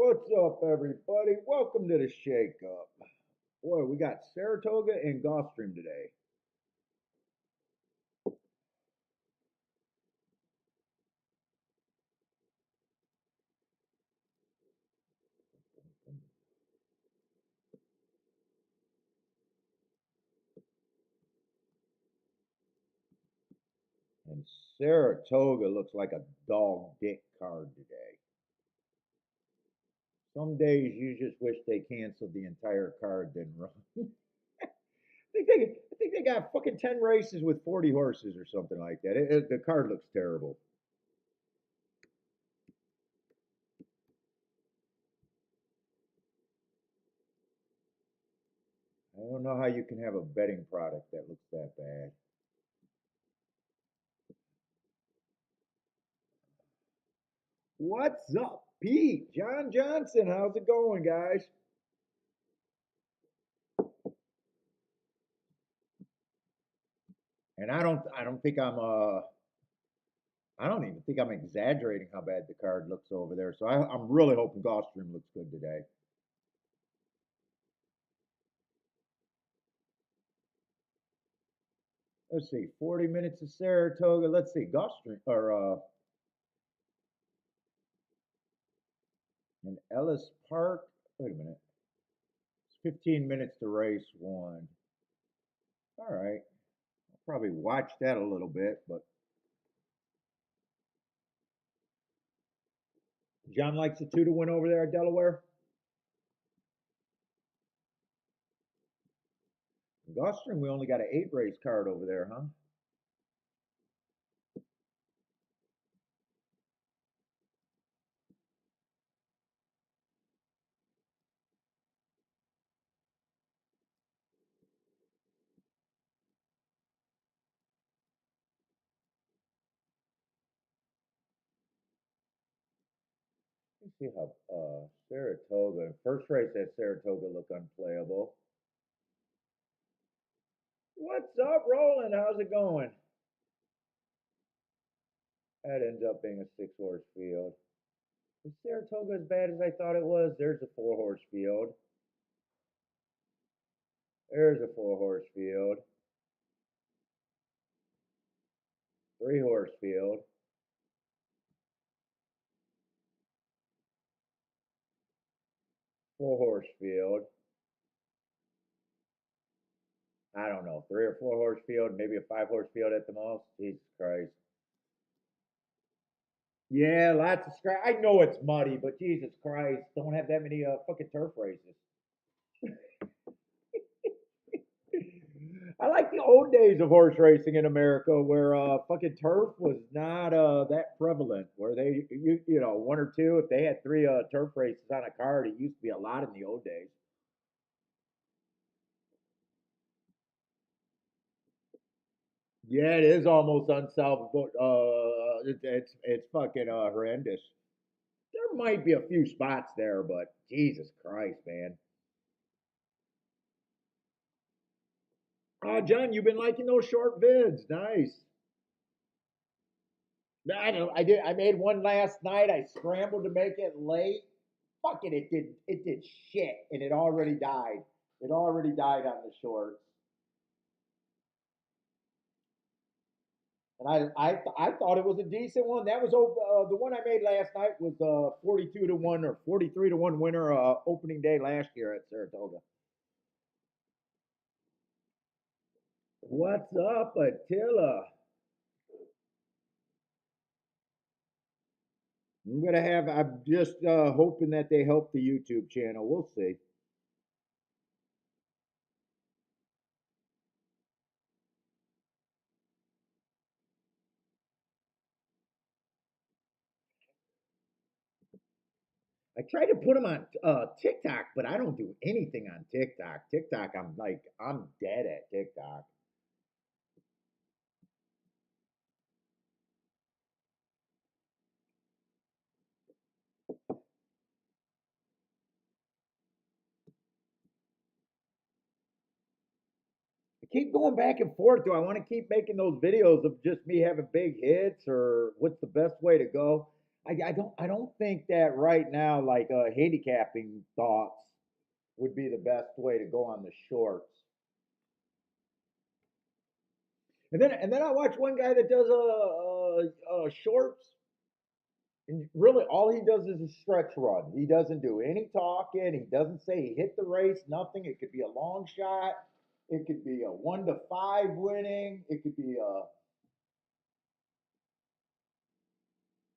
What's up, everybody? Welcome to the Shake Up. Boy, we got Saratoga and Gulfstream today. And Saratoga looks like a dog dick card today. Some days you just wish they canceled the entire card, then run. I think they got fucking 10 races with 40 horses or something like that. The card looks terrible. I don't know how you can have a betting product that looks that bad. What's up, Pete? John Johnson, how's it going, guys? And I don't even think I'm exaggerating how bad the card looks over there. So I'm really hoping Gulfstream looks good today. Let's see, 40 minutes of Saratoga. Let's see, Gulfstream or in Ellis Park. Wait a minute, it's 15 minutes to race one. All right, I'll probably watch that a little bit, but John likes the 2-1 over there at Delaware. Gulfstream, we only got an 8 race card over there, huh? Let's see how Saratoga, first race at Saratoga look unplayable. What's up, Roland? How's it going? That ends up being a 6 horse field. Is Saratoga as bad as I thought it was? There's a 4 horse field. There's a 4 horse field. 3 horse field. 4 horse field. I don't know, 3 or 4 horse field, maybe a 5 horse field at the most. Jesus Christ. Yeah, lots of scratch. I know it's muddy, but Jesus Christ, don't have that many fucking turf races. I like the old days of horse racing in America where fucking turf was not that prevalent. Where you know, one or two, if they had 3 turf races on a card, it used to be a lot in the old days. Yeah, it is almost unsolvable. It's fucking horrendous. There might be a few spots there, but Jesus Christ, man. John, you've been liking those short vids. Nice. I don't. I did. I made one last night. I scrambled to make it late. Fuck it. It did shit, and it already died. It already died on the shorts. And I thought it was a decent one. That was the one I made last night was 42-1 or 43-1 winner opening day last year at Saratoga. What's up, Attila? I'm just hoping that they help the YouTube channel. We'll see. I try to put them on TikTok, but I don't do anything on TikTok. TikTok, I'm dead at TikTok. I keep going back and forth. Do I want to keep making those videos of just me having big hits, or what's the best way to go? I don't think that right now like handicapping thoughts would be the best way to go on the shorts. And then I watch one guy that does shorts, and really all he does is a stretch run. He doesn't do any talking. He doesn't say he hit the race. Nothing. It could be a long shot. It could be a 1-5 winning. It could be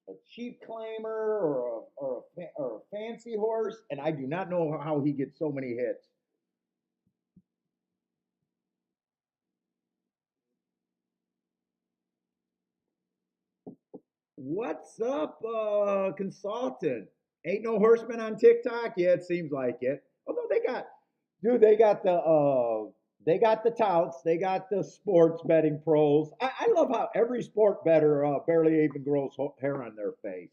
a cheap claimer or a fancy horse. And I do not know how he gets so many hits. What's up, consultant? Ain't no horseman on TikTok? Yeah, it seems like it. Although dude, they got the touts, they got the sports betting pros. I love how every sport better barely even grows hair on their face.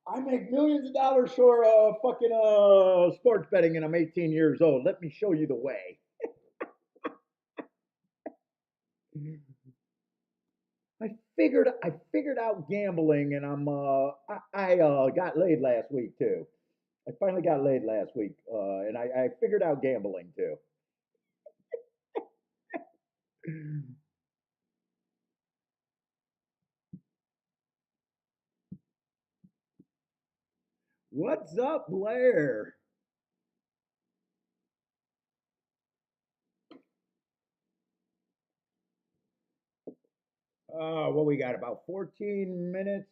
I make millions of dollars for fucking sports betting, and I'm 18 years old. Let me show you the way. I figured out gambling, and I got laid last week too. I finally got laid last week, and I figured out gambling too. What's up, Blair? What we got? About 14 minutes.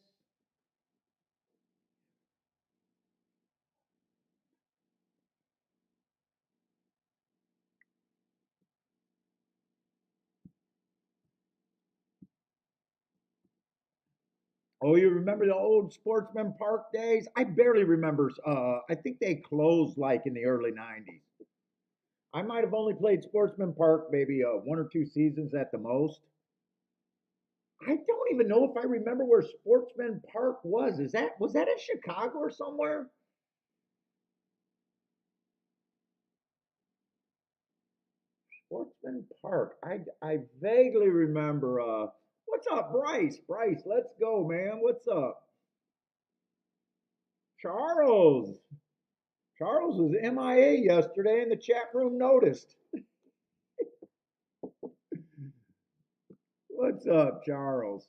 Oh, you remember the old Sportsman Park days? I barely remember. I think they closed like in the early 90s. I might have only played Sportsman Park maybe 1 or 2 seasons at the most. I don't even know if I remember where Sportsman Park was. Was that in Chicago or somewhere? Sportsman Park. I vaguely remember. What's up, Bryce? Bryce, let's go, man. What's up, Charles? Charles was MIA yesterday, and the chat room noticed. What's up, Charles?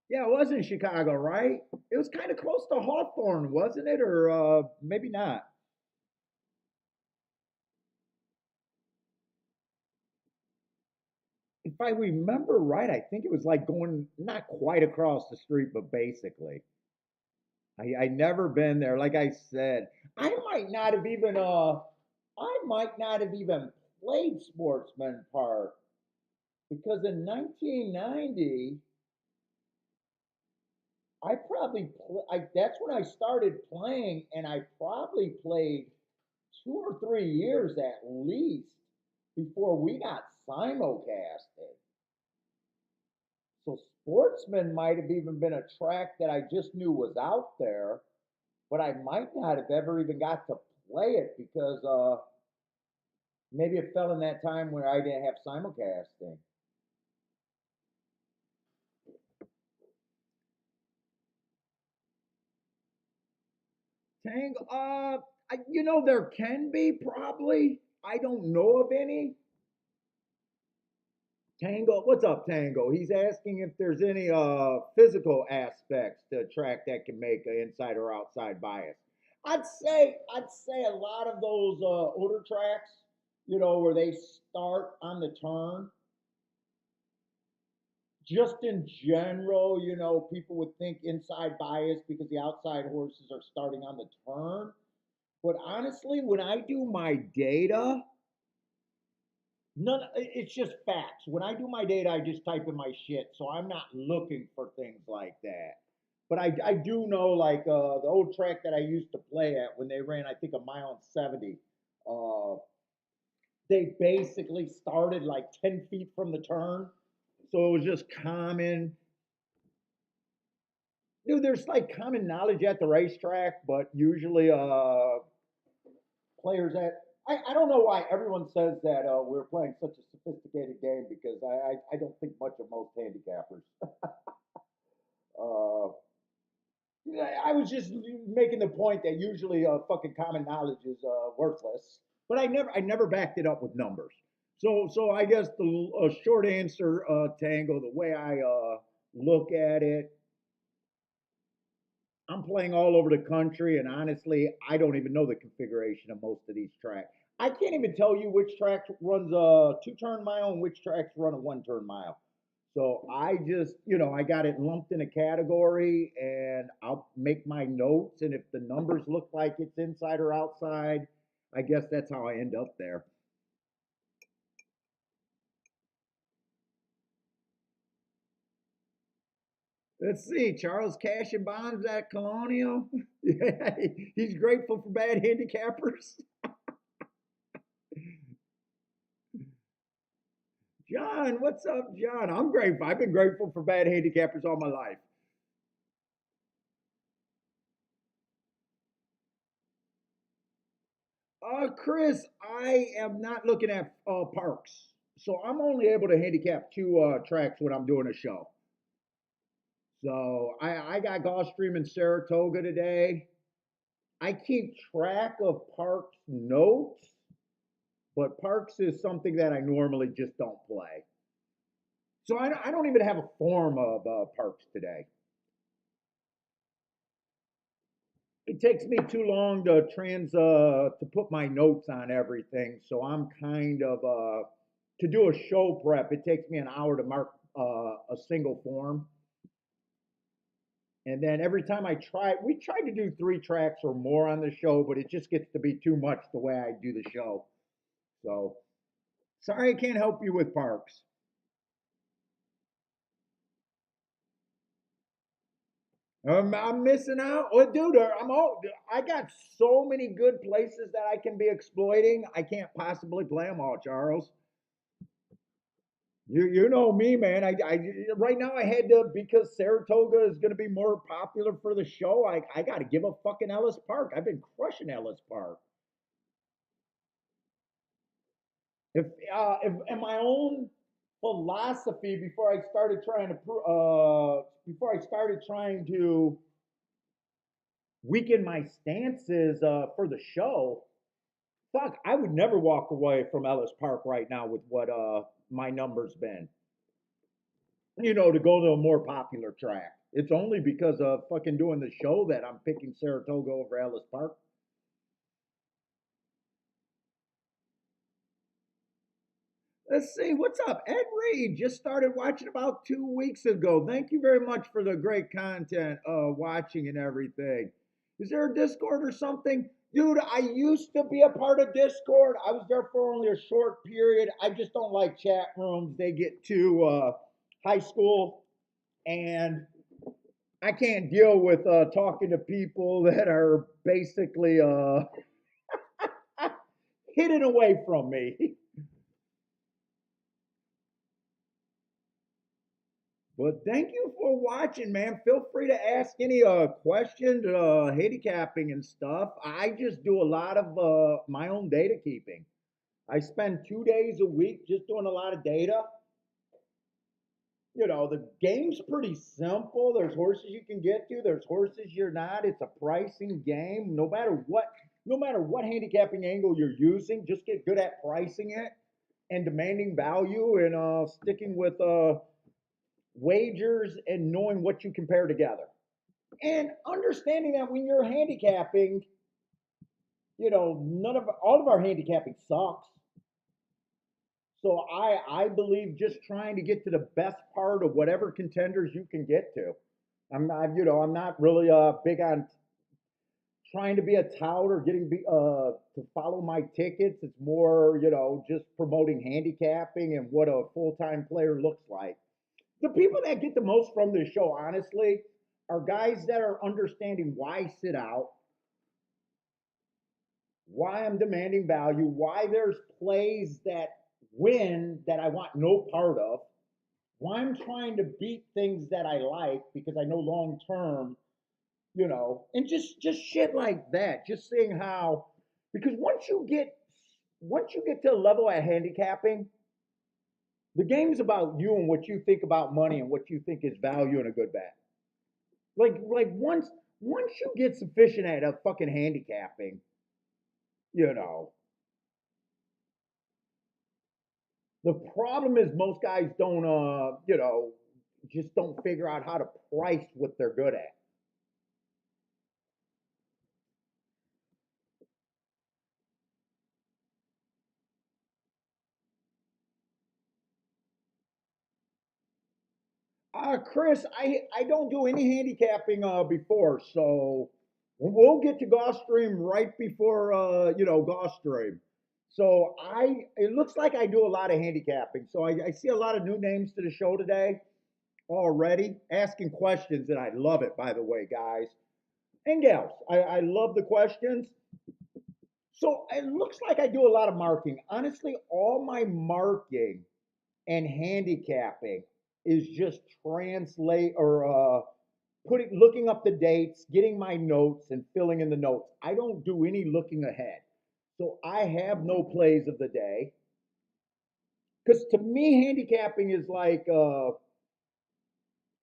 Yeah, it was in Chicago, right? It was kind of close to Hawthorne, wasn't it? Or maybe not. If I remember right, I think it was like going not quite across the street, but basically. I never been there. Like I said, I might not have even I might not have even played Sportsman Park because in 1990 that's when I started playing, and I probably played 2 or 3 years at least before we got simulcasted. So Sportsman might have even been a track that I just knew was out there, but I might not have ever even got to play it because maybe it fell in that time where I didn't have simulcasting. Tango, there can be probably. I don't know of any. Tango, what's up, Tango? He's asking if there's any physical aspects to a track that can make an inside or outside bias. I'd say a lot of those older tracks, where they start on the turn. Just in general, people would think inside bias because the outside horses are starting on the turn. But honestly, when I do my data, none. It's just facts. When I do my data, I just type in my shit, so I'm not looking for things like that. But I do know like the old track that I used to play at when they ran I think a mile and 70. Uh, they basically started like 10 feet from the turn, so it was just common. Dude, there's like common knowledge at the racetrack, but usually players I don't know why everyone says that we're playing such a sophisticated game because I don't think much of most handicappers. Uh, yeah, I was just making the point that usually fucking common knowledge is worthless, but I never backed it up with numbers. So I guess the short answer, Tango, the way I look at it, I'm playing all over the country, and honestly, I don't even know the configuration of most of these tracks. I can't even tell you which track runs a 2 turn mile and which tracks run a 1 turn mile. So I just, I got it lumped in a category, and I'll make my notes. And if the numbers look like it's inside or outside, I guess that's how I end up there. Let's see, Charles Cash and Bonds at Colonial. Yeah, he's grateful for bad handicappers. John, what's up, John? I'm grateful. I've been grateful for bad handicappers all my life. Chris, I am not looking at parks, so I'm only able to handicap 2 tracks when I'm doing a show. So I got Gulfstream and Saratoga today. I keep track of parks notes, but parks is something that I normally just don't play. So I don't even have a form of parks today. It takes me too long to put my notes on everything. So I'm kind of to do a show prep. It takes me an hour to mark a single form, and then every time we try to do 3 tracks or more on the show, but it just gets to be too much the way I do the show. So sorry I can't help you with parks. I'm missing out. Oh, dude, I got so many good places that I can be exploiting. I can't possibly play them all, Charles. You know me, man. Right now I had to because Saratoga is going to be more popular for the show. I got to give up fucking Ellis Park. I've been crushing Ellis Park. If in my own philosophy before I started trying to weaken my stances for the show, fuck, I would never walk away from Ellis Park right now with what my numbers been. To go to a more popular track. It's only because of fucking doing the show that I'm picking Saratoga over Ellis Park. Let's see, what's up? Ed Reed just started watching about 2 weeks ago. Thank you very much for the great content, watching and everything. Is there a Discord or something? Dude, I used to be a part of Discord. I was there for only a short period. I just don't like chat rooms. They get too high school, and I can't deal with talking to people that are basically hidden away from me. But thank you for watching, man. Feel free to ask any questions, handicapping and stuff. I just do a lot of my own data keeping. I spend 2 days a week just doing a lot of data. The game's pretty simple. There's horses you can get to, there's horses you're not. It's a pricing game. No matter what handicapping angle you're using, just get good at pricing it and demanding value and sticking with wagers and knowing what you compare together. And understanding that when you're handicapping, none of all of our handicapping sucks. So I believe just trying to get to the best part of whatever contenders you can get to. I'm not really big on trying to be a tout or getting to follow my tickets. It's more just promoting handicapping and what a full time player looks like. The people that get the most from this show, honestly, are guys that are understanding why I sit out, why I'm demanding value, why there's plays that win that I want no part of, why I'm trying to beat things that I like because I know long term, and just shit like that. Just seeing how because once you get once you get to a level at handicapping, the game's about you and what you think about money and what you think is value in a good bet. Like once you get sufficient at a fucking handicapping, you know, the problem is most guys don't just don't figure out how to price what they're good at. Chris, I don't do any handicapping before, so we'll get to Gulfstream right before Gulfstream. So it looks like I do a lot of handicapping. So I see a lot of new names to the show today already, asking questions, and I love it. By the way, guys and gals, I love the questions. So it looks like I do a lot of marking. Honestly, all my marking and handicapping is just translate or looking up the dates, getting my notes, and filling in the notes. I don't do any looking ahead, so I have no plays of the day. Because to me, handicapping is like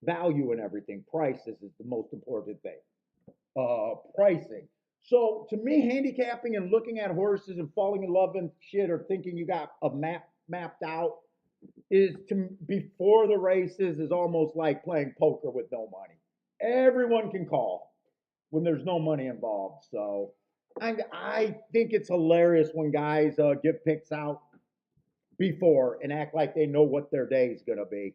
value and everything. Prices is the most important thing. Pricing. So to me, handicapping and looking at horses and falling in love and shit, or thinking you got a map mapped out, is to before the races is almost like playing poker with no money. Everyone can call when there's no money involved. So I think it's hilarious when guys give picks out before and act like they know what their day is gonna be.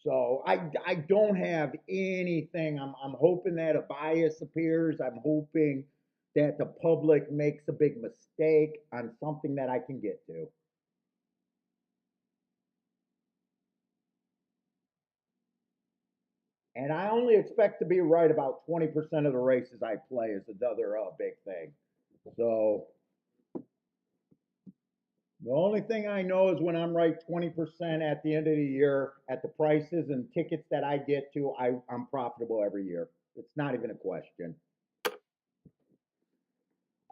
So I don't have anything. I'm hoping that a bias appears. I'm hoping that the public makes a big mistake on something that I can get to. And I only expect to be right about 20% of the races I play is another big thing. So the only thing I know is when I'm right 20% at the end of the year at the prices and tickets that I get to, I'm profitable every year. It's not even a question.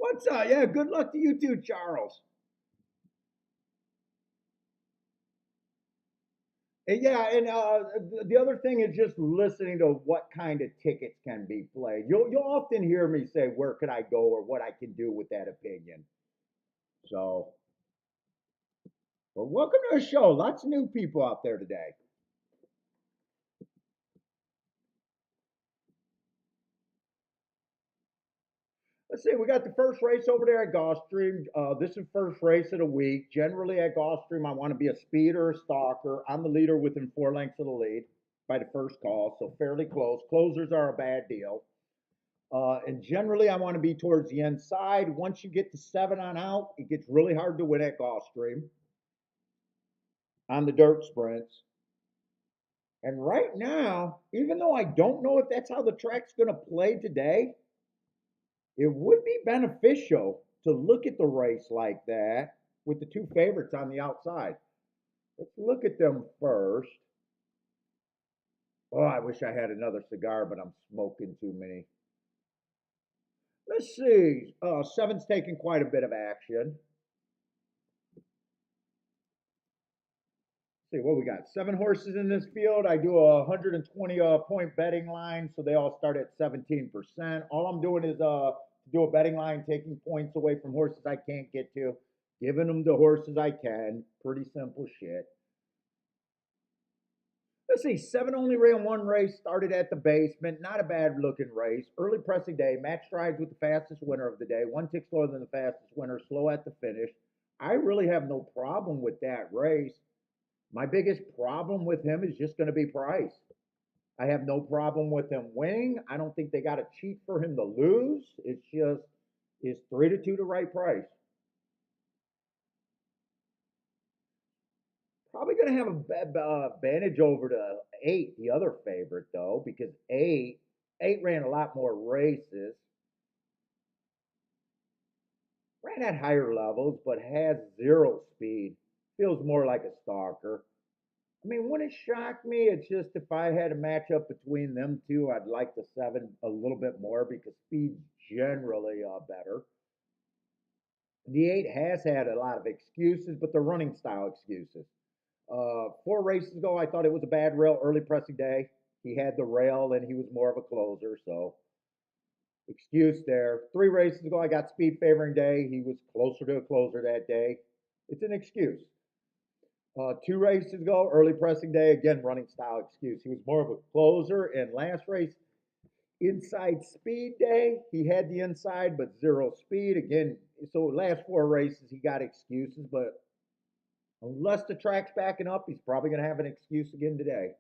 What's up? Yeah, good luck to you too, Charles. And yeah, and the other thing is just listening to what kind of tickets can be played. You'll often hear me say where could I go or what I can do with that opinion. So, but welcome to the show. Lots of new people out there today. Let's see, we got the first race over there at Gulfstream. This is first race of the week. Generally at Gulfstream, I want to be a speeder or a stalker. I'm the leader within 4 lengths of the lead by the first call, so fairly close. Closers are a bad deal. And generally, I want to be towards the inside. Once you get to 7 on out, it gets really hard to win at Gulfstream on the dirt sprints. And right now, even though I don't know if that's how the track's going to play today, it would be beneficial to look at the race like that with the two favorites on the outside. Let's look at them first. Oh, I wish I had another cigar, but I'm smoking too many. Let's see. Seven's taking quite a bit of action. See what we got. 7 horses in this field. I do a 120 point betting line, so they all start at 17%. All I'm doing is do a betting line, taking points away from horses I can't get to, giving them the horses I can. Pretty simple shit. Let's see. 7 only ran one race. Started at the basement. Not a bad looking race. Early pressing day. Match strides with the fastest winner of the day. One tick slower than the fastest winner. Slow at the finish. I really have no problem with that race. My biggest problem with him is just going to be price. I have no problem with him winning. I don't think they got to cheat for him to lose. It's just, is 3-2 the right price? Probably going to have a advantage over the 8, the other favorite, though, because 8 ran a lot more races, ran at higher levels, but has zero speed. Feels more like a stalker. I mean, wouldn't shock me. It's just if I had a matchup between them two, I'd like the seven a little bit more because speed's generally better. The eight has had a lot of excuses, but they're running style excuses. 4 races ago, I thought it was a bad rail early pressing day. He had the rail and he was more of a closer, so excuse there. 3 races ago, I got speed favoring day. He was closer to a closer that day. It's an excuse. 2 races ago, early pressing day, again, running style excuse. He was more of a closer. And last race, inside speed day, he had the inside, but zero speed. Again, so last 4 races, he got excuses, but unless the track's backing up, he's probably going to have an excuse again today.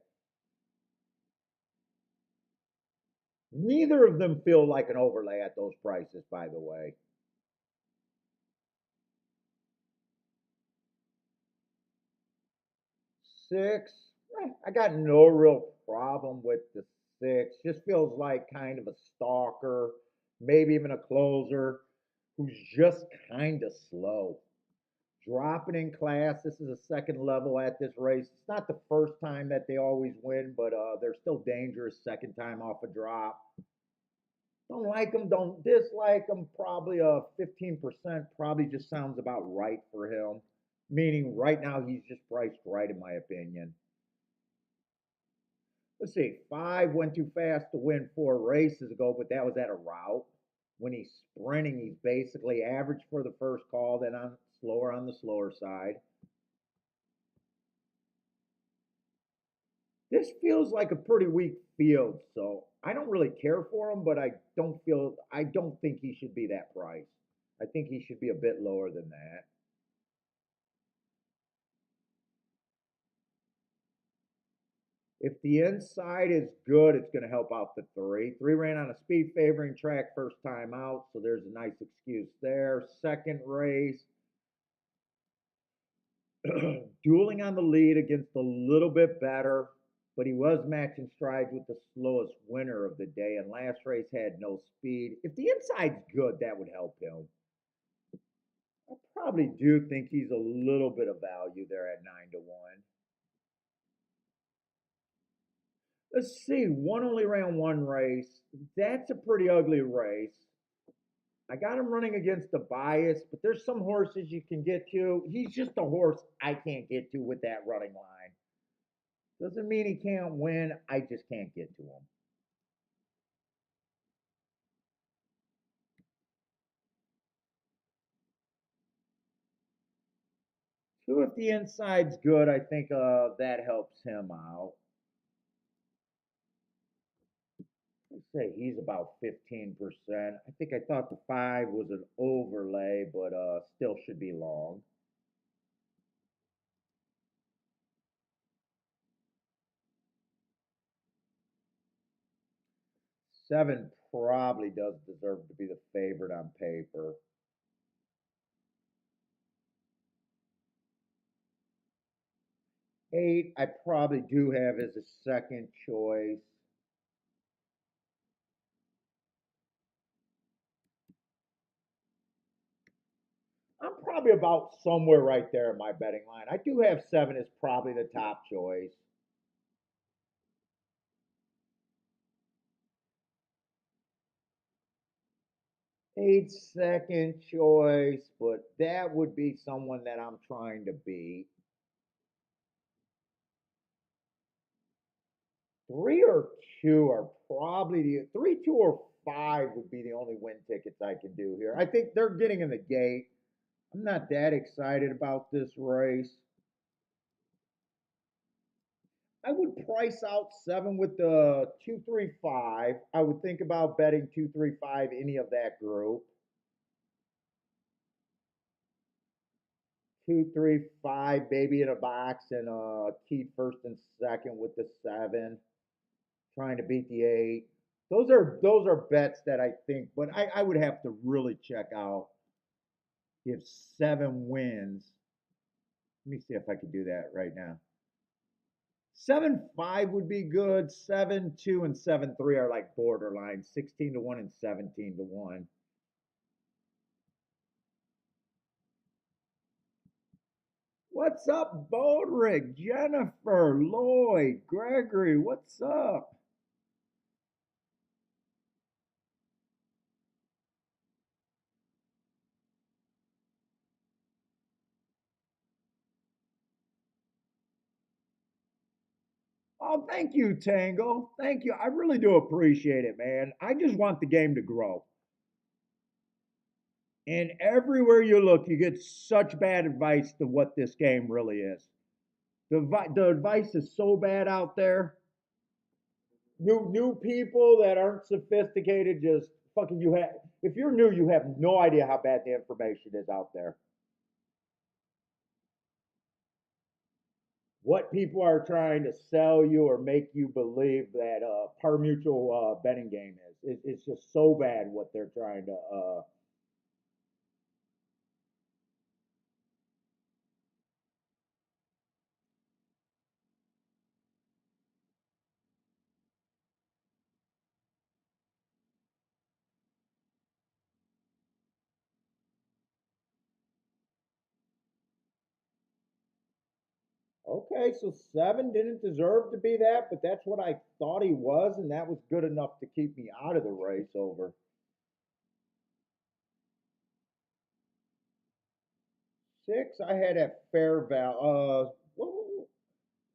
Neither of them feel like an overlay at those prices, by the way. 6, I got no real problem with the 6. Just feels like kind of a stalker, maybe even a closer who's just kind of slow. Dropping in class. This is a second level at this race. It's not the first time that they always win, but they're still dangerous second time off a drop. Don't like them, don't dislike them. Probably a 15% probably just sounds about right for him. Meaning right now he's just priced right in my opinion. Let's see, 5 went too fast to win 4 races ago, but that was at a route. When he's sprinting, he's basically average for the first call, then on the slower side. This feels like a pretty weak field, so I don't really care for him, but I don't think he should be that price. I think he should be a bit lower than that. If the inside is good, it's going to help out the 3. 3 ran on a speed favoring track first time out, so there's a nice excuse there. Second race, dueling on the lead against a little bit better, but he was matching strides with the slowest winner of the day, and last race had no speed. If the inside's good, that would help him. I probably do think he's a little bit of value there at 9 to 1. Let's see, one only ran 1 race. That's a pretty ugly race. I got him running against the bias, but there's some horses you can get to. He's just a horse I can't get to with that running line. Doesn't mean he can't win. I just can't get to him. So if the inside's good, I think that helps him out. Let's say he's about 15%. I think I thought the 5 was an overlay, but still should be long. 7 probably does deserve to be the favorite on paper. 8, I probably do have as a second choice. I'm probably about somewhere right there in my betting line. I do have 7 as probably the top choice. 8 second choice, but that would be someone that I'm trying to beat. 3 or 2 are probably the 3, 2, or 5 would be the only win tickets I can do here. I think they're getting in the gate. I'm not that excited about this race. I would price out 7 with the 2, 3, 5. I would think about betting 2, 3, 5 any of that group. 2, 3, 5, baby in a box, and key first and second with the 7, trying to beat the 8. Those are bets that I think, but I would have to really check out if 7 wins. Let me see if I can do that right now. 7-5 would be good. 7-2 and 7-3 are like borderline. 16 to 1 and 17 to 1. What's up, Bodrick, Jennifer, Lloyd, Gregory? What's up? Oh, thank you, Tango. Thank you. I really do appreciate it, man. I just want the game to grow. And everywhere you look, you get such bad advice to what this game really is. The advice is so bad out there. New people that aren't sophisticated just fucking you have. If you're new, you have no idea how bad the information is out there. What people are trying to sell you or make you believe that par mutual betting game is. It's just so bad what they're trying to. Okay, so seven didn't deserve to be that, but that's what I thought he was, and that was good enough to keep me out of the race over. Six, I had at Fairval. Who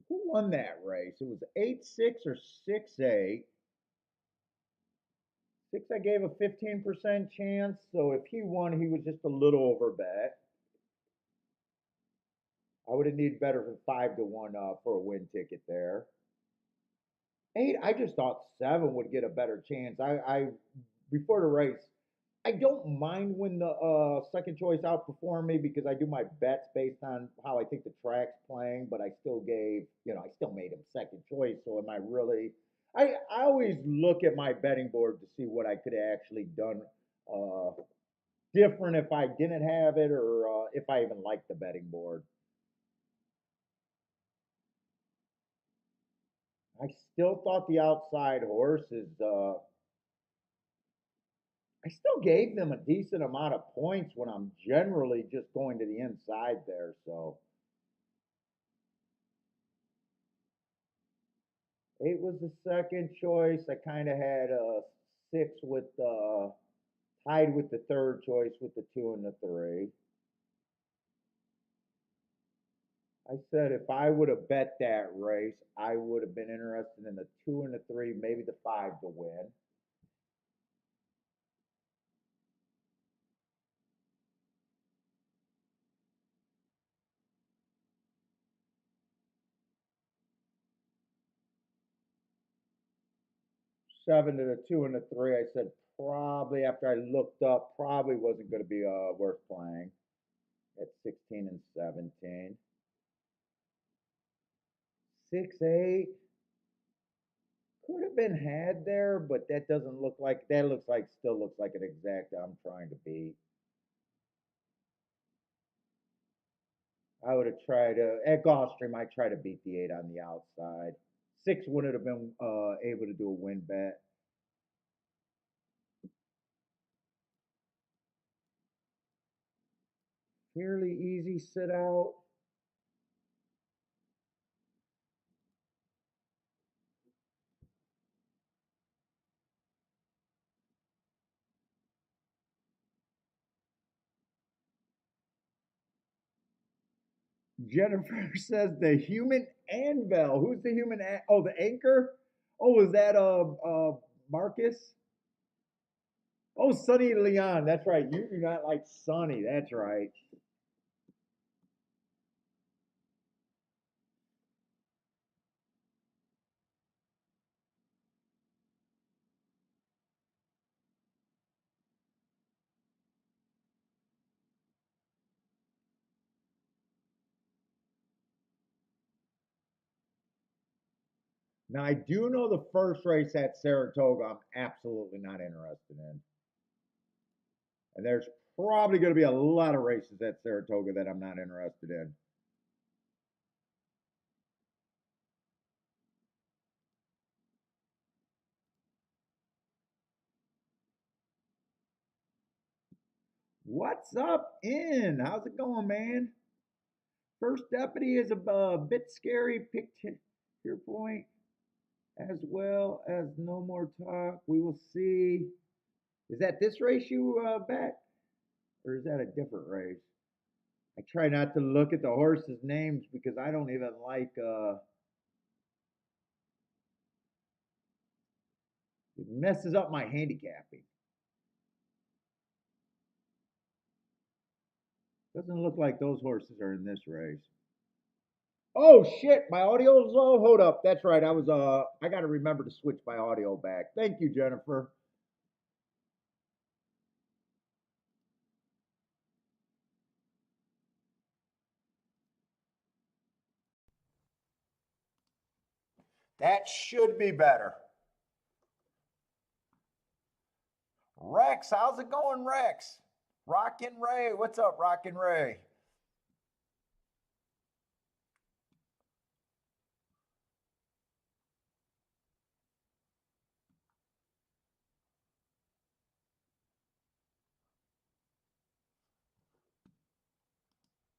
won that race? It was 8-6 or 6-8. Six, I gave a 15% chance, so if he won, he was just a little over bet. I would have needed better than 5-1 for a win ticket there. Eight, I just thought seven would get a better chance. I before the race, I don't mind when the second choice outperformed me because I do my bets based on how I think the track's playing, but I still gave, I still made him second choice. So am I really? I always look at my betting board to see what I could have actually done uh, different if I didn't have it or if I even liked the betting board. I still thought the outside horses. I still gave them a decent amount of points when I'm generally just going to the inside there. So eight was the second choice. I kind of had a six with tied with the third choice with the two and the three. I said if I would have bet that race, I would have been interested in the two and the three, maybe the five to win. 7 to the two and the three. I said probably after I looked up, probably wasn't going to be worth playing at 16 and 17. 6-8 could have been had there, but that doesn't look like that. Looks like still looks like an exact I'm trying to beat. I would have tried at Gulfstream. I try to beat the eight on the outside. Six wouldn't have been able to do a win bet. Fairly easy sit out. Jennifer says the human anvil. Who's the human? Oh, the anchor. Oh, is that Marcus? Oh, Sonny Leon. That's right. You do not like Sonny. That's right. Now I do know the first race at Saratoga. I'm absolutely not interested in, and there's probably going to be a lot of races at Saratoga that I'm not interested in. What's up, in? How's it going, man? First deputy is a bit scary. Picked your point as well as no more talk. We will see. Is that this race you bet, or is that a different race? I try not to look at the horses' names because I don't even like. It messes up my handicapping. Doesn't look like those horses are in this race. Oh shit, my audio's low. Hold up. That's right. I gotta remember to switch my audio back. Thank you, Jennifer. That should be better. Rex, how's it going, Rex? Rockin' Ray, what's up, Rockin' Ray?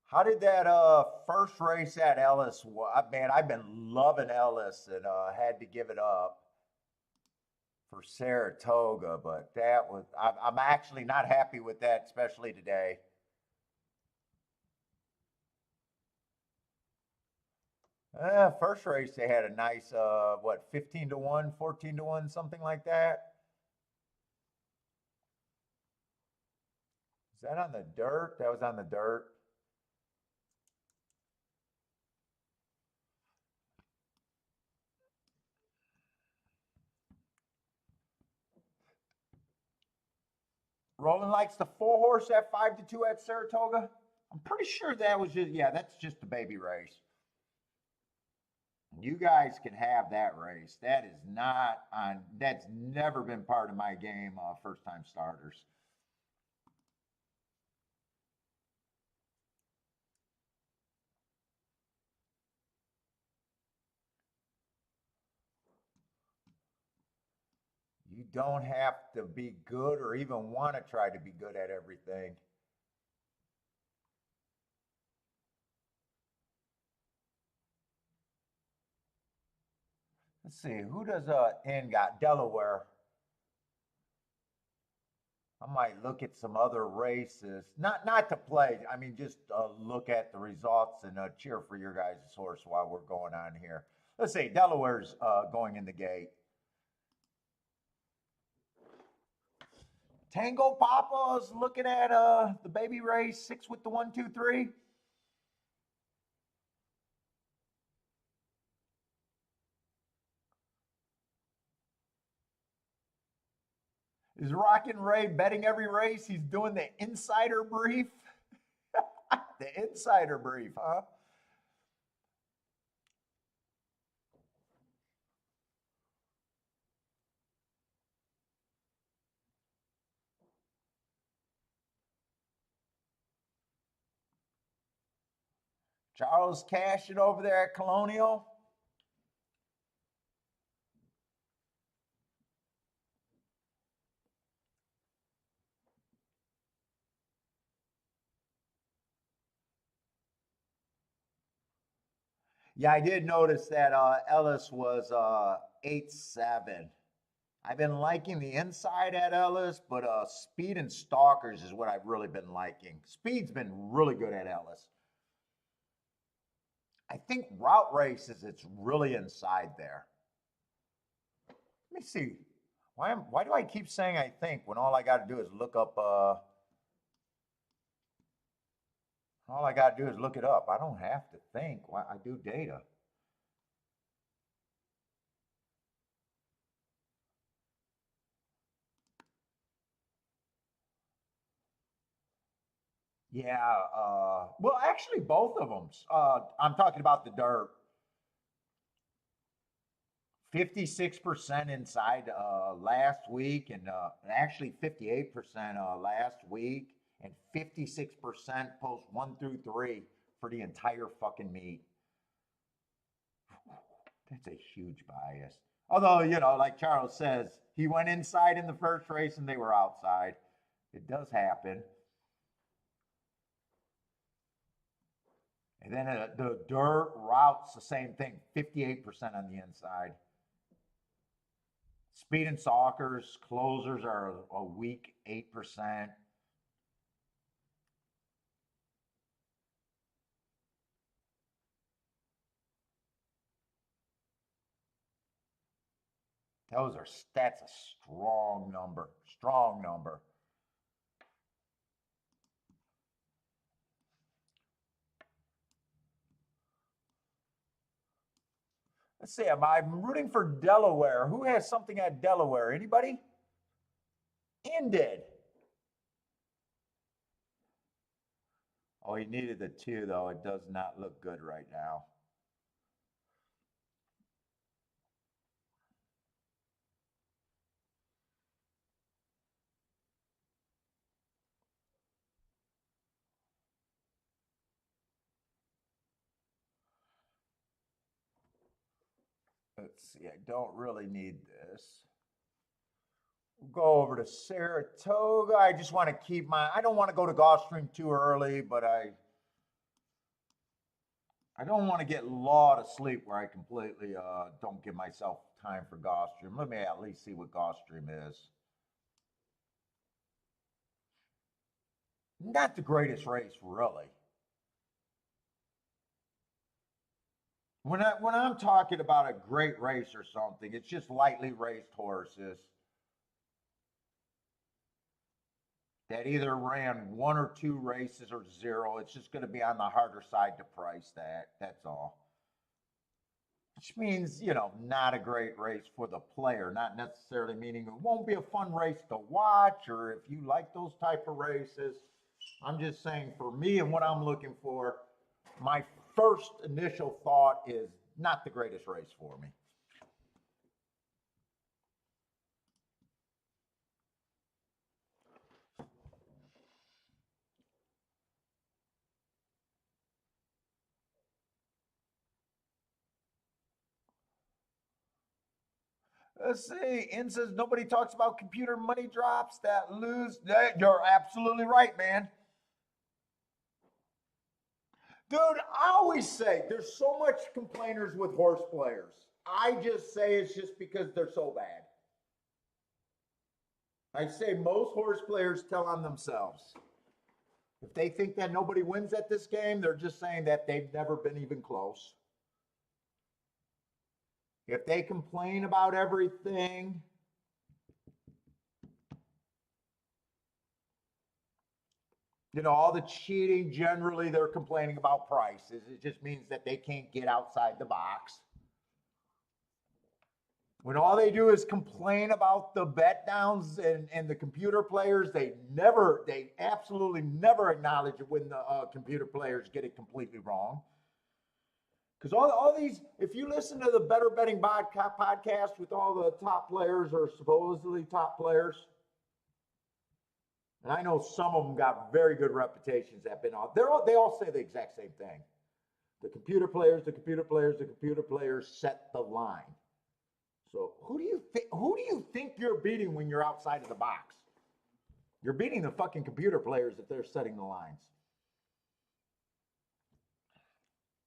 How did that first race at Ellis? Man, I've been loving Ellis and had to give it up for Saratoga, but that was I'm actually not happy with that, especially today. First race they had a nice 15 to 1, 14 to 1, something like that. Is that on the dirt? That was on the dirt. Roland likes the 4 horse at 5 to 2 at Saratoga. I'm pretty sure that was just, yeah, that's just a baby race. You guys can have that race. That is not on, that's never been part of my game, first time starters. You don't have to be good or even want to try to be good at everything. Let's see, who does N got? Delaware. I might look at some other races, not to play. I mean, just look at the results and cheer for your guys' horse while we're going on here. Let's see, Delaware's going in the gate. Tango Papa's looking at the baby race 6 with the 1, 2, 3. Is Rockin' Ray betting every race? He's doing the insider brief. The insider brief, huh? Charles cashing over there at Colonial. Yeah, I did notice that Ellis was 8-7. I've been liking the inside at Ellis, but Speed and Stalkers is what I've really been liking. Speed's been really good at Ellis. I think route races, it's really inside there. Let me see. Why do I keep saying I think when all I got to do is look up? All I got to do is look it up. I don't have to think. Why I do data. Yeah. Well, actually, both of them. I'm talking about the dirt. 56% inside last week, and actually 58% last week, and 56% post 1 through 3 for the entire fucking meet. That's a huge bias. Although, like Charles says, he went inside in the first race and they were outside. It does happen. And then the dirt routes, the same thing, 58% on the inside. Speed and soccer's closers are a weak 8%. That's a strong number. Strong number. Let's see. I'm rooting for Delaware. Who has something at Delaware? Anybody? Ended. Oh, he needed the 2, though. It does not look good right now. Let's see. I don't really need this. We'll go over to Saratoga. I just want to keep I don't want to go to Gulfstream too early, but I don't want to get lulled to sleep where I completely don't give myself time for Gulfstream. Let me at least see what Gulfstream is. Not the greatest race, really. When I'm talking about a great race or something, it's just lightly raced horses that either ran 1 or 2 races or 0. It's just going to be on the harder side to price that. That's all. Which means, not a great race for the player, not necessarily meaning it won't be a fun race to watch or if you like those type of races. I'm just saying for me and what I'm looking for, my first initial thought is not the greatest race for me. Let's see. In says nobody talks about computer money drops that lose. You're absolutely right, man. Dude, I always say there's so much complainers with horse players. I just say it's just because they're so bad. I say most horse players tell on themselves. If they think that nobody wins at this game, they're just saying that they've never been even close. If they complain about everything, all the cheating, generally they're complaining about prices. It just means that they can't get outside the box. When all they do is complain about the bet downs and the computer players, they absolutely never acknowledge it when the computer players get it completely wrong. Because all these, if you listen to the Better Betting podcast with all the top players or supposedly top players, and I know some of them got very good reputations that have been on, they all say the exact same thing. The computer players set the line. So who do you think you're beating when you're outside of the box? You're beating the fucking computer players if they're setting the lines.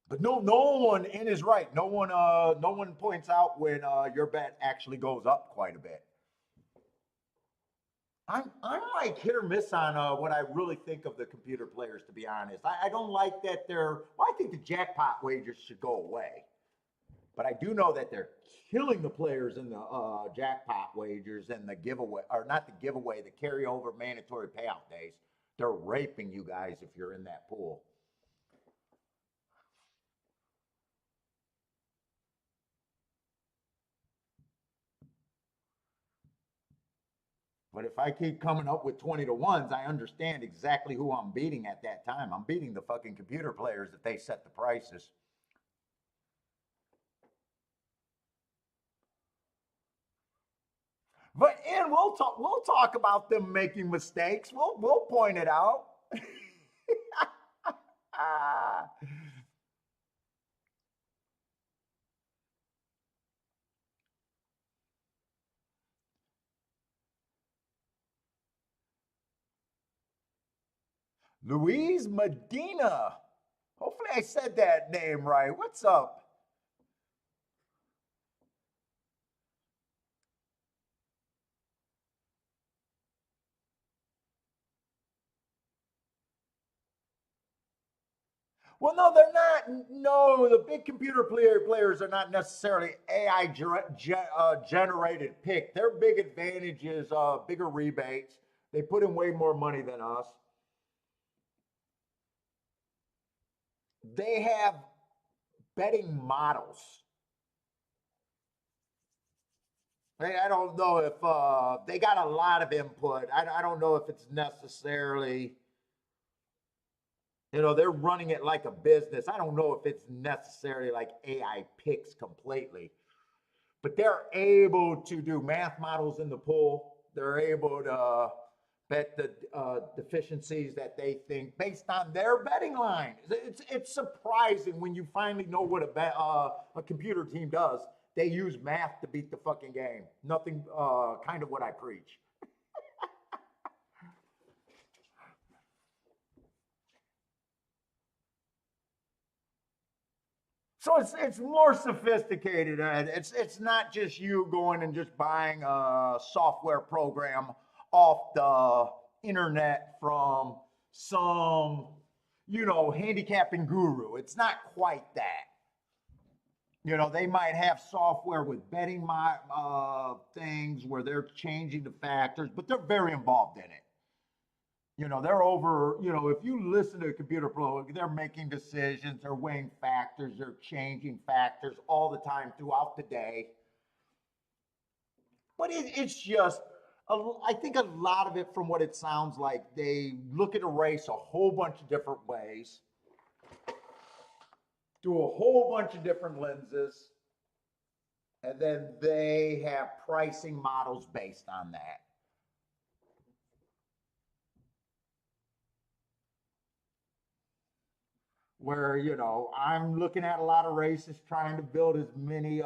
But no one in is right. No one points out when your bet actually goes up quite a bit. I'm like hit or miss on what I really think of the computer players, to be honest. I don't like that I think the jackpot wagers should go away. But I do know that they're killing the players in the jackpot wagers and the giveaway, or not the giveaway, the carryover mandatory payout days. They're raping you guys if you're in that pool. But if I keep coming up with 20 to 1s, I understand exactly who I'm beating at that time. I'm beating the fucking computer players if they set the prices. And we'll talk about them making mistakes. We'll point it out. Luis Medina. Hopefully I said that name right. What's up? Well, no, they're not. No, the big players are not necessarily AI generated pick. Their big advantage is bigger rebates. They put in way more money than us. They have betting models. I don't know if they got a lot of input. I don't know if it's necessarily, they're running it like a business. I don't know if it's necessarily like AI picks completely, but they're able to do math models in the pool. They're able to bet the deficiencies that they think based on their betting line. It's surprising when you finally know what a computer team does. They use math to beat the fucking game. Nothing, kind of what I preach. So it's more sophisticated, and it's not just you going and just buying a software program off the internet from some handicapping guru. It's not quite that. They might have software with betting things where they're changing the factors, but they're very involved in it. They're over, if you listen to a computer program, they're making decisions, they're weighing factors, they're changing factors all the time throughout the day. But it's just, I think a lot of it, from what it sounds like, they look at a race a whole bunch of different ways, through a whole bunch of different lenses, and then they have pricing models based on that. Where I'm looking at a lot of races, trying to build as many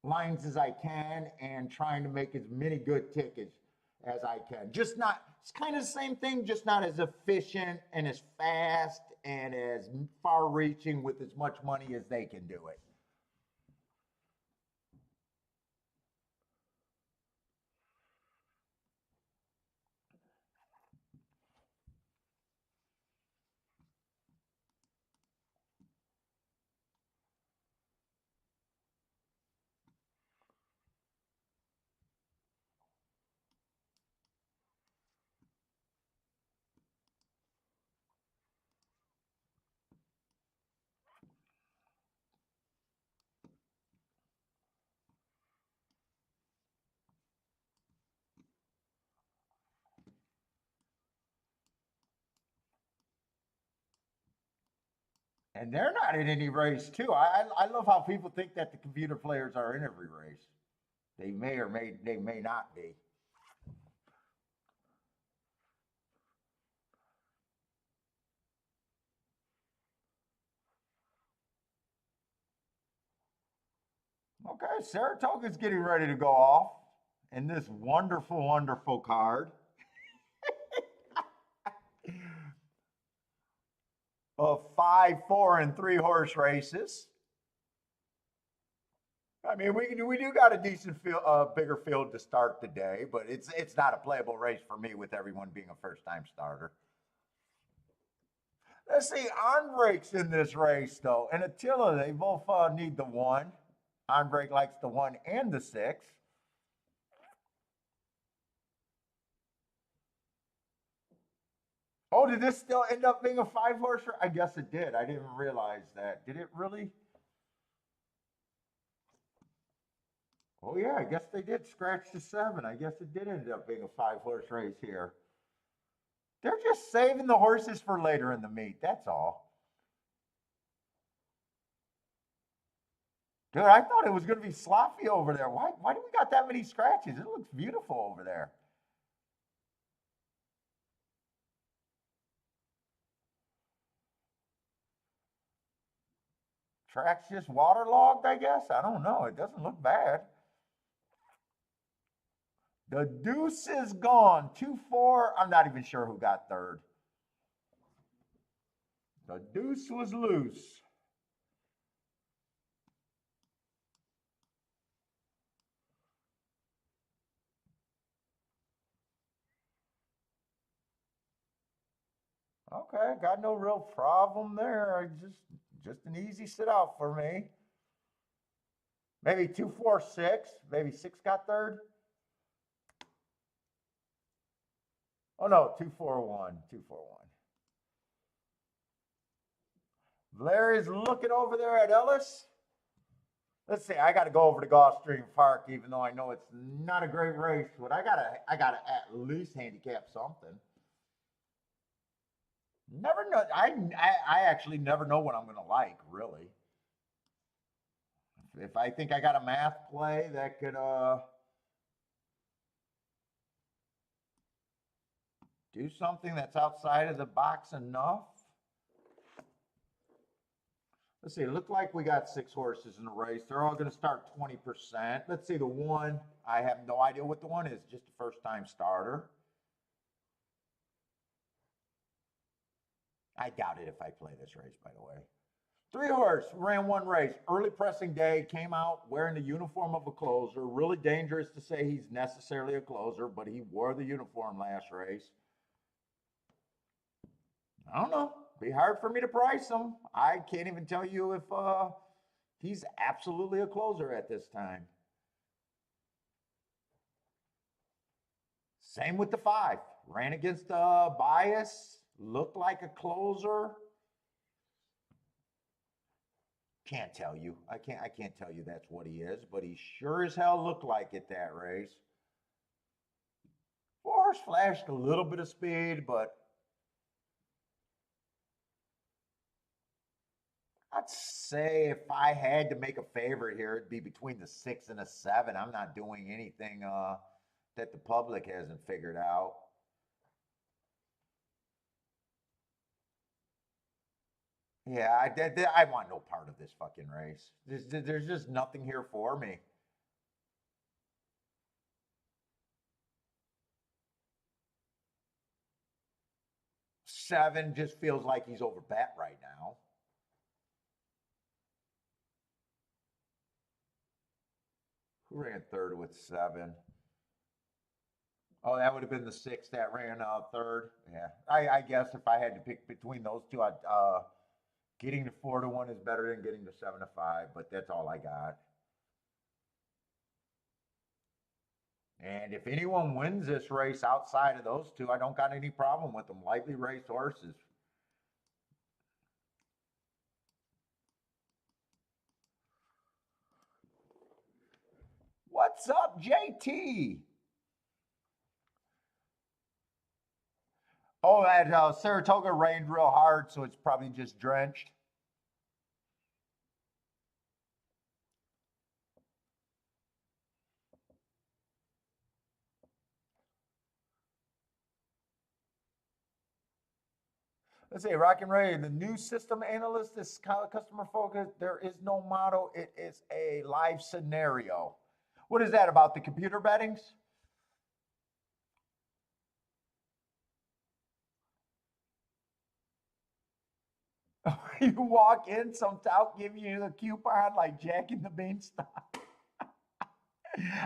lines as I can, and trying to make as many good tickets as I can. Just not, it's kind of the same thing, just not as efficient and as fast and as far reaching with as much money as they can do it. And they're not in any race, too. I love how people think that the computer players are in every race. They may not be. Okay, Saratoga's getting ready to go off in this wonderful, wonderful card of 5, 4, and 3 horse races. I mean, we do got a decent field, bigger field to start the day, but it's not a playable race for me with everyone being a first time starter. Let's see, Andre's in this race though, and Attila. They both need the one. Andre likes the 1 and the 6. Oh, did this still end up being a 5 horse? I guess it did. I didn't realize that. Did it really? Oh yeah, I guess they did scratch the 7. I guess it did end up being a 5 horse race here. They're just saving the horses for later in the meet. That's all. Dude, I thought it was going to be sloppy over there. Why do we got that many scratches? It looks beautiful over there. Track's just waterlogged, I guess. I don't know. It doesn't look bad. The deuce is gone. 2-4. I'm not even sure who got third. The deuce was loose. Okay, got no real problem there. Just an easy sit out for me. Maybe 2-4-6. Maybe 6 got third. Oh no, 2-4-1. 2-4-1. Larry's looking over there at Ellis. Let's see. I got to go over to Gulfstream Park, even though I know it's not a great race, but I gotta at least handicap something. Never know. I actually never know what I'm gonna like, really. If I think I got a math play that could do something that's outside of the box enough. Let's see, it looked like we got 6 horses in the race. They're all going to start 20%. Let's see, the one, I have no idea what the one is, just a first-time starter. I doubt it if I play this race, by the way. 3 horse, ran 1 race. Early pressing day, came out wearing the uniform of a closer. Really dangerous to say he's necessarily a closer, but he wore the uniform last race. I don't know. Be hard for me to price him. I can't even tell you if he's absolutely a closer at this time. Same with the 5. Ran against bias. Looked like a closer. Can't tell you. I can't tell you that's what he is, but he sure as hell looked like it that race. 4 horse flashed a little bit of speed, but I'd say if I had to make a favorite here, it'd be between the 6 and a 7. I'm not doing anything that the public hasn't figured out. Yeah, I want no part of this fucking race. There's just nothing here for me. 7 just feels like he's over bet right now. Who ran third with 7? Oh, that would have been the 6 that ran third. Yeah, I guess if I had to pick between those two, I'd getting to 4-1 is better than getting to 7-5. But that's all I got. And if anyone wins this race outside of those two, I don't got any problem with them. Lightly raced horses. What's up, JT? Oh, that Saratoga rained real hard, so it's probably just drenched. Let's say Rock and Ray, the new system analyst is customer focused. There is no model. It is a live scenario. What is that about the computer bettings? You walk in, some tout give you the coupon like Jack and the Beanstalk.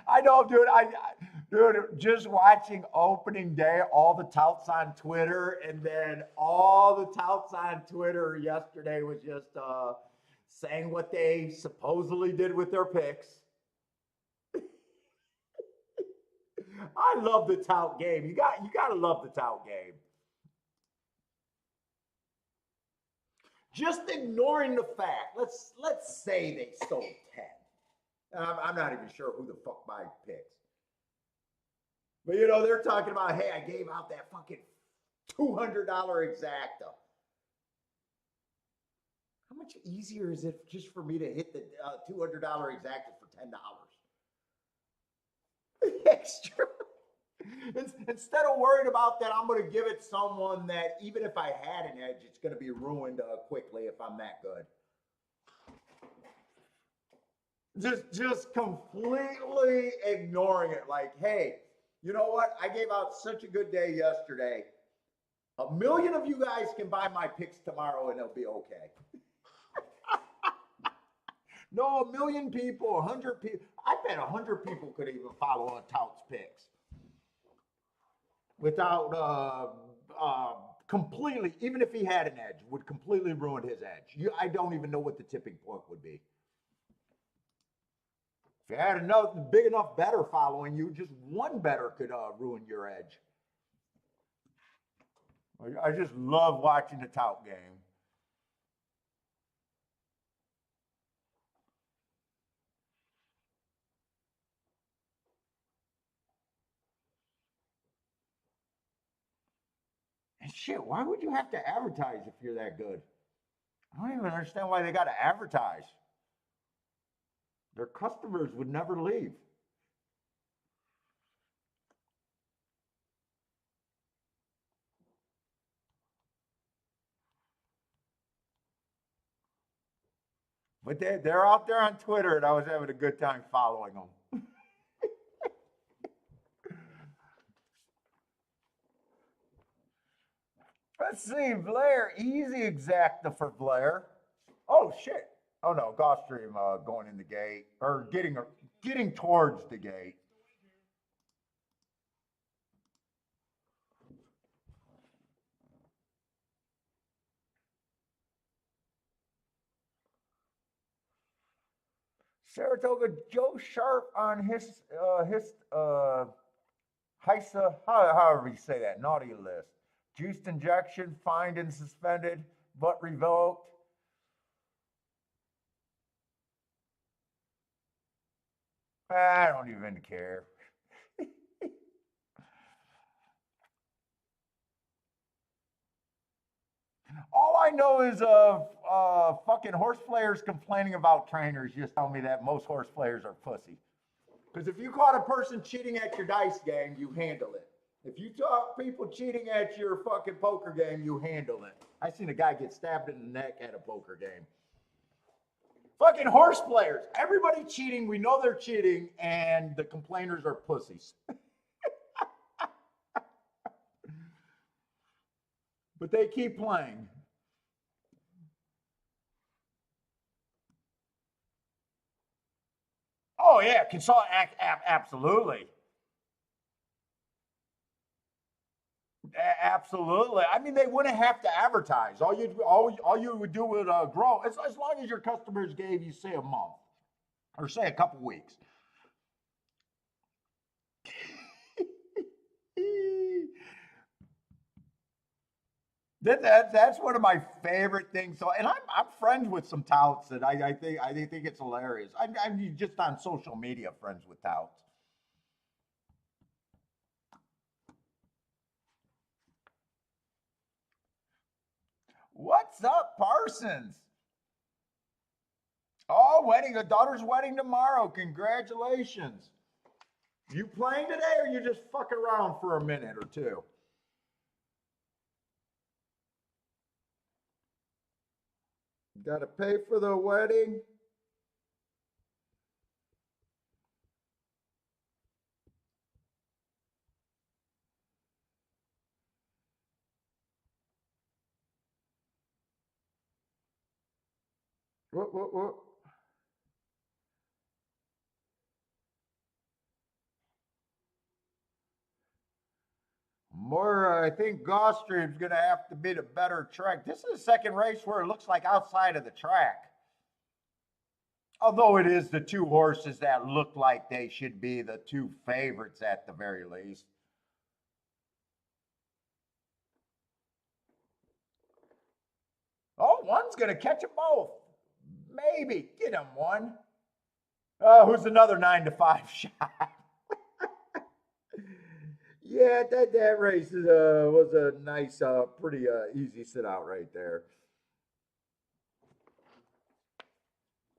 I know, dude. Dude, just watching opening day, all the touts on Twitter, and then all the touts on Twitter yesterday was just saying what they supposedly did with their picks. I love the tout game. You gotta love the tout game. Just ignoring the fact. Let's say they sold 10. I'm not even sure who the fuck buys picks. But you know, they're talking about, hey, I gave out that fucking $200 exacta. How much easier is it just for me to hit the $200 exacta for $10? Extra. Instead of worried about that, I'm going to give it someone that even if I had an edge, it's going to be ruined quickly if I'm that good. Just completely ignoring it. Like, hey, you know what? I gave out such a good day yesterday. A million of you guys can buy my picks tomorrow and it'll be okay. No, a million people, 100 people. I bet 100 people could even follow a Tout's picks without completely, even if he had an edge, would completely ruin his edge. I don't even know what the tipping point would be. If you had enough big enough better following you, just one better could ruin your edge. I just love watching the Tout game. And shit, why would you have to advertise if you're that good? I don't even understand why they got to advertise. Their customers would never leave. But they're out there on Twitter, and I was having a good time following them. Let's see, Blair, easy exacta for Blair. Oh shit! Oh no, Gulfstream going in the gate or getting towards the gate. Saratoga Joe Sharp on his HISA, however you say that, naughty list. Juiced injection, fined and suspended, but revoked. I don't even care. All I know is fucking horse players complaining about trainers just tell me that most horse players are pussy. Because if you caught a person cheating at your dice game, you handle it. If you caught people cheating at your fucking poker game, you handle it. I seen a guy get stabbed in the neck at a poker game. Fucking horse players. Everybody cheating. We know they're cheating, and the complainers are pussies. But they keep playing. Oh yeah, consult absolutely. Absolutely. I mean, they wouldn't have to advertise. All you would do would grow as long as your customers gave you say a month or say a couple weeks. That's one of my favorite things. So, and I'm friends with some touts that I think it's hilarious. I'm just on social media friends with touts. What's up, Parsons? Oh, wedding, a daughter's wedding tomorrow. Congratulations. You playing today or you just fucking around for a minute or two? Got to pay for the wedding. What? More, I think Gulfstream's going to have to be the better track. This is the second race where it looks like outside of the track. Although it is the two horses that look like they should be the two favorites at the very least. Oh, one's going to catch them both. Maybe. Get him one. Oh, who's another 9-5 shot? Yeah, that race was a nice, pretty easy sit out right there.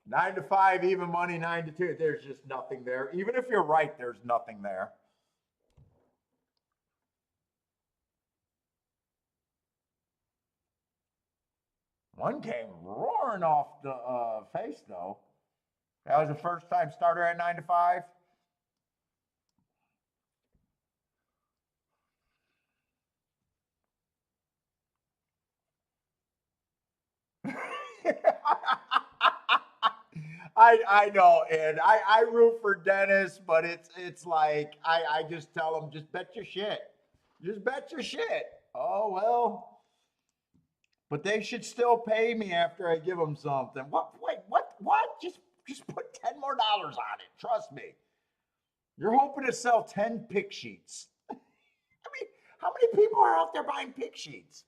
9-5, even money, 9-2. There's just nothing there. Even if you're right, there's nothing there. One came roaring off the face, though. That was the first time starter at 9-5. I know, and I root for Dennis, but it's like I just tell him just bet your shit, just bet your shit. Oh well, but they should still pay me after I give them something. What? Wait, what? What? Just put $10 more on it. Trust me. You're hoping to sell 10 pick sheets. I mean, how many people are out there buying pick sheets?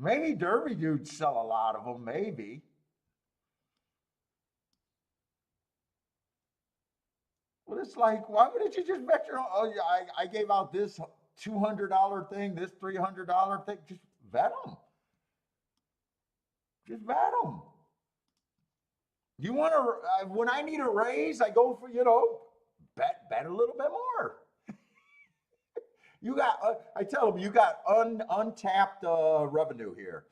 Maybe Derby dudes sell a lot of them. Maybe. Well, it's like, why wouldn't you just bet your own? Oh, yeah, I gave out this $200 thing, this $300 thing. Just bet them. Just bet them. You want to? When I need a raise, I go for bet a little bit more. You got. I tell them you got untapped revenue here.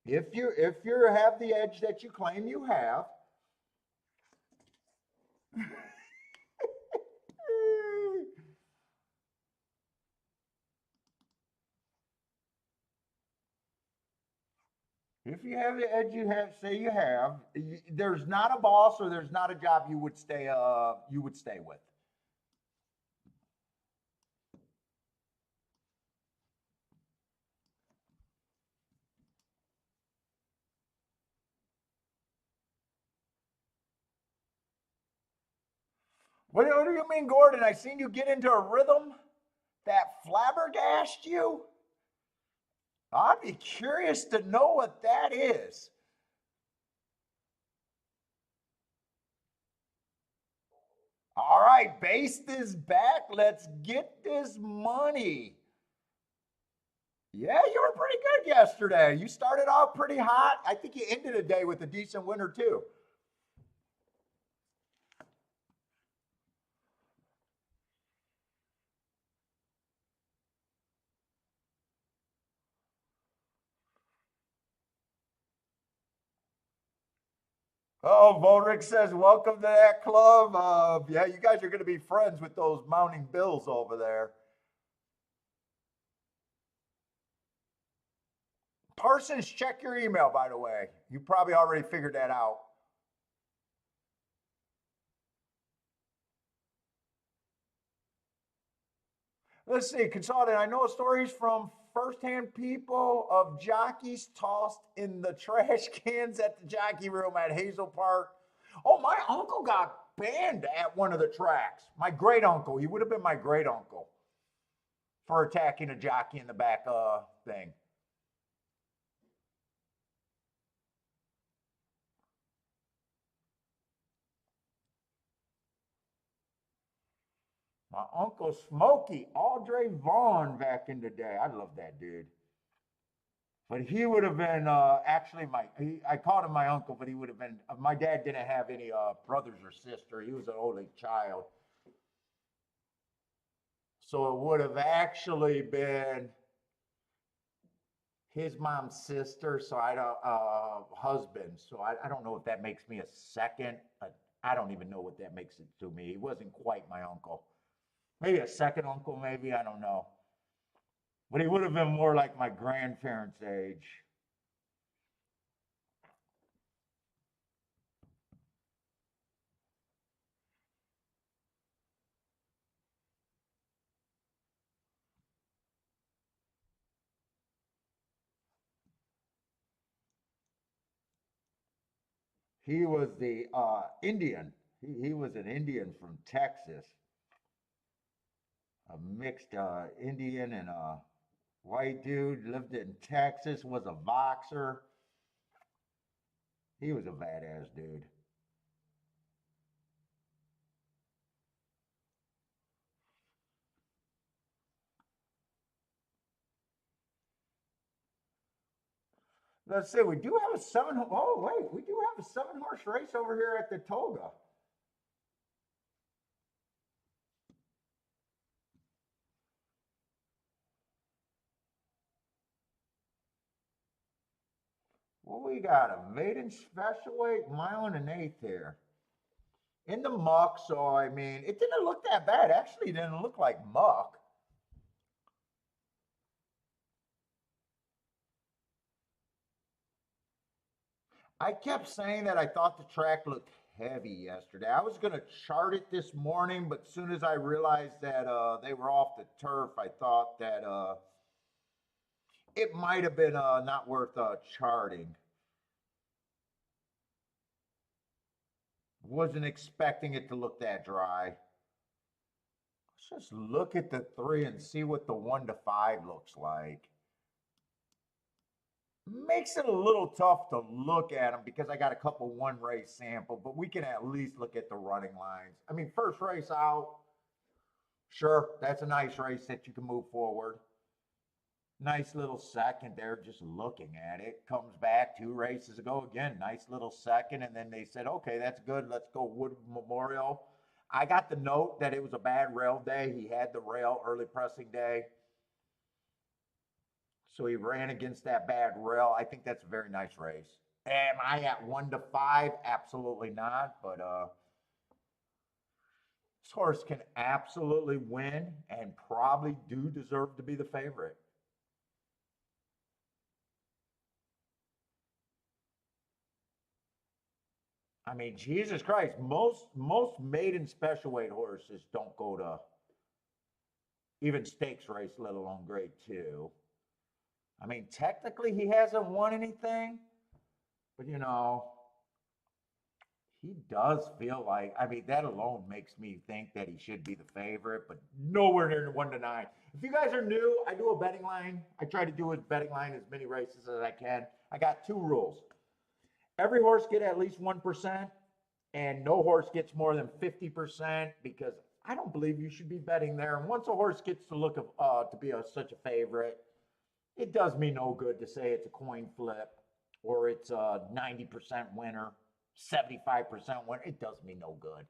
If you have the edge that you claim you have, if you have the edge you have, say you have, there's not a boss or there's not a job you would stay with. What do you mean, Gordon? I seen you get into a rhythm that flabbergasted you. I'd be curious to know what that is. All right, base this back. Let's get this money. Yeah, you were pretty good yesterday. You started off pretty hot. I think you ended the day with a decent winner, too. Oh, Volrick says, welcome to that club. Yeah, you guys are going to be friends with those mounting bills over there. Parsons, check your email, by the way. You probably already figured that out. Let's see, consultant. I know stories from firsthand people of jockeys tossed in the trash cans at the jockey room at Hazel Park. Oh, my uncle got banned at one of the tracks. My great uncle. He would have been my great uncle for attacking a jockey in the back thing. My uncle Smokey, Audrey Vaughn back in the day. I love that dude. But he would have been actually I called him my uncle, but he would have been, my dad didn't have any brothers or sister. He was an only child. So it would have actually been his mom's sister. So I don't, husband. So I don't know if that makes me a second. I don't even know what that makes it to me. He wasn't quite my uncle. Maybe a second uncle, maybe. I don't know. But he would have been more like my grandparents' age. He was the Indian. He was an Indian from Texas, a mixed Indian and a white dude. Lived in Texas, was a boxer. He was a badass dude. Let's see, we do have a seven. Oh, wait, we do have a seven-horse race over here at the Toga. Well, we got a maiden special weight, mile and an eighth here. In the muck, so I mean, it didn't look that bad. Actually, it didn't look like muck. I kept saying that I thought the track looked heavy yesterday. I was going to chart it this morning, but as soon as I realized that they were off the turf, I thought that it might have been not worth charting. Wasn't expecting it to look that dry. Let's just look at the three and see what the 1 to 5 looks like. Makes it a little tough to look at them because I got a couple one race sample, but we can at least look at the running lines. I mean, first race out, sure, that's a nice race that you can move forward. Nice little second there, just looking at it. Comes back 2 races ago again, nice little second, and then they said, okay, that's good. Let's go Wood Memorial. I got the note that it was a bad rail day. He had the rail early pressing day. So he ran against that bad rail. I think that's a very nice race. Am I at 1 to 5? Absolutely not. But this horse can absolutely win and probably do deserve to be the favorite. I mean, Jesus Christ, most maiden special weight horses don't go to even stakes race, let alone grade two. I mean, technically he hasn't won anything, but he does feel like, I mean, that alone makes me think that he should be the favorite, but nowhere near 1 to 9. If you guys are new, I do a betting line. I try to do a betting line as many races as I can. I got 2 rules. Every horse get at least 1%, and no horse gets more than 50% because I don't believe you should be betting there. And once a horse gets to look to be such a favorite, it does me no good to say it's a coin flip or it's a 90% winner, 75% winner. It does me no good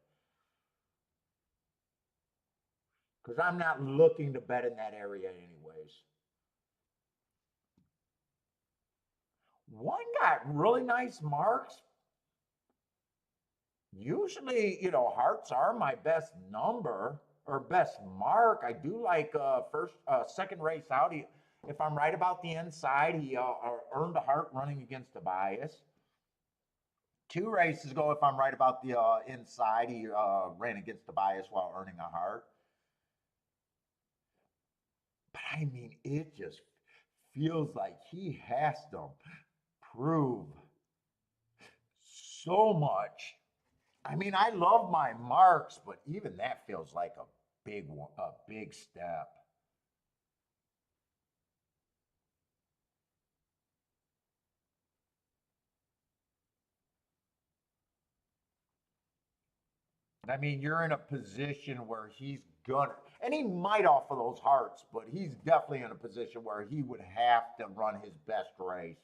because I'm not looking to bet in that area anyways. One got really nice marks. Usually, hearts are my best number or best mark. I do like second race out. If I'm right about the inside, he earned a heart running against a bias. 2 races ago, if I'm right about the inside, he ran against the bias while earning a heart. But I mean, it just feels like he has to prove so much. I mean, I love my marks, but even that feels like a big one, a big step. I mean, you're in a position where he's gonna, and he might offer those hearts, but he's definitely in a position where he would have to run his best race.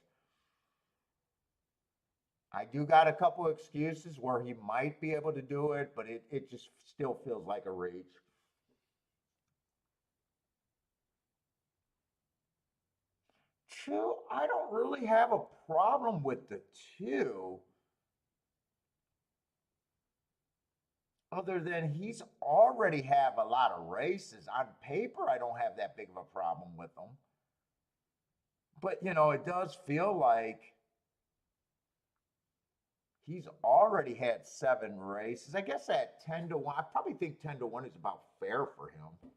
I do got a couple excuses where he might be able to do it, but it just still feels like a reach. Two, I don't really have a problem with the two, other than he's already have a lot of races. On paper, I don't have that big of a problem with him. But it does feel like he's already had 7 races. I guess at 10 to 1, I probably think 10 to 1 is about fair for him.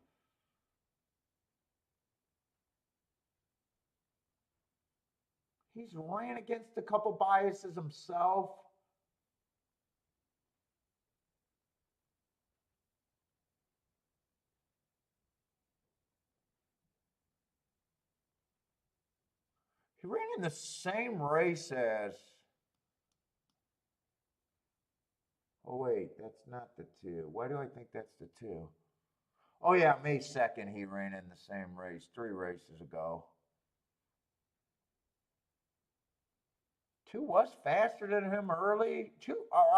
He's ran against a couple biases himself. He ran in the same race as. Oh, wait, that's not the two. Why do I think that's the two? Oh, yeah, May 2nd, he ran in the same race 3 races ago. Two was faster than him early.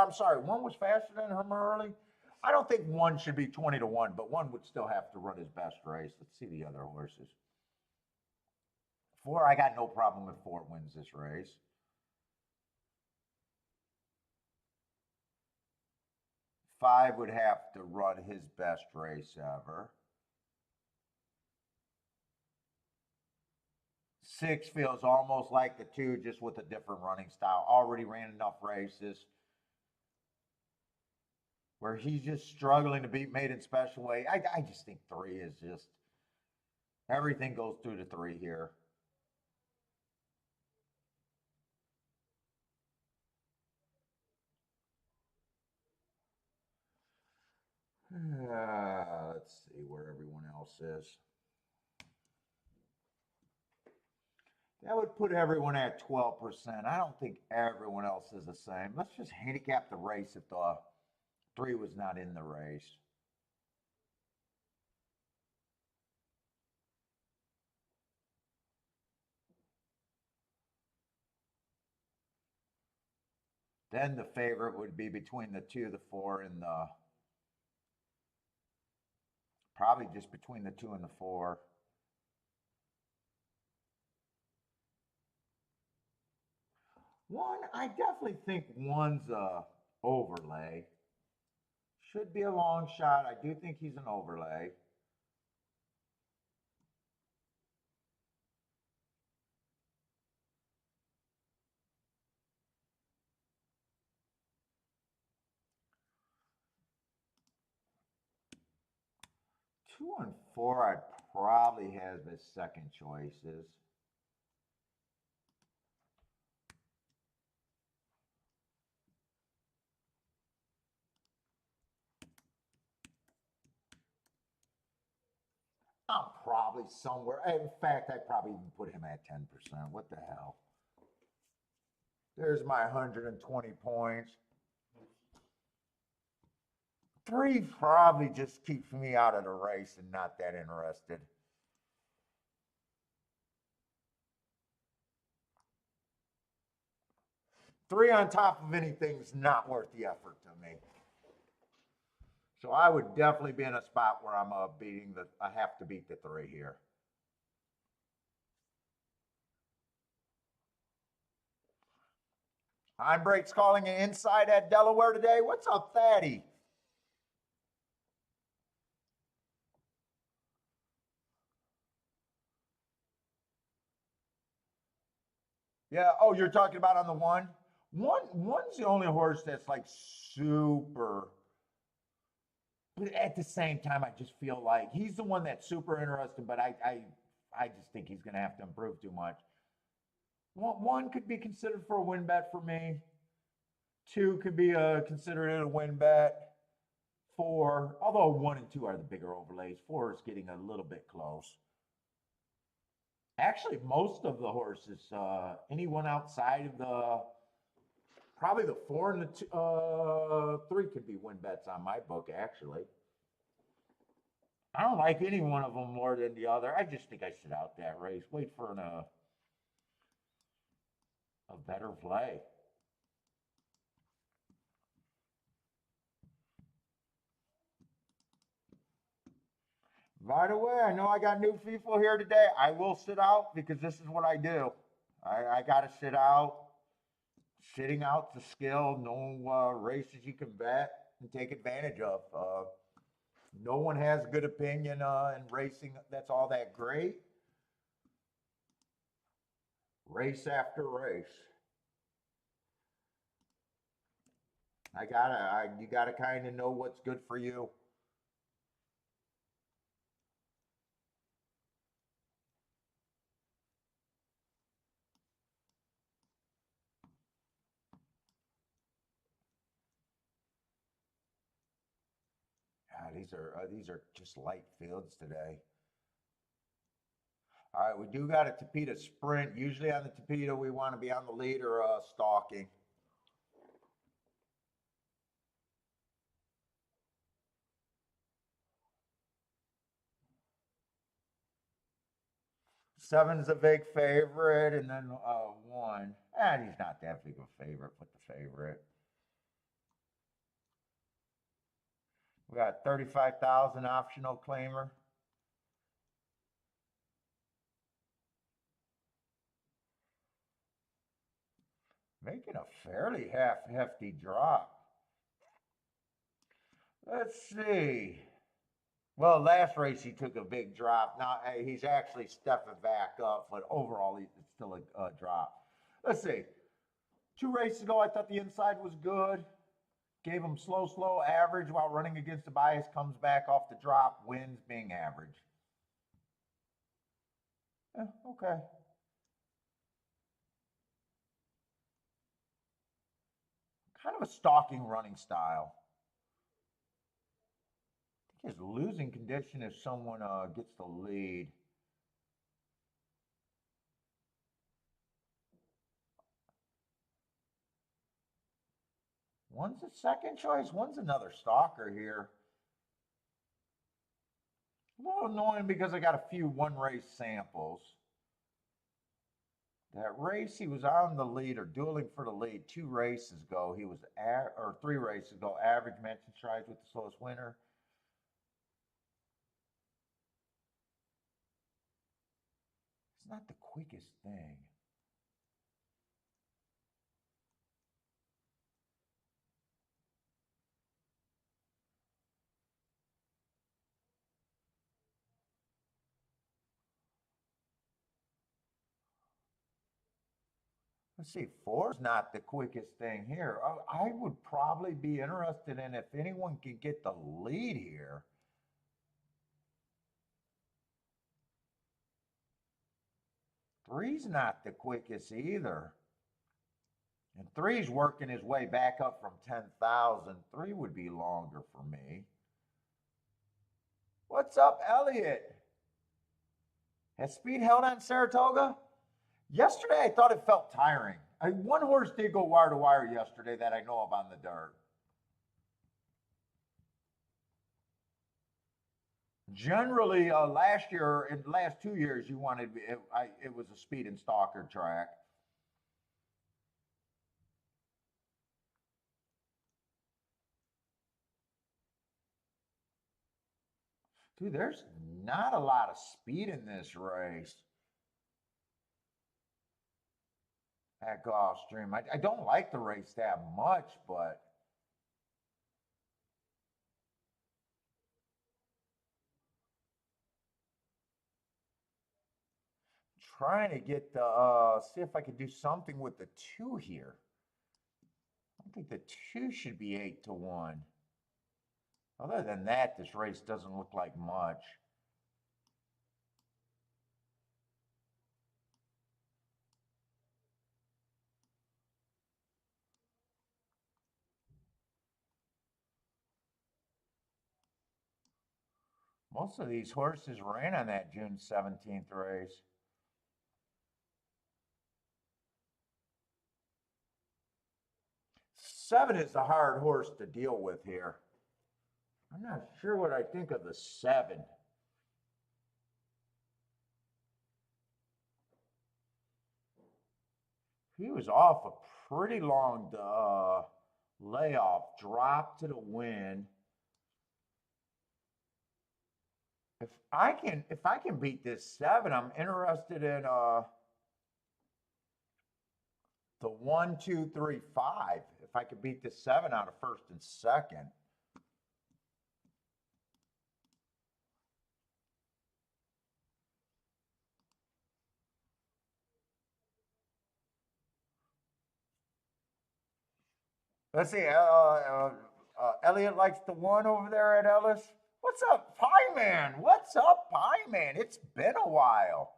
I'm sorry, one was faster than him early. I don't think one should be 20 to 1, but one would still have to run his best race. Let's see the other horses. 4, I got no problem if Fort wins this race. 5 would have to run his best race ever. 6 feels almost like the 2, just with a different running style. Already ran enough races where he's just struggling to beat Made in Special Way. I just think 3 is just everything goes through the 3 here. Let's see where everyone else is. That would put everyone at 12%. I don't think everyone else is the same. Let's just handicap the race if the 3 was not in the race. Then the favorite would be between the 2, the 4, and the probably just between the 2 and the 4. One, I definitely think one's a overlay. Should be a long shot. I do think he's an overlay. Two and 4, I'd probably have as second choices. I'm probably somewhere. In fact, I'd probably even put him at 10%. What the hell? There's my 120 points. 3 probably just keeps me out of the race and not that interested. Three on top of anything is not worth the effort to me. So I would definitely be in a spot where I'm I have to beat the 3 here. I'm Breaks calling it inside at Delaware today. What's up, Fatty? Yeah. Oh, you're talking about on the 1? One's the only horse that's like super. But at the same time, I just feel like he's the one that's super interesting. But I just think he's going to have to improve too much. One could be considered for a win bet for me. 2 could be considered a win bet. 4, although 1 and 2 are the bigger overlays. 4 is getting a little bit close. Actually, most of the horses, anyone outside of the probably the 4 and the 3 could be win bets on my book. Actually, I don't like any one of them more than the other. I just think I sit out that race, wait for a better play. By the way, I know I got new people here today. I will sit out because this is what I do. I got to sit out. Sitting out's a skill. No races you can bet and take advantage of. No one has a good opinion in racing that's all that great. Race after race. You gotta kind of know what's good for you. These are just light fields today. All right, we do got a Tapeta sprint. Usually on the Tapeta, we want to be on the lead or stalking. Seven's a big favorite, and then 1. He's not that big of a favorite. Put the favorite. We got 35,000 optional claimer. Making a fairly hefty drop. Let's see. Well, last race he took a big drop. Now he's actually stepping back up, but overall it's still a drop. Let's see. 2 races ago, I thought the inside was good. Gave him slow, average while running against the bias. Comes back off the drop, wins being average. Okay. Kind of a stalking running style. I think his losing condition if someone gets the lead. One's a second choice, one's another stalker here. A little annoying because I got a few one race samples. That race he was on the lead or dueling for the lead 2 races ago. He was or 3 races ago. Average mention strides with the slowest winner. It's not the quickest thing. Let's see, 4's not the quickest thing here. I would probably be interested in if anyone can get the lead here. 3's not the quickest either. And 3's working his way back up from 10,000. 3 would be longer for me. What's up, Elliot? Has speed held on Saratoga? Yesterday, I thought it felt tiring. One horse did go wire to wire yesterday that I know of on the dirt. Generally, last year, in the last 2 years, you wanted it was a speed and stalker track. Dude, there's not a lot of speed in this race at Gulfstream. I don't like the race that much, but trying to get the see if I could do something with the 2 here. I think the 2 should be 8-1. Other than that, this race doesn't look like much. Most of these horses ran on that June 17th race. Seven is a hard horse to deal with here. I'm not sure what I think of the 7. He was off a pretty long layoff, drop to the win. If I can beat this 7, I'm interested in the 1, 2, 3, 5. If I could beat this 7 out of first and second. Let's see. Elliot likes the 1 over there at Ellis. What's up, Pie Man? What's up, Pie Man? It's been a while.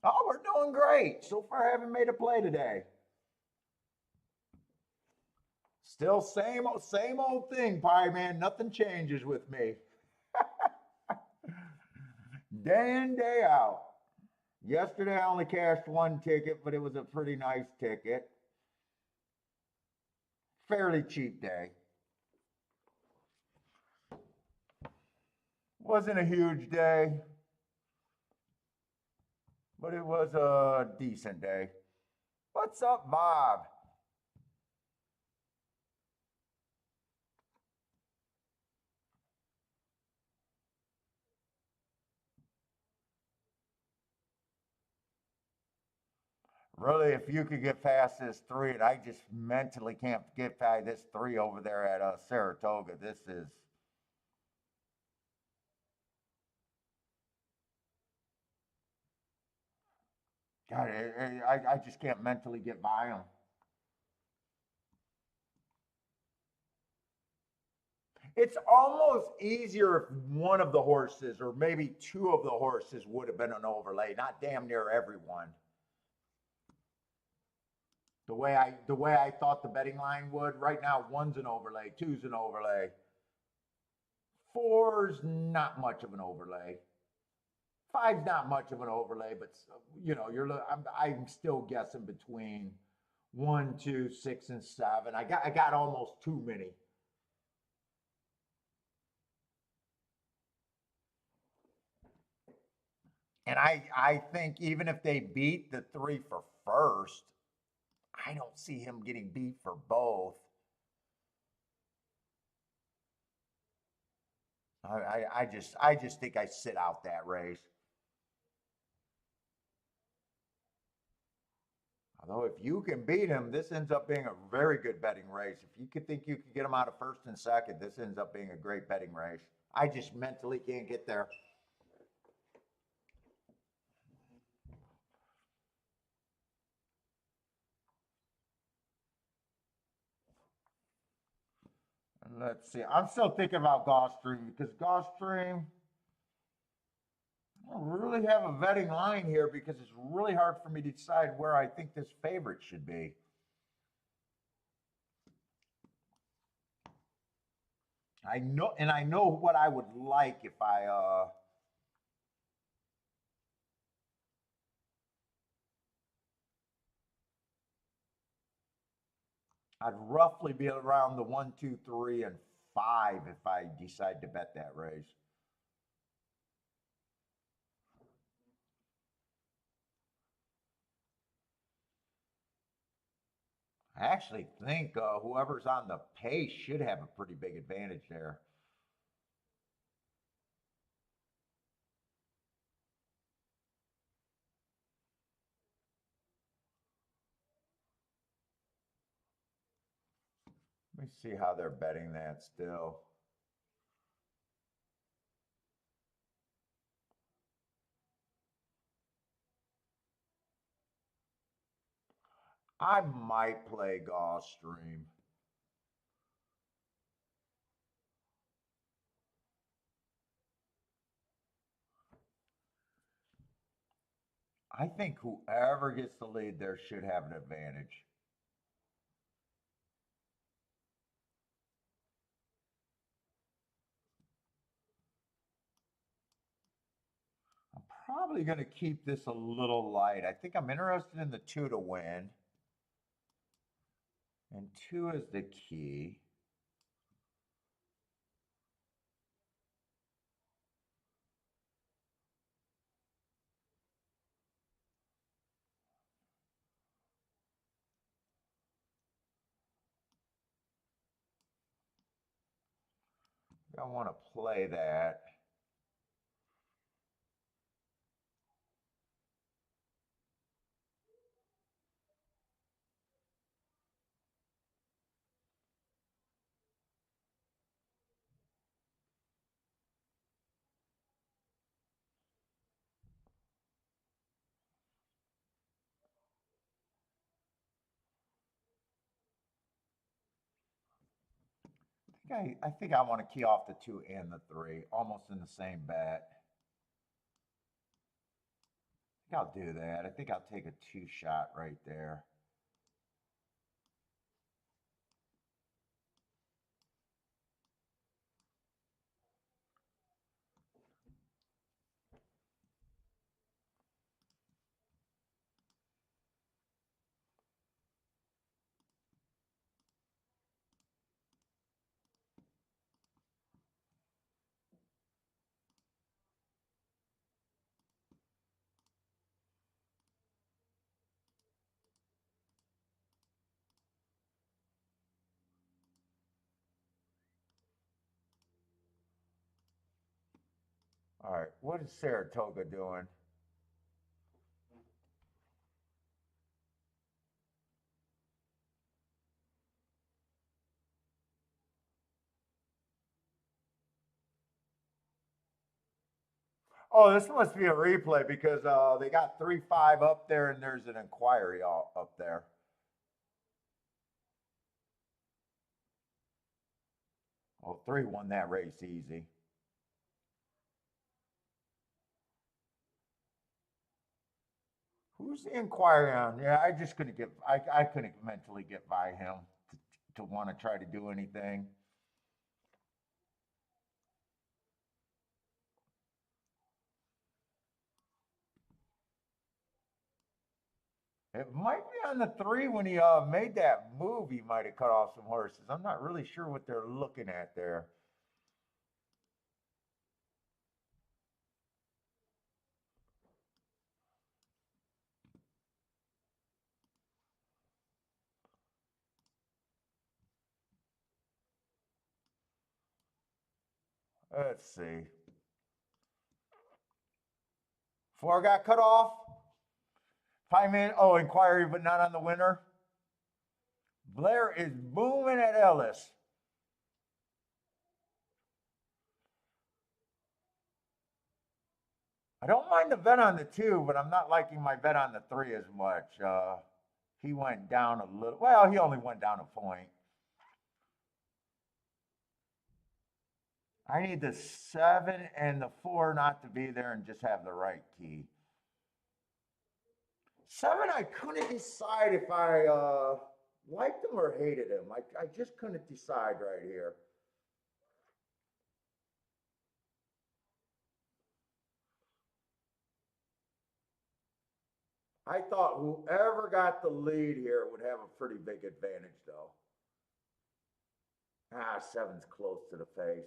Oh, we're doing great. So far, I haven't made a play today. Still same old thing, Pie Man. Nothing changes with me. Day in, day out. Yesterday, I only cashed 1 ticket, but it was a pretty nice ticket. Fairly cheap day. Wasn't a huge day, but it was a decent day. What's up, Bob? Really, if you could get past this three, and I just mentally can't get past this three over there at Saratoga. This is God. I just can't mentally get by them. It's almost easier if one of the horses, or maybe two of the horses, would have been an overlay. Not damn near everyone. The way I thought the betting line would. Right now, one's an overlay, two's an overlay, four's not much of an overlay. Five's not much of an overlay, but I'm still guessing between one, two, six, and seven. I got almost too many. And I think even if they beat the three for first, I don't see him getting beat for both. I just think I sit out that race. Although if you can beat him, this ends up being a very good betting race. If you could think you could get him out of first and second, this ends up being a great betting race. I just mentally can't get there. And let's see. I'm still thinking about Gulfstream because Gulfstream, I don't really have a vetting line here because it's really hard for me to decide where I think this favorite should be. I know what I would like if I'd roughly be around the one, two, three, and five if I decide to bet that race. I actually think whoever's on the pace should have a pretty big advantage there. Let me see how they're betting that still. I might play Gulfstream. I think whoever gets the lead there should have an advantage. I'm probably going to keep this a little light. I think I'm interested in the two to win, and two is the key. I want to play that. I think I want to key off the two and the three, almost in the same bet. I think I'll do that. I think I'll take a two shot right there. All right, what is Saratoga doing? Oh, this must be a replay because they got 3-5 up there, and there's an inquiry all up there. Oh, 3 won that race easy. Who's the inquiry on? Yeah, I just couldn't get. I couldn't mentally get by him to want to try to do anything. It might be on the 3 when he made that move. He might have cut off some horses. I'm not really sure what they're looking at there. Let's see. 4 got cut off. 5 minute. Oh, inquiry, but not on the winner. Blair is booming at Ellis. I don't mind the bet on the 2, but I'm not liking my bet on the 3 as much. He went down a little. Well, he only went down a point. I need the 7 and the 4 not to be there and just have the right key. 7, I couldn't decide if I liked him or hated him. I just couldn't decide right here. I thought whoever got the lead here would have a pretty big advantage, though. 7's close to the face.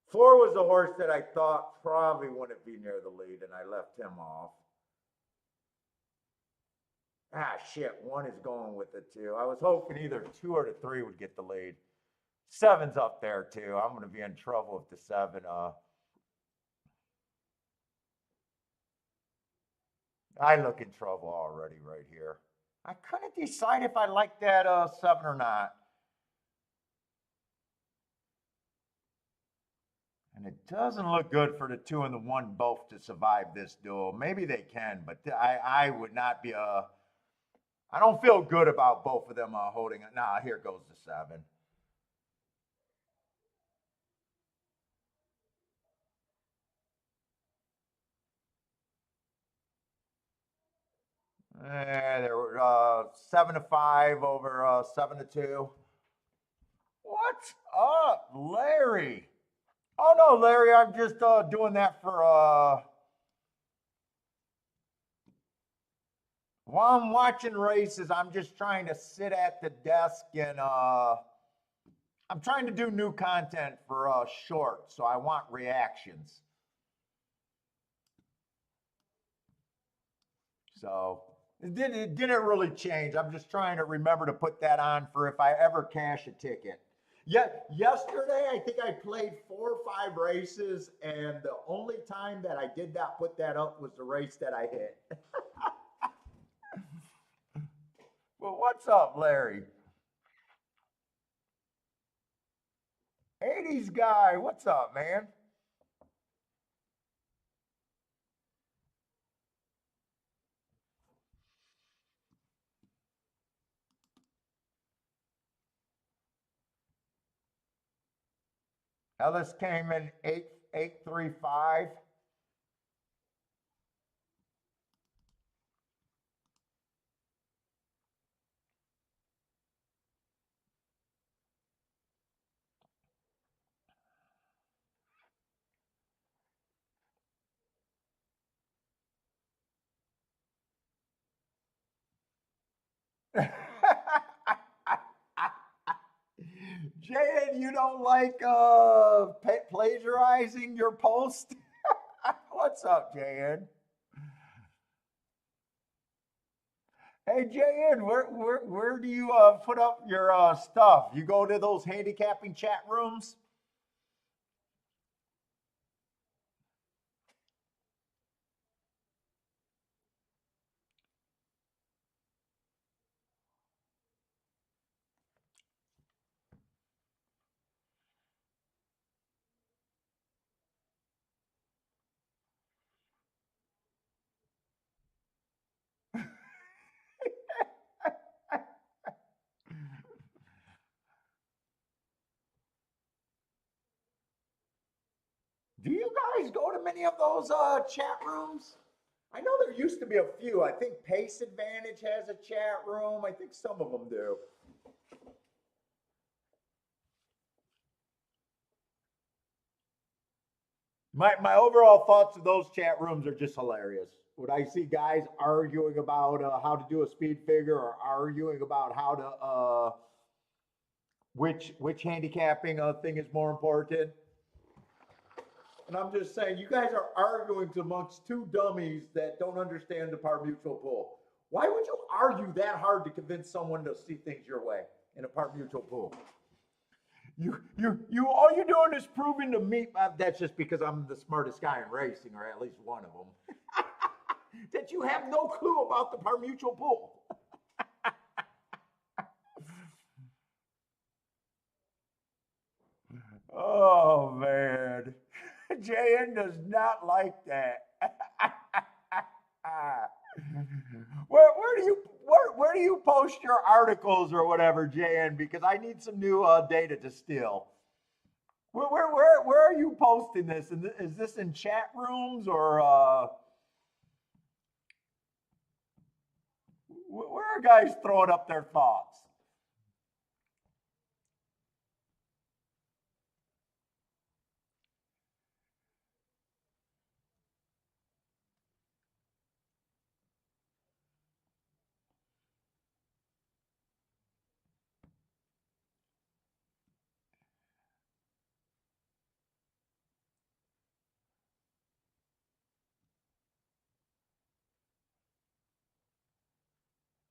4 was the horse that I thought probably wouldn't be near the lead, and I left him off. Shit, 1 is going with it, too. I was hoping either 2 or the 3 would get the lead. 7's up there, too. I'm going to be in trouble if the 7... I look in trouble already right here. I couldn't decide if I liked that 7 or not. And it doesn't look good for the 2 and the 1 both to survive this duel. Maybe they can, but I would not be I don't feel good about both of them holding it. Nah, here goes the 7. There were 7-5 over 7-2. What's up, Larry? Oh no, Larry, I'm just doing that for while I'm watching races, I'm just trying to sit at the desk and I'm trying to do new content for short, so I want reactions. So it didn't really change. I'm just trying to remember to put that on for if I ever cash a ticket. Yeah, yesterday I think I played 4 or 5 races, and the only time that I did not put that up was the race that I hit. Well, what's up, Larry? 80s guy, what's up, man? Ellis came in 8-8-3-5. Jan, you don't like plagiarizing your post? What's up, Jan? Hey, Jan, where do you put up your stuff? You go to those handicapping chat rooms? there many of those chat rooms? I know there used to be a few. I think Pace Advantage has a chat room. I think some of them do. My overall thoughts of those chat rooms are just hilarious. When I see guys arguing about how to do a speed figure or arguing about how to which handicapping thing is more important. And I'm just saying, you guys are arguing amongst two dummies that don't understand the par mutual pool. Why would you argue that hard to convince someone to see things your way in a par mutual pool? All you're doing is proving to me, that's just because I'm the smartest guy in racing, or at least one of them, that you have no clue about the par mutual pool. Oh, man. JN does not like that. Where do you post your articles or whatever, JN? Because I need some new data to steal. Where are you posting this? Is this in chat rooms or where are guys throwing up their thoughts?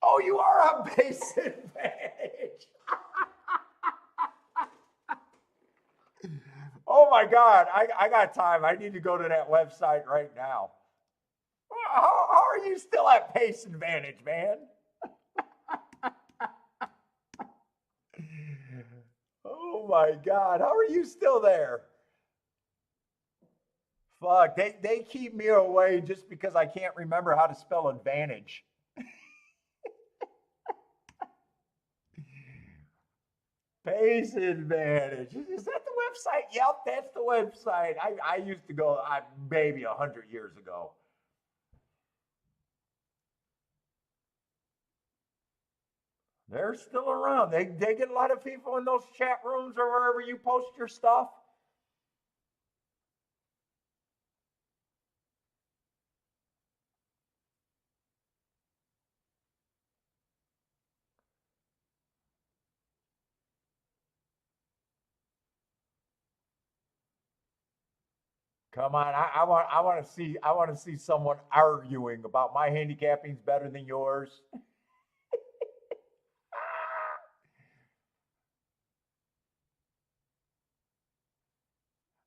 Oh, you are on base advantage. Oh my God, I got time. I need to go to that website right now. How are you still at pace advantage, man? Oh my God, how are you still there? Fuck, they keep me away just because I can't remember how to spell advantage. Pace advantage. Is that the website? Yep, that's the website. I used to go maybe 100 years ago. They're still around. They get a lot of people in those chat rooms or wherever you post your stuff. Come on, I want to see someone arguing about my handicapping's better than yours.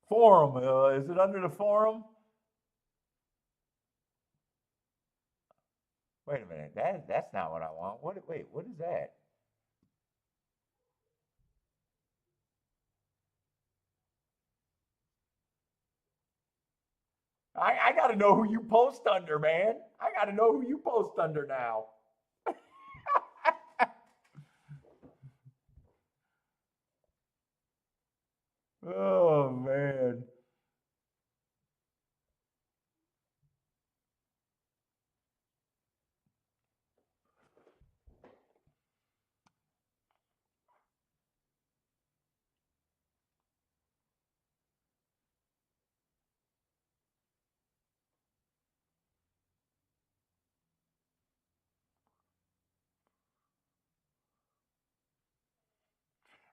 Forum, is it under the forum? Wait a minute, that's not what I want. Wait, what is that? I got to know who you post under, man. I got to know who you post under now. Oh man.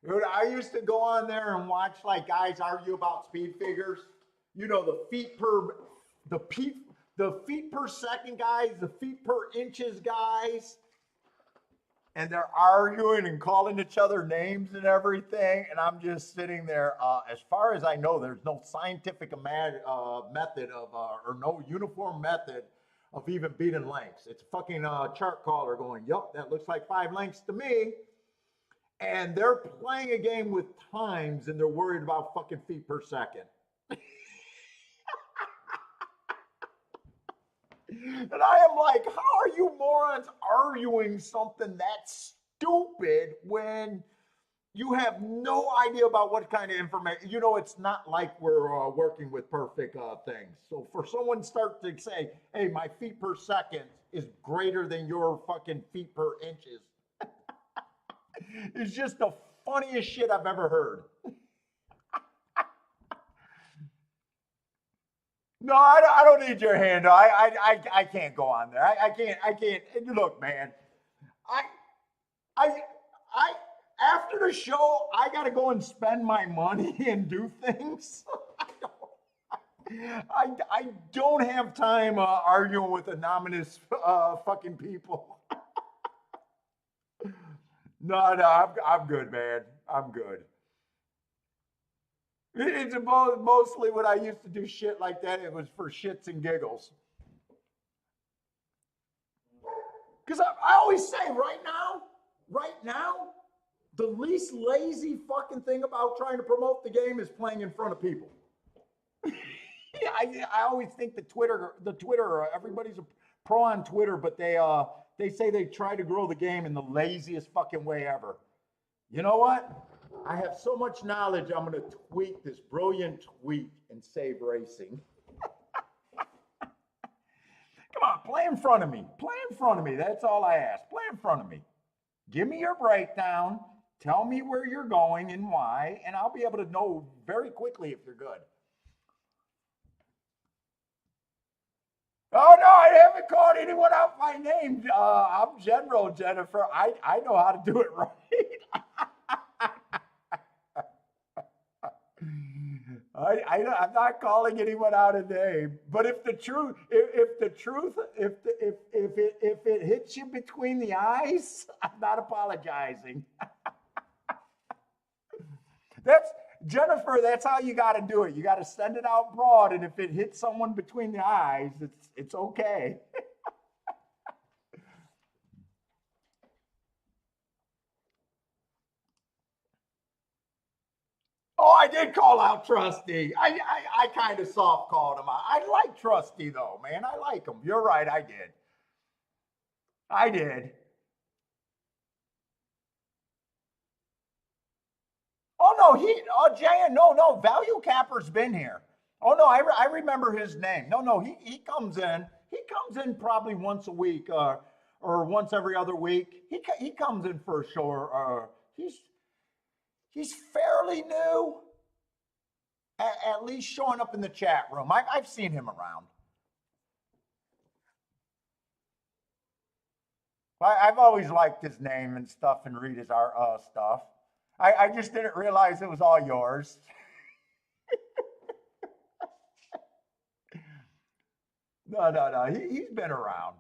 Dude, I used to go on there and watch like guys argue about speed figures. You know, the feet the feet per second guys, the feet per inches guys, and they're arguing and calling each other names and everything. And I'm just sitting there. As far as I know, there's no scientific method of or no uniform method of even beating lengths. It's a fucking chart caller going, "Yup, that looks like 5 lengths to me." And they're playing a game with times and they're worried about fucking feet per second. And I am like, how are you morons arguing something that stupid when You have no idea about what kind of information. It's not like we're working with perfect things. So for someone to start to say, "Hey, my feet per second is greater than your fucking feet per inches," is just the funniest shit I've ever heard. No, I don't need your handle. I can't go on there. I can't. Look, man. I I I after the show, I gotta go and spend my money and do things. I don't have time arguing with anonymous fucking people. No, no, I'm good, man. I'm good. It's mostly when I used to do shit like that. It was for shits and giggles. Because I always say, right now, the least lazy fucking thing about trying to promote the game is playing in front of people. Yeah, I always think the Twitter, everybody's a pro on Twitter, but they say they try to grow the game in the laziest fucking way ever. You know what? I have so much knowledge. I'm going to tweet this brilliant tweet and save racing. Come on, play in front of me. Play in front of me. That's all I ask. Play in front of me. Give me your breakdown. Tell me where you're going and why, and I'll be able to know very quickly if you're good. Oh no, I haven't called anyone out by name. I'm General Jennifer. I know how to do it right. I'm not calling anyone out a name, but if it hits you between the eyes, I'm not apologizing. That's Jennifer. That's how you got to do it. You got to send it out broad, and if it hits someone between the eyes, it's okay. Oh, I did call out Trusty. I kind of soft called him out. I like Trusty though, man. I like him. You're right. I did. I did. Oh no, Jan, no, Value Capper's been here. Oh no, I remember his name. No, he comes in. He comes in probably once a week, or once every other week. He comes in for a show. He's fairly new, at least showing up in the chat room. I've seen him around. I've always liked his name and stuff and read his art stuff. I just didn't realize it was all yours. No. He's been around.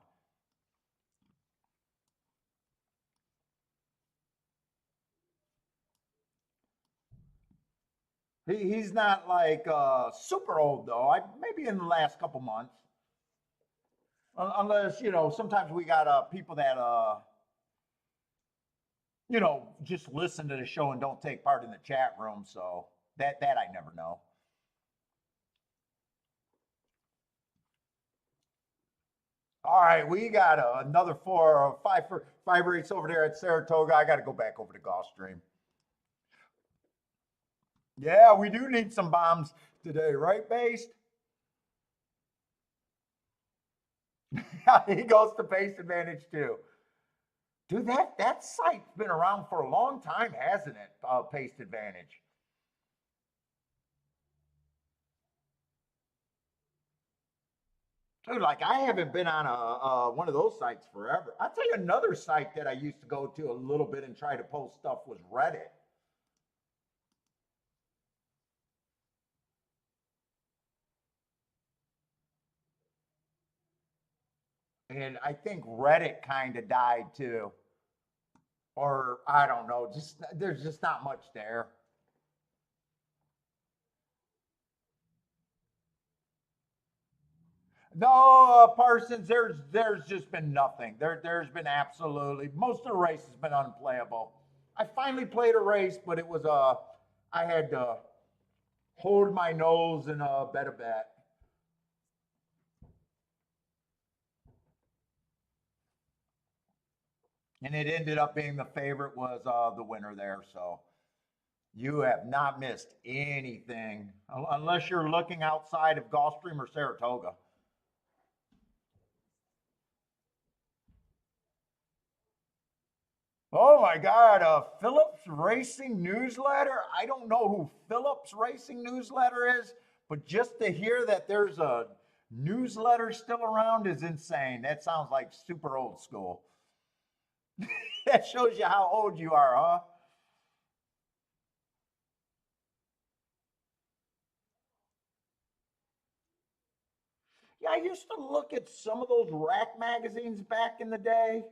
He's not like super old though. Maybe in the last couple months, unless sometimes we got people that just listen to the show and don't take part in the chat room. So that I never know. All right, we got another 4 or 5 race over there at Saratoga. I got to go back over to Gulfstream. Yeah, we do need some bombs today, right, Based? He goes to base advantage too. Dude, that site's been around for a long time, hasn't it? Pace advantage. Dude, like I haven't been on a one of those sites forever. I'll tell you another site that I used to go to a little bit and try to post stuff was Reddit. And I think Reddit kind of died too. Or I don't know, just there's just not much there. No, Parsons, there's just been nothing. There's been absolutely most of the race has been unplayable. I finally played a race, but it was I had to hold my nose and bet a bet. And it ended up being the favorite was the winner there. So You have not missed anything unless you're looking outside of Gulfstream or Saratoga. Oh my God, Phillips Racing Newsletter. I don't know who Phillips Racing Newsletter is, but just to hear that there's a newsletter still around is insane. That sounds like super old school. That shows you how old you are, huh? Yeah, I used to look at some of those rack magazines back in the day,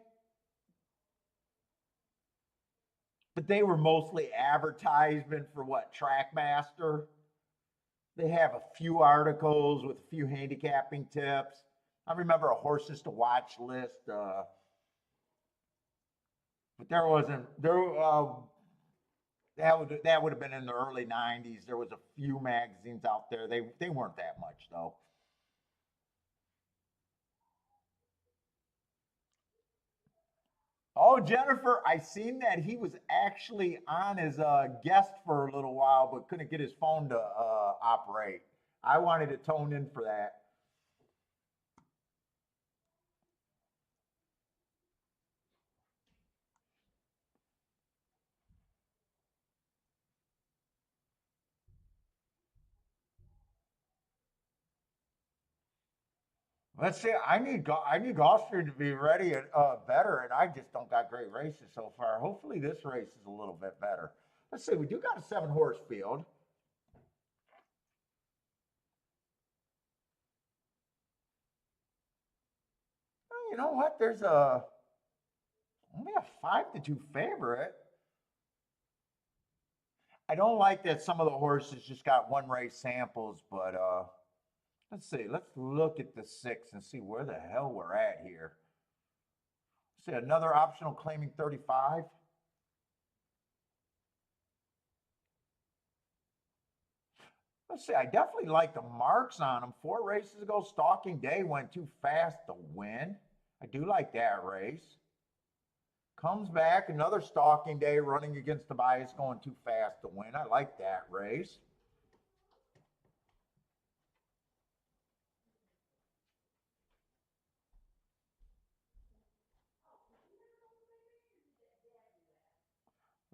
but they were mostly advertisement for what, Trackmaster. They have a few articles with a few handicapping tips. I remember a horses to watch list, but there wasn't there. That would have been in the early '90s. There was a few magazines out there. They weren't that much though. Oh, Jennifer, I seen that he was actually on as a guest for a little while, but couldn't get his phone to operate. I wanted to tone in for that. Let's see. I need Gulfstream to be ready and better, and I just don't got great races so far. Hopefully, this race is a little bit better. Let's see. We do got a 7 horse field. You know what? There's a only a 5-2 favorite. I don't like that some of the horses just got one race samples, but let's see. Let's look at the 6 and see where the hell we're at here. See another optional claiming 35. Let's see. I definitely like the marks on them. 4 races ago, Stalking Day went too fast to win. I do like that race. Comes back, another Stalking Day running against Tobias going too fast to win. I like that race.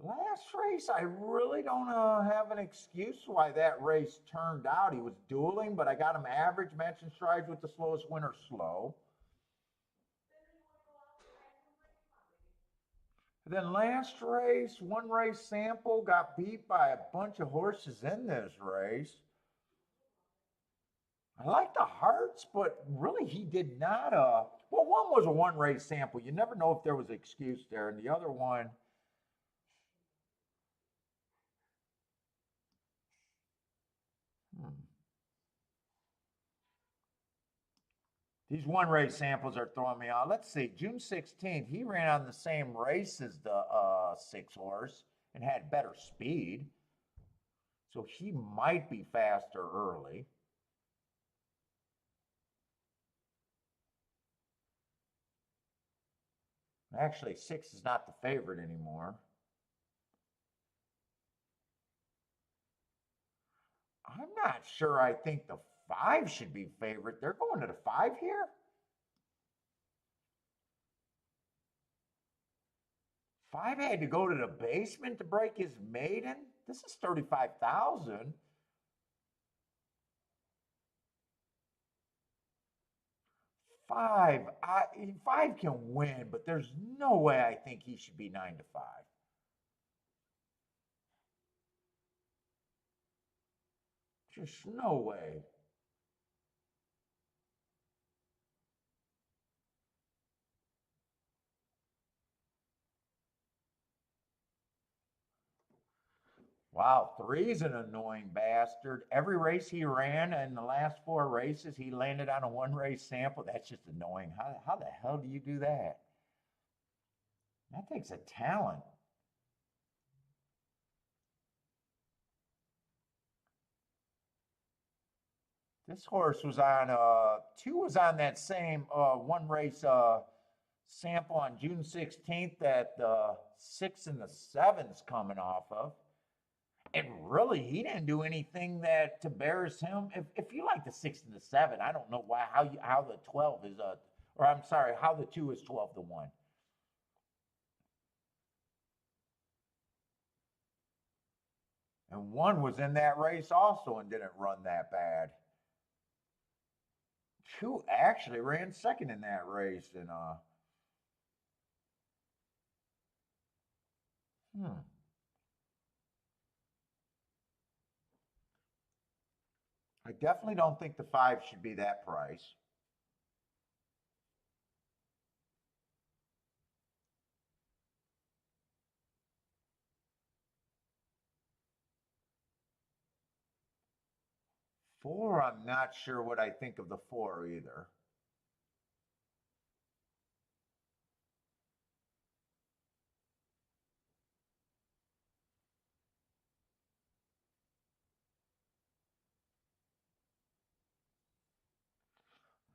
Last race, I really don't have an excuse why that race turned out. He was dueling, but I got him average, matching strides with the slowest winner slow. Then last race, 1 race sample got beat by a bunch of horses in this race. I like the hearts, but really he did not. Well, one was a 1 race sample. You never know if there was an excuse there, and the other one, hmm, these 1 race samples are throwing me off. Let's see, June 16th, he ran on the same race as the 6 horse and had better speed, so he might be faster early. Actually, 6 is not the favorite anymore. I'm not sure. I think the 5 should be favorite. They're going to the 5 here. 5 had to go to the basement to break his maiden. This is 35,000. 5, 5 can win, but there's no way I think he should be 9-5. Just no way. Wow, 3's an annoying bastard. Every race he ran in the last 4 races, he landed on a 1 race sample. That's just annoying. How the hell do you do that? That takes a talent. This horse was on 2 was on that same 1 race sample on June 16th that the 6 and the 7's coming off of. and really, he didn't do anything that to embarrass him. If you like the 6 and the 7, I don't know why how the 12 is a, or I'm sorry, how the 2 is 12 to 1. And 1 was in that race also and didn't run that bad. 2 actually ran second in that race, and hmm. I definitely don't think the 5 should be that price. Four, I'm not sure what I think of the 4 either.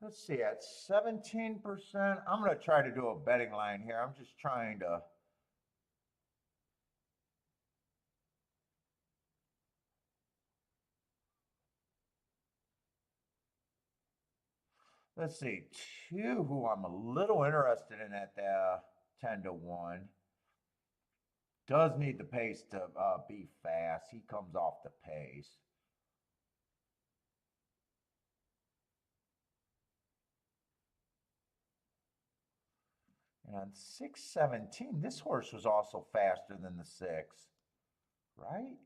Let's see, at 17%, I'm going to try to do a betting line here. I'm just trying to. Let's see, 2, who I'm a little interested in at the 10 to 1, does need the pace to be fast. He comes off the pace. And on 617, this horse was also faster than the 6, right?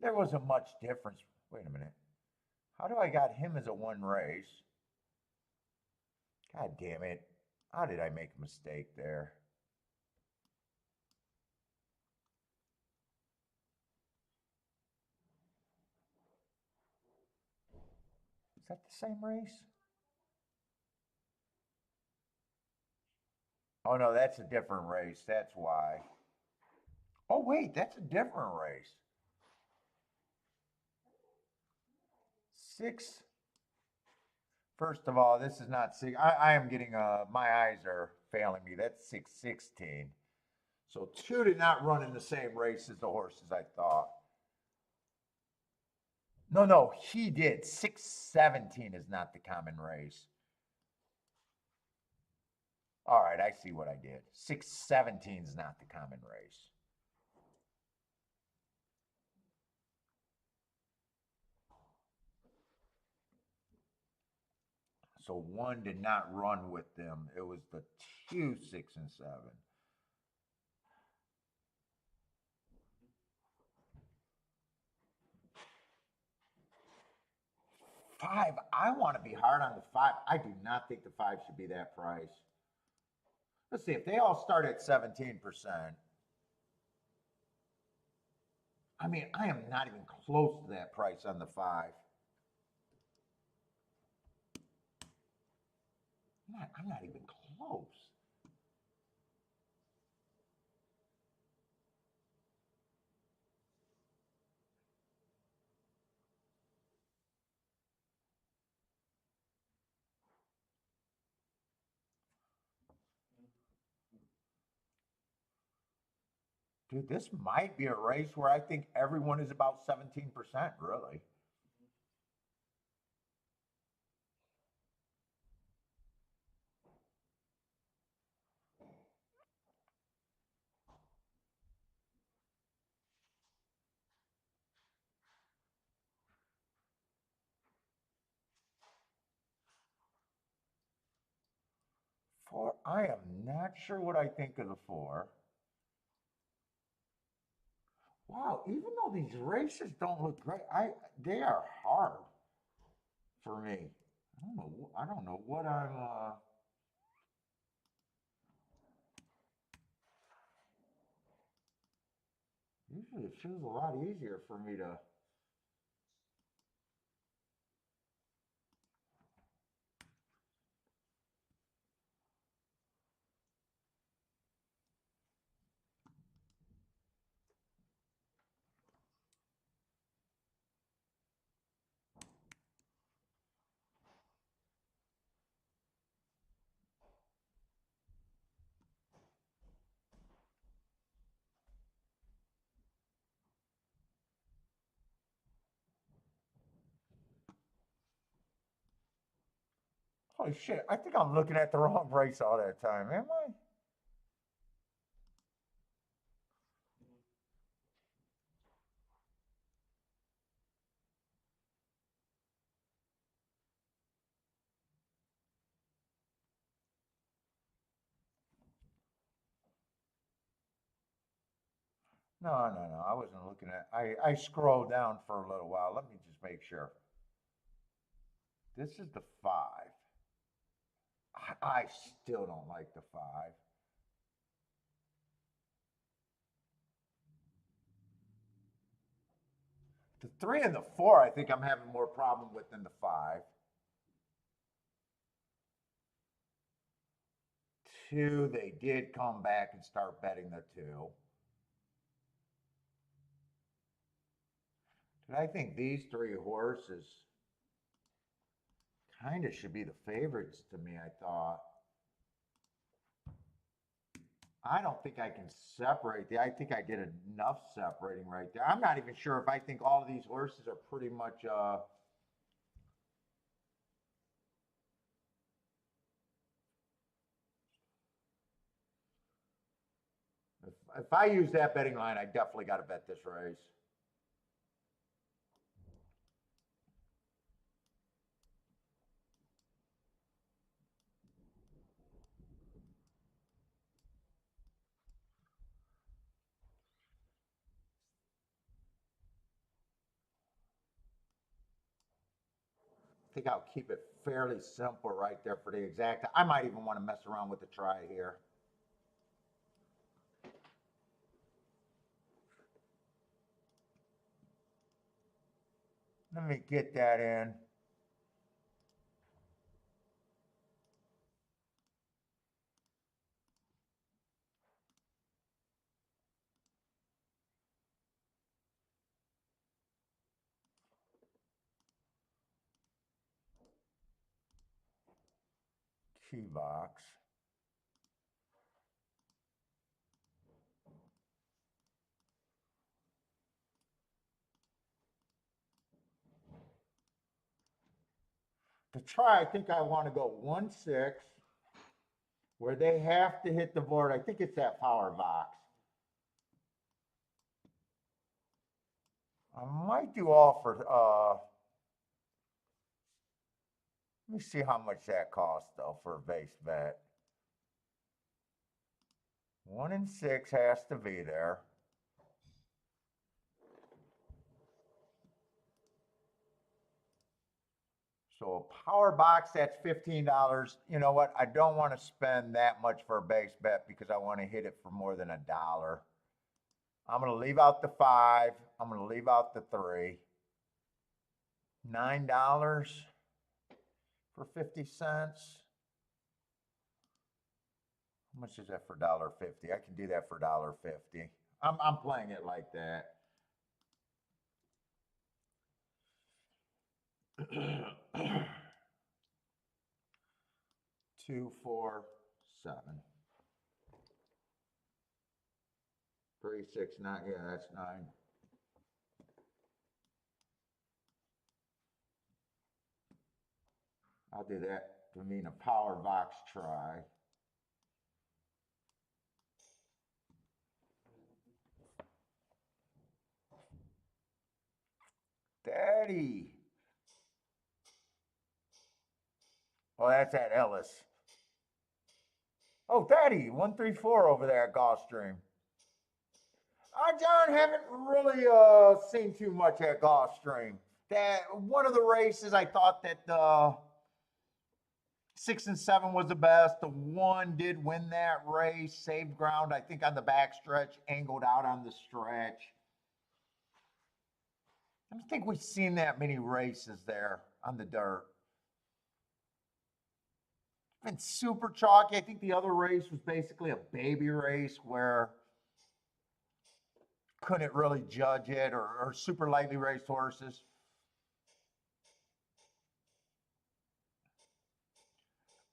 There wasn't much difference. Wait a minute. How do I got him as a 1 race? God damn it. How did I make a mistake there? Is that the same race? Oh no, that's a different race. That's why. Oh wait, that's a different race. 6. First of all, this is not 6. I am getting my eyes are failing me. That's 616. So 2 did not run in the same race as the horses I thought. No, no, he did. 617 is not the common race. All right, I see what I did. 617 is not the common race. So 1 did not run with them. It was the 2, 6, and 7. 5, I want to be hard on the 5. I do not think the 5 should be that price. Let's see, if they all start at 17%, I mean, I am not even close to that price on the 5. I'm not even close. Dude, this might be a race where I think everyone is about 17%, really. Four, I am not sure what I think of the 4. Wow, even though these races don't look great, they are hard for me. I don't know. I don't know what I'm. Usually, it feels a lot easier for me to. Holy shit, I think I'm looking at the wrong race all that time, am I? No, no, no. I wasn't looking at. I scrolled down for a little while. Let me just make sure. This is the five. I still don't like the five. The three and the four, I think I'm having more problem with than the five. Two, they did come back and start betting the two. But I think these three horses kind of should be the favorites to me, I thought. I don't think I can separate the. I think I did enough separating right there. I'm not even sure if I think all of these horses are pretty much. If I use that betting line, I definitely got to bet this race. I think I'll keep it fairly simple right there for the exact. I might even want to mess around with the try here. Let me get that in. Key box. To try, I think I want to go 1-6, where they have to hit the board. I think it's that power box. I might do all for. Let me see how much that costs though for a base bet. 1-6 has to be there. So a power box, that's $15. You know what? I don't want to spend that much for a base bet because I want to hit it for more than $1. I'm going to leave out the five. I'm going to leave out the three. $9 for 50 cents. How much is that for $1.50? I can do that for $1.50. I'm playing it like that. 2, 4, 7. 3, 6, 9. Yeah, that's 9. I'll do that to mean a power box try. Daddy. Oh, that's at Ellis. Oh, Daddy, 134 over there at Gulfstream. John, haven't really seen too much at Gulfstream. That one of the races, I thought that 6 and 7 was the best. The one did win that race, saved ground, I think on the back stretch, angled out on the stretch. I don't think we've seen that many races there on the dirt. Been super chalky. I think the other race was basically a baby race where couldn't really judge it, or super lightly raced horses.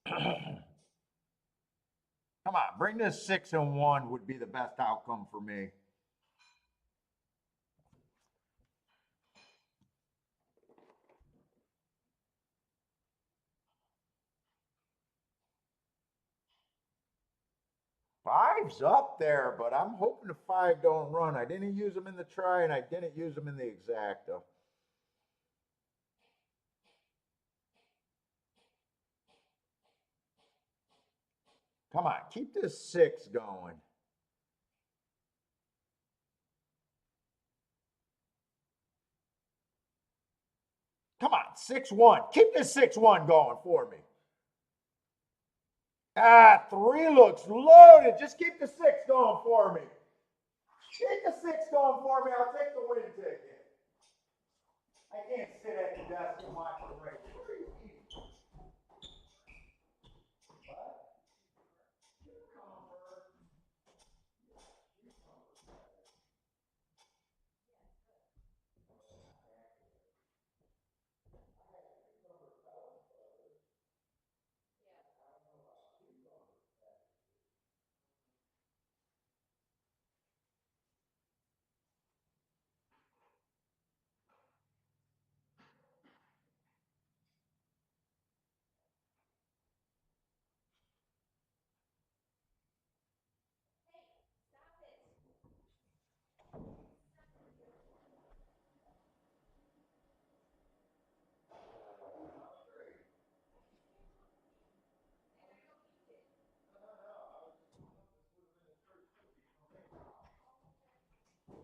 Come on, bring this 6 and 1 would be the best outcome for me. Five's up there, but I'm hoping the five don't run. I didn't use them in the try, and I didn't use them in the exacta. Come on, keep this six going. Come on, 6-1. Keep this 6-1 going for me. Ah, three looks loaded. Just keep the six going for me. Keep the six going for me. I'll take the win ticket. I can't sit at the desk and watch the race. Where are you eating? What?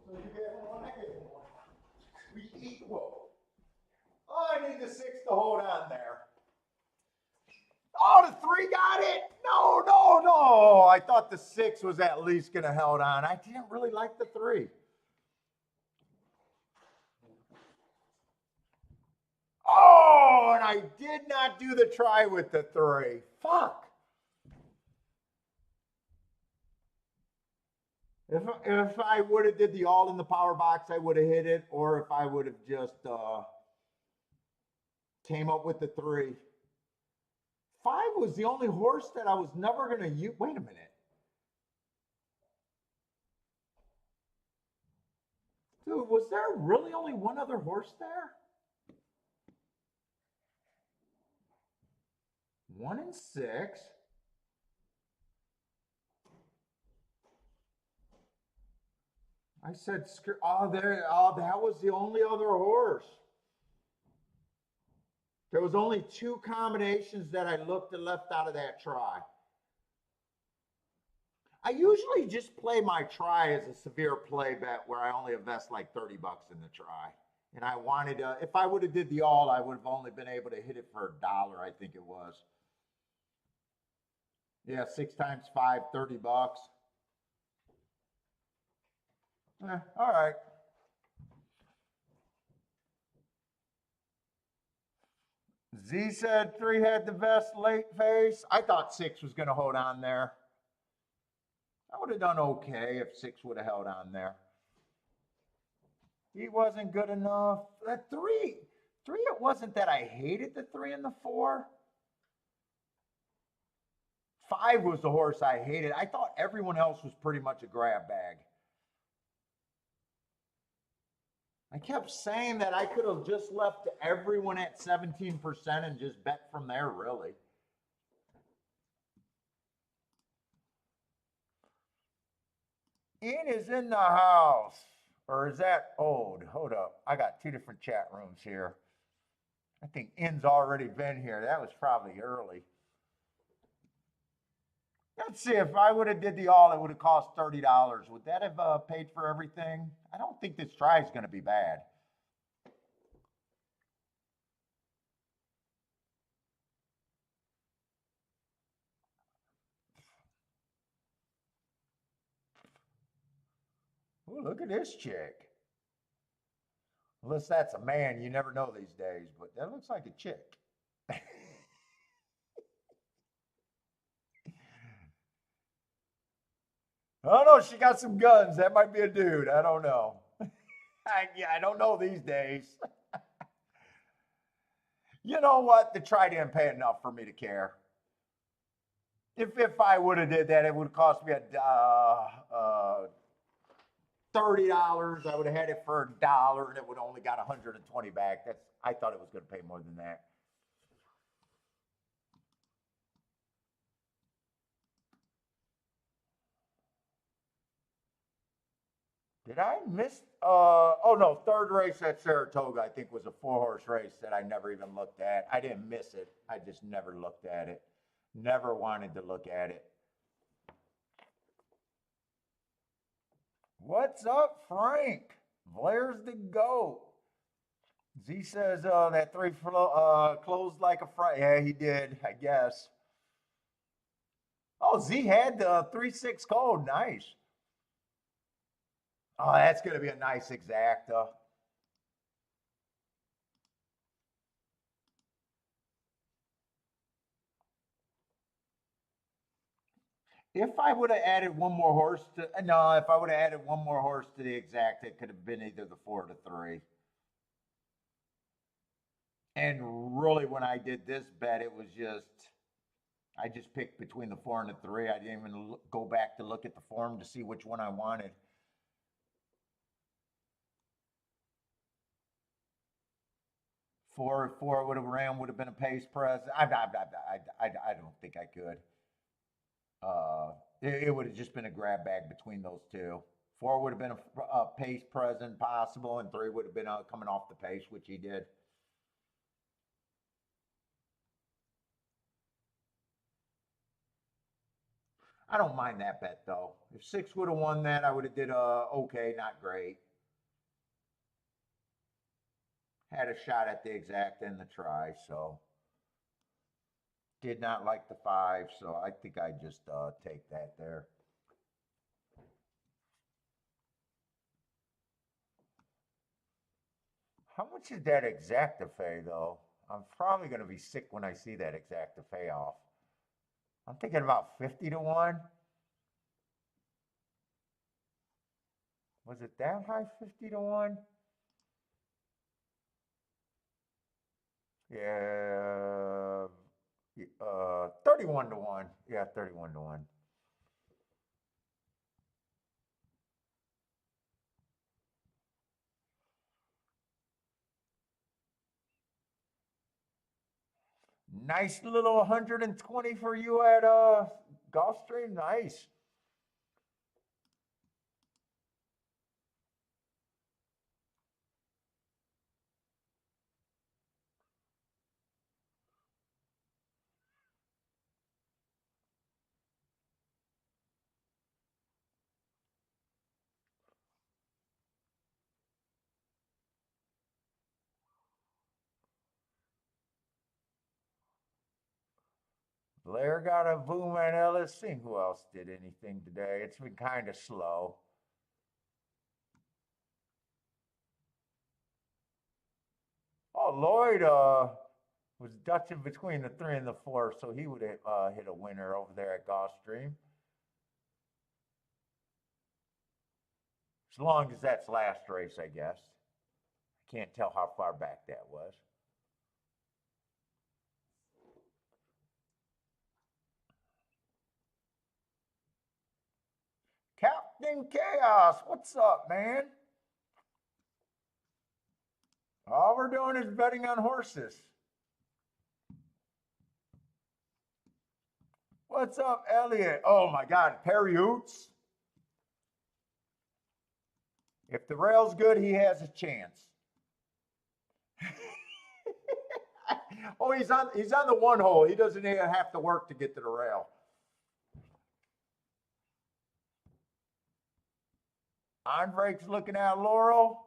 So you get one, I get one. We equal. Oh, I need the six to hold on there. Oh, the three got it. No, no, no. I thought the six was at least going to hold on. I didn't really like the three. Oh, and I did not do the try with the three. Fuck. If I would have did the all in the power box, I would have hit it. Or if I would have just came up with the three. Five was the only horse that I was never going to use. Wait a minute. Dude, was there really only one other horse there? 1 and 6. I said, oh, there. Oh, that was the only other horse. There was only 2 combinations that I looked and left out of that try. I usually just play my try as a severe play bet where I only invest like $30 in the try. And I wanted to, if I would have did the all, I would have only been able to hit it for $1, I think it was. Yeah, 6 times 5, $30. All right. Z said 3 had the best late face. I thought 6 was going to hold on there. I would have done okay if 6 would have held on there. He wasn't good enough. That 3, it wasn't that I hated the 3 and the 4. 5 was the horse I hated. I thought everyone else was pretty much a grab bag. I kept saying that I could have just left everyone at 17% and just bet from there, really. Ian is in the house. Or is that old? Hold up. I got 2 different chat rooms here. I think Ian's already been here. That was probably early. Let's see, if I would have did the all, it would have cost $30. Would that have paid for everything? I don't think this try is going to be bad. Ooh, look at this chick. Unless that's a man, you never know these days, but that looks like a chick. Oh no, she got some guns. That might be a dude. I don't know. I don't know these days. You know what? The try didn't pay enough for me to care. If I would have did that, it would have cost me $30. I would have had it for $1, and it would have only got 120 back. I thought it was going to pay more than that. Did I miss? Oh no, third race at Saratoga, I think was a 4 horse race that I never even looked at. I didn't miss it. I just never looked at it. Never wanted to look at it. What's up, Frank? Blair's the GOAT. Z says that closed like a fry. Yeah, he did, I guess. Oh, Z had the 3-6 code. Nice. Oh, that's going to be a nice exacta. If I would have added one more horse to no, if I would have added one more horse to the exact, it could have been either the 4 or the 3. And really, when I did this bet, it was just I just picked between the 4 and the 3. I didn't even go back to look at the form to see which one I wanted. Four would have ran, would have been a pace press. I don't think I could. It would have just been a grab bag between those two. 4 would have been a pace present possible, and 3 would have been coming off the pace, which he did. I don't mind that bet though. If 6 would have won that, I would have did okay, not great. Had a shot at the exact and the try, so did not like the 5, so I think I just take that there. How much is that exactify though? I'm probably going to be sick when I see that exactify off. I'm thinking about 50 to 1. Was it that high, 50 to 1? Yeah, 31 to 1. Yeah, 31 to 1. Nice little 120 for you at Gulfstream. Nice. Blair got a boom at LSC. Who else did anything today? It's been kind of slow. Oh, Lloyd was dutching between the 3 and the 4, so he would have hit a winner over there at Gulfstream. As long as that's last race, I guess. I can't tell how far back that was. Captain Chaos, what's up, man? All we're doing is betting on horses. What's up, Elliot? Oh my God, Perry Oots. If the rail's good, he has a chance. Oh, he's on the 1 hole. He doesn't even have to work to get to the rail. Andre's looking at Laurel.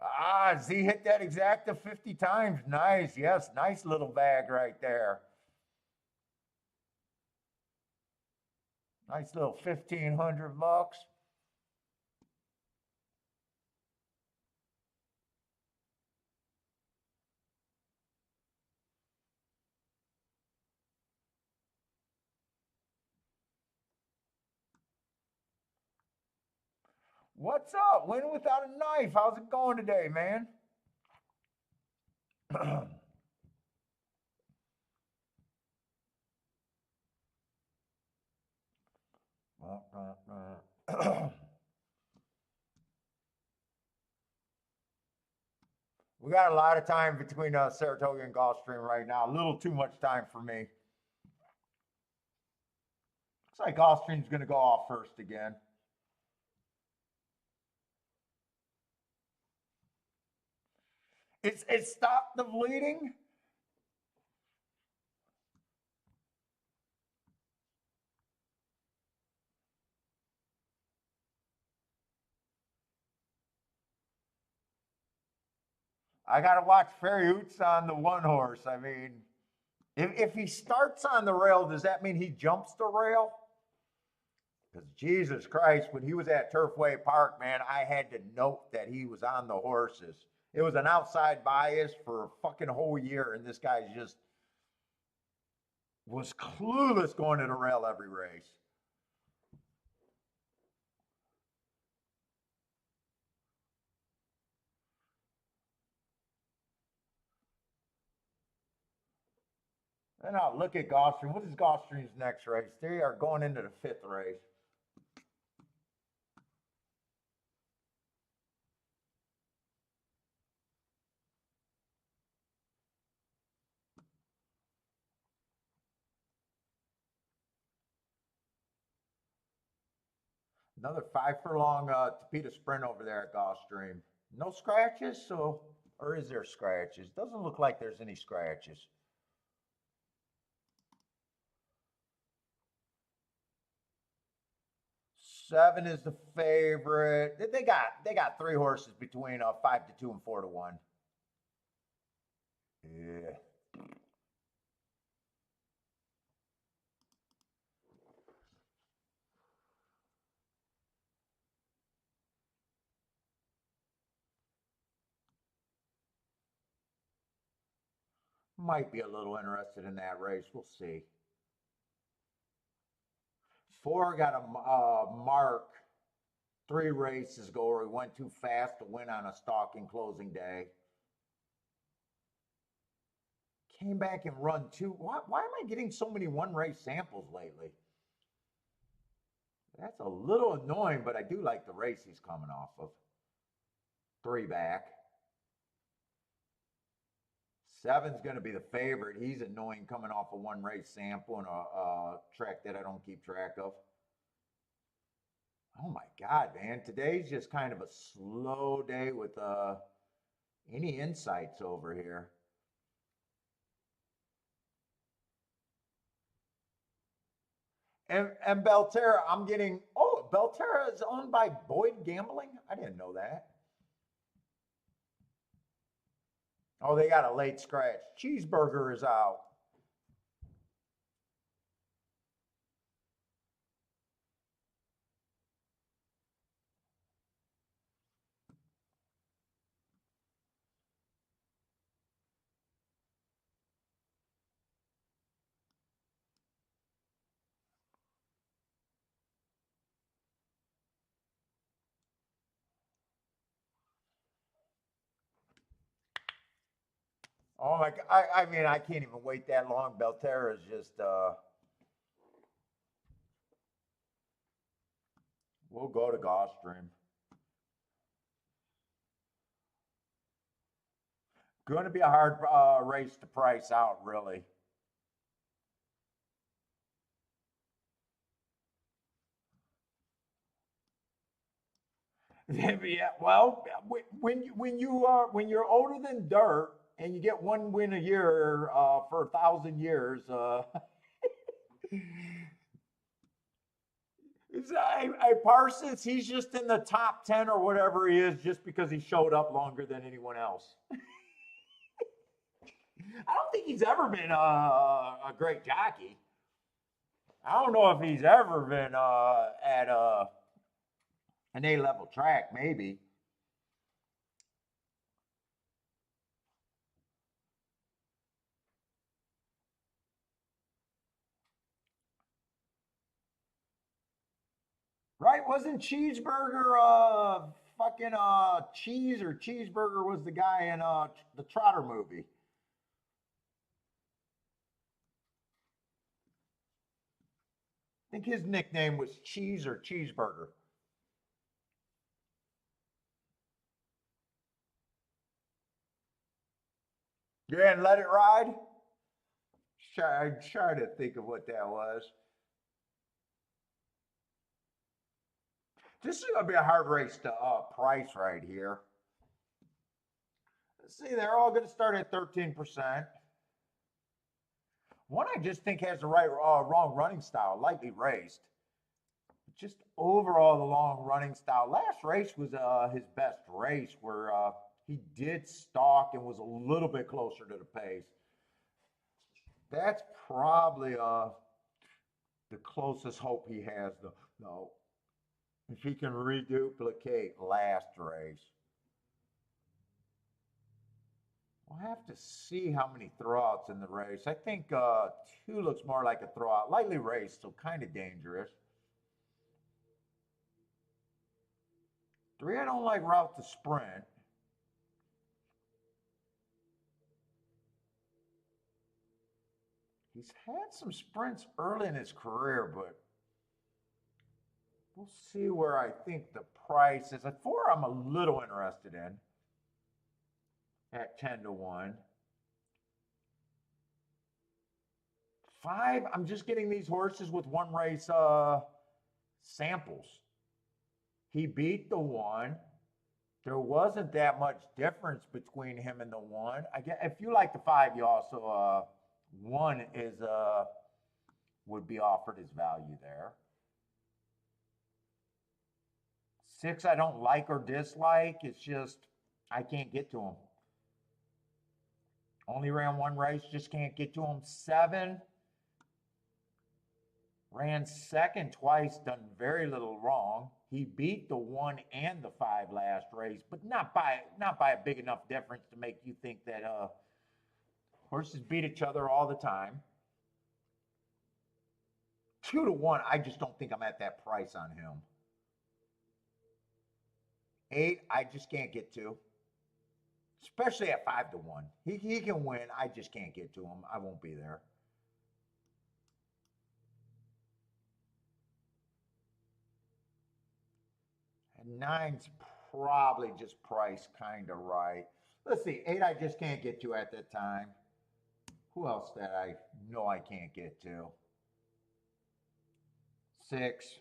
Ah, Z hit that exacta 50 times. Nice. Yes, nice little bag right there. Nice little 1,500 bucks. What's up? Win without a knife. How's it going today, man? We got a lot of time between Saratoga and Gulfstream right now. A little too much time for me. like Gulfstream's going to go off first again. It stopped the bleeding. I got to watch Ferriutes on the one horse. I mean, if he starts on the rail, does that mean he jumps the rail? Because Jesus Christ, when he was at Turfway Park, man, I had to note that he was on the horses. It was an outside bias for a fucking whole year, and this guy just was clueless going to the rail every race. And now look at Gulfstream. What is Gulfstream's next race? They are going into the fifth race. Another 5 furlong Tapeta sprint over there at Gulfstream. No scratches, so or is there scratches? Doesn't look like there's any scratches. 7 is the favorite. They got 3 horses between 5-2 and 4-1. Yeah. Might be a little interested in that race. We'll see. 4 got a mark 3 races ago where he went too fast to win on a stalking closing day. Came back and run 2. Why am I getting so many one race samples lately? That's a little annoying, but I do like the race he's coming off of. 3 back. 7's going to be the favorite. He's annoying coming off a one race sample and a track that I don't keep track of. Oh my God, man. Today's just kind of a slow day with any insights over here. And Belterra, I'm getting, oh, Belterra is owned by Boyd Gambling? I didn't know that. Oh, they got a late scratch. Cheeseburger is out. Oh my God. I mean, I can't even wait that long. Belterra is just, we'll go to Gulfstream. Going to be a hard race to price out, really. Yeah, well, when you're older than dirt and you get one win a year for 1,000 years, Parsons, he's just in the top 10 or whatever he is just because he showed up longer than anyone else. I don't think he's ever been a great jockey. I don't know if he's ever been at an A-level track, maybe. Right? Wasn't Cheeseburger fucking Cheese or Cheeseburger was the guy in the Trotter movie? I think his nickname was Cheese or Cheeseburger. Yeah, and Let It Ride. I'm trying to think of what that was. This is going to be a hard race to price right here. See, they're all going to start at 13%. One I just think has the wrong running style, lightly raced. Just overall, the long running style. Last race was his best race where he did stalk and was a little bit closer to the pace. That's probably the closest hope he has. No, if he can reduplicate last race. We'll have to see how many throwouts in the race. I think 2 looks more like a throwout. Lightly raced, so kind of dangerous. 3, I don't like route to sprint. He's had some sprints early in his career, but we'll see where I think the price is. At 4, I'm a little interested in at 10-1. 5, I'm just getting these horses with one race samples. He beat the 1. There wasn't that much difference between him and the 1. I guess if you like the 5, you also 1 is would be offered as value there. 6, I don't like or dislike. It's just I can't get to him. Only ran one race, just can't get to him. 7 ran second twice, done very little wrong. He beat the 1 and the 5 last race, but not by a big enough difference to make you think that horses beat each other all the time. 2-1, I just don't think I'm at that price on him. 8, I just can't get to. Especially at 5-1. He can win. I just can't get to him. I won't be there. And 9's probably just priced kind of right. Let's see. 8, I just can't get to at that time. Who else that I know I can't get to? 6.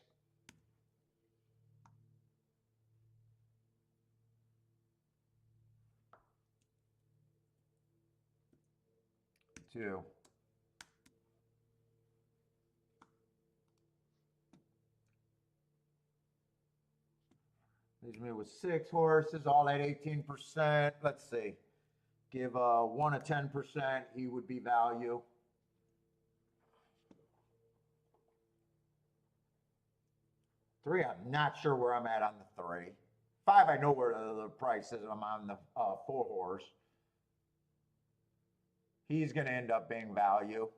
2. Leaves me with 6 horses, all at 18%. Let's see. Give 1 a 10%, he would be value. 3, I'm not sure where I'm at on the 3. 5, I know where the price is. I'm on the 4 horse. He's going to end up being value.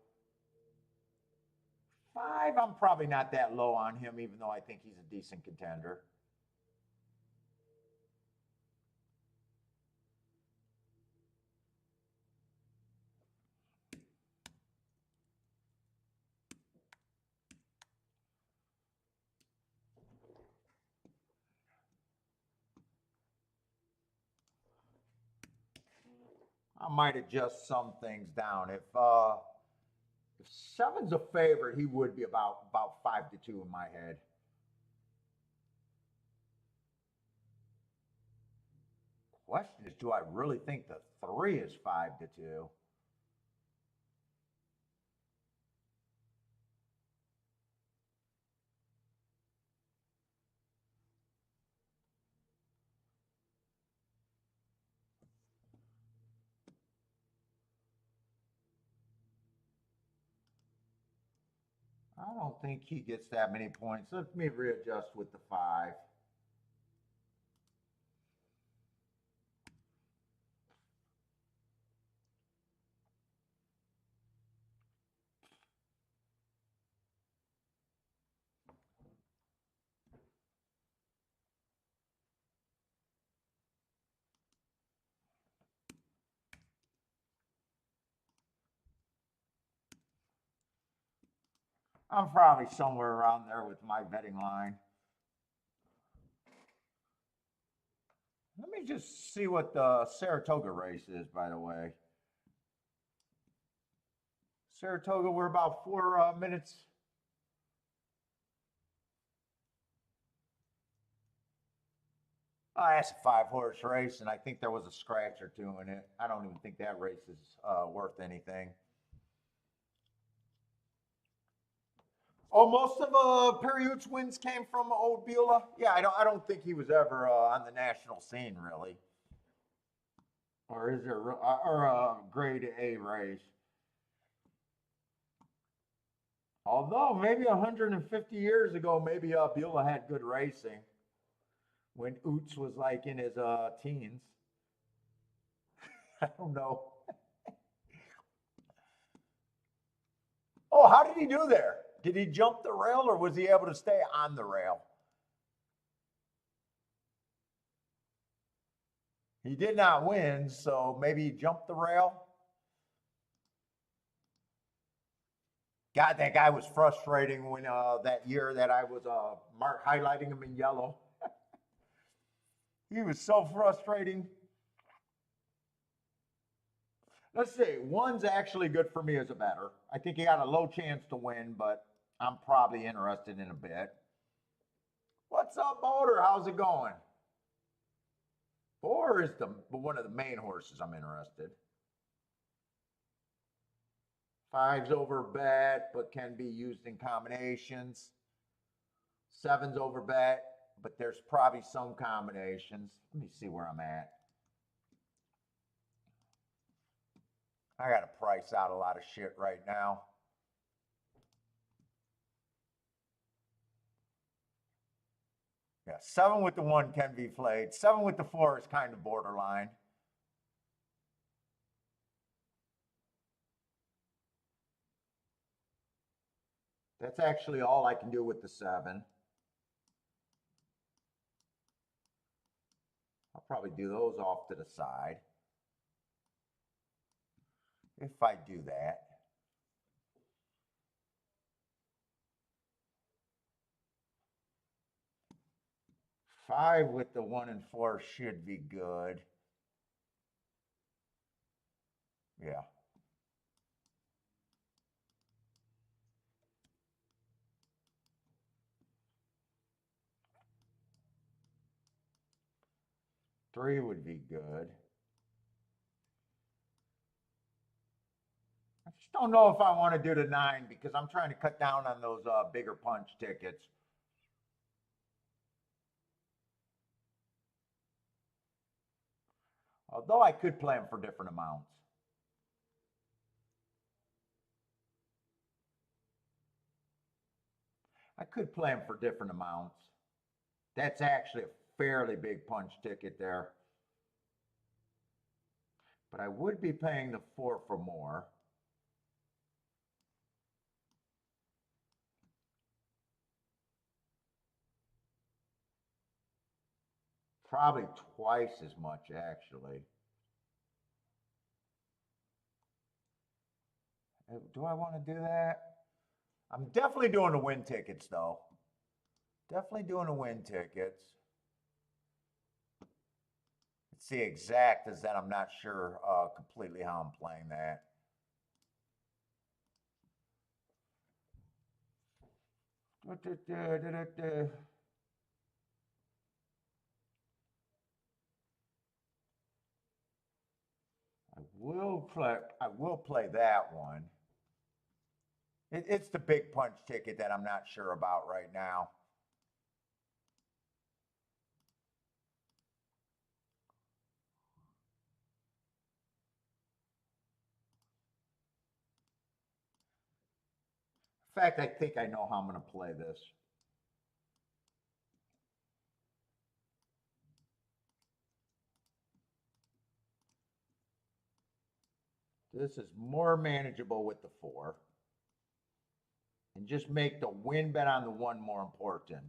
5, I'm probably not that low on him, even though I think he's a decent contender. I might adjust some things down. If 7's a favorite, he would be about 5-2 in my head. Question is, do I really think the 3 is 5-2? I don't think he gets that many points. Let me readjust with the 5. I'm probably somewhere around there with my betting line. Let me just see what the Saratoga race is, by the way. Saratoga, we're about 4 minutes. Oh, that's a 5-horse race, and I think there was a scratch or two in it. I don't even think that race is worth anything. Oh, most of Perry wins came from old Beulah. Yeah, I don't think he was ever on the national scene really. Or is there or a grade A race? Although maybe 150 years ago, maybe Beulah had good racing when Oots was like in his teens. I don't know. Oh, how did he do there? Did he jump the rail or was he able to stay on the rail? He did not win, so maybe he jumped the rail. God, that guy was frustrating when that year that I was highlighting him in yellow. He was so frustrating. Let's see. One's actually good for me as a bettor. I think he got a low chance to win, but I'm probably interested in a bit. What's up, Boulder? How's it going? Four is one of the main horses I'm interested. Five's over bet, but can be used in combinations. Seven's over bet, but there's probably some combinations. Let me see where I'm at. I got to price out a lot of shit right now. Yeah, 7 with the 1 can be played. 7 with the 4 is kind of borderline. That's actually all I can do with the 7. I'll probably do those off to the side. If I do that. Five with the 1 and 4 should be good. Yeah. Three would be good. I just don't know if I want to do the 9 because I'm trying to cut down on those bigger punch tickets. Although I could play them for different amounts. I could play them for different amounts. That's actually a fairly big punch ticket there. But I would be paying the 4 for more. Probably twice as much, actually. Do I want to do that? I'm definitely doing the win tickets, though. Definitely doing the win tickets. It's the exact is that I'm not sure completely how I'm playing that. I will play that one. It's the big punch ticket that I'm not sure about right now. In fact, I think I know how I'm going to play this. This is more manageable with the 4. And just make the win bet on the 1 more important.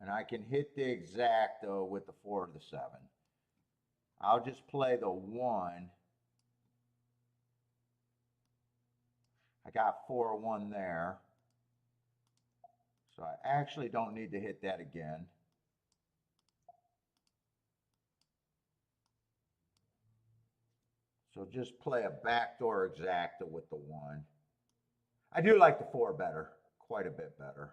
And I can hit the exact with the 4 or the 7. I'll just play the 1. I got 4-1 there. So I actually don't need to hit that again. So just play a backdoor exacta with the 1. I do like the 4 better, quite a bit better.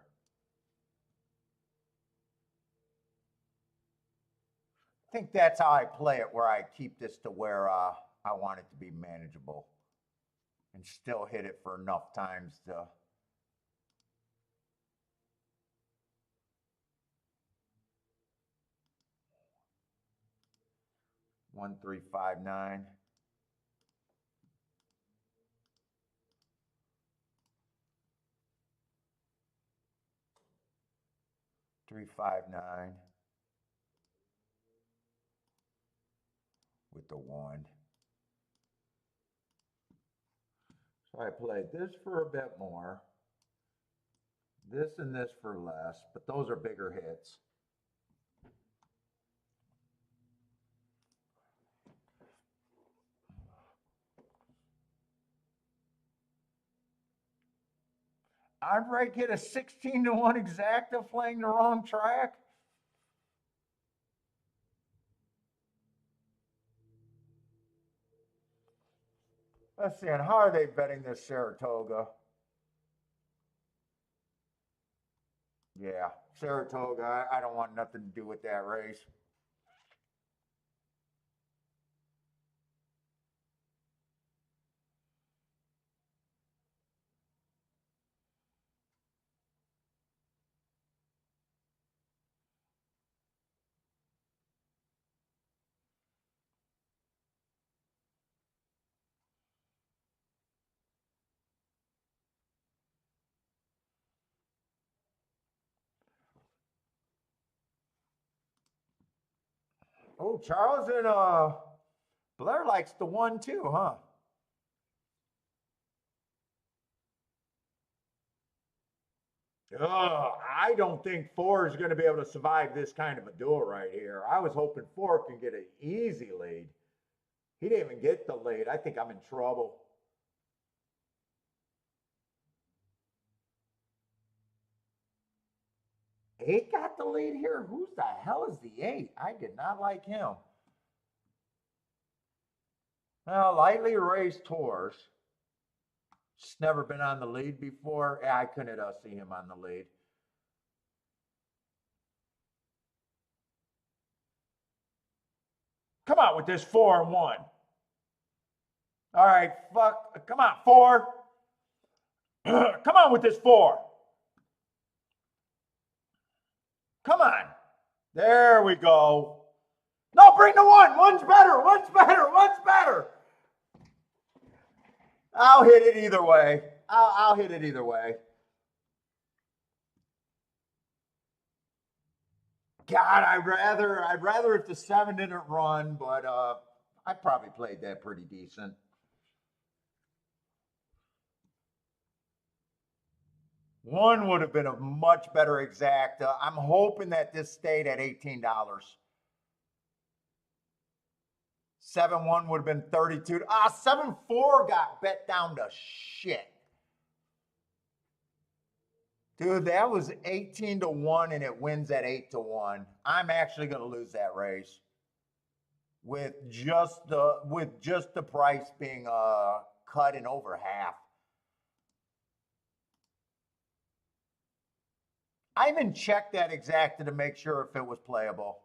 think that's how I play it, where I keep this to where I want it to be manageable and still hit it for enough times to. 1359. 359 with the 1. So I played this for a bit more, this and this for less, but those are bigger hits. I'd right get a 16-1 exacta playing the wrong track. Let's see, and how are they betting this Saratoga? Yeah, Saratoga, I don't want nothing to do with that race. Oh, Charles and Blair likes the 1 too, huh? I don't think 4 is going to be able to survive this kind of a duel right here. I was hoping 4 can get an easy lead. He didn't even get the lead. I think I'm in trouble. 8 got the lead here? Who the hell is the 8? I did not like him. Well, lightly raced horse. Just never been on the lead before. Yeah, I couldn't see him on the lead. Come on with this 4 and 1. All right, fuck. Come on, 4. Come on with this 4. Come on. There we go. No, bring the 1. One's better. One's better. One's better. I'll hit it either way. I'll hit it either way. God, I'd rather if the 7 didn't run, but I probably played that pretty decent. One would have been a much better exacta. I'm hoping that this stayed at $18. 7-1 would have been 32. 7-4 got bet down to shit. Dude, that was 18-1 and it wins at 8-1. I'm actually going to lose that race with just the price being cut in over half. I even checked that exacta to make sure if it was playable.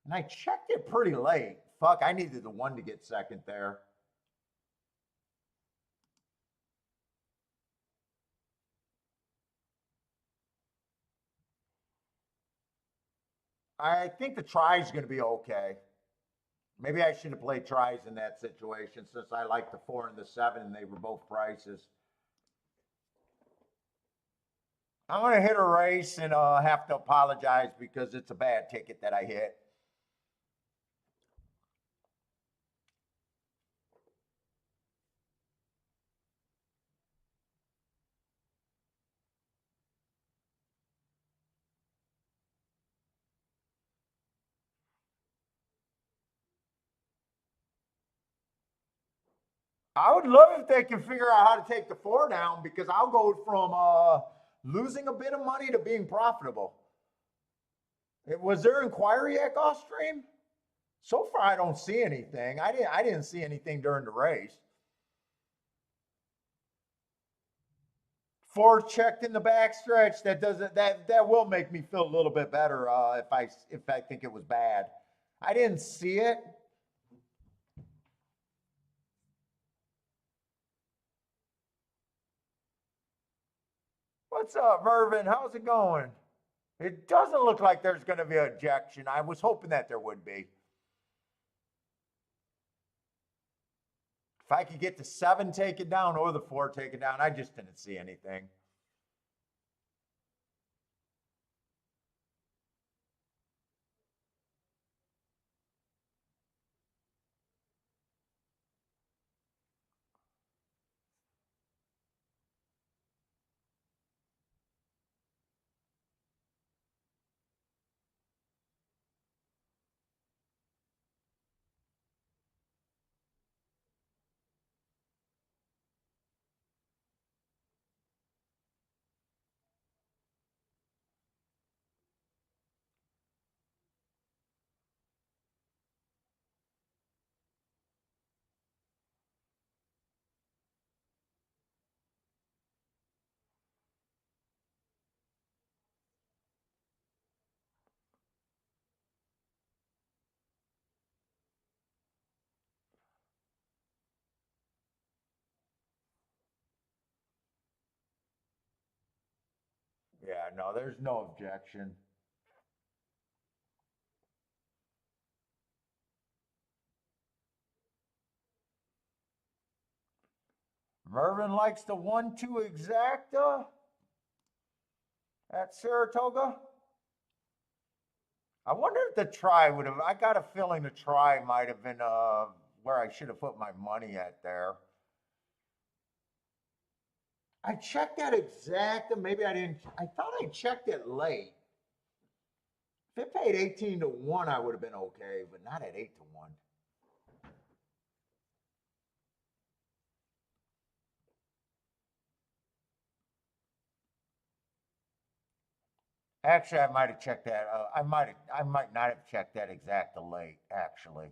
And I checked it pretty late. Fuck, I needed the 1 to get second there. I think the try is going to be okay. Maybe I should have played tries in that situation since I like the 4 and the 7 and they were both prices. I'm going to hit a race and have to apologize because it's a bad ticket that I hit. I would love if they can figure out how to take the 4 down because I'll go from losing a bit of money to being profitable. Was there inquiry at Gulfstream? So far, I don't see anything. I didn't see anything during the race. Four checked in the backstretch. That doesn't that will make me feel a little bit better if I think it was bad. I didn't see it. What's up, Mervin? How's it going? It doesn't look like there's going to be an ejection. I was hoping that there would be. If I could get the 7 taken down or the 4 taken down, I just didn't see anything. Yeah, no, there's no objection. Mervin likes the 1-2 exacta at Saratoga. I wonder if the try would have. I got a feeling the try might have been where I should have put my money at there. I checked that exacta. Maybe I didn't. I thought I checked it late. If it paid 18-1, I would have been okay, but not at 8-1. Actually, I might have checked that. I might not have checked that exacta late. Actually,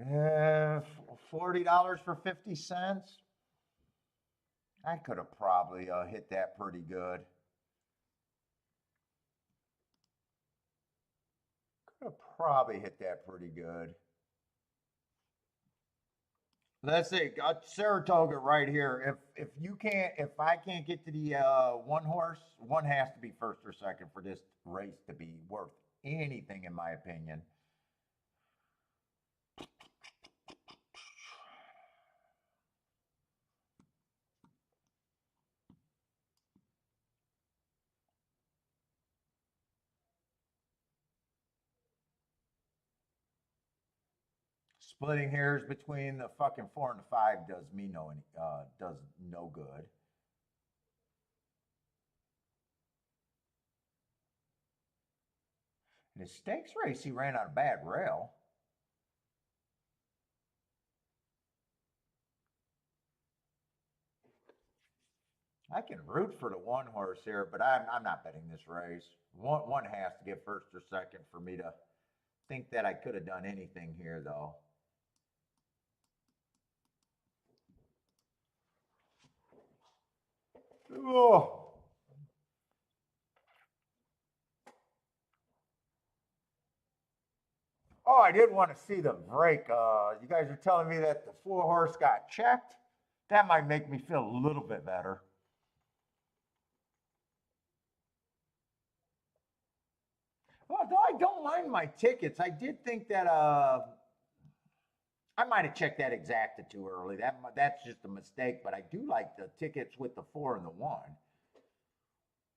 uh, $40 for 50 cents. I could have probably hit that pretty good. Could have probably hit that pretty good. Let's see, Saratoga right here. If I can't get to the one horse, one has to be first or second for this race to be worth anything, in my opinion. Splitting hairs between the fucking 4 and the 5 does no good. In his stakes race, he ran on a bad rail. I can root for the one horse here, but I'm not betting this race. One has to get first or second for me to think that I could have done anything here, though. Oh. Oh, I did want to see the break. You guys are telling me that the 4 horse got checked. That might make me feel a little bit better. Although I don't mind my tickets, I did think that I might have checked that exacta too early. That's just a mistake. But I do like the tickets with the 4 and the 1.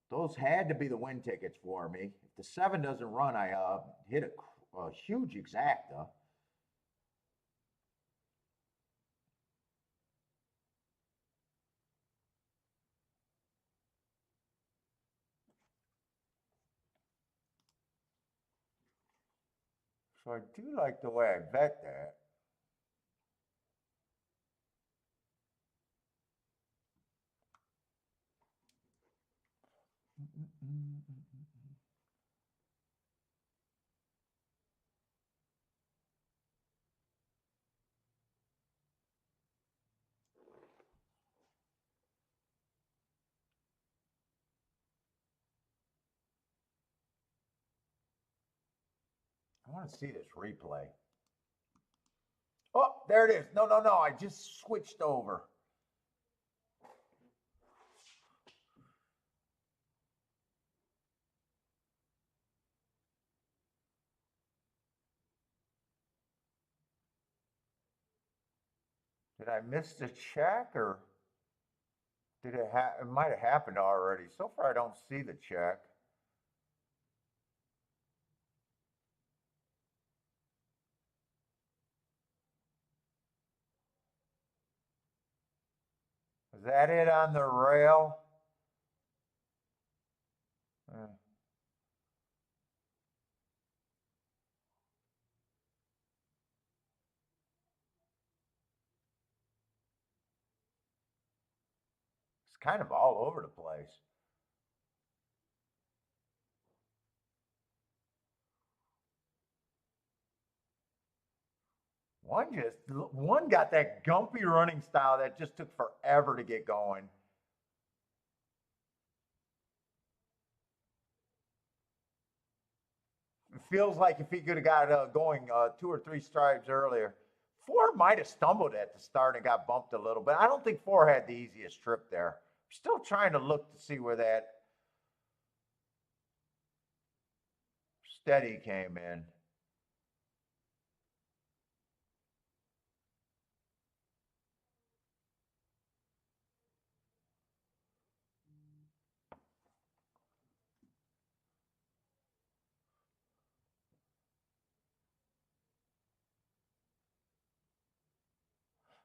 Those had to be the win tickets for me. If the 7 doesn't run, I hit a huge exacta. So I do like the way I bet that. want to see this replay. Oh, there it is. No, no, no. I just switched over. Did I miss the check or did it it might have happened already. So far I don't see the check. Is that it on the rail? It's kind of all over the place. One got that gumpy running style that just took forever to get going. It feels like if he could have got going 2 or 3 stripes earlier. 4 might have stumbled at the start and got bumped a little bit. I don't think 4 had the easiest trip there. I'm still trying to look to see where that steady came in.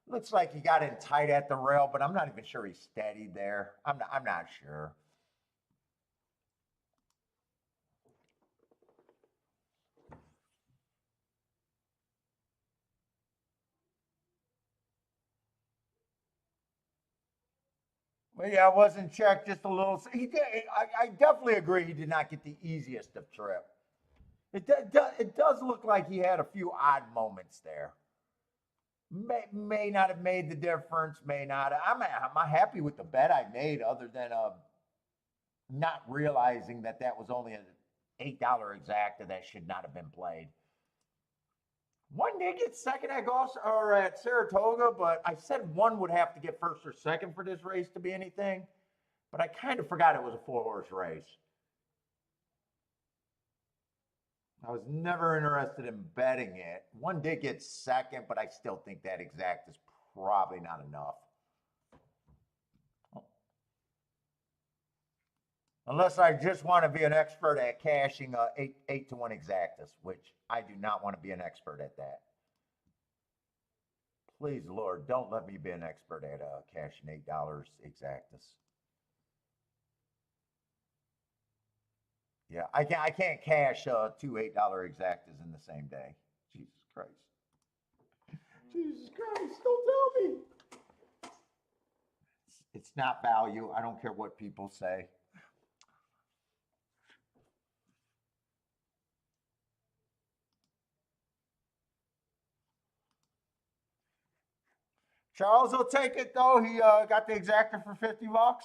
Looks like he got in tight at the rail, but I'm not even sure he steadied there. I'm not sure. Well, yeah, it wasn't checked just a little. He did. I definitely agree. He did not get the easiest of trip. It does look like he had a few odd moments there. May not have made the difference. May not. I'm happy with the bet I made, other than not realizing that that was only an $8 exacta that should not have been played. One did get second at or at Saratoga, but I said one would have to get first or second for this race to be anything. But I kind of forgot it was a 4-horse race. I was never interested in betting it. One did get second, but I still think that exact is probably not enough. Unless I just want to be an expert at cashing 8-to-1 exactas, which I do not want to be an expert at that. Please, Lord, don't let me be an expert at cashing $8 exactas. Yeah, I can't cash 2 $8 exactas in the same day. Jesus Christ. Jesus Christ, don't tell me. It's not value. I don't care what people say. Charles will take it though. He got the exacta for $50.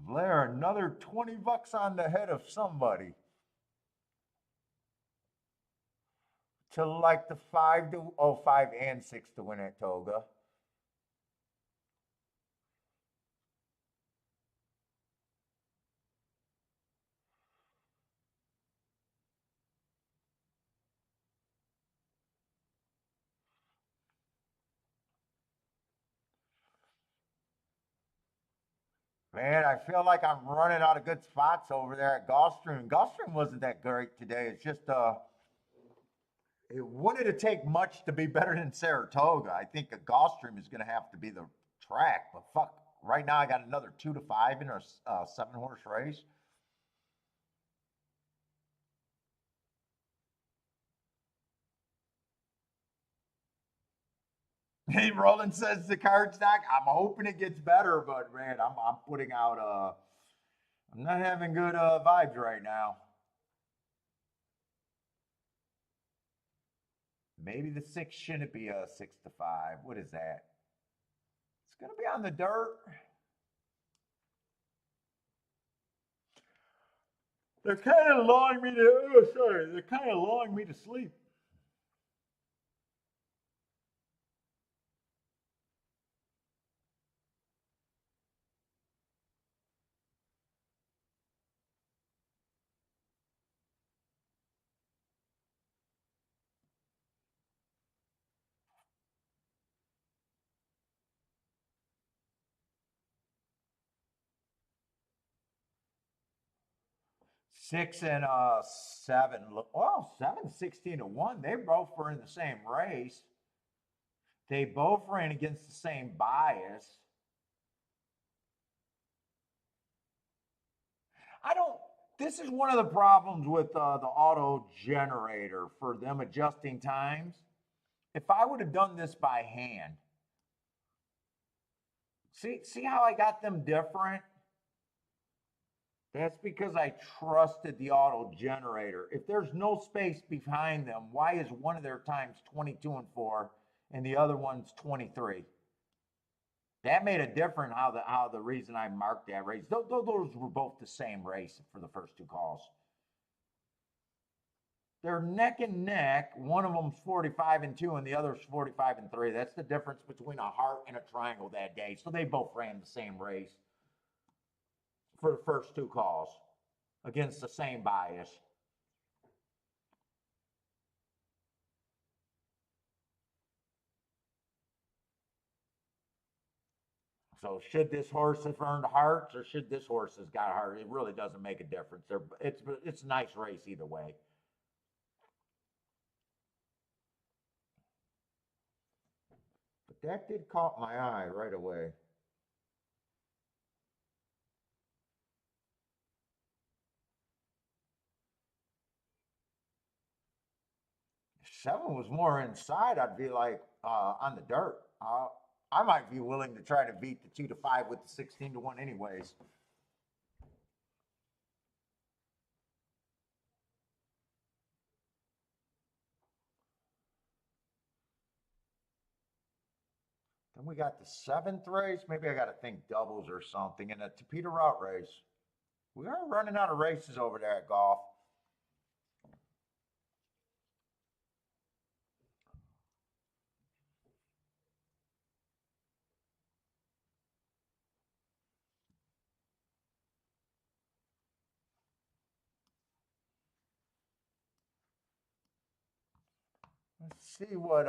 Blair, another $20 on the head of somebody. To like the 5 to 5 and 6 to win at Toga. Man, I feel like I'm running out of good spots over there at Gulfstream. Gulfstream wasn't that great today. It's just it wouldn't it take much to be better than Saratoga. I think a Gulfstream is going to have to be the track. But fuck, right now I got another 2 to 5 in a 7-horse race. Hey, Roland says the card stack. I'm hoping it gets better, but man, I'm putting out I'm not having good vibes right now. Maybe the 6 shouldn't be a 6 to 5. What is that? It's going to be on the dirt. They're kind of lulling me to, oh, sorry, they're kind of lulling me to sleep. Six and seven. Oh, 7, 16 to 1. They both were in the same race. They both ran against the same bias. I don't. This is one of the problems with the auto generator for them adjusting times. If I would have done this by hand, see how I got them different? That's because I trusted the auto generator. If there's no space behind them, why is one of their times 22 and 4 and the other one's 23? That made a difference how the reason I marked that race. Those were both the same race for the first 2 calls. They're neck and neck. One of them's 45 and 2 and the other's 45 and 3. That's the difference between a heart and a triangle that day. So they both ran the same race for the first 2 calls against the same bias. So should this horse have earned hearts or should this horse has got a heart? It really doesn't make a difference. It's a nice race either way. But that did caught my eye right away. 7 was more inside. I'd be like on the dirt. I might be willing to try to beat the 2 to 5 with the 16 to 1 anyways. Then we got the 7th race. Maybe I got to think doubles or something. And a Tapeta route race. We are running out of races over there at golf. Let's see what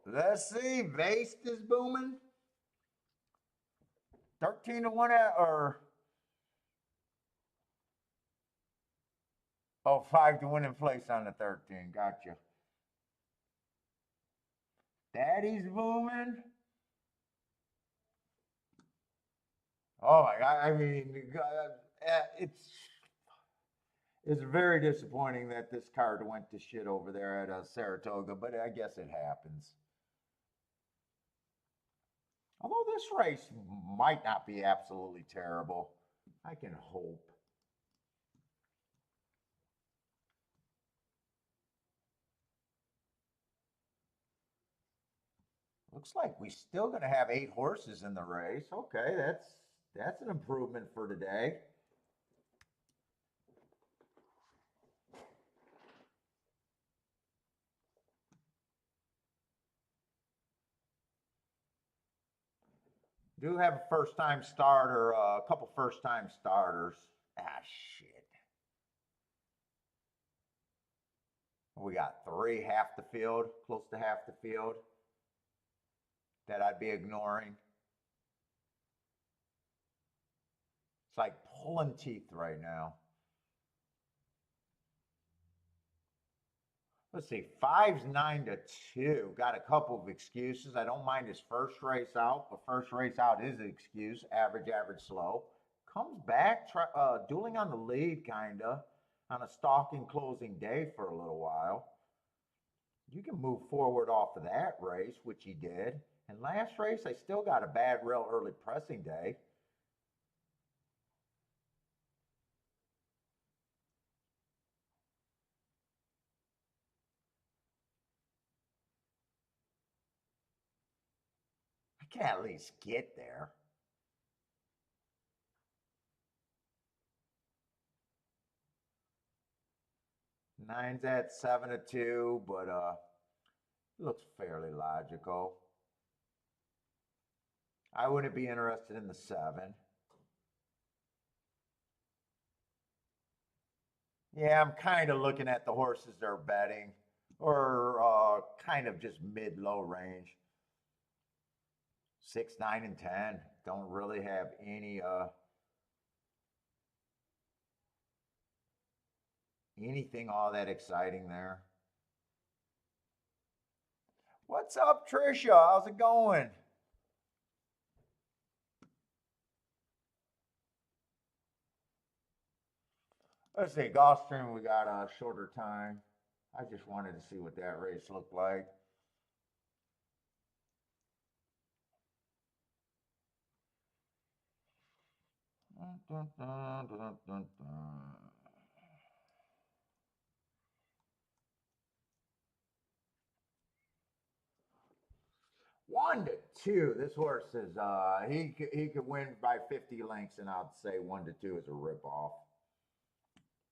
let's see. Vast is booming. 13 to 1 or oh, 5 to 1 in place on the 13. Gotcha. Daddy's booming. Oh my God! I mean, it's very disappointing that this card went to shit over there at Saratoga, but I guess it happens. Although this race might not be absolutely terrible, I can hope. Looks like we still going to have 8 horses in the race. Okay, that's an improvement for today. Do have a first time starter, a couple first time starters. Ah, shit. We got 3 half the field, close to half the field that I'd be ignoring. It's like pulling teeth right now. Let's see, 5's 9 to 2. Got a couple of excuses. I don't mind his first race out, but first race out is an excuse. Average, average, slow. Comes back, dueling on the lead, kinda, on a stalking closing day for a little while. You can move forward off of that race, which he did. And last race, I still got a bad, real early pressing day. can at least get there. Nine's at 7-2, but looks fairly logical. I wouldn't be interested in the 7. Yeah, I'm kind of looking at the horses they're betting, or kind of just mid-low range. 6, 9, and 10 don't really have anything all that exciting there. What's up, Trisha? How's it going? Let's see, Gulfstream, we got a shorter time. I just wanted to see what that race looked like. Dun, dun, dun, dun, dun, dun. 1-2. This horse is he could win by 50 lengths, and I'd say 1-2 is a ripoff.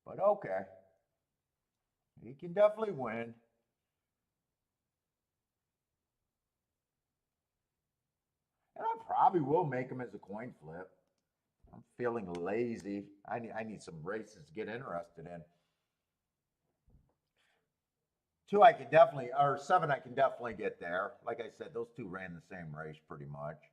But okay, he can definitely win. And I probably will make him as a coin flip. I'm feeling lazy. I need some races to get interested in. 2 I can definitely, or 7 I can definitely get there. Like I said, those 2 ran the same race pretty much.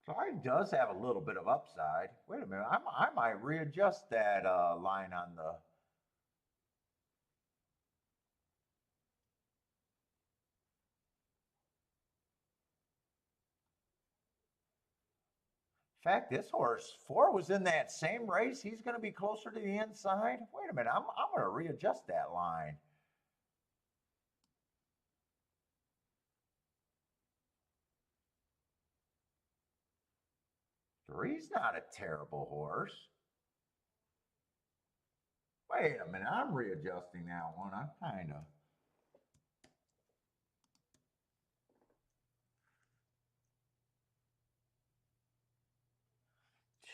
Sorry does have a little bit of upside. Wait a minute, I might readjust that line on the. In fact, this horse 4 was in that same race. He's going to be closer to the inside. Wait a minute, I'm going to readjust that line. Three's not a terrible horse. Wait a minute, I'm readjusting that one. I'm kind of.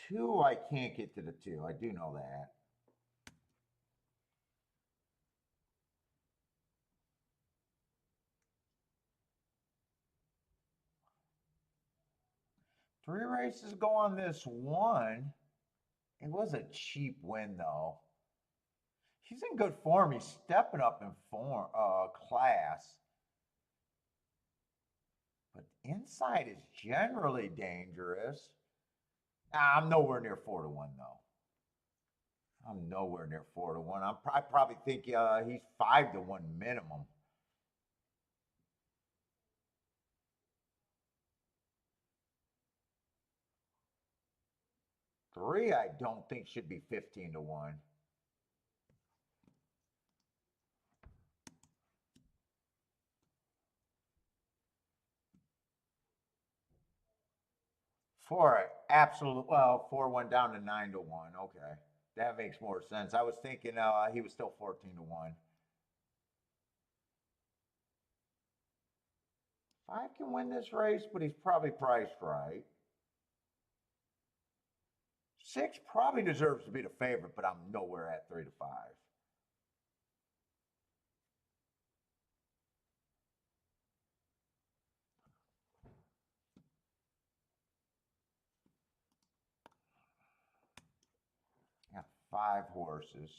2, I can't get to the 2. I do know that. Three races go on this one. It was a cheap win, though. He's in good form. He's stepping up in form, class. But inside is generally dangerous. I'm nowhere near 4-1, though. I'm nowhere near 4-1. I probably think he's 5-1 minimum. 3, I don't think should be 15-1. 4, absolute. Well, 4 went down to 9-1. Okay, that makes more sense. I was thinking he was still 14-1. 5 can win this race, but he's probably priced right. 6 probably deserves to be the favorite, but I'm nowhere at 3-5. Got 5 horses.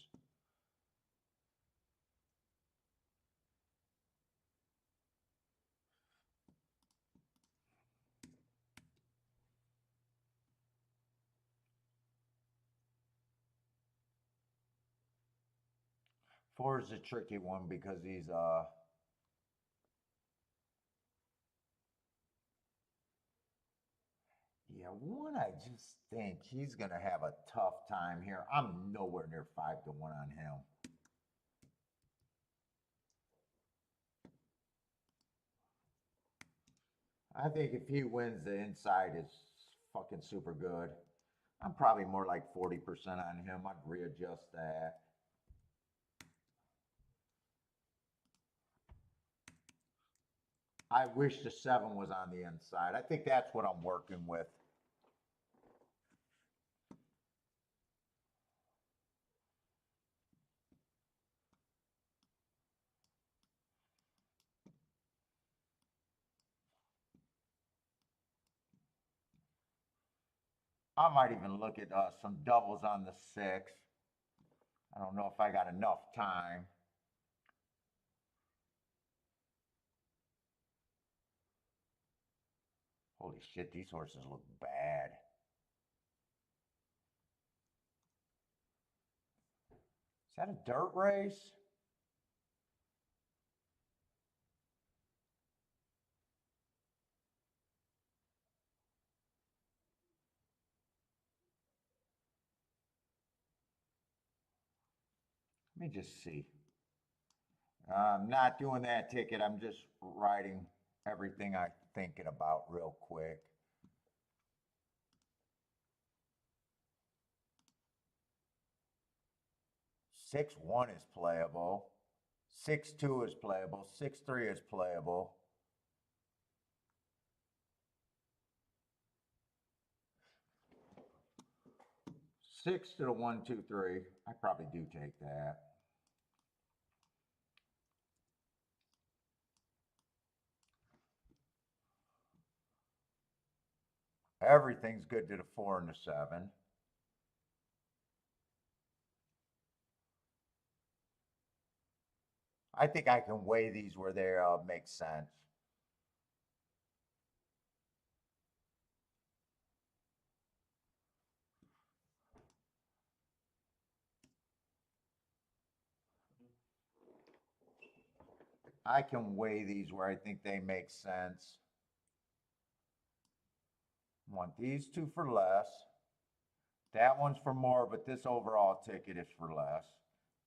Four is a tricky one because he's yeah, 1 I just think he's gonna have a tough time here. I'm nowhere near 5-1 on him. I think if he wins, the inside is fucking super good. I'm probably more like 40% on him. I'd readjust that. I wish the 7 was on the inside. I think that's what I'm working with. I might even look at some doubles on the 6. I don't know if I got enough time. Holy shit, these horses look bad. Is that a dirt race? Let me just see. I'm not doing that ticket. I'm just writing everything I'm thinking about real quick. 6-1 is playable. 6-2 is playable. 6-3 is playable. Six to the 1, 2, 3. I probably do take that. Everything's good to the 4 and the 7. I think I can weigh these where they make sense. I can weigh these where I think they make sense. Want these two for less. That one's for more, but this overall ticket is for less.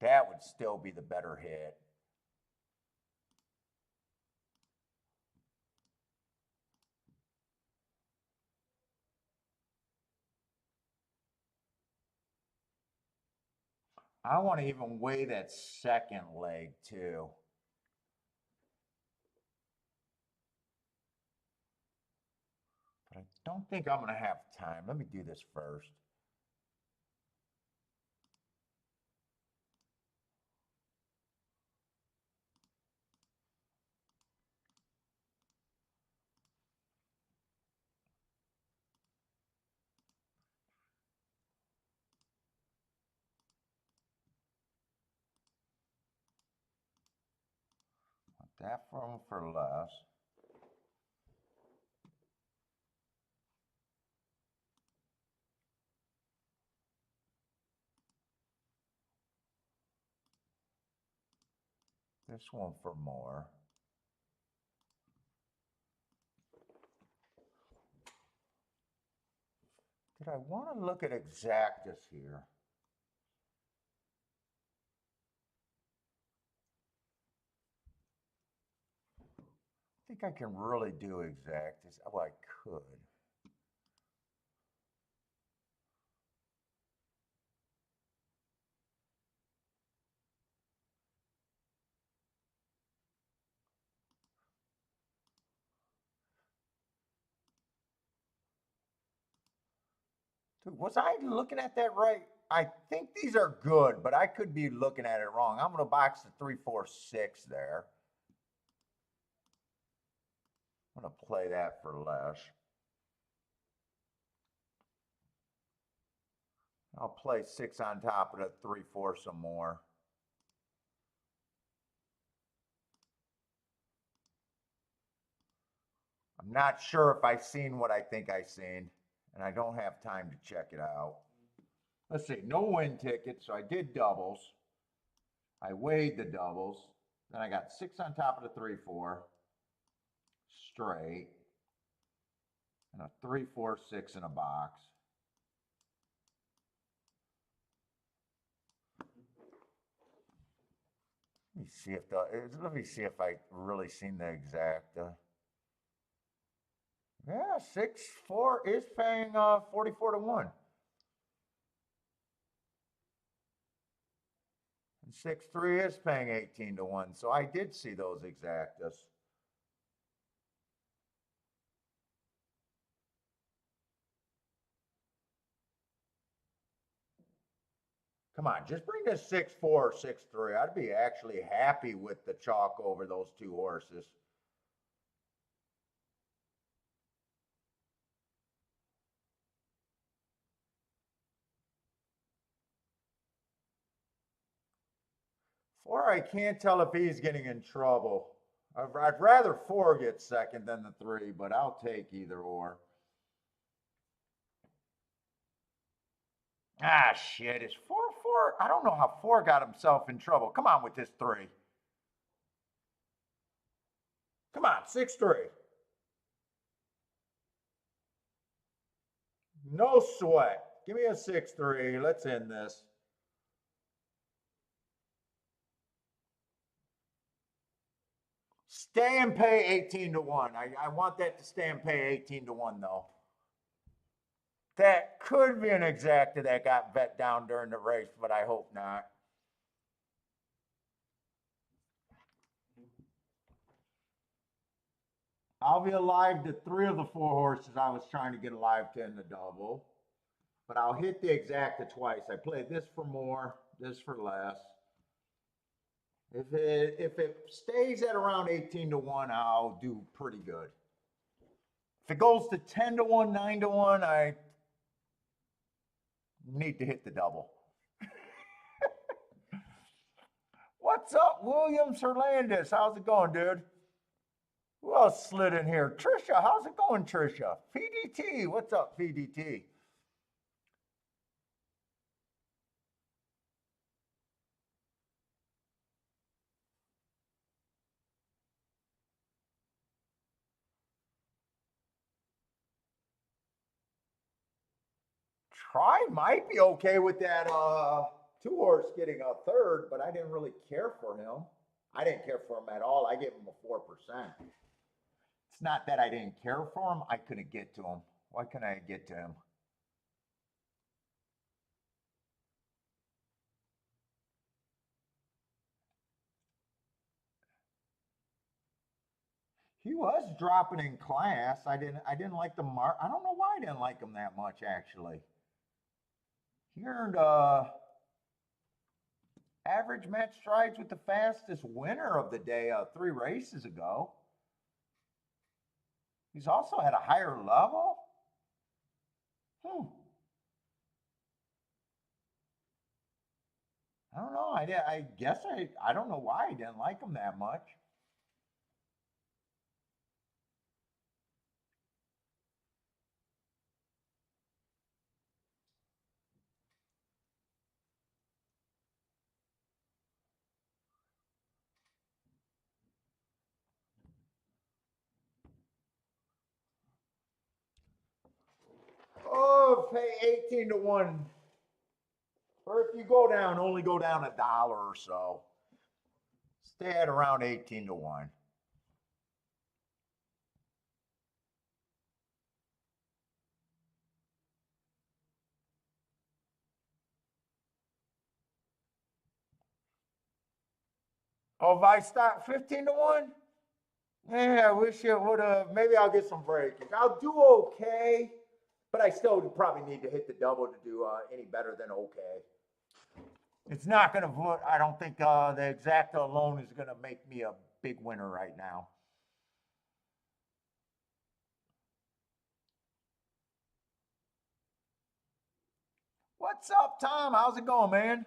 That would still be the better hit. I want to even weigh that second leg too. But I don't think I'm going to have time. Let me do this first. That one for less. This one for more. Did I want to look at exactus here? I think I can really do exactus. Oh, I could. Dude, was I looking at that right? I think these are good, but I could be looking at it wrong. I'm going to box the 3, 4, 6 there. I'm going to play that for less. I'll play 6 on top of the 3, 4 some more. I'm not sure if I've seen what I think I've seen, and I don't have time to check it out. Let's see, no win ticket, so I did doubles. I weighed the doubles. Then I got 6 on top of the 3, 4 straight, and a 3, 4, 6 in a box. Let me see if I really seen the exact. Yeah, 6-4 is paying 44 to 1. And 6-3 is paying 18 to 1. So I did see those exactas. Come on, just bring this 6-4 or 6-3. I'd be actually happy with the chalk over those two horses. Four, I can't tell if he's getting in trouble. I'd rather four get second than the three, but I'll take either or. Ah, shit. Is 4-4? I don't know how four got himself in trouble. Come on with this three. Come on, 6-3. No sweat. Give me a 6-3. Let's end this. Stay and pay 18 to 1. I want that to stay and pay 18 to 1, though. That could be an exacta that got bet down during the race, but I hope not. I'll be alive to 3 of the 4 horses I was trying to get alive to in the double. But I'll hit the exacta twice. I played this for more, this for less. If it stays at around 18 to 1, I'll do pretty good. If it goes to 10 to 1, 9 to 1, I need to hit the double. What's up, Williams Hernandez? How's it going, dude? Who else slid in here? Trisha, how's it going, Trisha? PDT, what's up, PDT? Try might be okay with that 2-horse getting a third, but I didn't really care for him. I didn't care for him at all. I gave him a 4%. It's not that I didn't care for him. I couldn't get to him. Why couldn't I get to him? He was dropping in class. I didn't like the mark. I don't know why I didn't like him that much, actually. He earned average match strides with the fastest winner of the day 3 races ago. He's also at a higher level. I don't know. I guess I don't know why I didn't like him that much. Oh, pay 18 to 1. Or if you go down, only go down $1 or so. Stay at around 18 to 1. Oh, if I stop 15 to 1? Yeah, I wish it would have. Maybe I'll get some breakage. I'll do okay, but I still probably need to hit the double to do any better than okay. It's not going to, I don't think the exacta alone is going to make me a big winner right now. What's up, Tom? How's it going, man?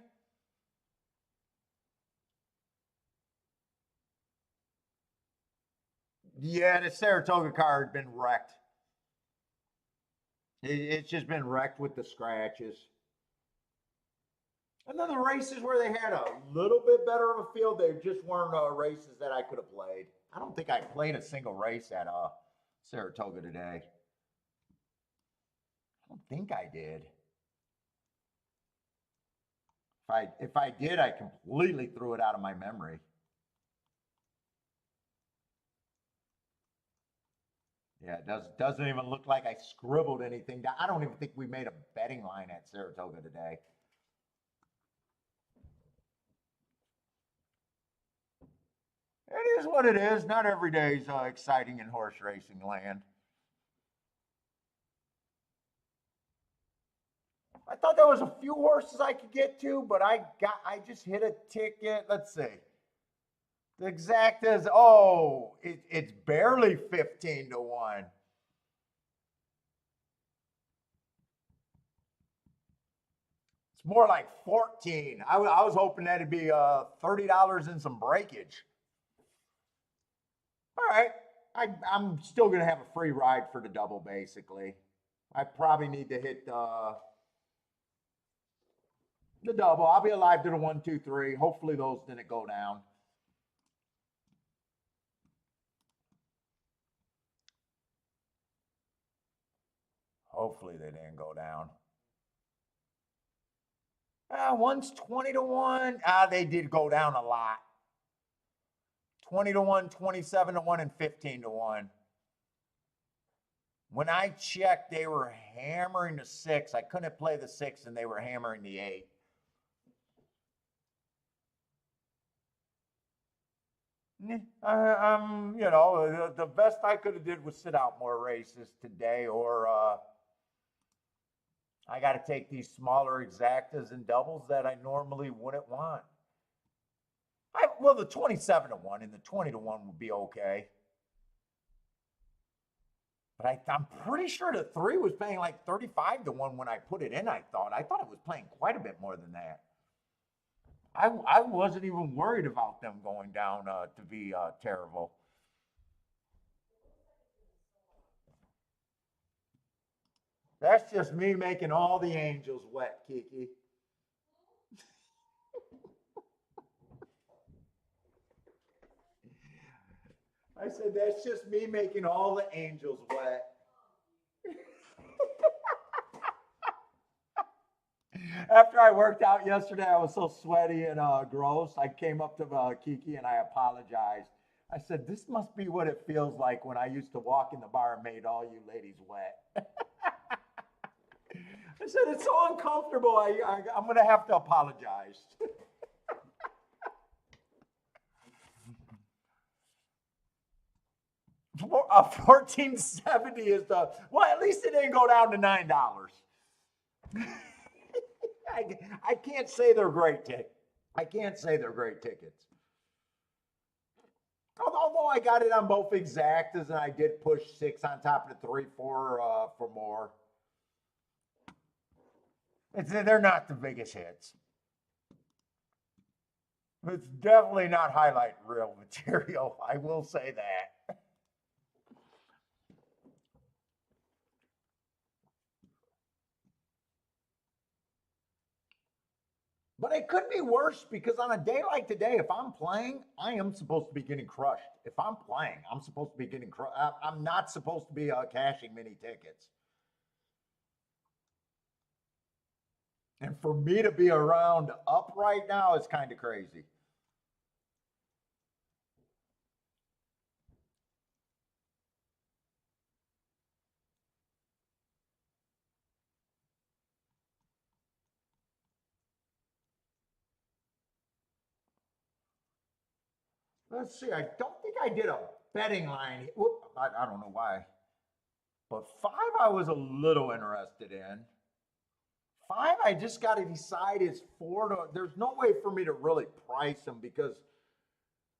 Yeah, the Saratoga car had been wrecked. It's just been wrecked with the scratches. And then the races where they had a little bit better of a field, they just weren't races that I could have played. I don't think I played a single race at Saratoga today. I don't think I did. If I did, I completely threw it out of my memory. Yeah, it doesn't even look like I scribbled anything down. I don't even think we made a betting line at Saratoga today. It is what it is. Not every day is exciting in horse racing land. I thought there was a few horses I could get to, but I just hit a ticket. Let's see. The exact is, it's barely 15 to 1. It's more like 14. I was hoping that'd be $30 and some breakage. All right. I'm still going to have a free ride for the double, basically. I probably need to hit the double. I'll be alive to the 1, 2, 3. Hopefully those didn't go down. Hopefully they didn't go down. One's 20 to 1. They did go down a lot. 20 to 1, 27 to 1, and 15 to 1. When I checked, they were hammering the 6. I couldn't play the 6, and they were hammering the 8. The best I could have did was sit out more races today, or I got to take these smaller exactas and doubles that I normally wouldn't want. Well, the 27 to 1 and the 20 to 1 would be okay. But I'm pretty sure the 3 was paying like 35 to 1 when I put it in, I thought. I thought it was playing quite a bit more than that. I wasn't even worried about them going down to be terrible. That's just me making all the angels wet, Kiki. I said, that's just me making all the angels wet. After I worked out yesterday, I was so sweaty and gross. I came up to Kiki and I apologized. I said, this must be what it feels like when I used to walk in the bar and made all you ladies wet. I said, it's so uncomfortable. I'm going to have to apologize. 1470 is well, at least it didn't go down to $9. I can't say they're great tickets. I can't say they're great tickets. Although I got it on both exactas and I did push 6 on top of the 3, 4 for more. They're not the biggest hits. It's definitely not highlight reel material. I will say that. But it could be worse because on a day like today, if I'm playing, I am supposed to be getting crushed. If I'm playing, I'm supposed to be getting crushed. I'm not supposed to be cashing many tickets. And for me to be around up right now is kind of crazy. Let's see. I don't think I did a betting line. Whoop, I don't know why. But 5, I was a little interested in. 5, I just got to decide is 4 to. There's no way for me to really price them because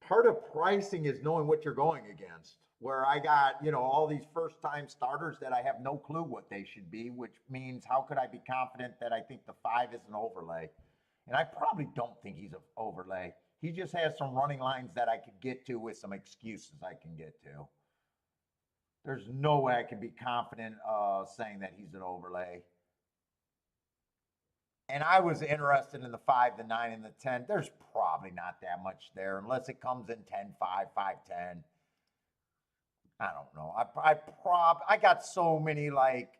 part of pricing is knowing what you're going against. Where I got, all these first time starters that I have no clue what they should be, which means how could I be confident that I think the 5 is an overlay? And I probably don't think he's an overlay. He just has some running lines that I could get to with some excuses I can get to. There's no way I can be confident saying that he's an overlay. And I was interested in the 5, the 9, and the 10. There's probably not that much there unless it comes in 10, 5, 5, 10. I don't know. I got so many like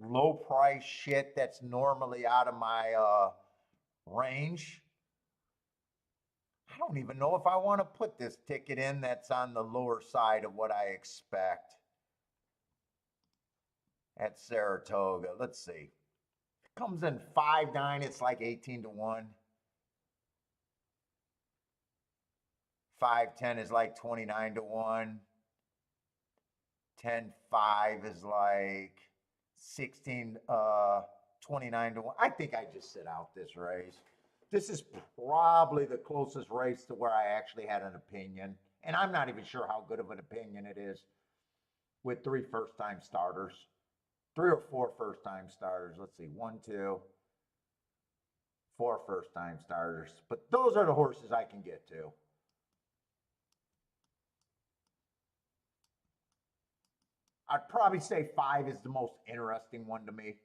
low price shit that's normally out of my range. I don't even know if I want to put this ticket in that's on the lower side of what I expect at Saratoga. Let's see. Comes in 5-9, it's like 18 to 1. 5-10 is like 29 to 1. 10-5 is like 16 29 to 1. I think I just sit out this race. This is probably the closest race to where I actually had an opinion. And I'm not even sure how good of an opinion it is with 3 first-time starters. 3 or 4 first-time starters. Let's see, 1, 2, 4 first-time starters. But those are the horses I can get to. I'd probably say 5 is the most interesting one to me.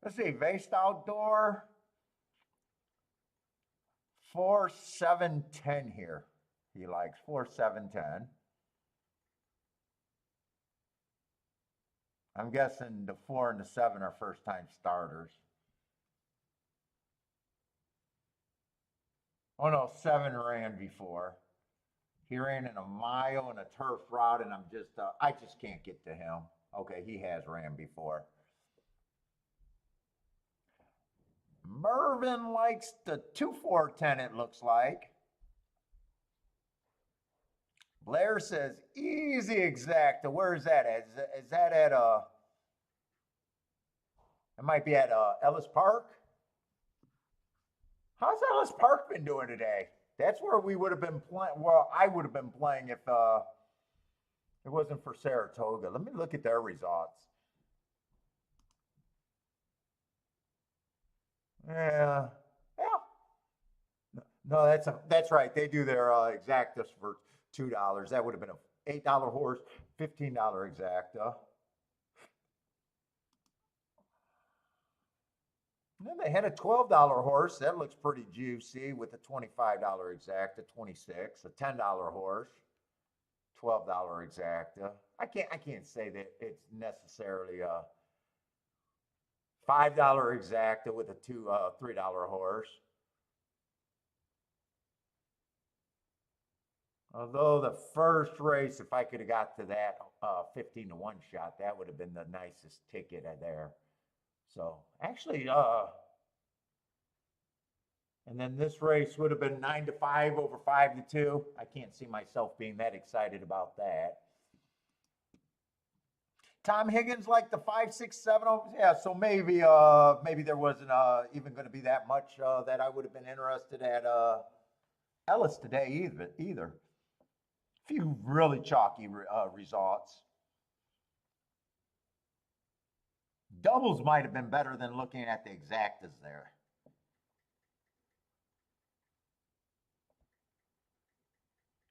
Let's see, Vaced Outdoor, 4, 7, 10 here. He likes 4, 7, 10. I'm guessing the 4 and the 7 are first-time starters. Oh no, 7 ran before. He ran in a mile and a turf route, and I just can't get to him. Okay, he has ran before. Mervin likes the 2, 4, 10, it looks like. Blair says, easy exacta. Where is that at? Is that at, it might be at Ellis Park? How's Ellis Park been doing today? That's where we would have been playing. Well, I would have been playing if it wasn't for Saratoga. Let me look at their results. Yeah, yeah. No, that's right. They do their exactas for $2. That would have been an $8 horse, $15 exacta. And then they had a $12 horse. That looks pretty juicy with a $25 exacta, 26, a $10 horse, $12 exacta. I can't say that it's necessarily a $5 exacta with a $3 horse. Although the first race, if I could have got to that 15 to 1 shot, that would have been the nicest ticket there. So actually, and then this race would have been 9 to 5 over 5 to 2. I can't see myself being that excited about that. Tom Higgins like the 5, 6, 7. Yeah, so maybe there wasn't even going to be that much that I would have been interested at Ellis today either. A few really chalky results. Doubles might have been better than looking at the exactas there.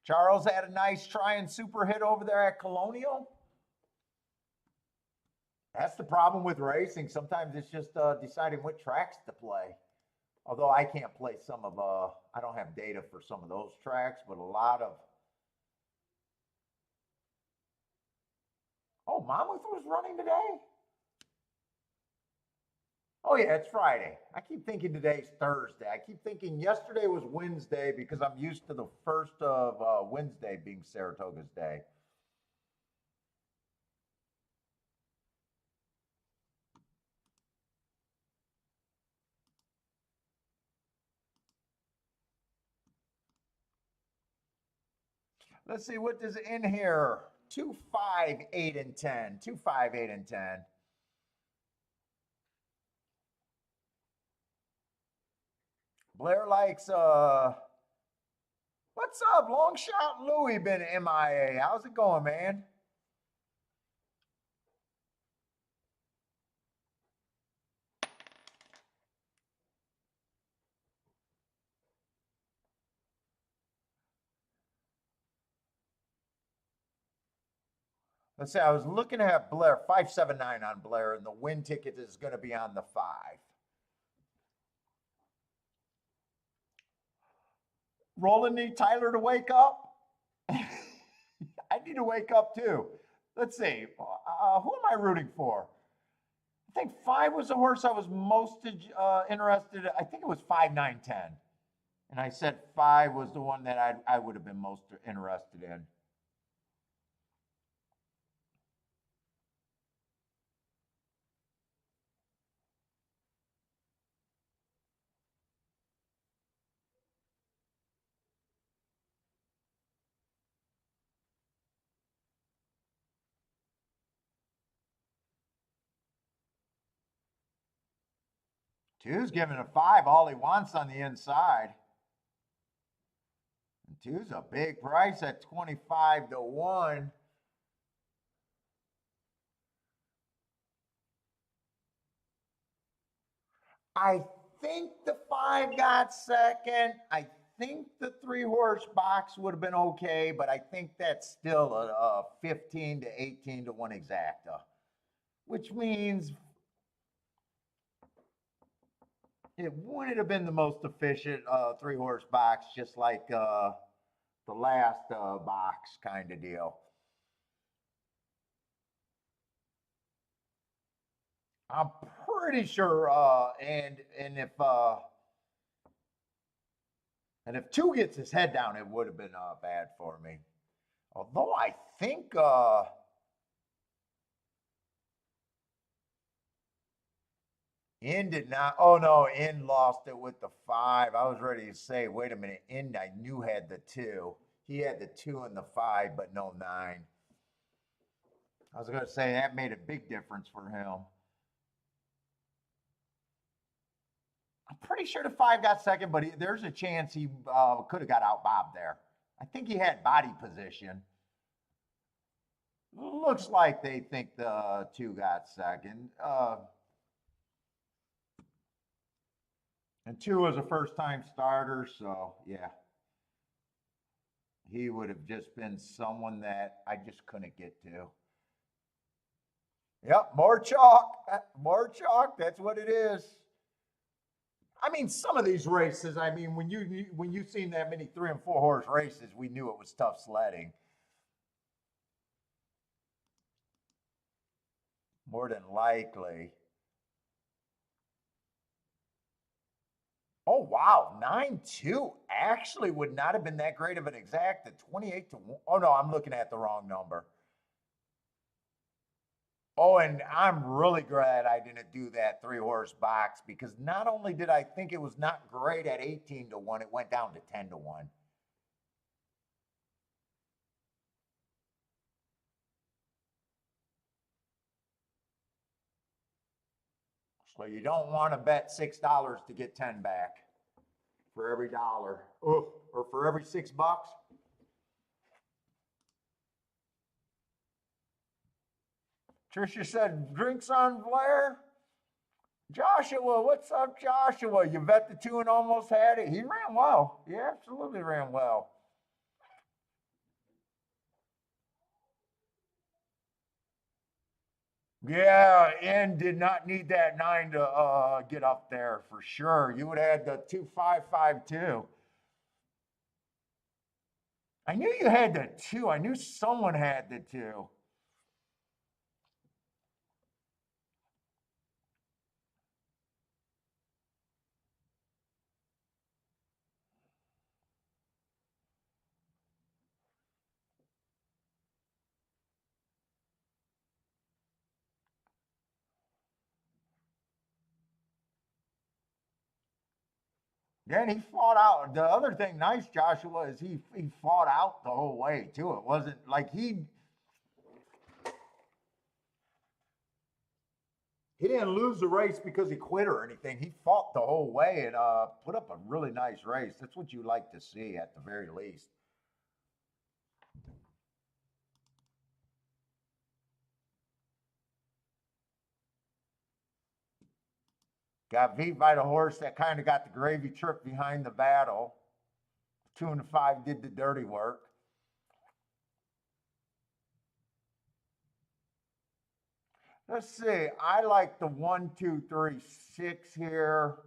Charles had a nice try and super hit over there at Colonial. That's the problem with racing. Sometimes it's just deciding what tracks to play. Although I can't play some of, I don't have data for some of those tracks, but a lot of. Oh, Monmouth was running today? Oh yeah, it's Friday. I keep thinking today's Thursday. I keep thinking yesterday was Wednesday because I'm used to the first of Wednesday being Saratoga's day. Let's see, what does in here? 2, 5, 8, and 10. 2, 5, 8, and 10. Blair likes, what's up, Longshot Louie been MIA? How's it going, man? Let's see, I was looking at Blair, 579 on Blair, and the win ticket is going to be on the 5. Roland need Tyler to wake up? I need to wake up too. Let's see, who am I rooting for? think 5 was the horse I was most interested in. I think it was 5, 9, 10. And I said 5 was the one that I would have been most interested in. Two's giving a 5 all he wants on the inside. And two's a big price at 25 to 1. I think the 5 got second. I think the 3-horse box would have been okay, but I think that's still a 15 to 18 to 1 exacta, which means it wouldn't have been the most efficient 3-horse box, just like the last box kind of deal. I'm pretty sure, and if 2 gets his head down, it would have been bad for me. Although I think In did not. Oh no, In lost it with the 5. I was ready to say, wait a minute, In I knew had the 2. He had the 2 and the 5, but no 9. I was gonna say that made a big difference for him. I'm pretty sure the 5 got second, but there's a chance he could have got out Bob there. I think he had body position. Looks like they think the 2 got second. And 2 was a first-time starter, so yeah. He would have just been someone that I just couldn't get to. Yep, more chalk. More chalk. That's what it is. I mean, some of these races. I mean, when you seen that many 3 and 4 horse races, we knew it was tough sledding. More than likely. Oh wow, 9-2 actually would not have been that great of an exact at 28 to 1. Oh no, I'm looking at the wrong number. Oh, and I'm really glad I didn't do that 3-horse box, because not only did I think it was not great at 18 to 1, it went down to 10 to 1. So you don't want to bet $6 to get 10 back for every dollar. Oh, or for every $6. Tricia said, drinks on Blair. Joshua, what's up, Joshua? You bet the 2 and almost had it. He ran well. He absolutely ran well. Yeah, and did not need that 9 to get up there for sure. You would have had the 2.552. I knew you had the 2. I knew someone had the 2. Then he fought out. The other thing, nice Joshua, is he fought out the whole way too. It wasn't like he didn't lose the race because he quit or anything. He fought the whole way and put up a really nice race. That's what you like to see at the very least. Got beat by the horse that kind of got the gravy trip behind the battle. 2 and 5 did the dirty work. Let's see. I like the 1, 2, 3, 6 here.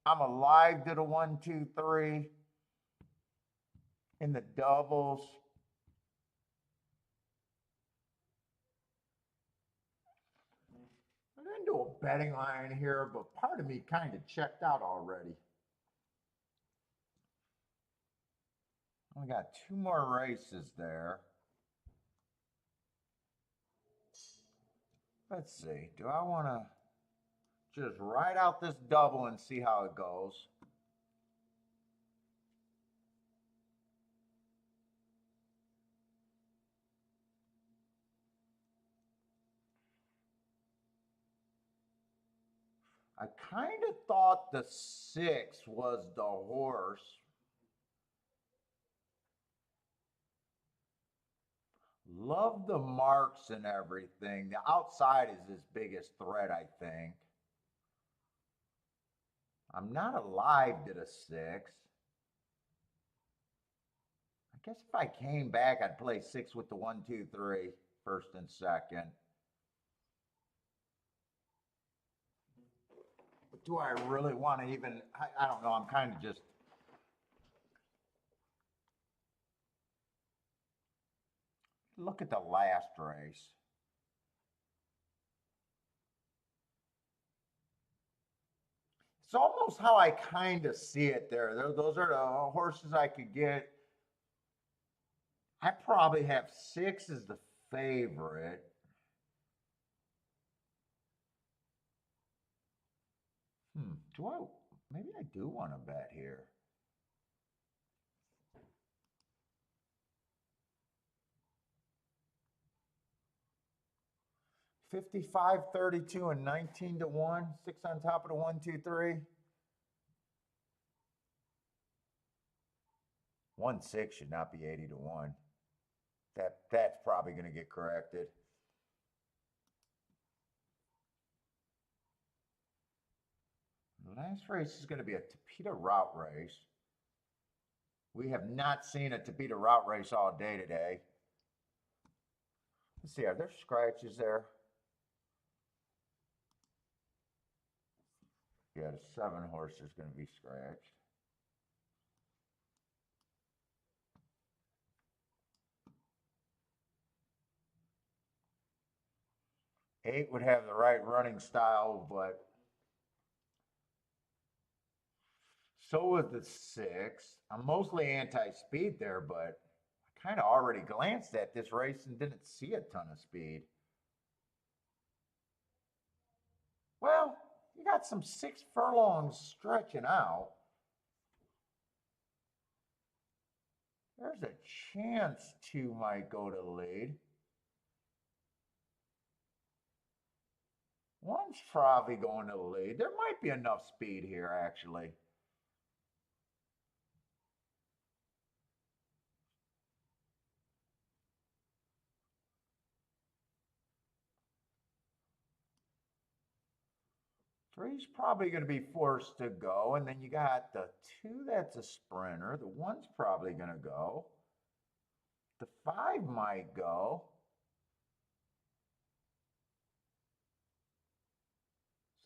I'm alive to the 1, 2, 3 in the doubles. And then do a betting line here, but part of me kind of checked out already. We got 2 more races there. Let's see. Do I want to just ride out this double and see how it goes? I kind of thought the 6 was the horse. Love the marks and everything. The outside is his biggest threat, I think. I'm not alive to the 6. I guess if I came back, I'd play 6 with the 1, 2, 3, first and second. But do I really want to even, I don't know, I'm kind of just. Look at the last race. It's almost how I kind of see it there. Those are the horses I could get. I probably have 6 as the favorite. Maybe I do want to bet here. $55, $32, and 19 to 1. 6 on top of the 1, 2, 3. 1, 6 should not be 80 to 1. That's probably going to get corrected. The last race is going to be a Tapeta route race. We have not seen a Tapeta route race all day today. Let's see, are there scratches there? Yeah, the 7 horse is going to be scratched. Eight would have the right running style, but so would the 6. I'm mostly anti-speed there, but I kind of already glanced at this race and didn't see a ton of speed. Well, you got some 6 furlongs stretching out. There's a chance 2 might go to the lead. 1's probably going to the lead. There might be enough speed here, actually. Three's probably going to be forced to go, and then you got the 2 that's a sprinter. The 1's probably going to go. The 5 might go.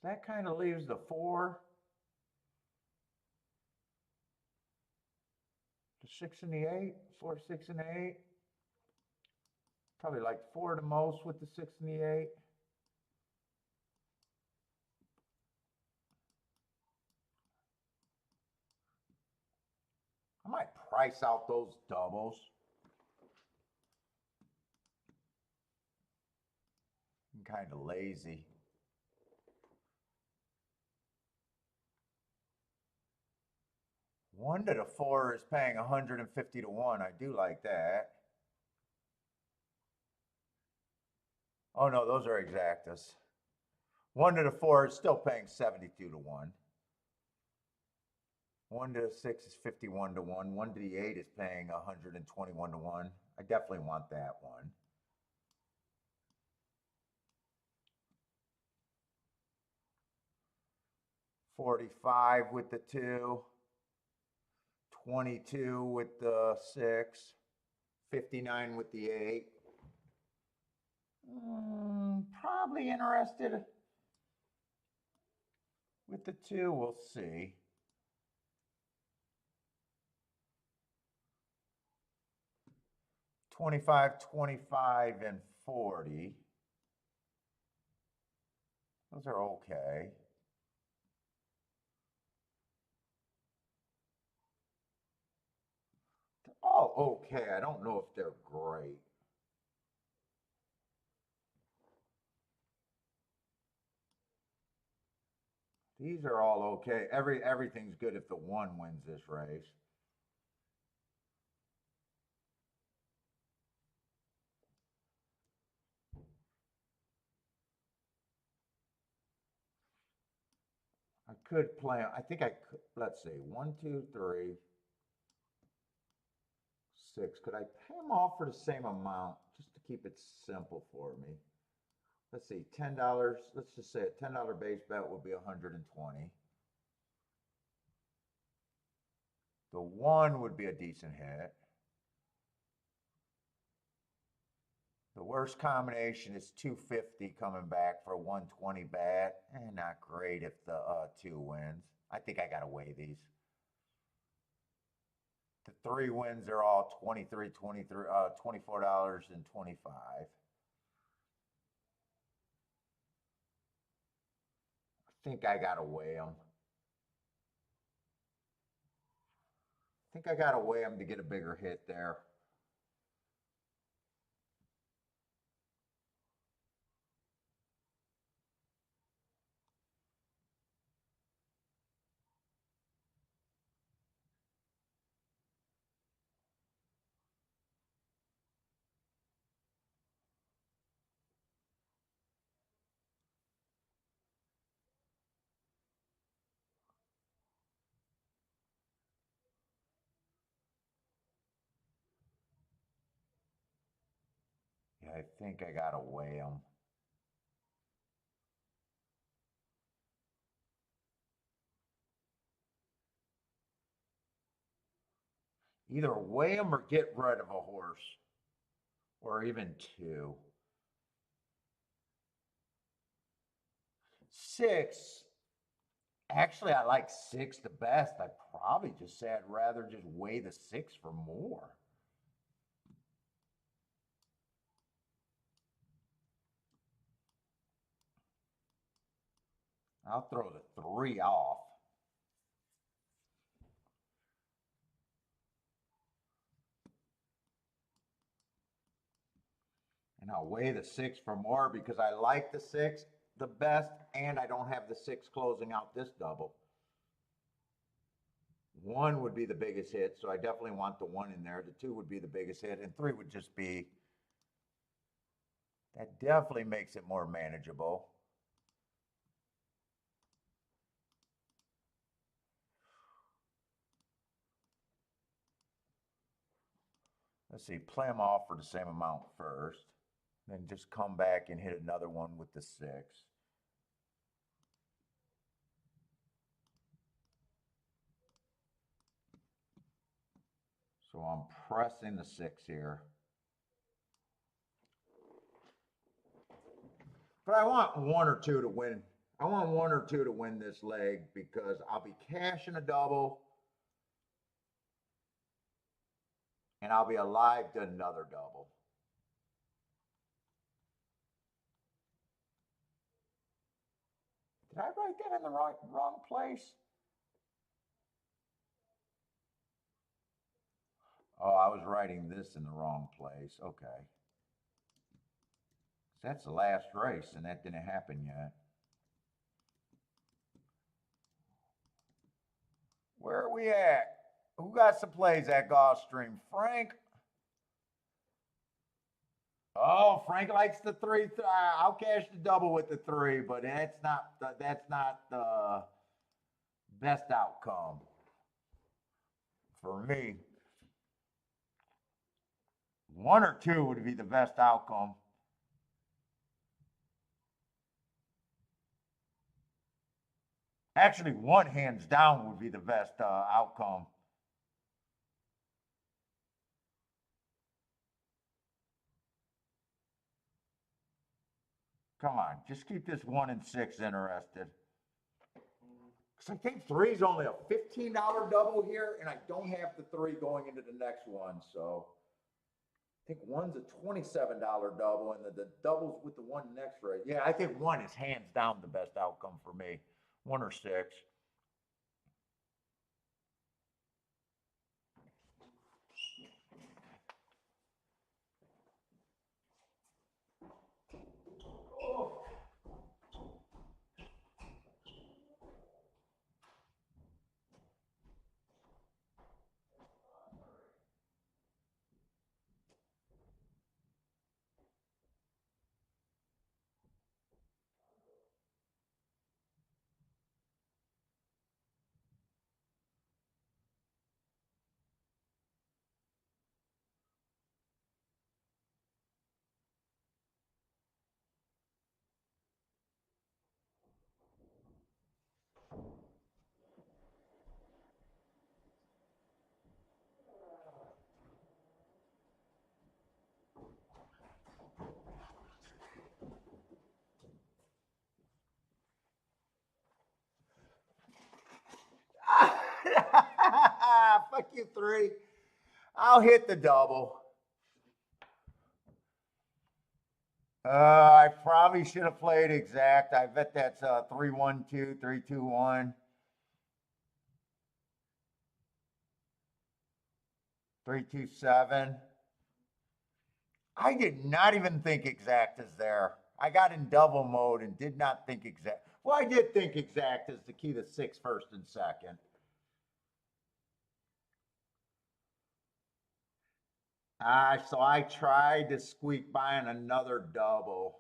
So that kind of leaves the 4, the 6 and the 8, 4, 6, and the 8. Probably like 4 the most with the 6 and the 8. I might price out those doubles. I'm kind of lazy. One to the 4 is paying 150 to 1. I do like that. Oh no, those are exactas. 1 to the 4 is still paying 72 to 1. 1 to the 6 is 51 to 1. 1 to the 8 is paying 121 to 1. I definitely want that one. $45 with the 2. 22 with the 6. 59 with the 8. Probably interested with the 2. We'll see. 25, 25, and 40. Those are okay. They're all okay. I don't know if they're great. These are all okay. Everything's good if the one wins this race. I could play. I think I could. Let's see. One, two, three, six. Could I pay them all for the same amount just to keep it simple for me? Let's see. $10. Let's just say a $10 base bet would be 120. The one would be a decent hit. The worst combination is 250 coming back for a 120 bat. Not great if the two wins. I think I gotta weigh these. The three wins are all 23, 23, $24.25. I think I gotta weigh them. I think I gotta weigh them to get a bigger hit there. Yeah, I think I gotta weigh them. Either weigh them or get rid of a horse, or even two. Six. Actually, I like six the best. I'd probably just say I'd rather just weigh the six for more. I'll throw the three off. And I'll weigh the six for more because I like the six the best and I don't have the six closing out this double. One would be the biggest hit, so I definitely want the one in there. The two would be the biggest hit, and three would just be, that definitely makes it more manageable. Let's see, play them off for the same amount first, then just come back and hit another one with the six. So I'm pressing the six here. But I want one or two to win. I want one or two to win this leg because I'll be cashing a double and I'll be alive to another double. Did I write that in the wrong place? Oh, I was writing this in the wrong place. Okay. That's the last race, and that didn't happen yet. Where are we at? Who got some plays at Gulfstream? Frank? Oh, Frank likes the three. I'll cash the double with the three, but that's not the best outcome for me. One or two would be the best outcome. Actually, one hands down would be the best outcome. Come on, just keep this 1 and 6 interested. Because I think three is only a $15 double here, and I don't have the three going into the next one. So think one's a $27 double, and the doubles with the one next race. Yeah, I think one is hands down the best outcome for me. One or six. Fuck you, three. I'll hit the double. I probably should have played exact. I bet that's 3-1-2, 3-2-1, 3-2-7. I did not even think exact is there. I got in double mode and did not think exact. Well, I did think exact is the key to six, first, and second. So I tried to squeak by on another double.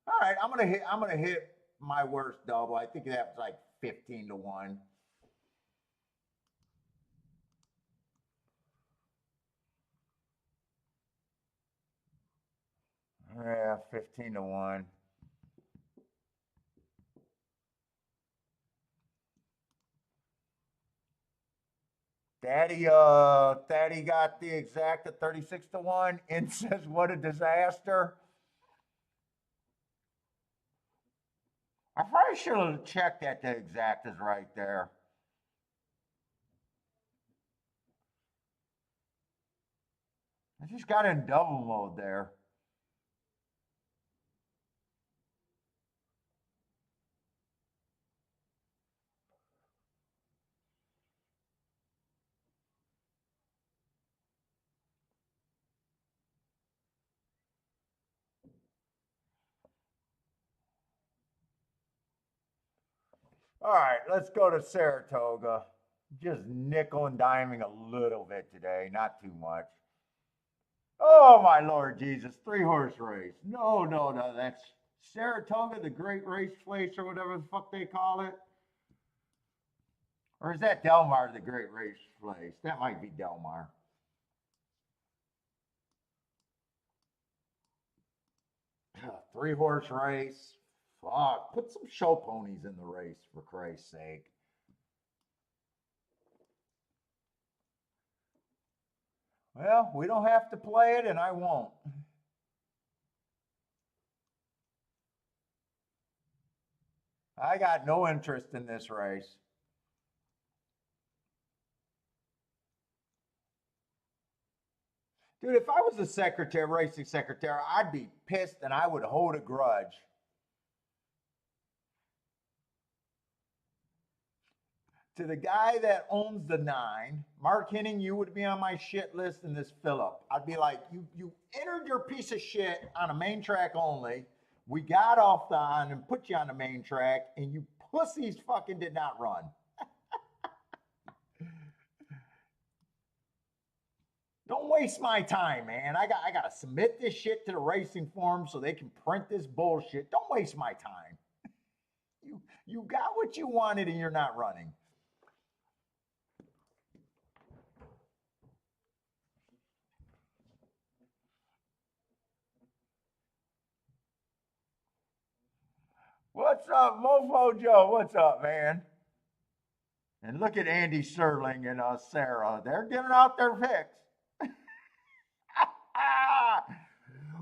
All right, I'm gonna hit my worst double. I think that was like 15-1. Yeah, 15-1. Daddy got the exact at 36-1 and says, what a disaster. I probably should have checked that the exact is right there. I just got in double mode there. All right, let's go to Saratoga. Just nickel and diming a little bit today, not too much. Oh my Lord Jesus, 3-horse race. No, that's Saratoga, the Great Race Place, or whatever the fuck they call it. Or is that Del Mar, the Great Race Place? That might be Del Mar. Three-horse race. Fuck, put some show ponies in the race, for Christ's sake. Well, we don't have to play it, and I won't. I got no interest in this race. Dude, if I was a secretary, racing secretary, I'd be pissed and I would hold a grudge. To the guy that owns the 9, Mark Henning, you would be on my shit list in this Phillip. I'd be like, you entered your piece of shit on a main track only. We got off the on and put you on the main track, and you pussies fucking did not run. Don't waste my time, man. I gotta submit this shit to the racing forum so they can print this bullshit. Don't waste my time. You got what you wanted and you're not running. What's up, Mofo Joe? What's up, man? And look at Andy Serling and Sarah. They're giving out their picks.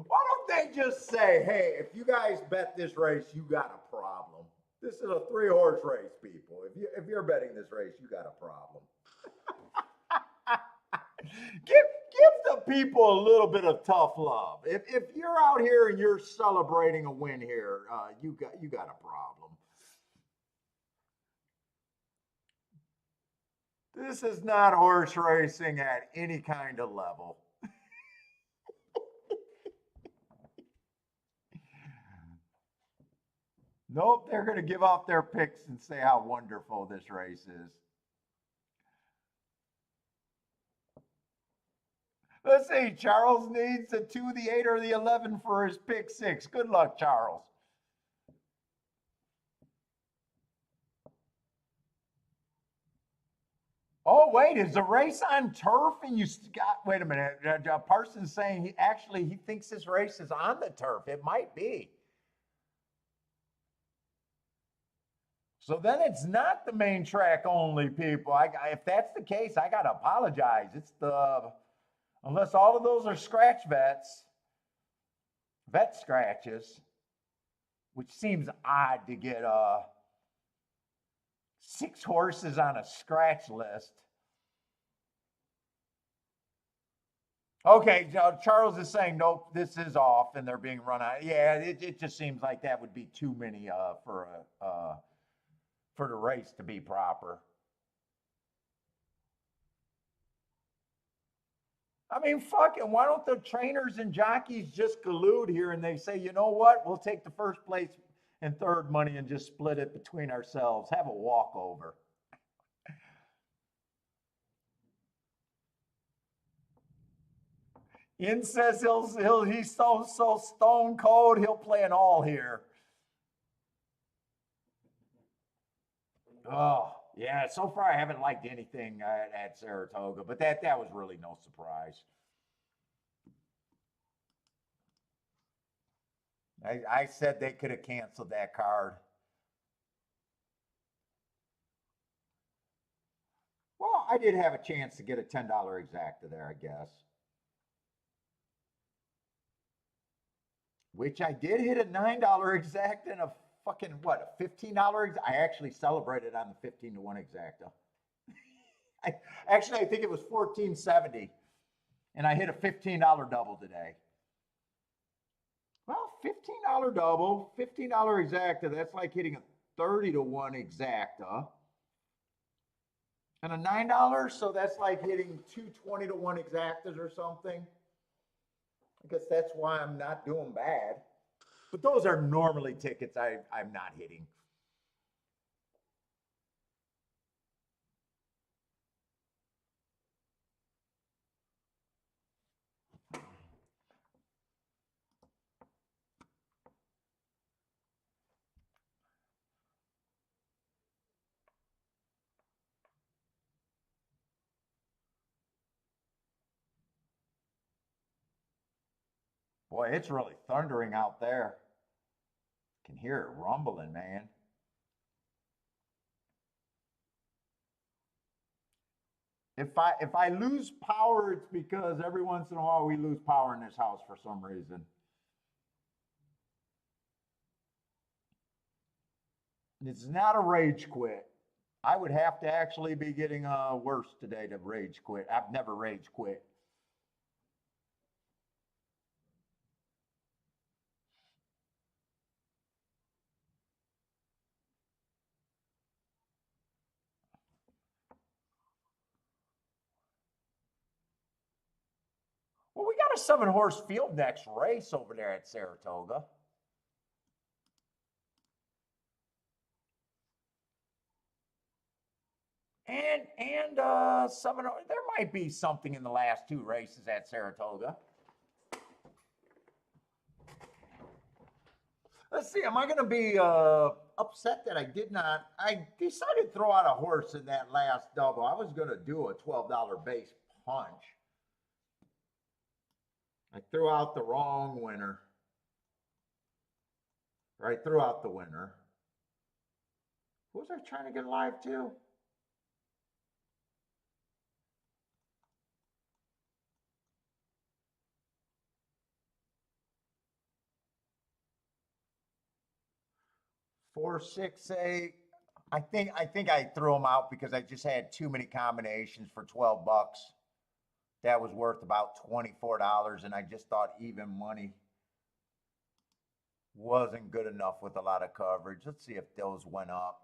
Why don't they just say, hey, if you guys bet this race, you got a problem. This is a 3-horse race, people. If you're betting this race, you got a problem. Give the people a little bit of tough love. If you're out here and you're celebrating a win here, you got a problem. This is not horse racing at any kind of level. Nope, they're going to give off their picks and say how wonderful this race is. Let's see. Charles needs the 2, the 8, or the 11 for his pick 6. Good luck, Charles. Oh, wait, is the race on turf? And you got, wait a minute. Parsons saying he thinks this race is on the turf. It might be. So then it's not the main track only, people. If that's the case, I got to apologize. It's unless all of those are scratch vet scratches, which seems odd to get 6 horses on a scratch list. Okay, Charles is saying, nope, this is off and they're being run out. Yeah, it just seems like that would be too many for the race to be proper. I mean, fuck it. Why don't the trainers and jockeys just collude here and they say, you know what? We'll take the first place and third money and just split it between ourselves. Have a walkover. Ian says he's so stone cold, he'll play an all here. Oh, yeah. So far, I haven't liked anything at Saratoga, but that was really no surprise. I said they could have canceled that card. Well, I did have a chance to get a $10 exacta there, I guess. Which I did hit a $9 exacta and a fucking what, a $15 I actually celebrated on the 15 to 1 exacta. I think it was 1470 and I hit a $15 double today. Well, $15 double, $15 exacta, that's like hitting a 30 to 1 exacta. And a $9, so that's like hitting 220 to 1 exactas or something. I guess that's why I'm not doing bad. But those are normally tickets I'm not hitting. Boy, it's really thundering out there. Can hear it rumbling, man. If I lose power, it's because every once in a while we lose power in this house for some reason. It's not a rage quit. I would have to actually be getting worse today to rage quit. I've never rage quit. Well, we got a 7-horse field next race over there at Saratoga. And 7, there might be something in the last 2 races at Saratoga. Let's see, am I going to be upset that I did not? I decided to throw out a horse in that last double. I was going to do a $12 base punch. I threw out the wrong winner. Or I threw out the winner. Who was I trying to get live to? Four, 6, 8. I think I threw them out because I just had too many combinations for $12. that was worth about $24, and I just thought even money wasn't good enough with a lot of coverage. Let's see if those went up.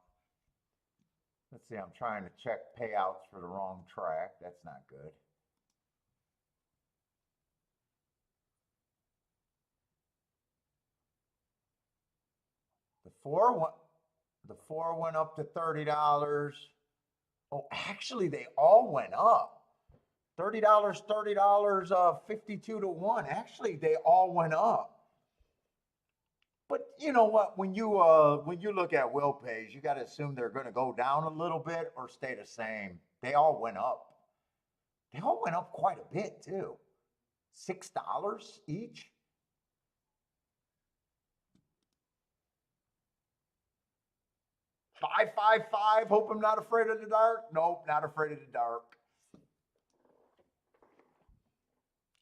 Let's see, I'm trying to check payouts for the wrong track. That's not good. The four went up to $30. Oh, actually, they all went up. $30, $30, 52 to 1. Actually, they all went up. But you know what? When you look at will pays, you got to assume they're going to go down a little bit or stay the same. They all went up. They all went up quite a bit too. $6 each. Five, five, five. Hope I'm not afraid of the dark. Nope, not afraid of the dark.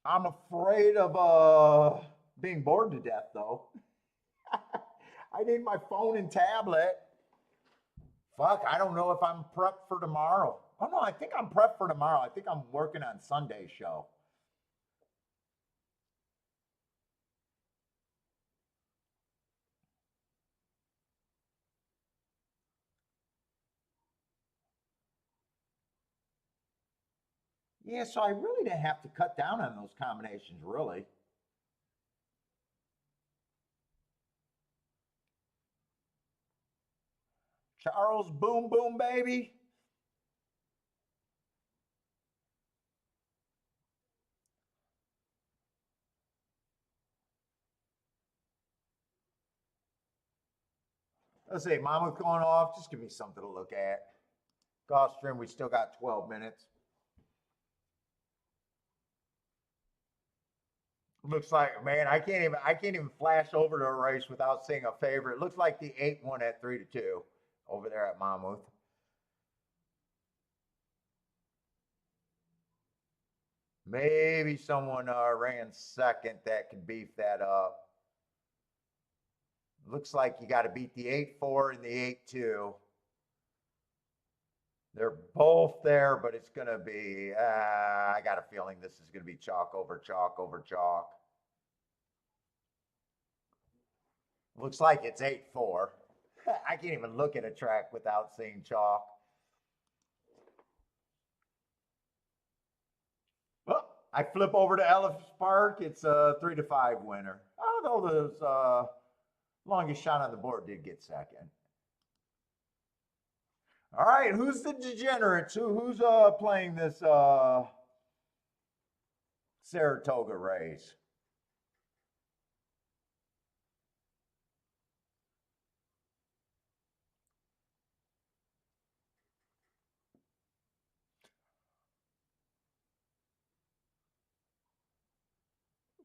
I'm afraid of being bored to death though. I need my phone and tablet. Fuck, I don't know if I'm prepped for tomorrow. Oh no, I think I'm prepped for tomorrow. I think I'm working on Sunday's show. Yeah, so I really didn't have to cut down on those combinations, really. Charles, boom, boom, baby. Let's see, Mama's going off. Just give me something to look at. Gulfstream, we still got 12 minutes. Looks like, man, I can't even flash over to a race without seeing a favorite. Looks like the 8 won at 3 to 2 over there at Monmouth. Maybe someone ran second that could beef that up. Looks like you got to beat the 8-4 and the 8-2. They're both there, but it's going to be, I got a feeling this is going to be chalk over chalk over chalk. Looks like it's 8-4. I can't even look at a track without seeing chalk. Well, I flip over to Ellis Park. It's a 3 to 5 winner. Although the longest shot on the board did get second. All right, who's the degenerates? Who's playing this Saratoga race?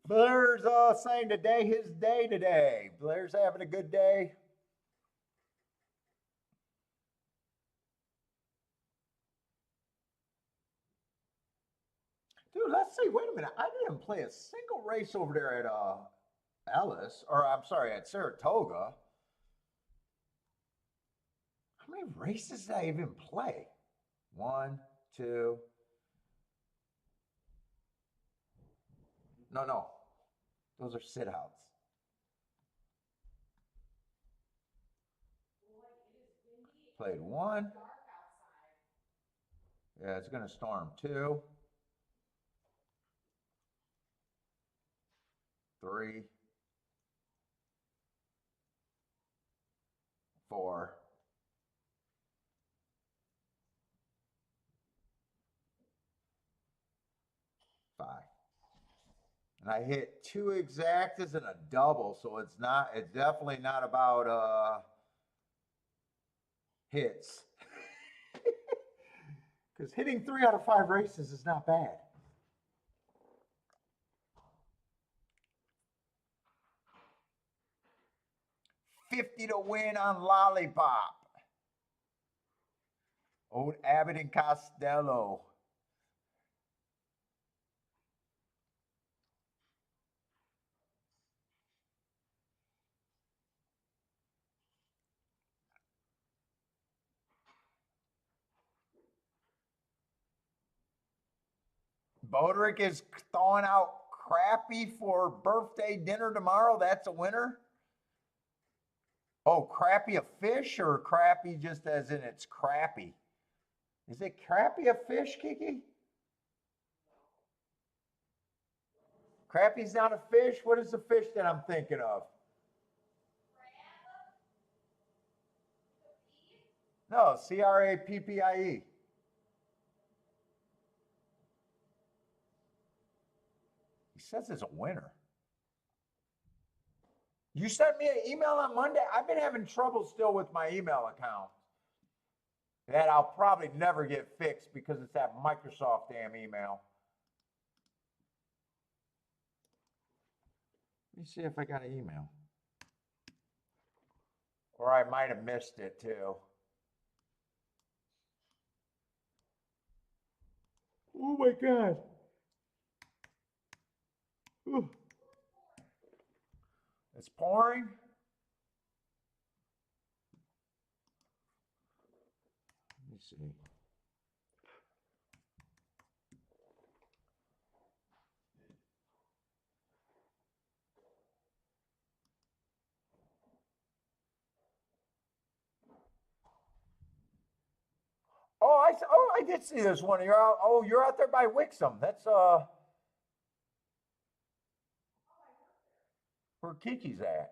Blair's saying today his day today. Blair's having a good day. Dude, let's see. Wait a minute. I didn't play a single race over there at Ellis, or I'm sorry, at Saratoga. How many races did I even play? One, two. No, no. Those are sit outs. Played one. Yeah, it's going to storm. Two, three, four, five. And I hit two exactas and a double, so it's definitely not about hits. Because hitting 3 out of 5 races is not bad. $50 to win on Lollipop. Old Abbott and Costello. Bodrick is throwing out crappie for birthday dinner tomorrow. That's a winner. Oh, crappie a fish or crappie just as in it's crappy? Is it crappie a fish, Kiki? Crappie's not a fish? What is the fish that I'm thinking of? No, C-R-A-P-P-I-E. He says it's a winner. You sent me an email on Monday? I've been having trouble still with my email account. That I'll probably never get fixed because it's that Microsoft damn email. Let me see if I got an email. Or I might have missed it too. Oh my God. Ooh. It's pouring. Let me see. I did see this one. You're out. Oh, you're out there by Wixom. That's where Kiki's at.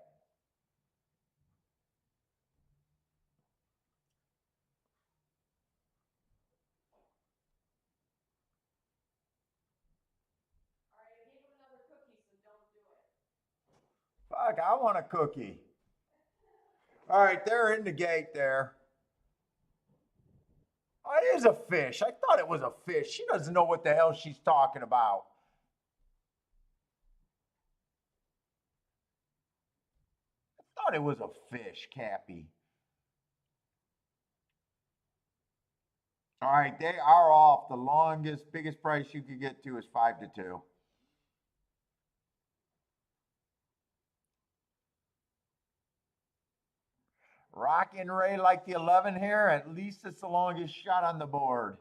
Fuck, I want a cookie. All right, they're in the gate there. Oh, it is a fish. I thought it was a fish. She doesn't know what the hell she's talking about. I thought it was a fish, Cappy. All right, they are off. The longest, biggest price you could get to is 5-2. Rock and Ray like the 11 here. At least it's the longest shot on the board.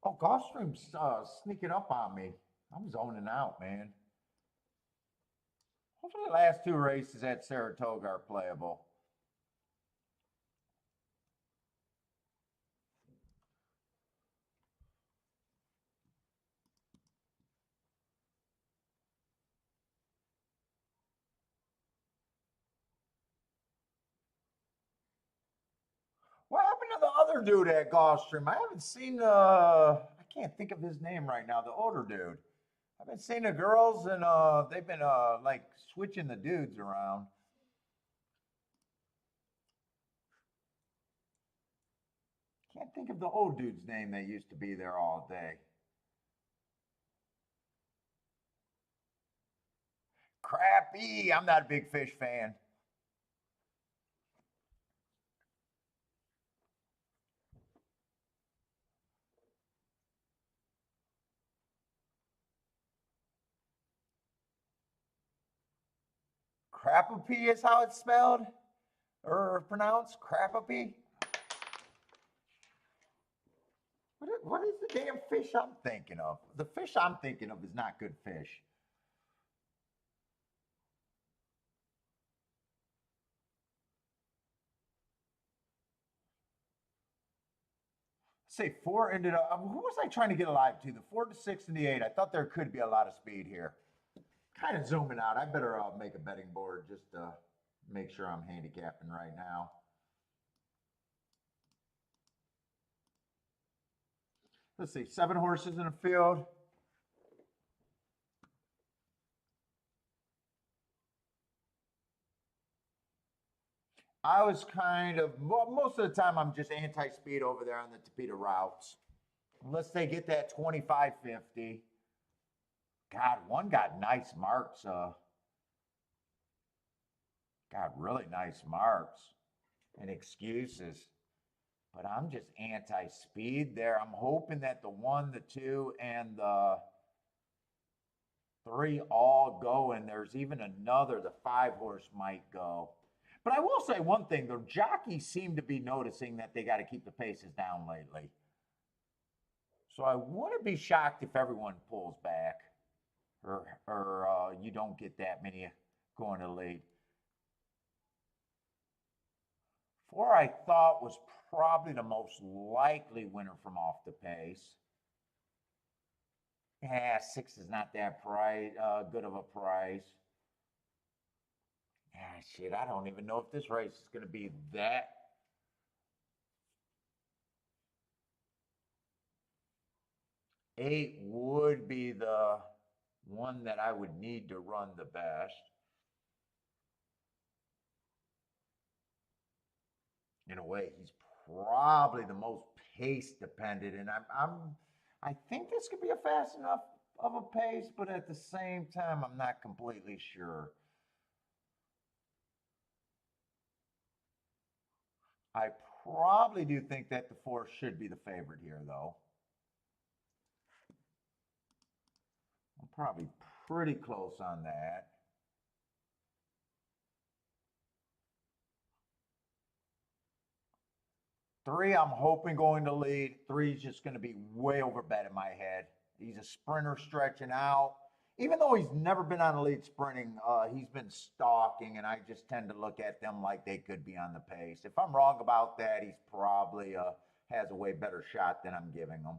Oh, Gulfstream's sneaking up on me. I'm zoning out, man. Hopefully the last two races at Saratoga are playable. What happened to the other dude at Gulfstream? I haven't seen, I can't think of his name right now, the older dude. I've been seeing the girls and they've been like switching the dudes around. Can't think of the old dude's name that used to be there all day. Crappy. I'm not a big fish fan. Crappapee is how it's spelled or pronounced. Crappapee. What is the damn fish I'm thinking of? The fish I'm thinking of is not good fish. Say 4 ended up. Who was I trying to get alive to? The 4, the 6, and the 8. I thought there could be a lot of speed here. Kind of zooming out. I better make a betting board just to make sure I'm handicapping right now. Let's see, 7 horses in a field. I was kind of, well, most of the time I'm just anti-speed over there on the Topeka routes. Unless they get that 25-50. God, one got nice marks. Got really nice marks and excuses. But I'm just anti-speed there. I'm hoping that the 1, the 2, and the 3 all go, and there's even another, the 5 horse might go. But I will say one thing, the jockeys seem to be noticing that they got to keep the paces down lately. So I wouldn't be shocked if everyone pulls back, or you don't get that many going to lead. 4 I thought was probably the most likely winner from off the pace. Yeah, 6 is not that good of a price. Yeah, shit, I don't even know if this race is going to be that. 8 would be the one that I would need to run the best. In a way, he's probably the most pace dependent, and I think this could be a fast enough of a pace, but at the same time, I'm not completely sure. I probably do think that the 4 should be the favorite here, though. I'm probably pretty close on that. 3, I'm hoping going to lead. 3 is just going to be way over bet in my head. He's a sprinter stretching out. Even though he's never been on a lead sprinting, he's been stalking, and I just tend to look at them like they could be on the pace. If I'm wrong about that, he's probably has a way better shot than I'm giving him.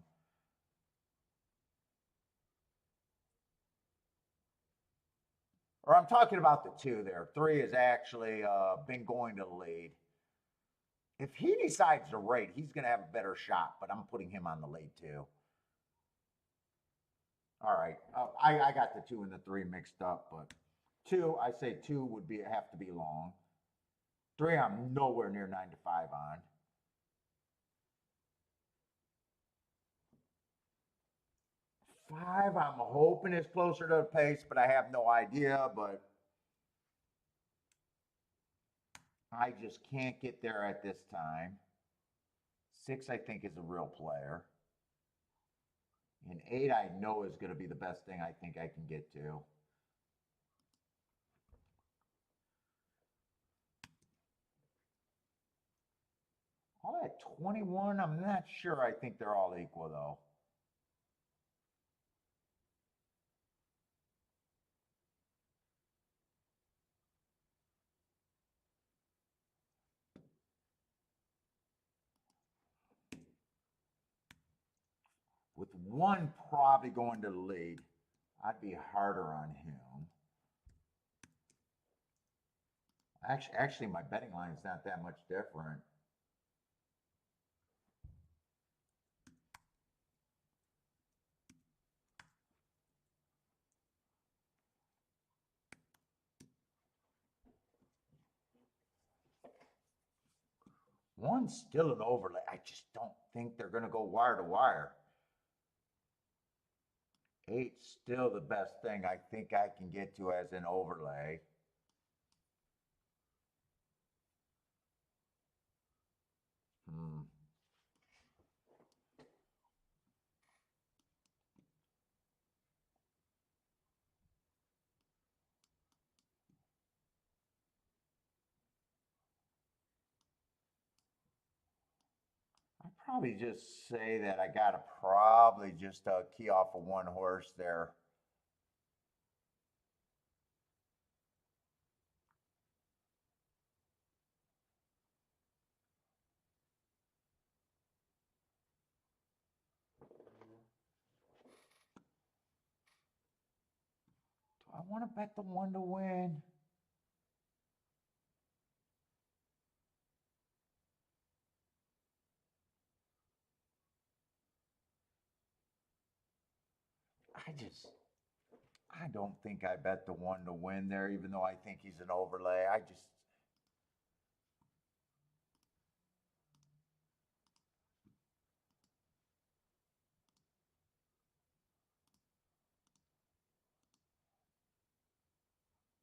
Or I'm talking about the 2 there. 3 has actually been going to lead. If he decides to rate, he's going to have a better shot, but I'm putting him on the lead too. All right, I got the 2 and the 3 mixed up, but 2, I say 2 would be have to be long. 3, I'm nowhere near 9 to 5 on. 5, I'm hoping is closer to the pace, but I have no idea. But I just can't get there at this time. 6, I think, is a real player. And 8, I know is going to be the best thing I think I can get to. All that 21, I'm not sure. I think they're all equal, though. With 1 probably going to the lead, I'd be harder on him. Actually, my betting line is not that much different. One's still an overlay. I just don't think they're going to go wire to wire. 8's still the best thing I think I can get to as an overlay. Hmm. I'd probably just say that I got to probably just key off of 1 horse there. Do I want to bet the 1 to win? I don't think I bet the 1 to win there, even though I think he's an overlay.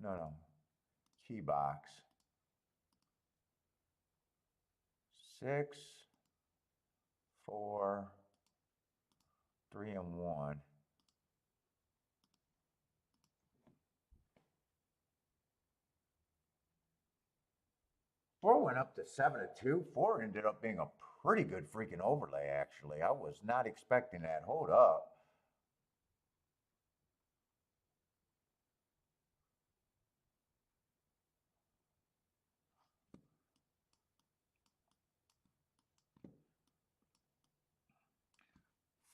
No. Key box. 6, 4, 3, and 1. 4 went up to 7-2. 4 ended up being a pretty good freaking overlay, actually. I was not expecting that. Hold up.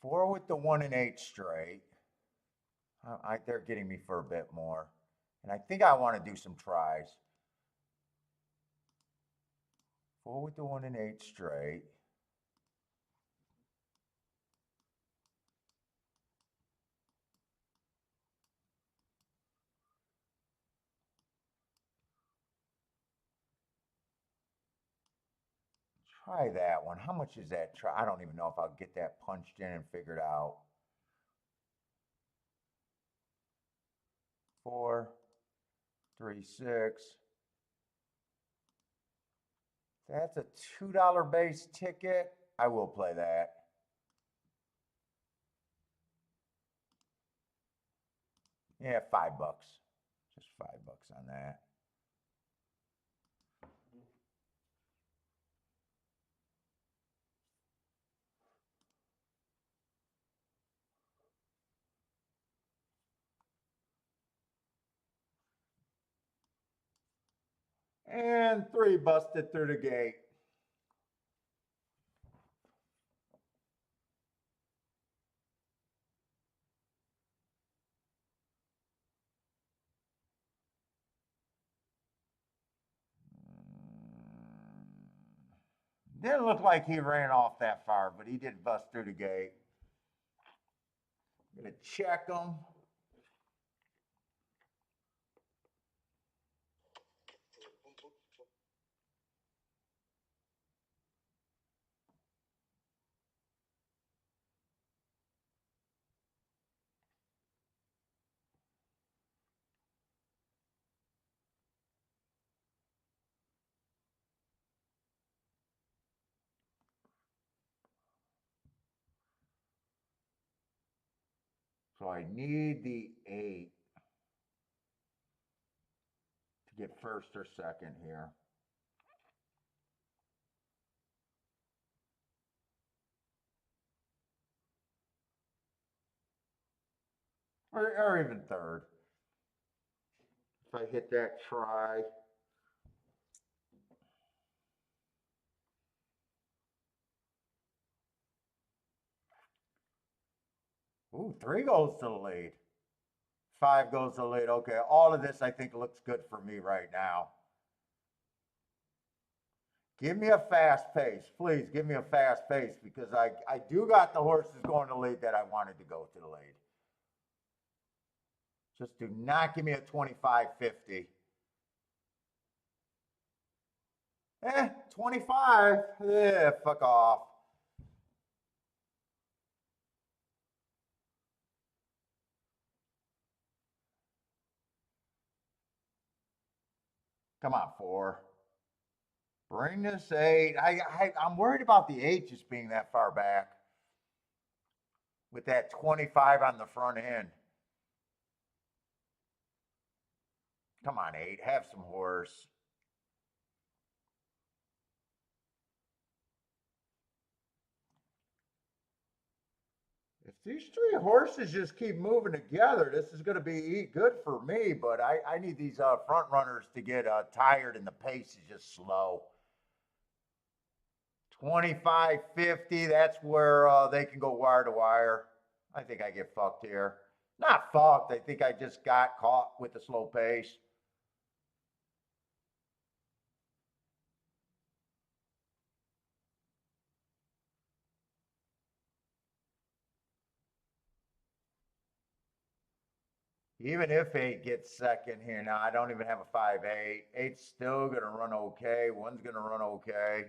Four with the 1 and 8 straight. They're getting me for a bit more. And I think I want to do some tries. 4 with the 1 and 8 straight. Try that one. How much is that? I don't even know if I'll get that punched in and figured out. 4, 3, 6. That's a $2 base ticket. I will play that. Yeah, $5. Just $5 on that. And 3 busted through the gate. Didn't look like he ran off that far, but he did bust through the gate. I'm gonna check him. So I need the 8 to get first or second here. Or even third. If I hit that try. Ooh, 3 goes to the lead. 5 goes to the lead. Okay, all of this I think looks good for me right now. Give me a fast pace. Please give me a fast pace because I do got the horses going to the lead that I wanted to go to the lead. Just do not give me a 25-50. 25. Yeah, fuck off. Come on, 4. Bring this 8. I'm worried about the 8 just being that far back with that 25 on the front end. Come on, 8. Have some horse. If these 3 horses just keep moving together, this is going to be good for me. But I need these front runners to get tired, and the pace is just slow. 25-50. That's where they can go wire to wire. I think I get fucked here. Not fucked. I think I just got caught with the slow pace. Even if 8 gets second here, now I don't even have a 5-8. 8's still going to run okay. 1's going to run okay.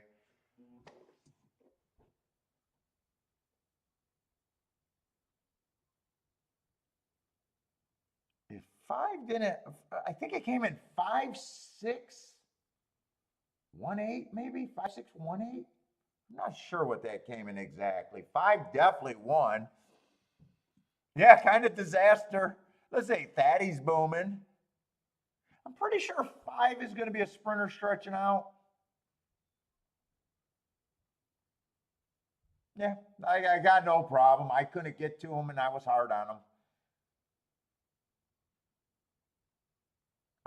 If 5 didn't, I think it came in 5-6-1-8, maybe 5-6-1-8. I'm not sure what that came in exactly. 5 definitely won. Yeah, kind of disaster. Let's say Thaddy's booming. I'm pretty sure 5 is going to be a sprinter stretching out. Yeah, I got no problem. I couldn't get to him, and I was hard on him.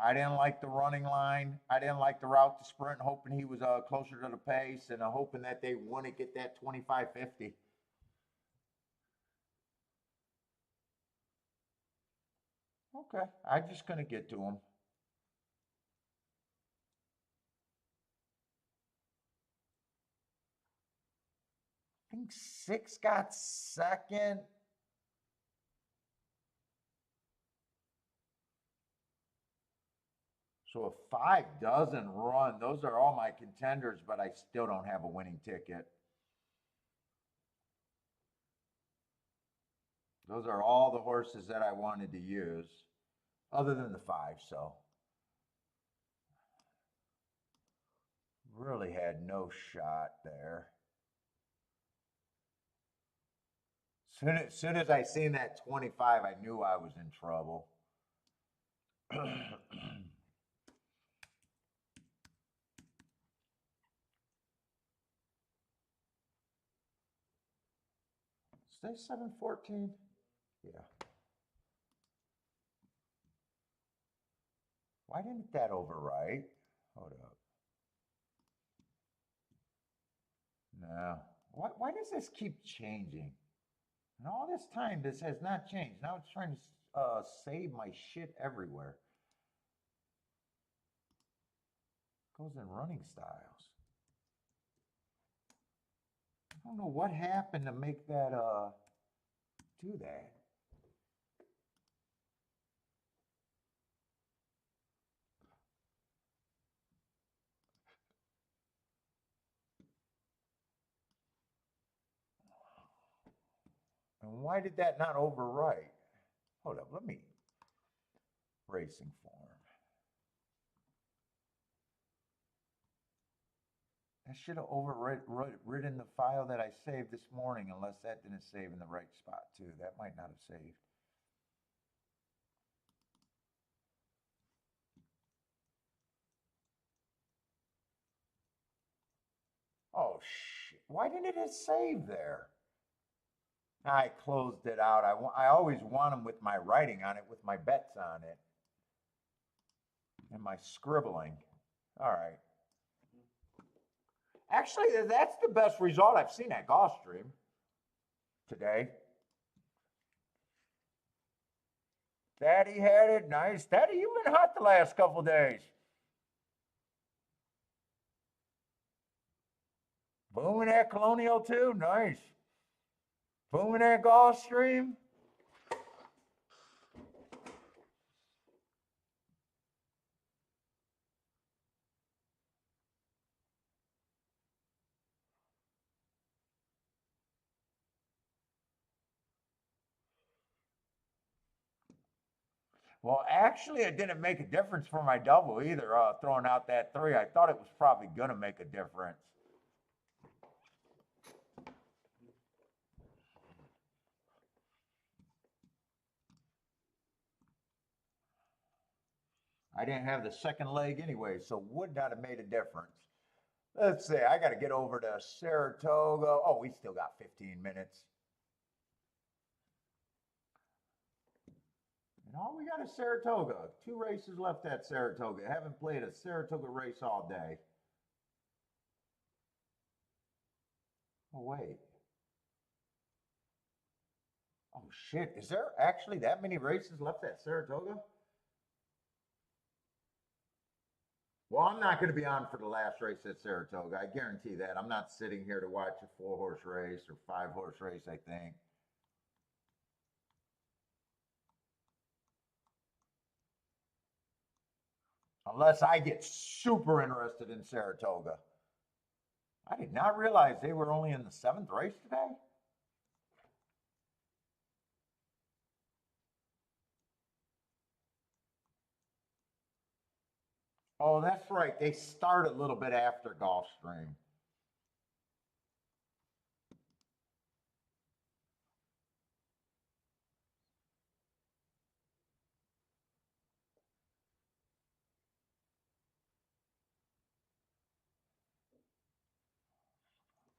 I didn't like the running line. I didn't like the route to sprint, hoping he was closer to the pace and hoping that they wouldn't get that 25-50. Okay, I just couldn't get to him. I think 6 got second. So if 5 doesn't run, those are all my contenders, but I still don't have a winning ticket. Those are all the horses that I wanted to use, other than the 5, so. Really had no shot there. Soon as I seen that 25, I knew I was in trouble. Stay 7-14? Yeah. Why didn't that overwrite? Hold up. No. Why does this keep changing? And all this time, this has not changed. Now it's trying to save my shit everywhere. Goes in running styles. I don't know what happened to make that do that. And why did that not overwrite? Hold up, let me racing form. I should have overridden the file that I saved this morning, unless that didn't save in the right spot too. That might not have saved. Oh shit! Why didn't it save there? I closed it out. I always want them with my writing on it, with my bets on it, and my scribbling. All right. Actually, that's the best result I've seen at Gulfstream today. Daddy had it. Nice. Daddy, you've been hot the last couple days. Booming at Colonial too. Nice. Booming at Gulfstream. Well, actually, it didn't make a difference for my double either, throwing out that 3. I thought it was probably going to make a difference. I didn't have the second leg anyway, so would not have made a difference. Let's see, I got to get over to Saratoga. Oh, we still got 15 minutes. And all we got is Saratoga. 2 races left at Saratoga. Haven't played a Saratoga race all day. Oh, wait. Oh, shit. Is there actually that many races left at Saratoga? Well, I'm not going to be on for the last race at Saratoga. I guarantee that. I'm not sitting here to watch a 4-horse race or 5-horse race, I think. Unless I get super interested in Saratoga. I did not realize they were only in the 7th race today. Oh, that's right. They start a little bit after Gulfstream.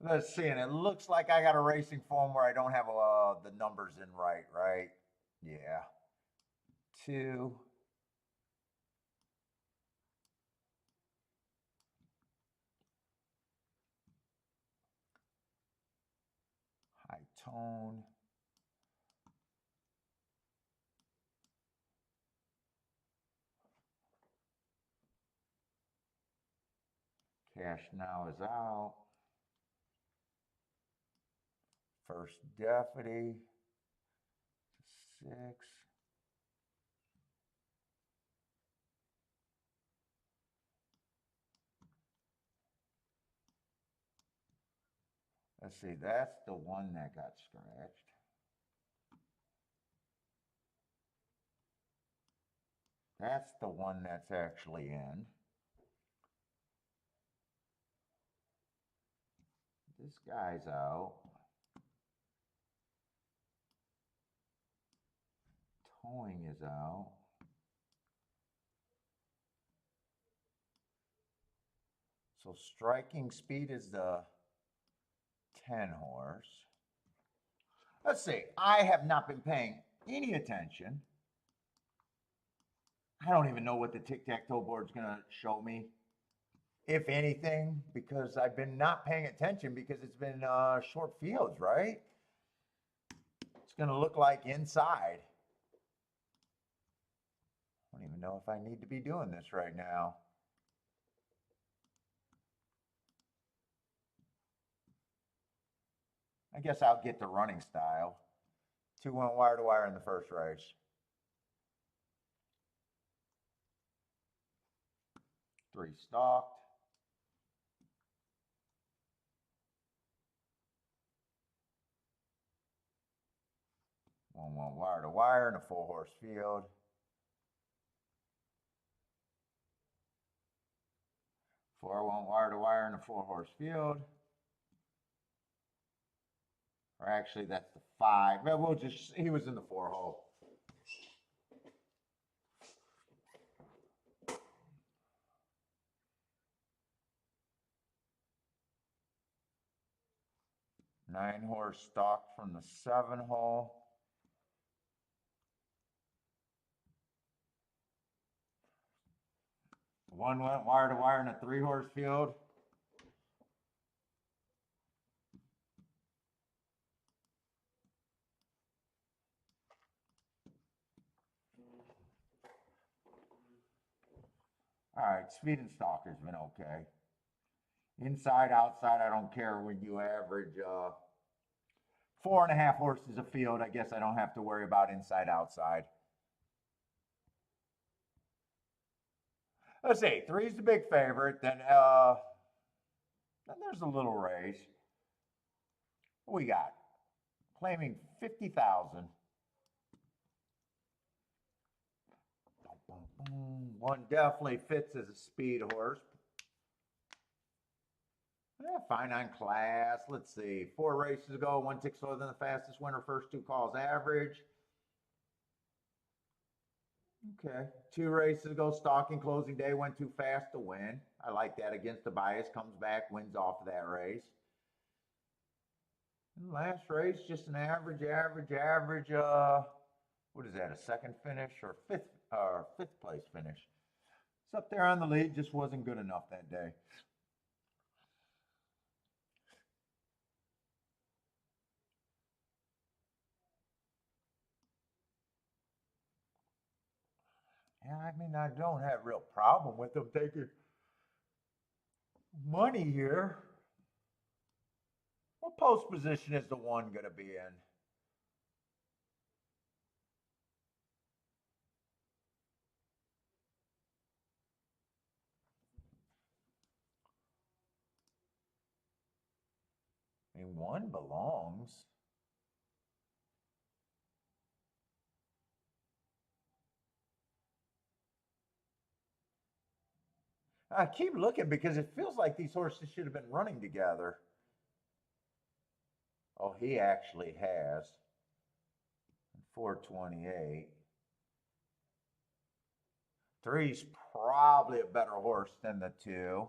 Let's see, and it looks like I got a racing form where I don't have the numbers in right? Yeah. Two. High tone. Cash now is out. First deputy. Six. Let's see, that's the one that got scratched. That's the one that's actually in. This guy's out. Towing is out. So striking speed is the 10 horse. Let's see. I have not been paying any attention. I don't even know what the tic-tac-toe board's going to show me, if anything, because I've been not paying attention because it's been short fields, right? It's going to look like inside. I don't even know if I need to be doing this right now. I guess I'll get the running style. 2 went wire to wire in the first race. Three stalked. One went wire to wire in a 4-horse field. Four went wire to wire in a 4-horse field. Or actually, that's the 5. But we'll just, he was in the 4-hole. Nine-horse stalked from the 7-hole. One went wire to wire in a 3-horse field. All right, speed and stalker's been okay. Inside, outside, I don't care when you average 4.5 horses a field. I guess I don't have to worry about inside, outside. Let's see, 3's the big favorite. Then there's a little race. What we got? Claiming 50,000. One definitely fits as a speed horse. Yeah, fine on class. Let's see. 4 races ago, 1 tick slower than the fastest winner. First 2 calls average. Okay. 2 races ago, stalking closing day, went too fast to win. I like that against the bias. Comes back, wins off of that race. And last race, just an average. What is that? A second finish or fifth place finish? It's up there on the lead. Just wasn't good enough that day. Yeah, I mean, I don't have a real problem with them taking money here. What post position is the one going to be in? I mean, one belongs. I keep looking because it feels like these horses should have been running together. Oh, he actually has. 428. Three's probably a better horse than the two.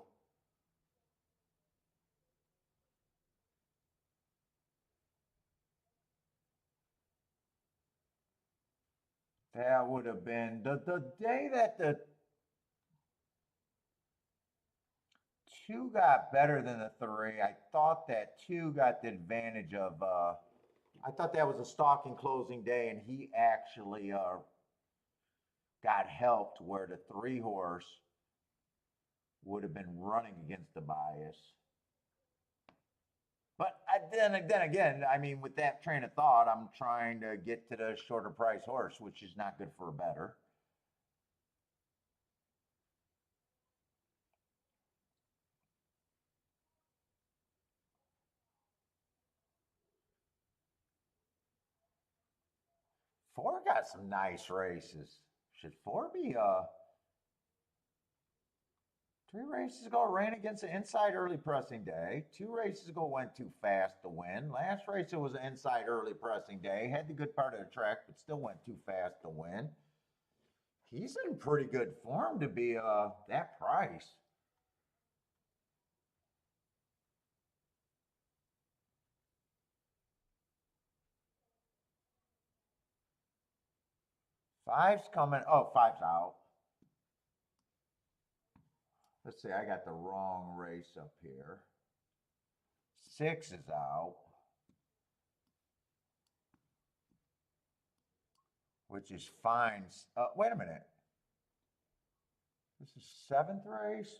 That would have been the day that the two got better than the three. I thought that two got the advantage of. I thought that was a stalking closing day, and he actually got helped where the three horse would have been running against the bias. But then again, I mean, with that train of thought, I'm trying to get to the shorter price horse, which is not good for a better. Four got some nice races. Should four be three races ago ran against the inside early pressing day. Two races ago went too fast to win. Last race it was an inside early pressing day. Had the good part of the track, but still went too fast to win. He's in pretty good form to be that price. Five's coming. Oh, five's out. Let's see, I got the wrong race up here. Six is out, which is fine. Wait a minute. This is seventh race.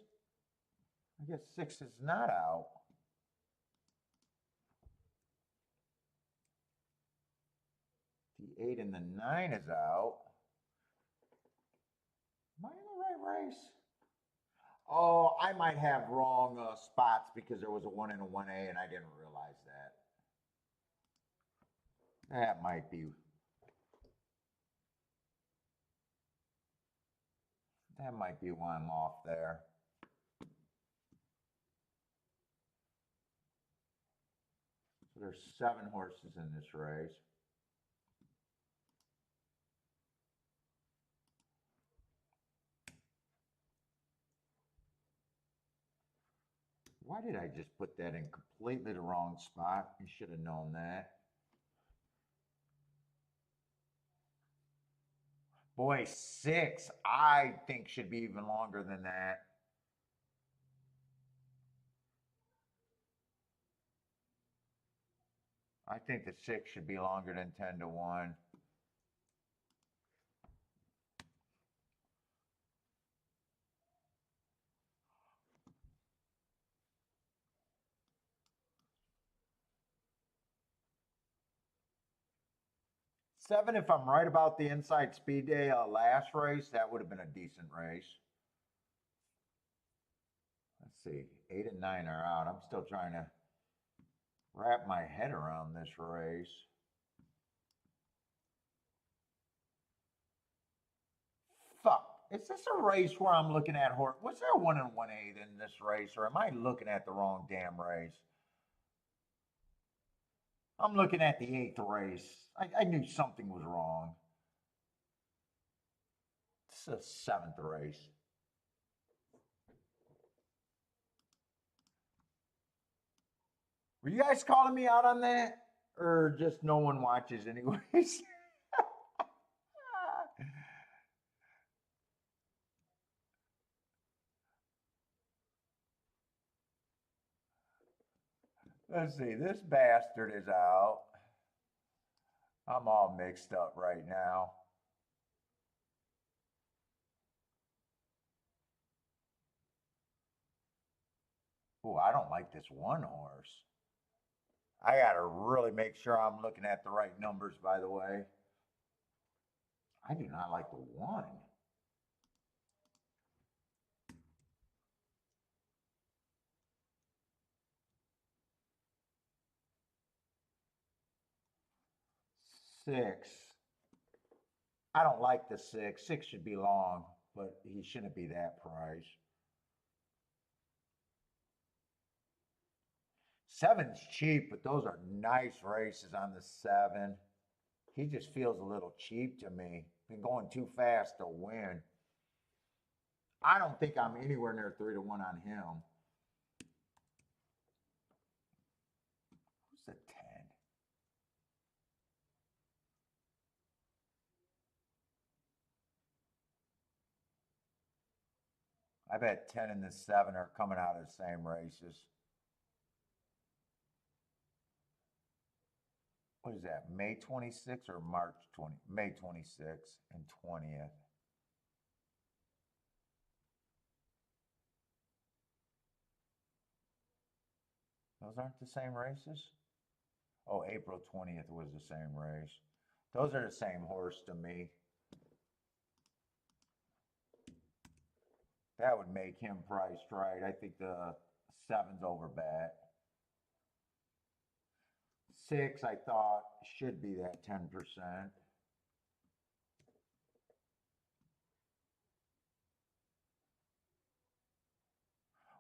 I guess six is not out. The eight and the nine is out. Am I in the right race? Oh, I might have wrong spots because there was a one and a 1A and I didn't realize that. That might be. That might be why I'm off there. So there's 7 horses in this race. Why did I just put that in completely the wrong spot? You should have known that. Boy, 6, I think should be even longer than that. I think the 6 should be longer than 10 to 1. Seven, if I'm right about the inside speed day last race, that would have been a decent race. Let's see, 8 and 9 are out. I'm still trying to wrap my head around this race. Fuck, is this a race where I'm looking at horse? Was there a 1 and 1/8 in this race, or am I looking at the wrong damn race? I'm looking at the 8th race. I knew something was wrong. This is the 7th race. Were you guys calling me out on that? Or just no one watches anyways? Let's see, this bastard is out. I'm all mixed up right now. Oh, I don't like this one horse. I got to really make sure I'm looking at the right numbers, by the way. I do not like the one. Six. I don't like the six. Six should be long, but he shouldn't be that price. Seven's cheap, but those are nice races on the 7. He just feels a little cheap to me. Been going too fast to win. I don't think I'm anywhere near 3-1 on him. Who's the 10? I bet 10 and the 7 are coming out of the same races. What is that, May 26th or March 20? May 26th and 20th. Those aren't the same races? Oh, April 20th was the same race. Those are the same horse to me. That would make him priced right. I think the 7's over bet. 6, I thought, should be that 10%.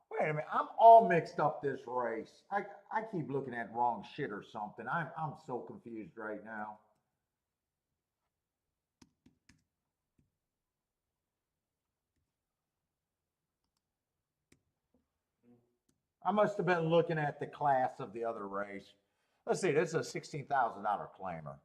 Wait a minute, I'm all mixed up this race. I keep looking at wrong shit or something. I'm so confused right now. I must have been looking at the class of the other race. Let's see, this is a $16,000 claimer.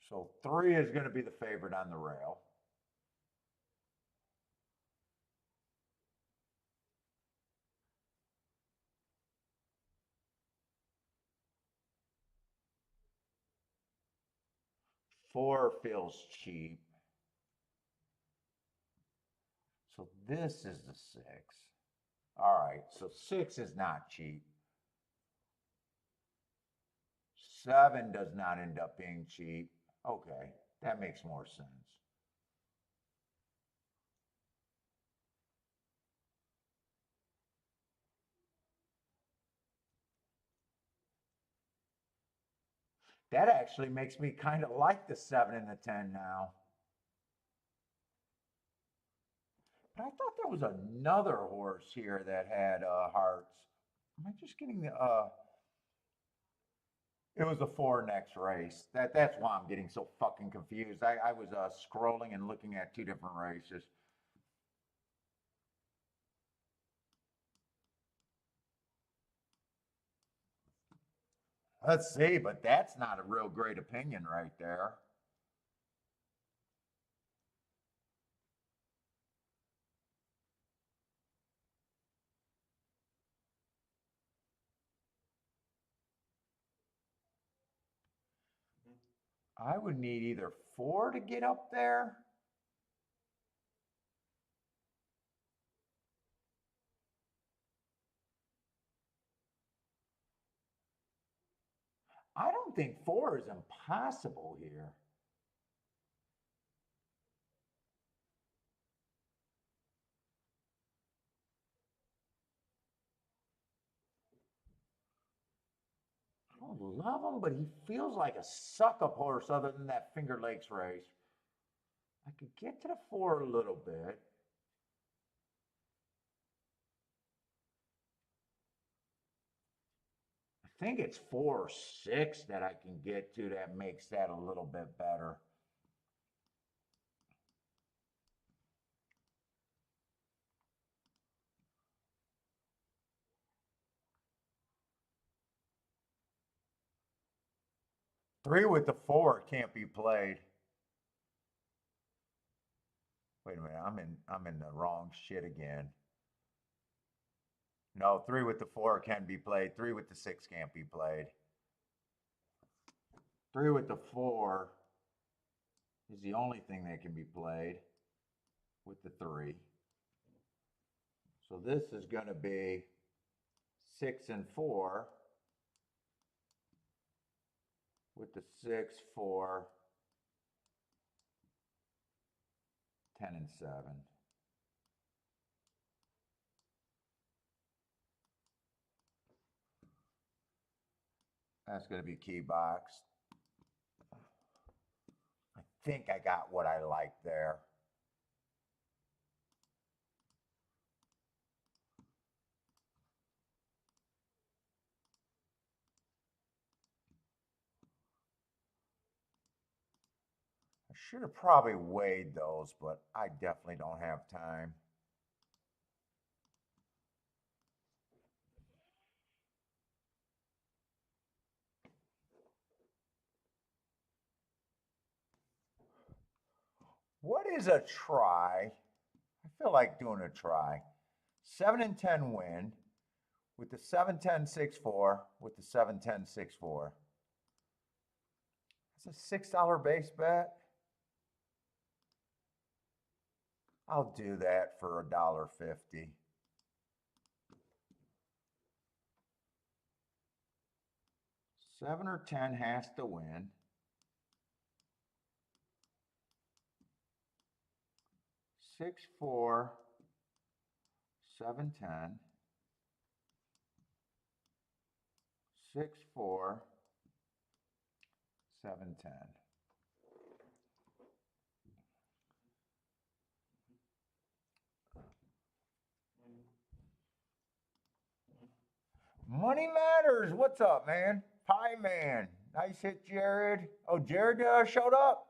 So 3 is going to be the favorite on the rail. Four feels cheap. So this is the 6. All right, so 6 is not cheap. 7 does not end up being cheap. Okay, that makes more sense. That actually makes me kind of like the 7 and the 10 now. But I thought there was another horse here that had hearts. Am I just getting the it was the 4 next race. That's why I'm getting so fucking confused. I was scrolling and looking at 2 different races. Let's see, but that's not a real great opinion right there. I would need either 4 to get up there. I don't think 4 is impossible here. I don't love him, but he feels like a suck-up horse other than that Finger Lakes race. I could get to the 4 a little bit. I think it's 4 or 6 that I can get to that makes that a little bit better. Three with the 4 can't be played. Wait a minute, I'm in the wrong shit again. No, 3 with the 4 can be played. 3 with the 6 can't be played. 3 with the 4 is the only thing that can be played with the 3. So this is going to be 6 and 4 with the 6, 4, 10 and 7. That's going to be key box. I think I got what I like there. I should have probably weighed those, but I definitely don't have time. What is a try? I feel like doing a try. 7 and 10 win with the 7-10-6-4 with the 7-10-6-4. It's a $6 base bet. I'll do that for $1.50. 7 or 10 has to win. 6-4, 7-10. 6-4, 7-10. Money matters. What's up, man? Pie man. Nice hit, Jared. Oh, Jared showed up.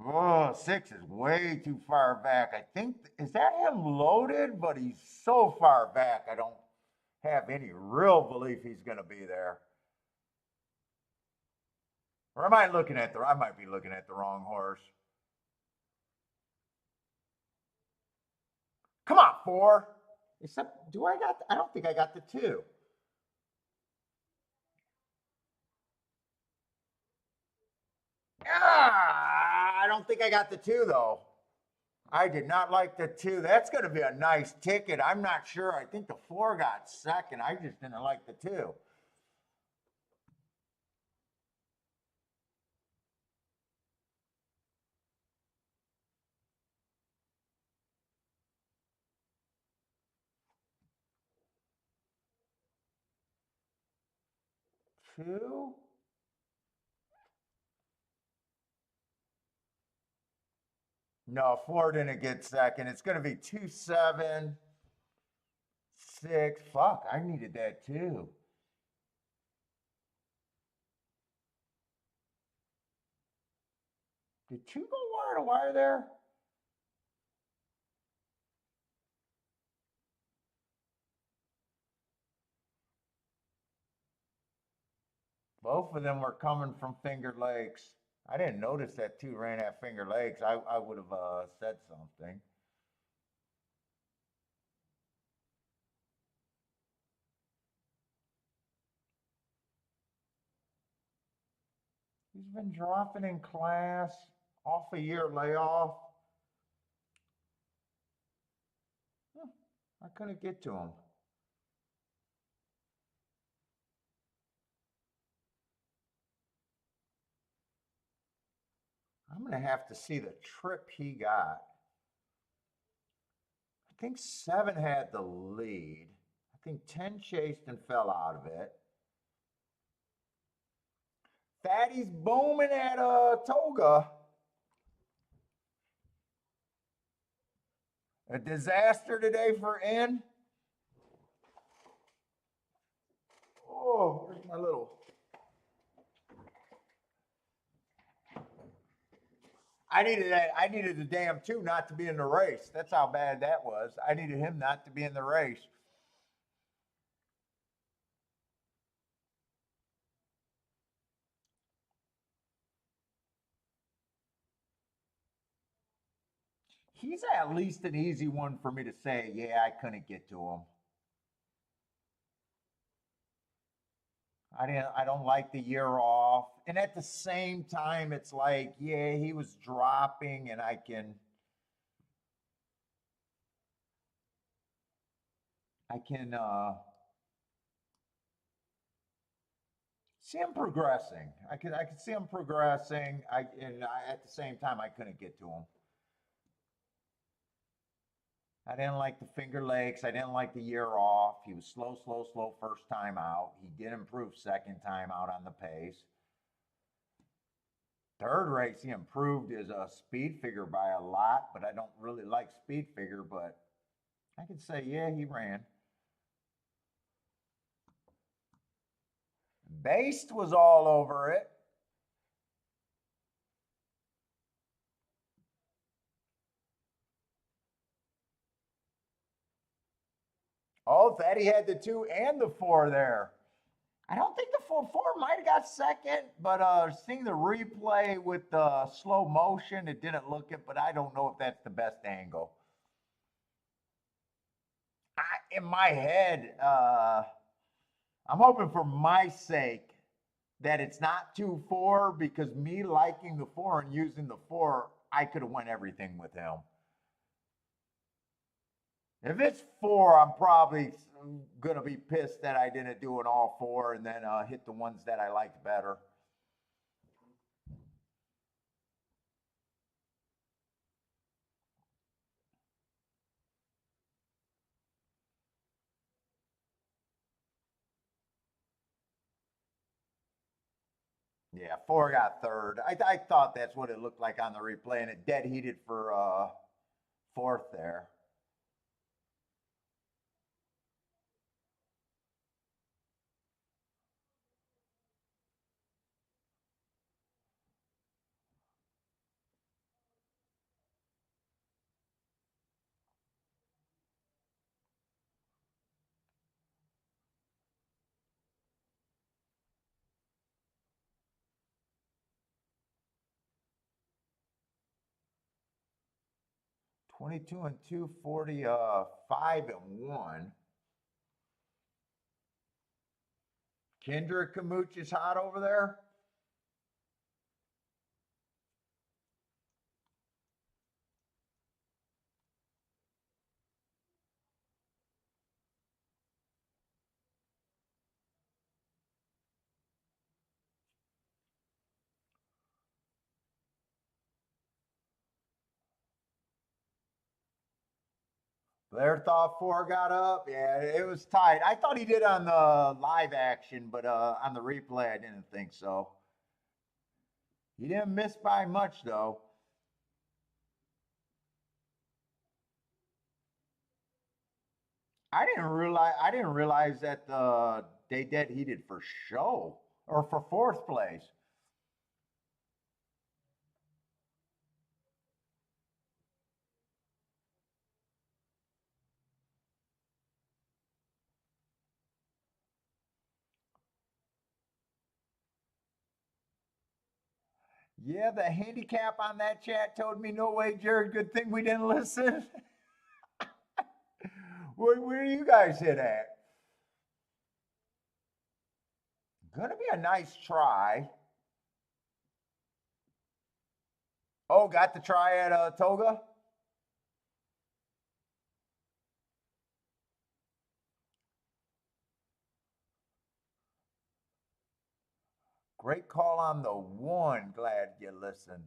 Oh, 6 is way too far back. I think, is that him loaded? But he's so far back, I don't have any real belief he's going to be there. Or am I looking at I might be looking at the wrong horse. Come on, 4. Except, I don't think I got the 2. Ah, I don't think I got the 2 though. I did not like the 2. That's going to be a nice ticket. I'm not sure. I think the 4 got second. I just didn't like the 2. Two? No, 4 didn't get second. It's going to be 2, 7, 6. Fuck, I needed that too. Did 2 go wire to wire there? Both of them were coming from Finger Lakes. I didn't notice that 2 ran at Finger Lakes. I would have said something. He's been dropping in class, off a year layoff. I couldn't get to him. I'm going to have to see the trip he got. I think 7 had the lead. I think 10 chased and fell out of it. Fatty's booming at Toga. A disaster today for N. Oh, where's my little... I needed the damn 2 not to be in the race. That's how bad that was. I needed him not to be in the race. He's at least an easy one for me to say, yeah, I couldn't get to him. I don't like the year off. And at the same time, it's like, yeah, he was dropping and I can see him progressing. I can see him progressing. At the same time I couldn't get to him. I didn't like the Finger Lakes. I didn't like the year off. He was slow, slow, slow first time out. He did improve second time out on the pace. Third race, he improved his speed figure by a lot, but I don't really like speed figure, but I could say, yeah, he ran. Based was all over it. Oh, Thaddy had the 2 and the 4 there. I don't think the 4 might have got second, but seeing the replay with the slow motion, it didn't look it, but I don't know if that's the best angle. In my head, I'm hoping for my sake that it's not 2-4 because me liking the 4 and using the 4, I could have won everything with him. If it's 4, I'm probably gonna be pissed that I didn't do an all 4 and then hit the ones that I liked better. Yeah, 4 got third. I thought that's what it looked like on the replay, and it dead heated for fourth there. $22 and 240, 5 and 1. Kendrick Kamuch is hot over there. Blair thought 4 got up. Yeah, it was tight. I thought he did on the live action, but on the replay, I didn't think so. He didn't miss by much though. I didn't realize that they dead heated for show or for fourth place. Yeah, the handicap on that chat told me no way, Jared. Good thing we didn't listen. Where do you guys hit at? Gonna be a nice try. Oh, got the try at Toga? Great call on the 1. Glad you listened.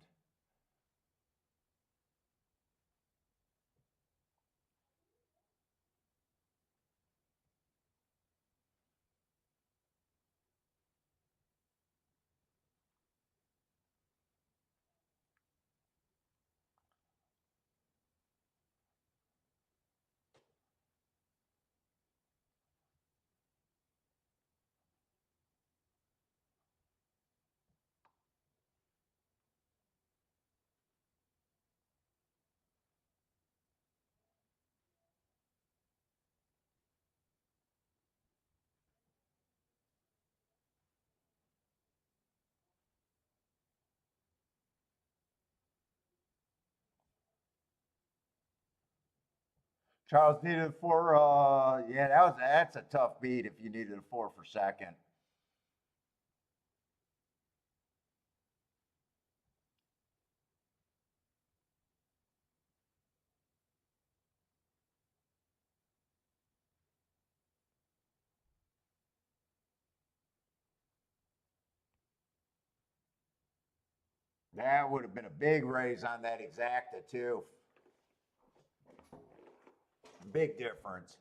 Charles needed a 4. Yeah, that's a tough beat if you needed a 4 for second. That would have been a big raise on that exacta too. Big difference.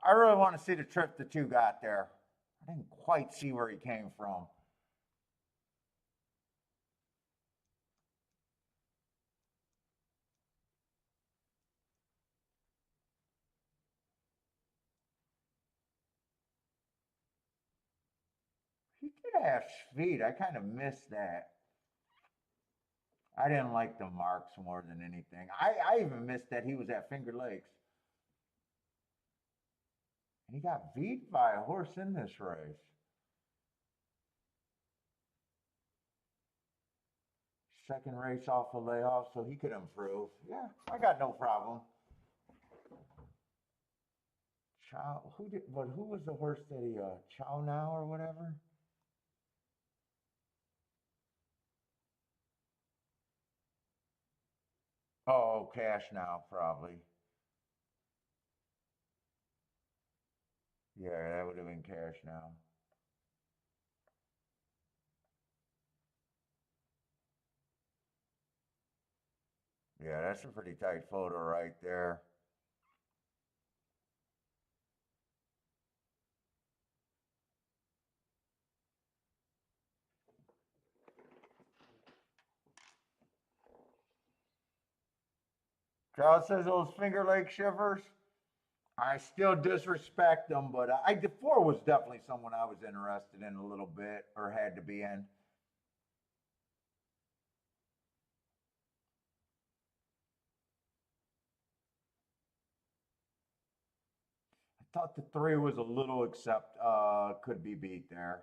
I really want to see the trip the two got there. I didn't quite see where he came from. He did have speed. I kind of missed that. I didn't like the marks more than anything. I even missed that he was at Finger Lakes. And he got beat by a horse in this race. Second race off a layoff, so he could improve. Yeah, I got no problem. Chow, who did? But who was the horse that he Chow now or whatever? Oh, Cash now probably. Yeah, that would have been Cash now. Yeah, that's a pretty tight photo right there. Charles says those Finger Lake shivers. I still disrespect them, but I four was definitely someone I was interested in a little bit, or had to be in. I thought the three was a little accept could be beat there.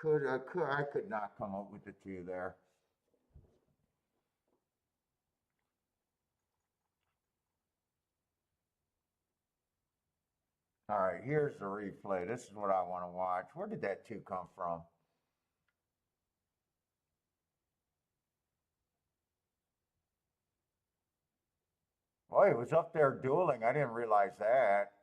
But I could not come up with the two there. All right, here's the replay. This is what I want to watch. Where did that two come from? Oh, he was up there dueling. I didn't realize that.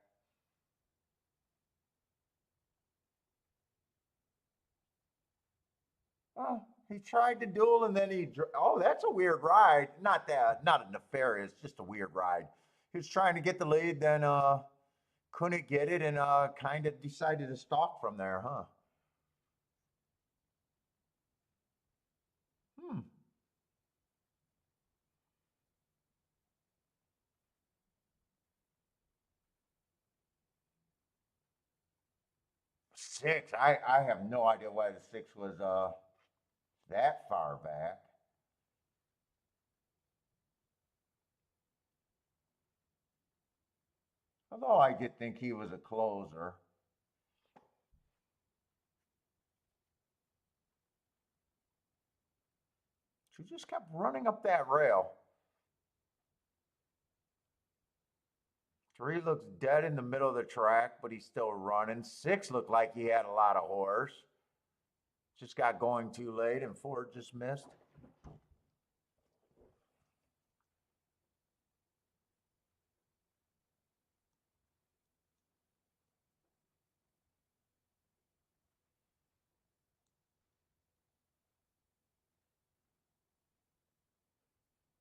Oh, he tried to duel and then oh, that's a weird ride. Not that, not a nefarious, just a weird ride. He was trying to get the lead, then couldn't get it, and kind of decided to stalk from there, huh? Hmm. Six. I have no idea why the six was that far back. Although I did think he was a closer. She just kept running up that rail. Three looks dead in the middle of the track, but he's still running. Six looked like he had a lot of horse. Just got going too late, and four just missed.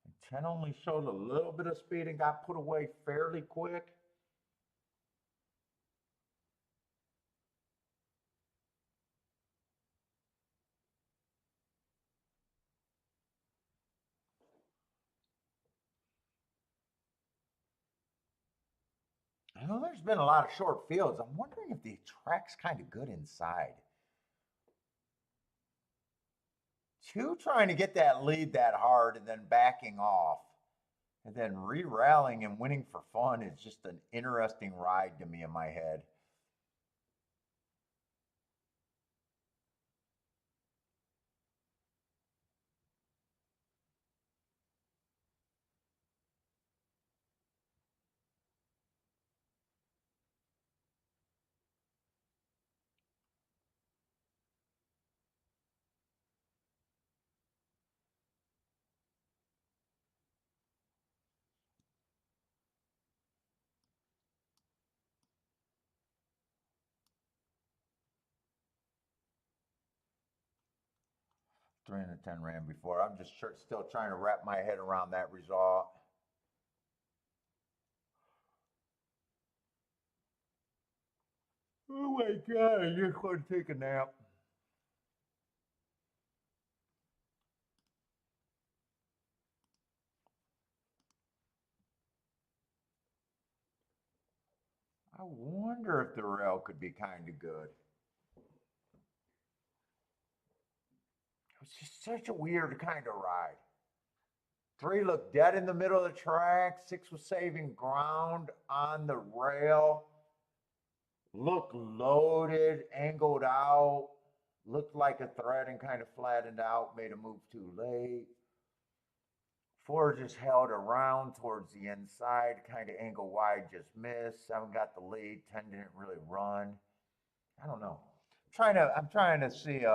And 10 only showed a little bit of speed and got put away fairly quick. I know there's been a lot of short fields. I'm wondering if the track's kind of good inside. Two trying to get that lead that hard and then backing off. And then re-rallying and winning for fun is just an interesting ride to me in my head. 3 and a 10 ran before. I'm just still trying to wrap my head around that result. Oh my God, I just want to take a nap. I wonder if the rail could be kind of good. It was just such a weird kind of ride. 3 looked dead in the middle of the track. 6 was saving ground on the rail. Looked loaded, angled out. Looked like a threat and kind of flattened out. Made a move too late. 4 just held around towards the inside, kind of angle wide, just missed. 7 got the lead. 10 didn't really run. I don't know. I'm trying to see.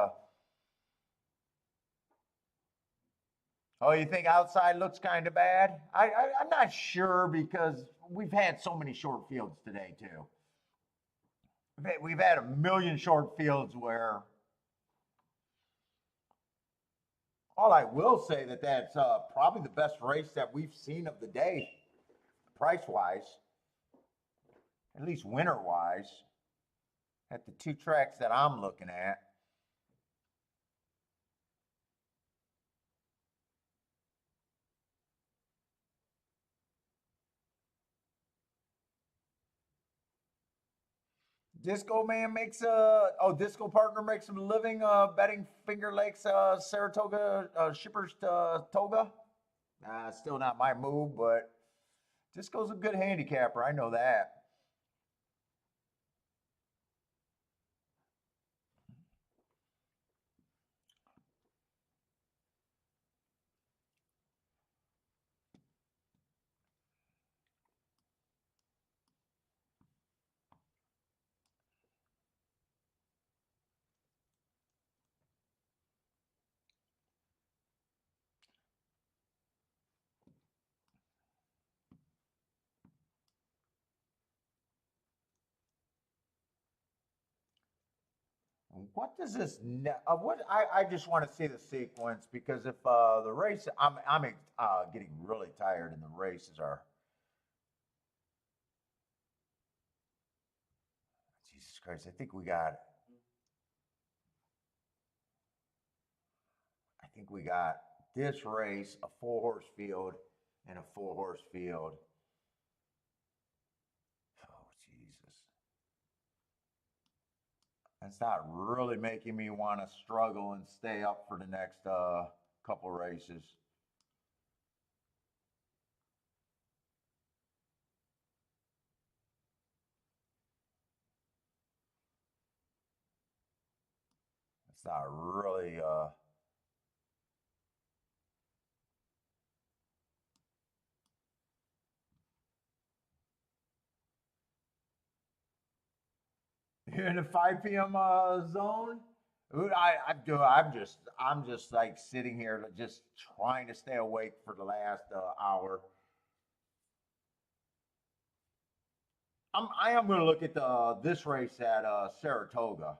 Oh, you think outside looks kind of bad? I'm not sure because we've had so many short fields today too. We've had a million short fields where. All I will say that's probably the best race that we've seen of the day, price wise, at least winter wise, at the 2 tracks that I'm looking at. Disco man makes Disco partner makes a living betting Finger Lakes Saratoga shippers toga. Still not my move, but Disco's a good handicapper. I know that. What does this? What I just want to see the sequence because if the race, I'm getting really tired, and the races are. Jesus Christ! I think we got this race, a 4-horse field, and a 4-horse field. Oh Jesus! That's not really making me want to struggle and stay up for the next couple races. It's not really. You're in the 5 p.m. Zone. I'm just like sitting here, just trying to stay awake for the last hour. I am going to look at this race at Saratoga,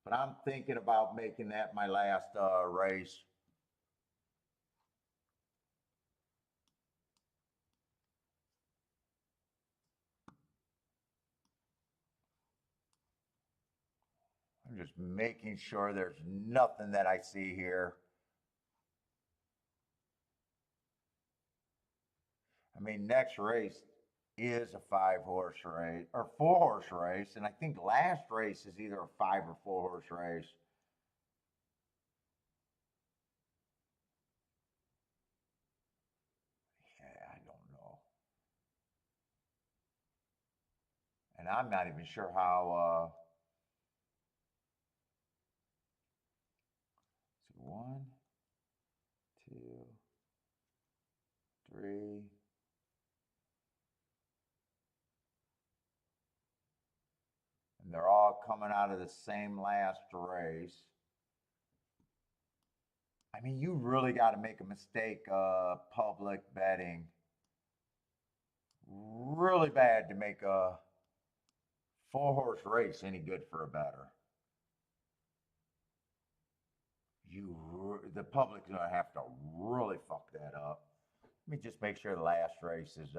but I'm thinking about making that my last race. I'm just making sure there's nothing that I see here. I mean, next race is a 5-horse race or 4-horse race, and I think last race is either a 5 or 4-horse race. Yeah, I don't know, and I'm not even sure how. See, 1, 2, 3. And they're all coming out of the same last race. I mean, you really got to make a mistake, public betting. Really bad to make a 4-horse race any good for a better. the public's gonna have to really fuck that up. Let me just make sure the last race is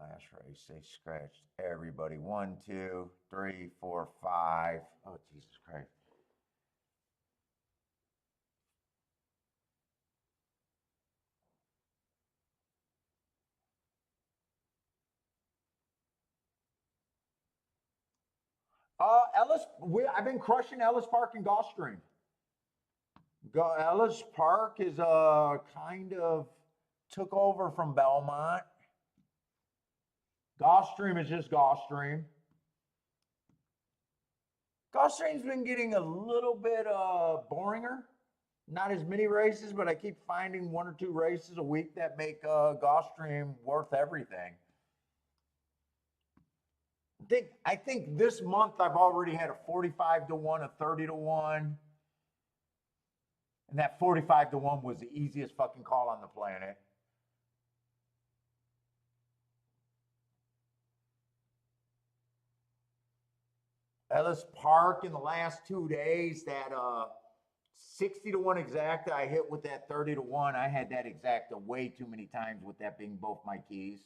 last race they scratched everybody. 1, 2, 3, 4, 5. Oh Jesus Christ. I've been crushing Ellis Park and Gulfstream. Ellis Park is kind of took over from Belmont. Gulfstream is just Gulfstream. Gulfstream's been getting a little bit boringer. Not as many races, but I keep finding 1 or 2 races a week that make Gulfstream worth everything. I think this month I've already had a 45 to 1, a 30 to 1. And that 45 to 1 was the easiest fucking call on the planet. Ellis Park in the last 2 days, that 60 to 1 exacta I hit with that 30 to 1. I had that exacta way too many times with that being both my keys.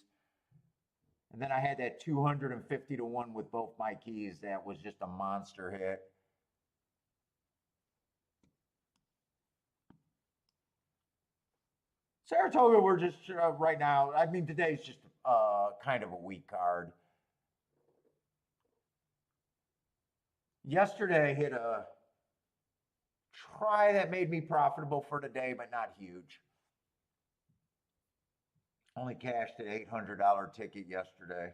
And then I had that 250 to 1 with both my keys. That was just a monster hit. Saratoga, we're just right now. I mean, today's just kind of a weak card. Yesterday I hit a try that made me profitable for the day, but not huge. Only cashed an $800 ticket yesterday.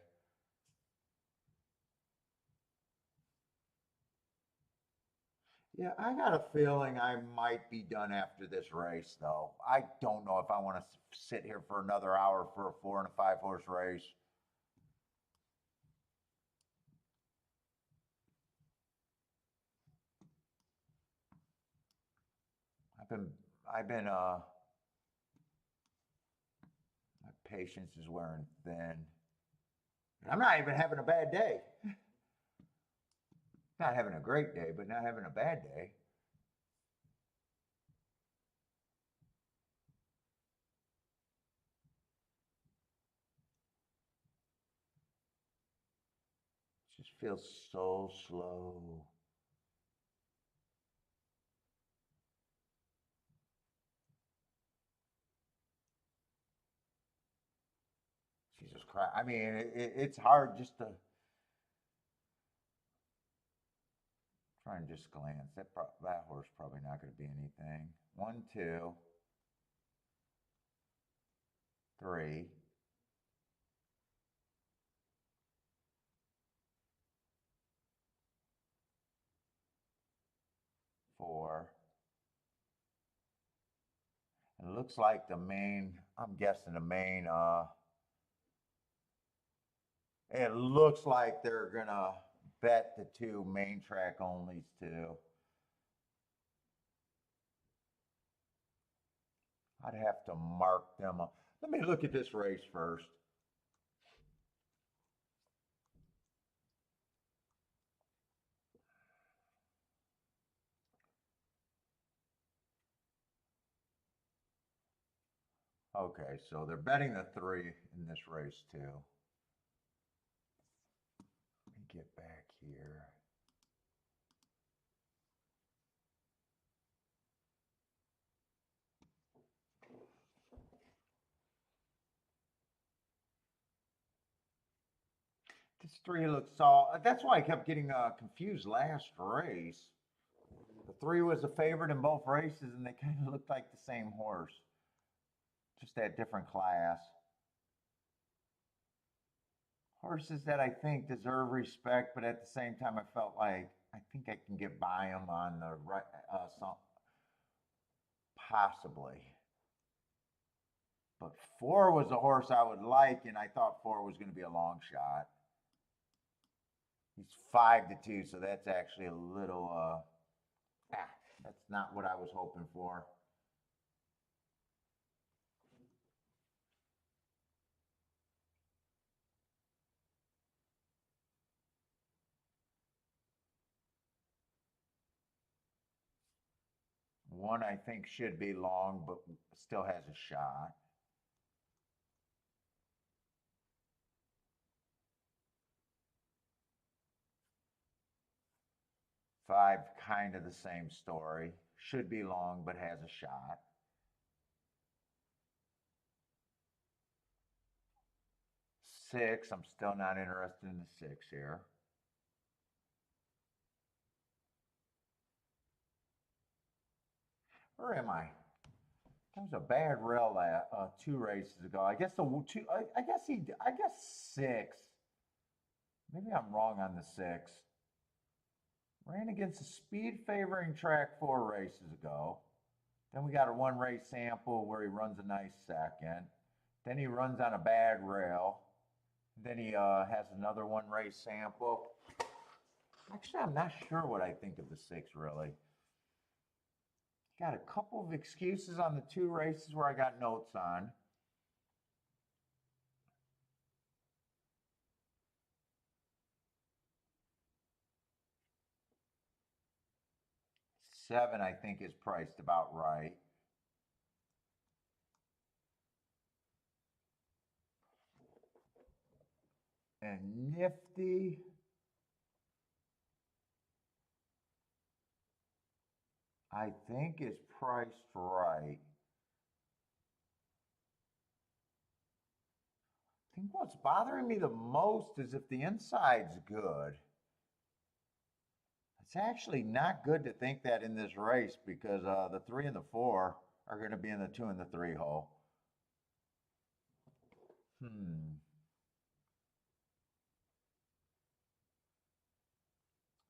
Yeah, I got a feeling I might be done after this race, though. I don't know if I want to sit here for another hour for a 4 and a 5 horse race. My patience is wearing thin. I'm not even having a bad day. Not having a great day, but not having a bad day. It just feels so slow. Jesus Christ. I mean, it's hard just to try and just glance. That horse probably not going to be anything. 1, 2, 3. 4. And it looks like the main, I'm guessing the main, it looks like they're going to bet the 2 main track onlys too. I'd have to mark them up. Let me look at this race first. Okay, so they're betting the 3 in this race too. Let me get back here. This 3 looks all. That's why I kept getting confused last race. The 3 was a favorite in both races, and they kind of looked like the same horse, just that different class. Horses that I think deserve respect, but at the same time, I felt like I think I can get by them on the right, possibly. But 4 was a horse I would like, and I thought 4 was going to be a long shot. He's 5 to 2, so that's actually a little. That's not what I was hoping for. 1 I think should be long, but still has a shot. Five, kind of the same story. Should be long, but has a shot. Six, I'm still not interested in the six here. Where am I? That was a bad rail 2 races ago. I guess the two. I guess six. Maybe I'm wrong on the six. Ran against a speed favoring track 4 races ago. Then we got a 1 race sample where he runs a nice second. Then he runs on a bad rail. Then he has another 1 race sample. Actually, I'm not sure what I think of the six really. Got a couple of excuses on the 2 races where I got notes on. Seven, I think, is priced about right. And Nifty, I think, is priced right. I think what's bothering me the most is if the inside's good. It's actually not good to think that in this race because the 3 and the 4 are going to be in the 2 and the 3 hole.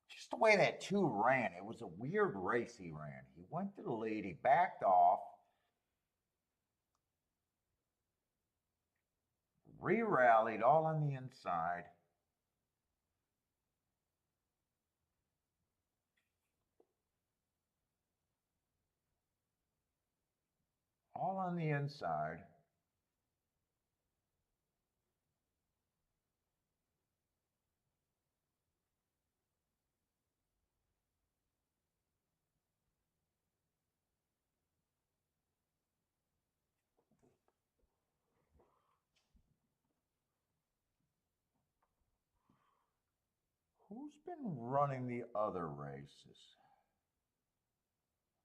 Just the way that 2 ran, it was a weird race he ran. He went to the lead, he backed off, re-rallied all on the inside. All on the inside. Who's been running the other races?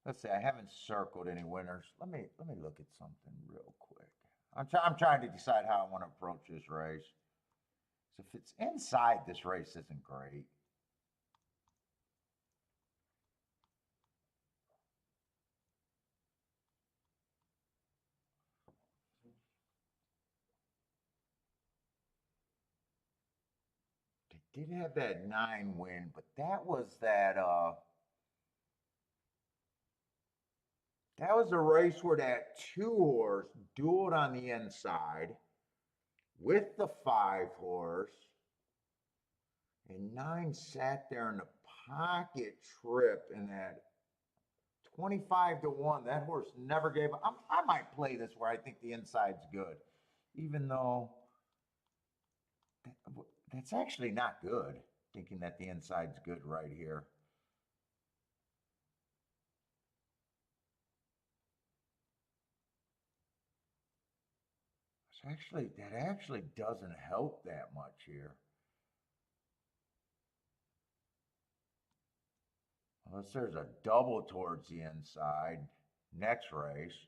Let's see. I haven't circled any winners. Let me look at something real quick. I'm trying to decide how I want to approach this race. So if it's inside, this race isn't great. They did have that 9 win, but that was a race where that 2 horse dueled on the inside with the 5 horse, and 9 sat there in the pocket trip in that 25-1. That horse never gave up. I might play this where I think the inside's good, even though that's actually not good, thinking that the inside's good right here. That actually doesn't help that much here. Unless there's a double towards the inside next race.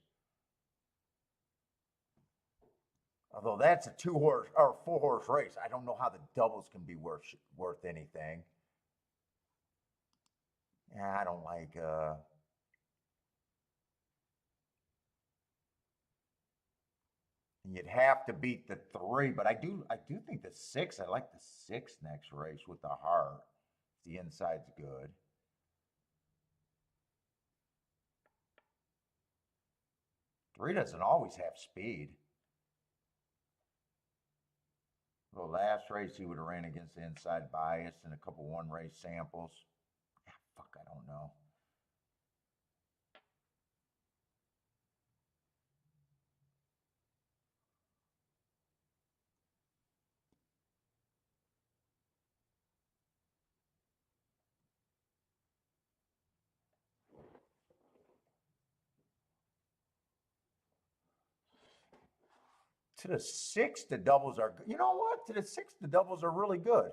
Although that's a 2 horse or 4 horse race, I don't know how the doubles can be worth anything. Yeah, I don't like and you'd have to beat the 3, but I do think the 6. I like the 6 next race with the heart. If the inside's good. Three doesn't always have speed. The last race he would have ran against the inside bias and a couple 1 race samples. Ah, fuck, I don't know. To the 6, the doubles are good. You know what? To the 6, the doubles are really good.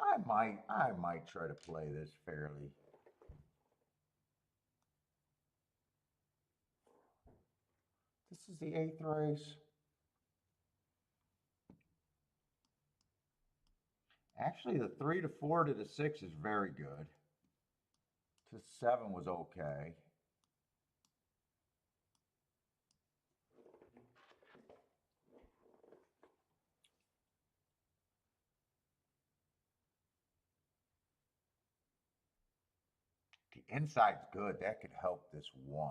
I might try to play this fairly. This is the 8th race. Actually, the 3 to 4 to the 6 is very good. To 7 was okay. The inside's good. That could help this 1.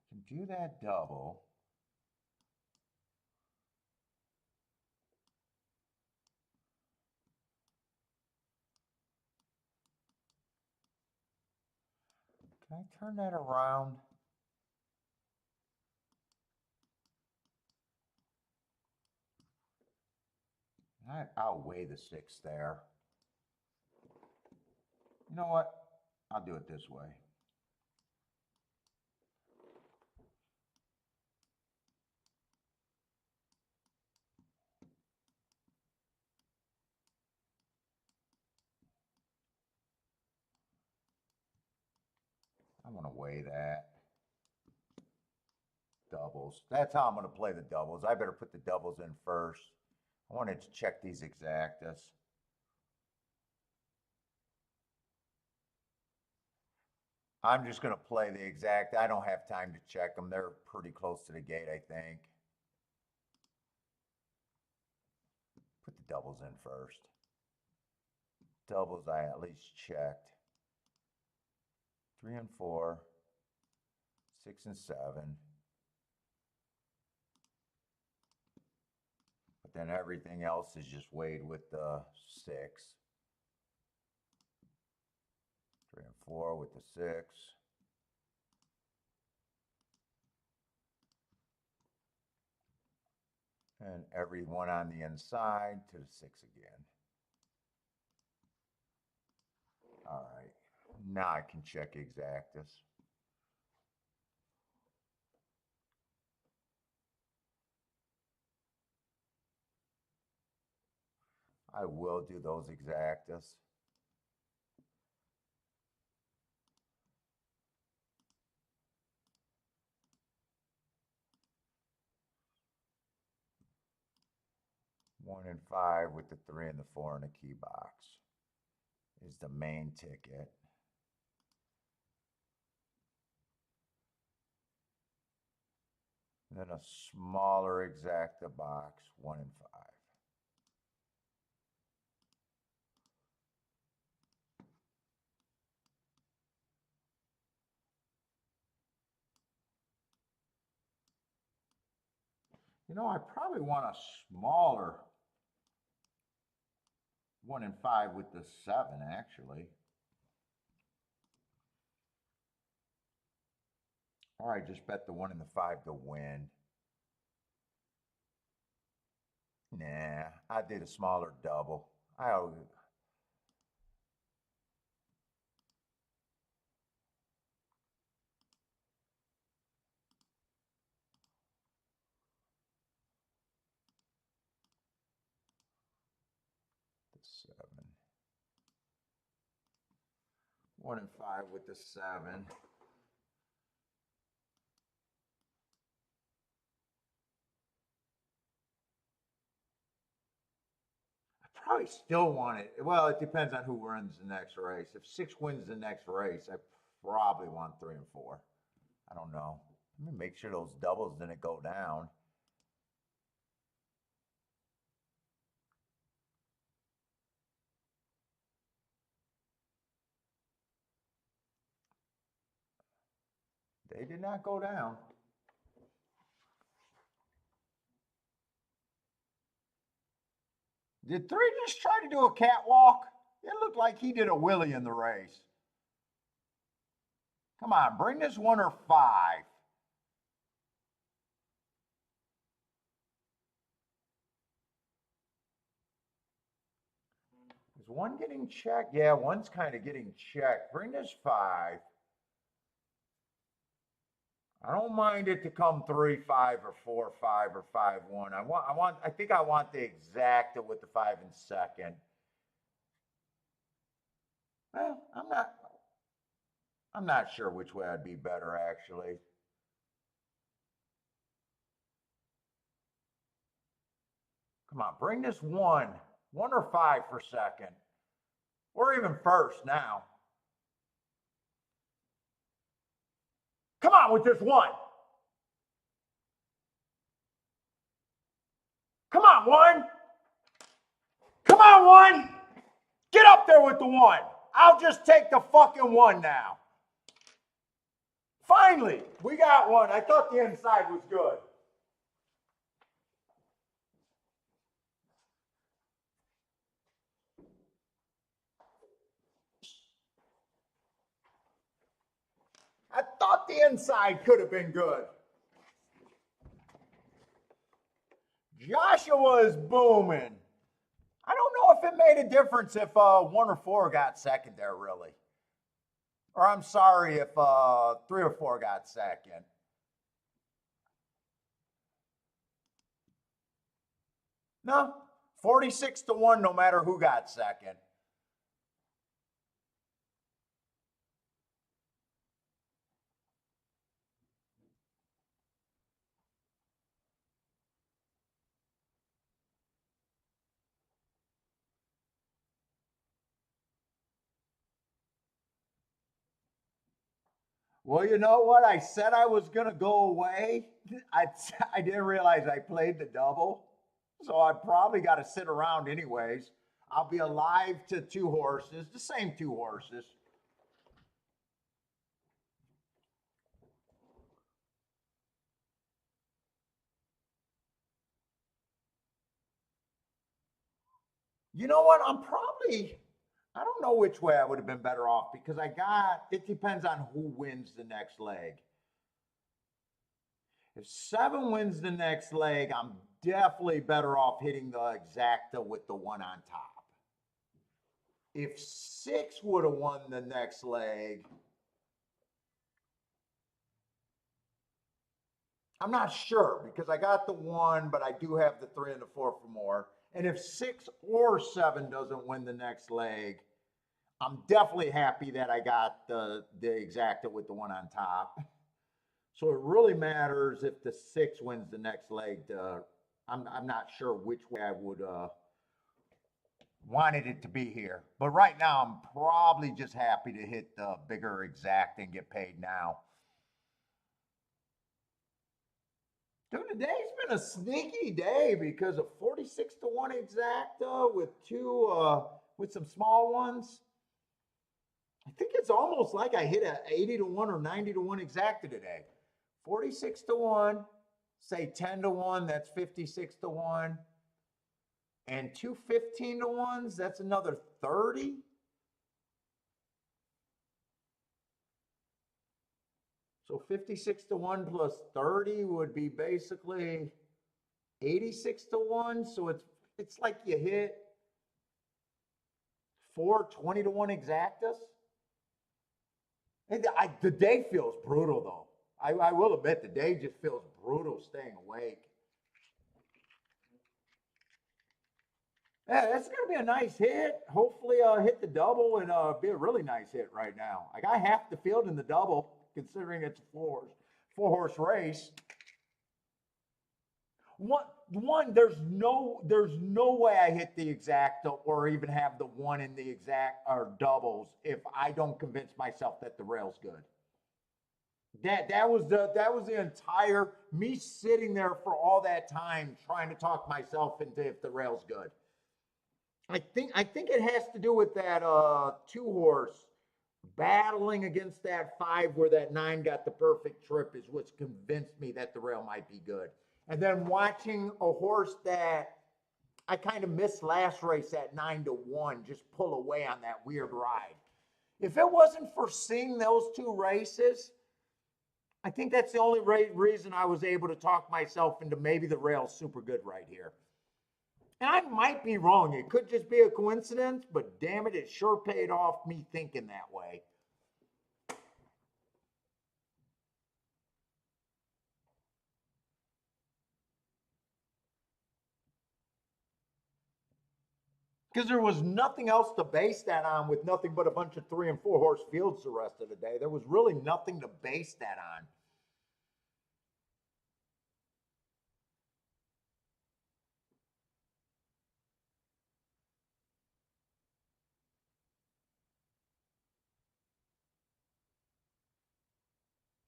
Can do that double. Can I turn that around? I'll weigh the 6 there. You know what? I'll do it this way. I'm going to weigh that. Doubles. That's how I'm going to play the doubles. I better put the doubles in first. I wanted to check these exactas. I'm just going to play the exact. I don't have time to check them. They're pretty close to the gate, I think. Put the doubles in first. Doubles I at least checked. 3 and 4. 6 and 7. But then everything else is just weighed with the 6. 3 and 4 with the 6. And every one on the inside to the 6 again. All right. Now I can check exactas. I will do those exactas. One and 5 with the 3 and the 4 in the key box is the main ticket. And then a smaller exacta box, 1 and 5. You know, I probably want a smaller 1 and 5 with the 7, actually. Or I just bet the 1 and the 5 to win. Nah, I did a smaller double. I always. The 7. 1 and 5 with the 7. Probably still want it. Well, it depends on who wins the next race. If 6 wins the next race, I probably want 3 and 4. I don't know. Let me make sure those doubles didn't go down. They did not go down. Did 3 just try to do a catwalk? It looked like he did a wheelie in the race. Come on, bring this 1 or 5. Is one getting checked? Yeah, one's kind of getting checked. Bring this 5. I don't mind it to come 3-5 or 4-5 or 5-1. I think I want the exacta with the 5 in second. Well, I'm not sure which way I'd be better actually. Come on, bring this 1 or 5 for second, or even first now. Come on with this 1. Come on, 1. Come on, 1. Get up there with the 1. I'll just take the fucking 1 now. Finally, we got 1. I thought the inside was good. I thought the inside could have been good. Joshua is booming. I don't know if it made a difference if 1 or 4 got second there, really. Or I'm sorry if 3 or 4 got second. No, 46-1 no matter who got second. Well, you know what? I said I was going to go away. I didn't realize I played the double. So I probably got to sit around anyways. I'll be alive to 2 horses, the same 2 horses. You know what? I don't know which way I would have been better off because it depends on who wins the next leg. If 7 wins the next leg, I'm definitely better off hitting the exacta with the 1 on top. If 6 would have won the next leg, I'm not sure because I got the 1, but I do have the 3 and the 4 for more. And if 6 or 7 doesn't win the next leg, I'm definitely happy that I got the exacta with the 1 on top. So it really matters if the 6 wins the next leg. I'm not sure which way I would wanted it to be here. But right now, I'm probably just happy to hit the bigger exact and get paid now. Dude, today's been a sneaky day because of 46-1 exacta with 2 with some small ones. I think it's almost like I hit a 80-1 or 90-1 exacta today. 46-1, say 10-1, that's 56-1. And 2 15-1s, that's another 30. So 56-1 plus 30 would be basically 86-1. So it's like you hit 4 20-1 exactas. And the day feels brutal though. I will admit the day just feels brutal staying awake. Yeah, that's going to be a nice hit. Hopefully I'll hit the double and be a really nice hit right now. I got half the field in the double considering it's a 4-horse race. There's no way I hit the exacta or even have the 1 in the exact or doubles if I don't convince myself that the rail's good. That was the entire me sitting there for all that time trying to talk myself into if the rail's good. I think it has to do with that 2-horse battling against that 5 where that 9 got the perfect trip is what's convinced me that the rail might be good. And then watching a horse that I kind of missed last race at 9-1 just pull away on that weird ride. If it wasn't for seeing those 2 races, I think that's the only reason I was able to talk myself into maybe the rail's super good right here. And I might be wrong. It could just be a coincidence, but damn it, it sure paid off me thinking that way. Because there was nothing else to base that on with nothing but a bunch of 3 and 4 horse fields the rest of the day. There was really nothing to base that on.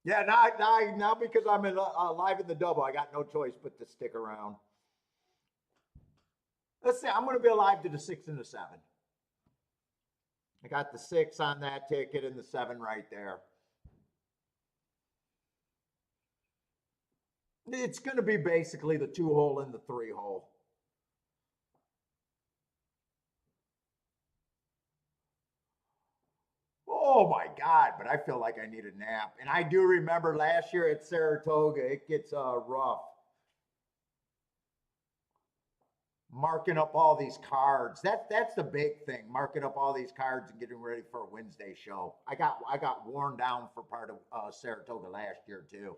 Yeah, now because I'm live in the double, I got no choice but to stick around. Let's see, I'm going to be alive to the 6 and the 7. I got the 6 on that ticket and the 7 right there. It's going to be basically the 2 hole and the 3 hole. Oh my God, but I feel like I need a nap. And I do remember last year at Saratoga, it gets rough. Marking up all these cards. That's the big thing. Marking up all these cards and getting ready for a Wednesday show. I got worn down for part of Saratoga last year too.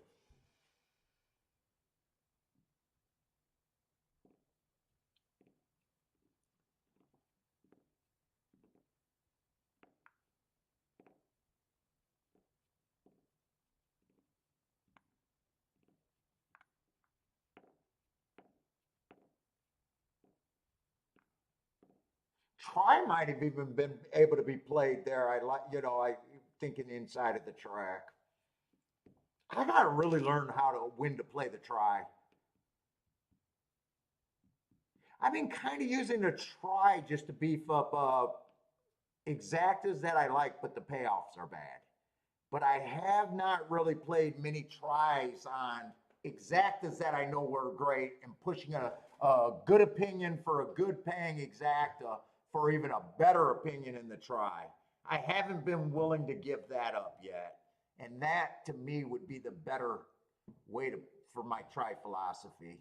Try might have even been able to be played there. I like, I thinking inside of the track. I got to really learn how to when to play the try. I've been kind of using the try just to beef up exactas that I like, but the payoffs are bad. But I have not really played many tries on exactas that I know were great and pushing a good opinion for a good paying exacta for even a better opinion in the try. I haven't been willing to give that up yet. And that to me would be the better way to for my try philosophy.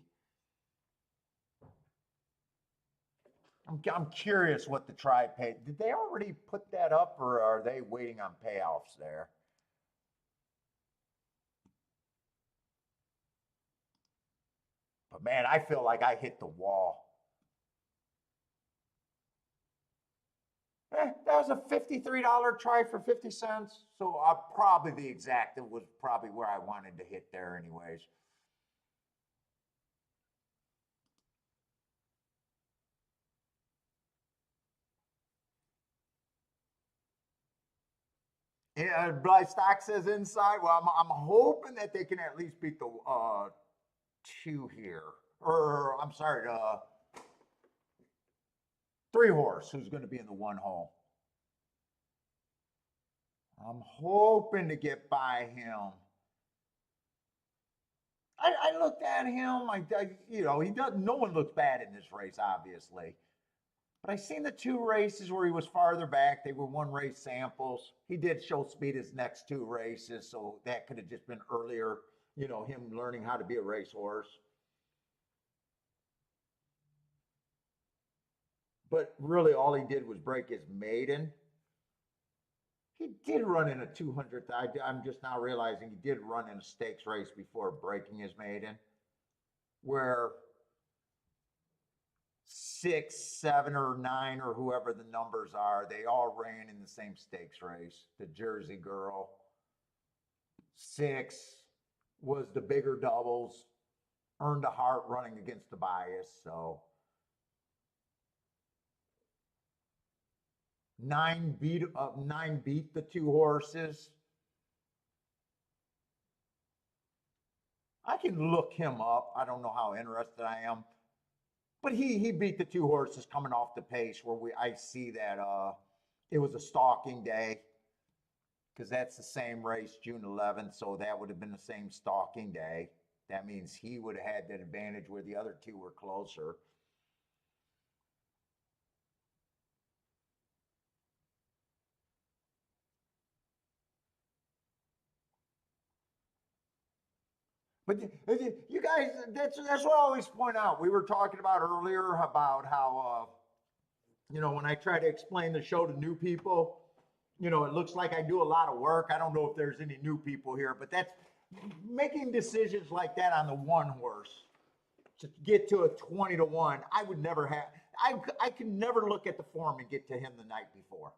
I'm curious what the try paid. Did they already put that up or are they waiting on payoffs there? But man, I feel like I hit the wall. That was a $53 try for 50 cents. So probably the exact, it was probably where I wanted to hit there anyways. Yeah, Bly Stock says inside. Well, I'm hoping that they can at least beat the 2 here. Or, I'm sorry, 3 horse, who's going to be in the 1 hole. I'm hoping to get by him. I looked at him. He does. No one looks bad in this race, obviously. But I seen the 2 races where he was farther back. They were 1 race samples. He did show speed his next 2 races, so that could have just been earlier. Him learning how to be a racehorse. But really, all he did was break his maiden. He did run in a 200th. I'm just now realizing he did run in a stakes race before breaking his maiden, where 6, 7, or 9, or whoever the numbers are, they all ran in the same stakes race. The Jersey Girl. 6 was the bigger doubles, earned a heart running against the bias. So 9 beat the 2 horses. I can look him up. I don't know how interested I am. But he beat the 2 horses coming off the pace where I see that it was a stalking day because that's the same race June 11th, so that would have been the same stalking day. That means he would have had that advantage where the other 2 were closer. But you guys, that's what I always point out. We were talking about earlier about how when I try to explain the show to new people, it looks like I do a lot of work. I don't know if there's any new people here, but that's making decisions like that on the one horse to get to a 20-1. I would never have. I can never look at the form and get to him the night before.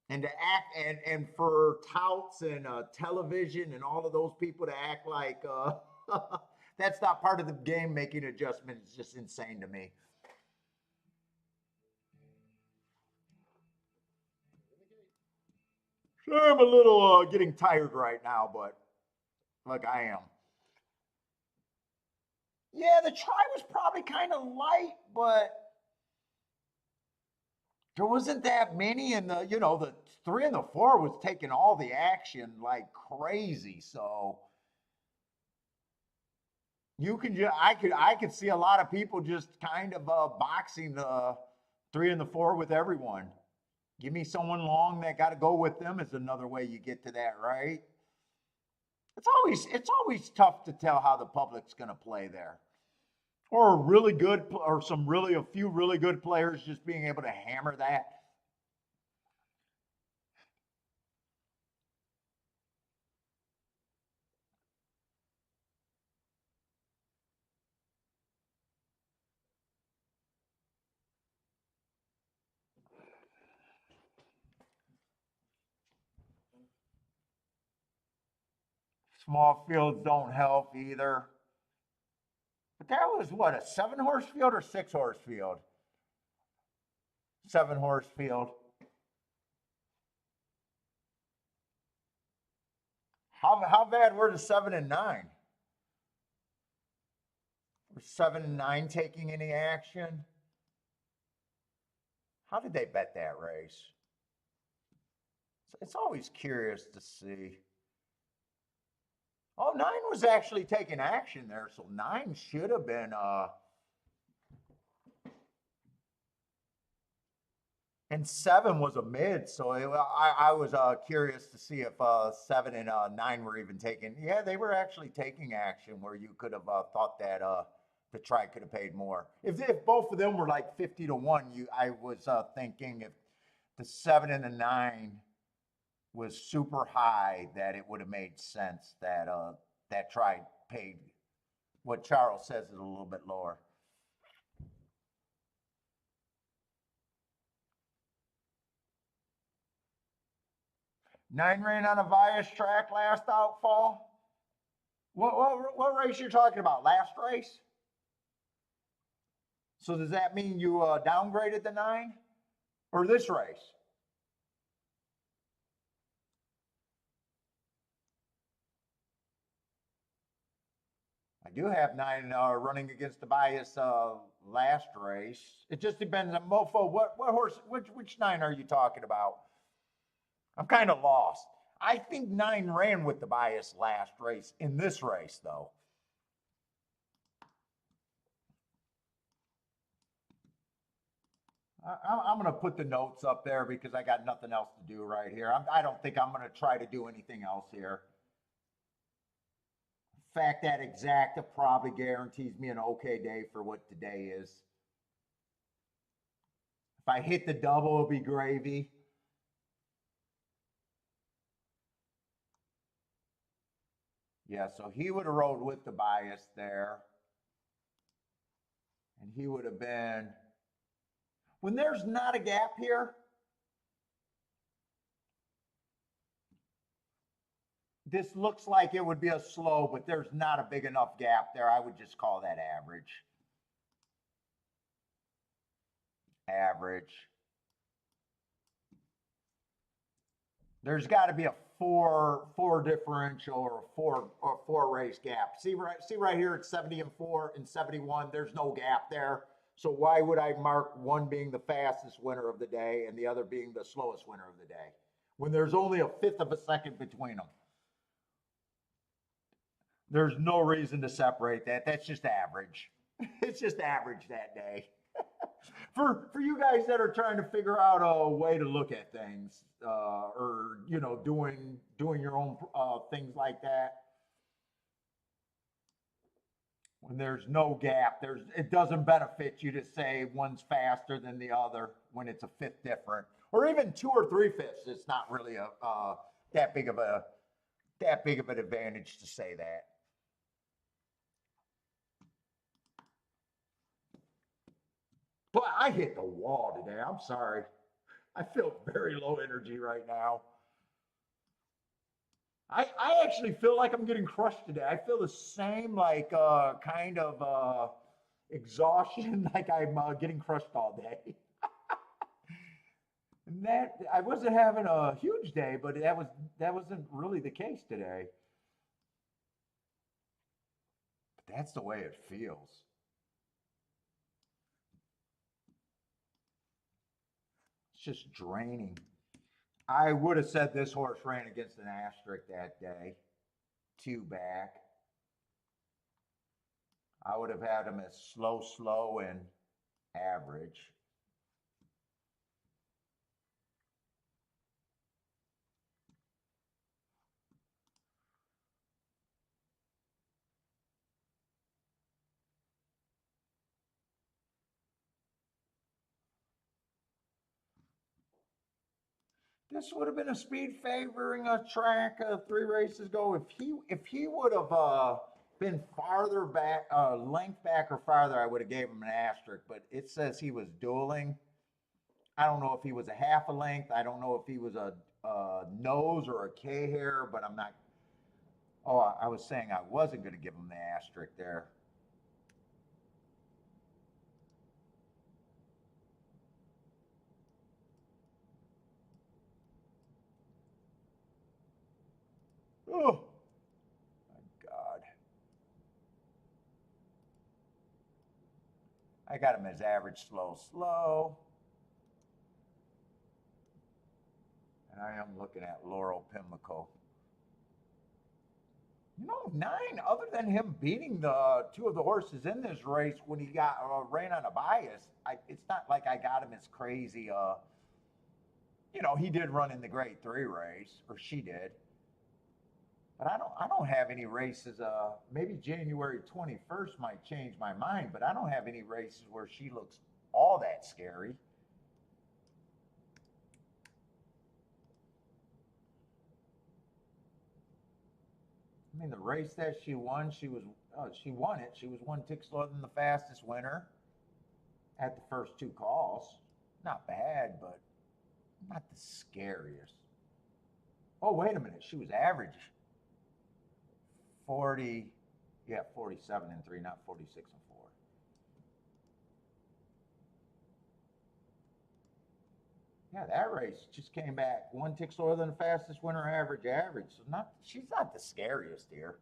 And to act and for touts and television and all of those people to act like that's not part of the game making adjustment. It's just insane to me. Sure, I'm a little getting tired right now, but like I am. Yeah, the try was probably kind of light, but there wasn't that many, and the 3 and the 4 was taking all the action like crazy. So I could see a lot of people just kind of boxing the 3 and the 4 with everyone. Give me someone long that got to go with them is another way you get to that, right? It's always tough to tell how the public's going to play there. Or really good, or a few really good players just being able to hammer that. Small fields don't help either. But that was what, a 7 horse field or 6 horse field? 7 horse field. How bad were the 7 and 9? Were 7 and 9 taking any action? How did they bet that race? It's always curious to see. Oh, 9 was actually taking action there, so 9 should have been and 7 was a mid, so I was curious to see if 7 and 9 were even taking. Yeah, they were actually taking action where you could have thought that the try could have paid more. If both of them were like 50-1, I was thinking if the 7 and the 9 was super high, that it would have made sense that that try paid. What Charles says is a little bit lower. 9 ran on a Vias track last outfall. What race you talking about? Last race? So does that mean you downgraded the 9 or this race? I do have 9 running against the bias last race. It just depends on Mofo. What horse? Which 9 are you talking about? I'm kind of lost. I think 9 ran with the bias last race in this race, though. I'm going to put the notes up there because I got nothing else to do right here. I don't think I'm going to try to do anything else here. In fact, that exacta probably guarantees me an okay day for what today is. If I hit the double, it'll be gravy. Yeah, so he would have rode with the bias there. And he would have been, when there's not a gap here, this looks like it would be a slow, but there's not a big enough gap there. I would just call that average. Average. There's got to be a four differential or four race gap. See right here it's 70-4 and 71. There's no gap there. So why would I mark one being the fastest winner of the day and the other being the slowest winner of the day when there's only a fifth of a second between them? There's no reason to separate that. That's just average. It's just average that day. For you guys that are trying to figure out a way to look at things, or doing your own things like that, when there's no gap, it doesn't benefit you to say one's faster than the other when it's a fifth different, or even 2 or 3 fifths. It's not really a that big of an advantage to say that. But I hit the wall today. I'm sorry. I feel very low energy right now. I actually feel like I'm getting crushed today. I feel the same, like kind of exhaustion, like I'm getting crushed all day. And that I wasn't having a huge day, but that wasn't really the case today. But that's the way it feels. It's just draining. I would have said this horse ran against an asterisk that day. 2 back. I would have had him as slow, and average. This would have been a speed favoring a track 3 races ago. If he would have been farther back, length back or farther, I would have gave him an asterisk. But it says he was dueling. I don't know if he was a half a length. I don't know if he was a nose or a K hair. But I'm not. Oh, I was saying I wasn't going to give him the asterisk there. Oh my God! I got him as average, slow. And I am looking at Laurel Pimlico. 9, other than him beating the 2 of the horses in this race when he got ran on a bias, it's not like I got him as crazy. He did run in the grade 3 race, or she did. But I don't have any races. Maybe January 21st might change my mind, but I don't have any races where she looks all that scary. I mean, the race that she won, she won it. She was 1 tick slower than the fastest winner at the first 2 calls. Not bad, but not the scariest. Oh, wait a minute. She was average 40, yeah, 47 and 3, not 46 and 4. Yeah, that race just came back 1 tick slower than the fastest winner average. So she's not the scariest here.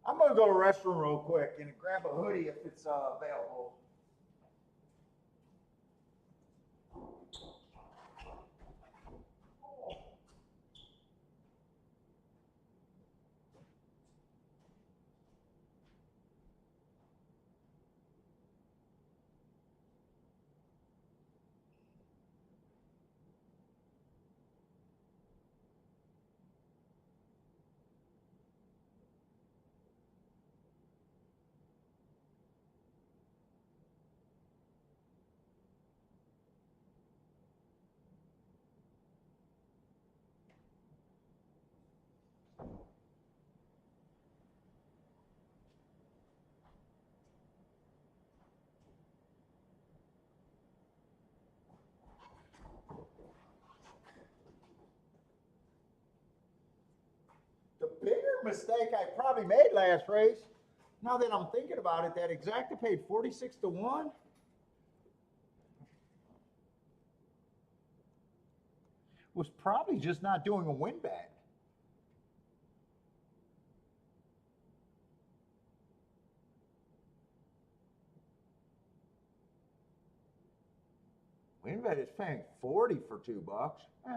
I'm gonna go to the restroom real quick and grab a hoodie if it's available. The bigger mistake I probably made last race, now that I'm thinking about it, that exacta paid 46 to 1. was probably just not doing a win bet. WinBet is paying 40 for $2. Eh.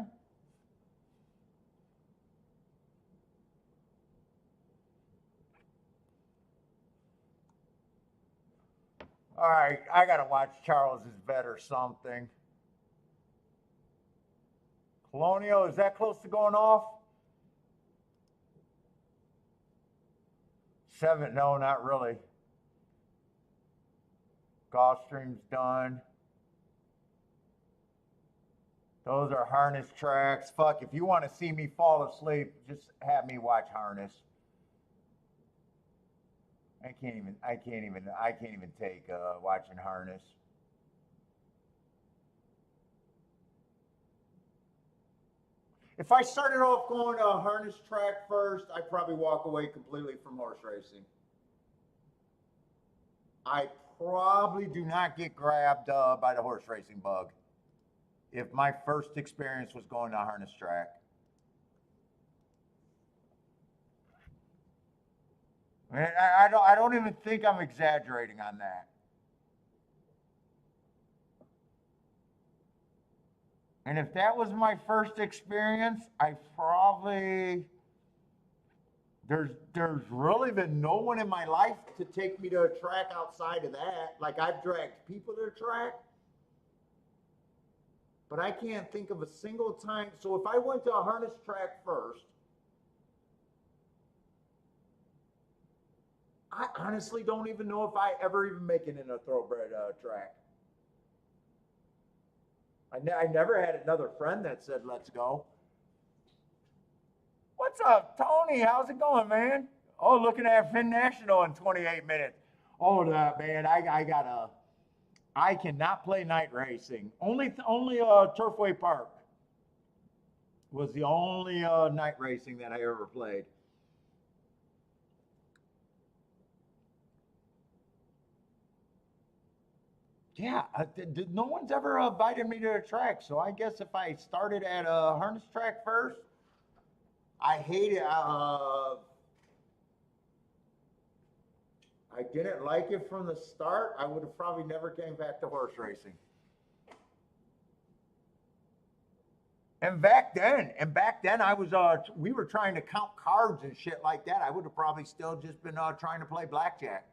All right, I gotta watch Charles's bet or something. Colonial, is that close to going off? 7, no, not really. Gulfstream's done. Those are harness tracks. Fuck, if you want to see me fall asleep, just have me watch harness. I can't even take watching harness. If I started off going to a harness track first, I'd probably walk away completely from horse racing. I probably do not get grabbed by the horse racing bug if my first experience was going to a harness track. I don't even think I'm exaggerating on that. And if that was my first experience, I probably, there's really been no one in my life to take me to a track outside of that. Like, I've dragged people to a track, but I can't think of a single time. So if I went to a harness track first, I honestly don't even know if I ever even make it in a thoroughbred track. I never had another friend that said, let's go. What's up, Tony? How's it going, man? Oh, looking at Finn National in 28 minutes. Oh, man, I cannot play night racing. Only Turfway Park was the only night racing that I ever played. Yeah, no one's ever invited me to a track. So I guess if I started at a harness track first, I hate it. I didn't like it from the start. I would have probably never came back to horse racing. And back then I was we were trying to count cards and shit like that. I would have probably still just been trying to play blackjack.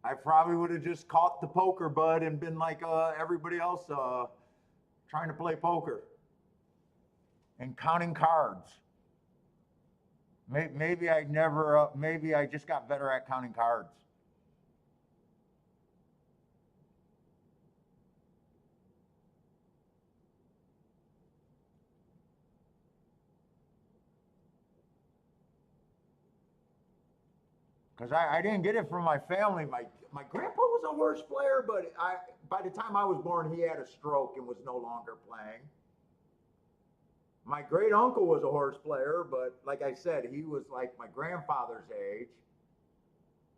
I probably would have just caught the poker bud and been like everybody else trying to play poker and counting cards. Maybe I just got better at counting cards. Because I didn't get it from my family. My grandpa was a horse player, but by the time I was born, he had a stroke and was no longer playing. My great uncle was a horse player, but like I said, he was like my grandfather's age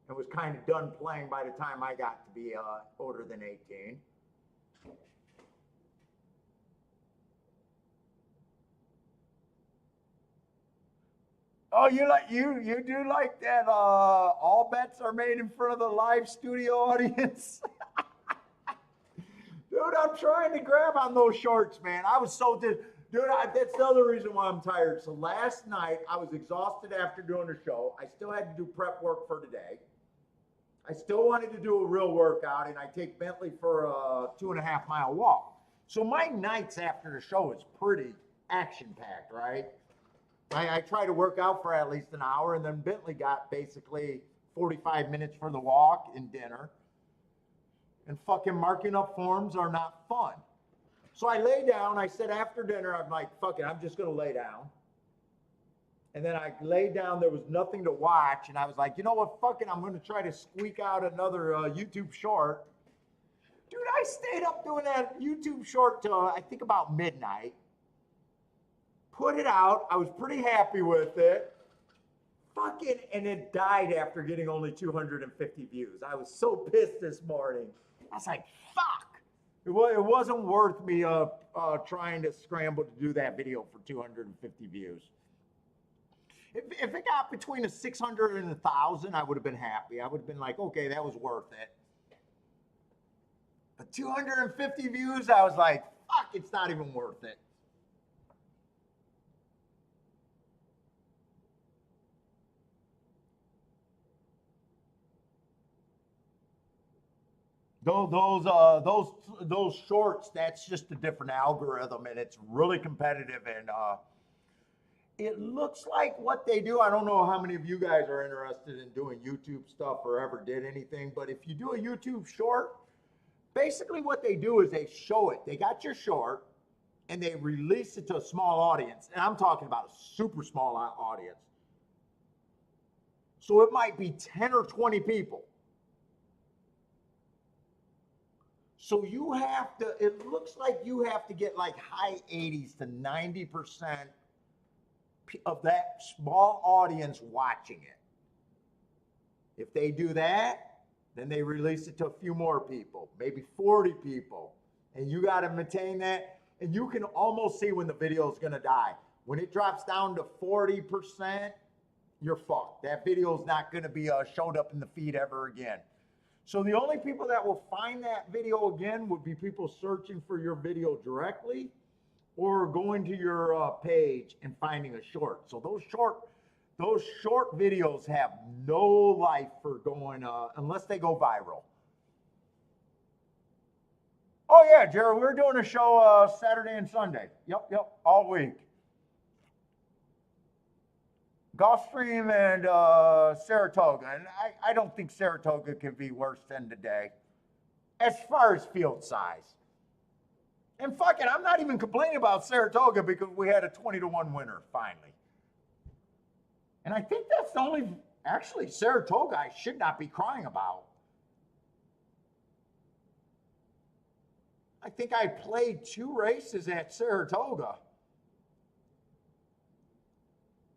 and was kind of done playing by the time I got to be older than 18. Oh, you do like that? All bets are made in front of the live studio audience. Dude, I'm trying to grab on those shorts, man. I was so dude. That's the other reason why I'm tired. So last night I was exhausted after doing the show. I still had to do prep work for today. I still wanted to do a real workout, and I take Bentley for a 2.5 mile walk. So my nights after the show is pretty action packed, right? I try to work out for at least an hour, and then Bentley got basically 45 minutes for the walk and dinner. And fucking marking up forms are not fun. So I lay down. I said after dinner, I'm like, fuck it, I'm just going to lay down. And then I laid down. There was nothing to watch. And I was like, you know what? Fuck it, I'm going to try to squeak out another YouTube short. Dude, I stayed up doing that YouTube short till I think about midnight. Put it out. I was pretty happy with it. Fucking, and it died after getting only 250 views. I was so pissed this morning. I was like, fuck. It wasn't worth me trying to scramble to do that video for 250 views. If it got between a 600 and 1,000, I would have been happy. I would have been like, okay, that was worth it. But 250 views, I was like, fuck, it's not even worth it. Those shorts, that's just a different algorithm, and it's really competitive. And it looks like what they do. I don't know how many of you guys are interested in doing YouTube stuff or ever did anything, but if you do a YouTube short, basically what they do is they show it. They got your short, and they release it to a small audience, and I'm talking about a super small audience. So it might be 10 or 20 people. So you have to, it looks like you have to get like high 80s to 90% of that small audience watching it. If they do that, then they release it to a few more people, maybe 40 people. And you got to maintain that. And you can almost see when the video is going to die. When it drops down to 40%, you're fucked. That video is not going to be showed up in the feed ever again. So the only people that will find that video again would be people searching for your video directly or going to your page and finding a short. So those short videos have no life for going, unless they go viral. Oh yeah, Jared, we're doing a show Saturday and Sunday. Yep, all week. Gulfstream and Saratoga, and I don't think Saratoga can be worse than today as far as field size. And fuck it, I'm not even complaining about Saratoga because we had a 20-1 winner finally. And I think that's the only, actually, Saratoga I should not be crying about. I think I played 2 races at Saratoga.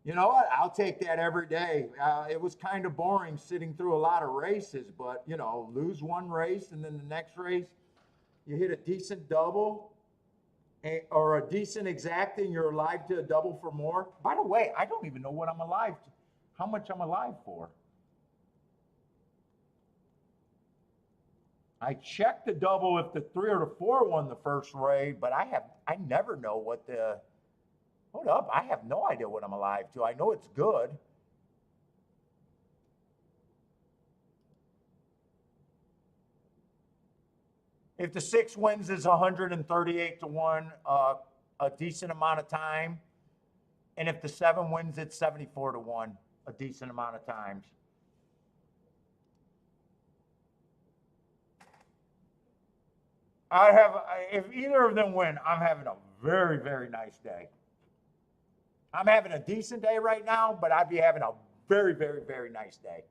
You know what? I'll take that every day. It was kind of boring sitting through a lot of races, but, you know, lose one race and then the next race, you hit a decent double or a decent exact and you're alive to a double for more. By the way, I don't even know what I'm alive to, how much I'm alive for. I checked the double if the 3 or the 4 won the first raid, but I never know what the, hold up, I have no idea what I'm alive to. I know it's good. If the 6 wins is 138-1, a decent amount of time. And if the 7 wins, it's 74-1, a decent amount of times. If either of them win, I'm having a very, very nice day. I'm having a decent day right now, but I'd be having a very, very, very nice day.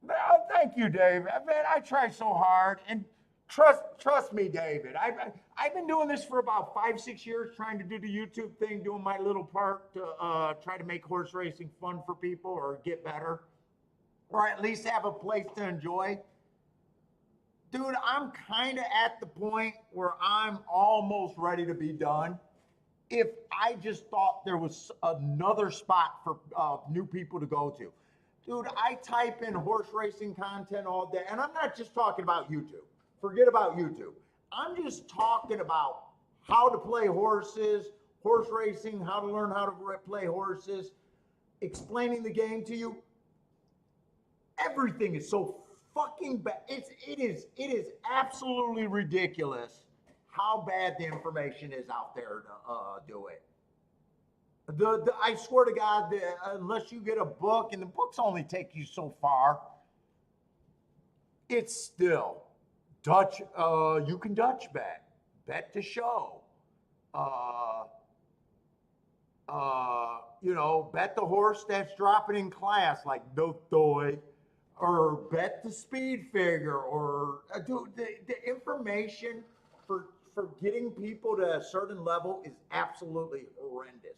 Well, thank you, David. Man, I try so hard, and trust me, David. I've been doing this for about 5-6 years, trying to do the YouTube thing, doing my little part to try to make horse racing fun for people or get better, or at least have a place to enjoy. Dude, I'm kind of at the point where I'm almost ready to be done. If I just thought there was another spot for new people to go to. Dude, I type in horse racing content all day, and I'm not just talking about YouTube. Forget about YouTube. I'm just talking about how to play horses, horse racing, how to learn how to play horses, explaining the game to you. Everything is so fucking bad. It is absolutely ridiculous how bad the information is out there to do it. I swear to God, unless you get a book, and the books only take you so far, it's still Dutch. You can Dutch bet to show. You know, bet the horse that's dropping in class, like no toy, or bet the speed figure, or dude, the information for getting people to a certain level is absolutely horrendous.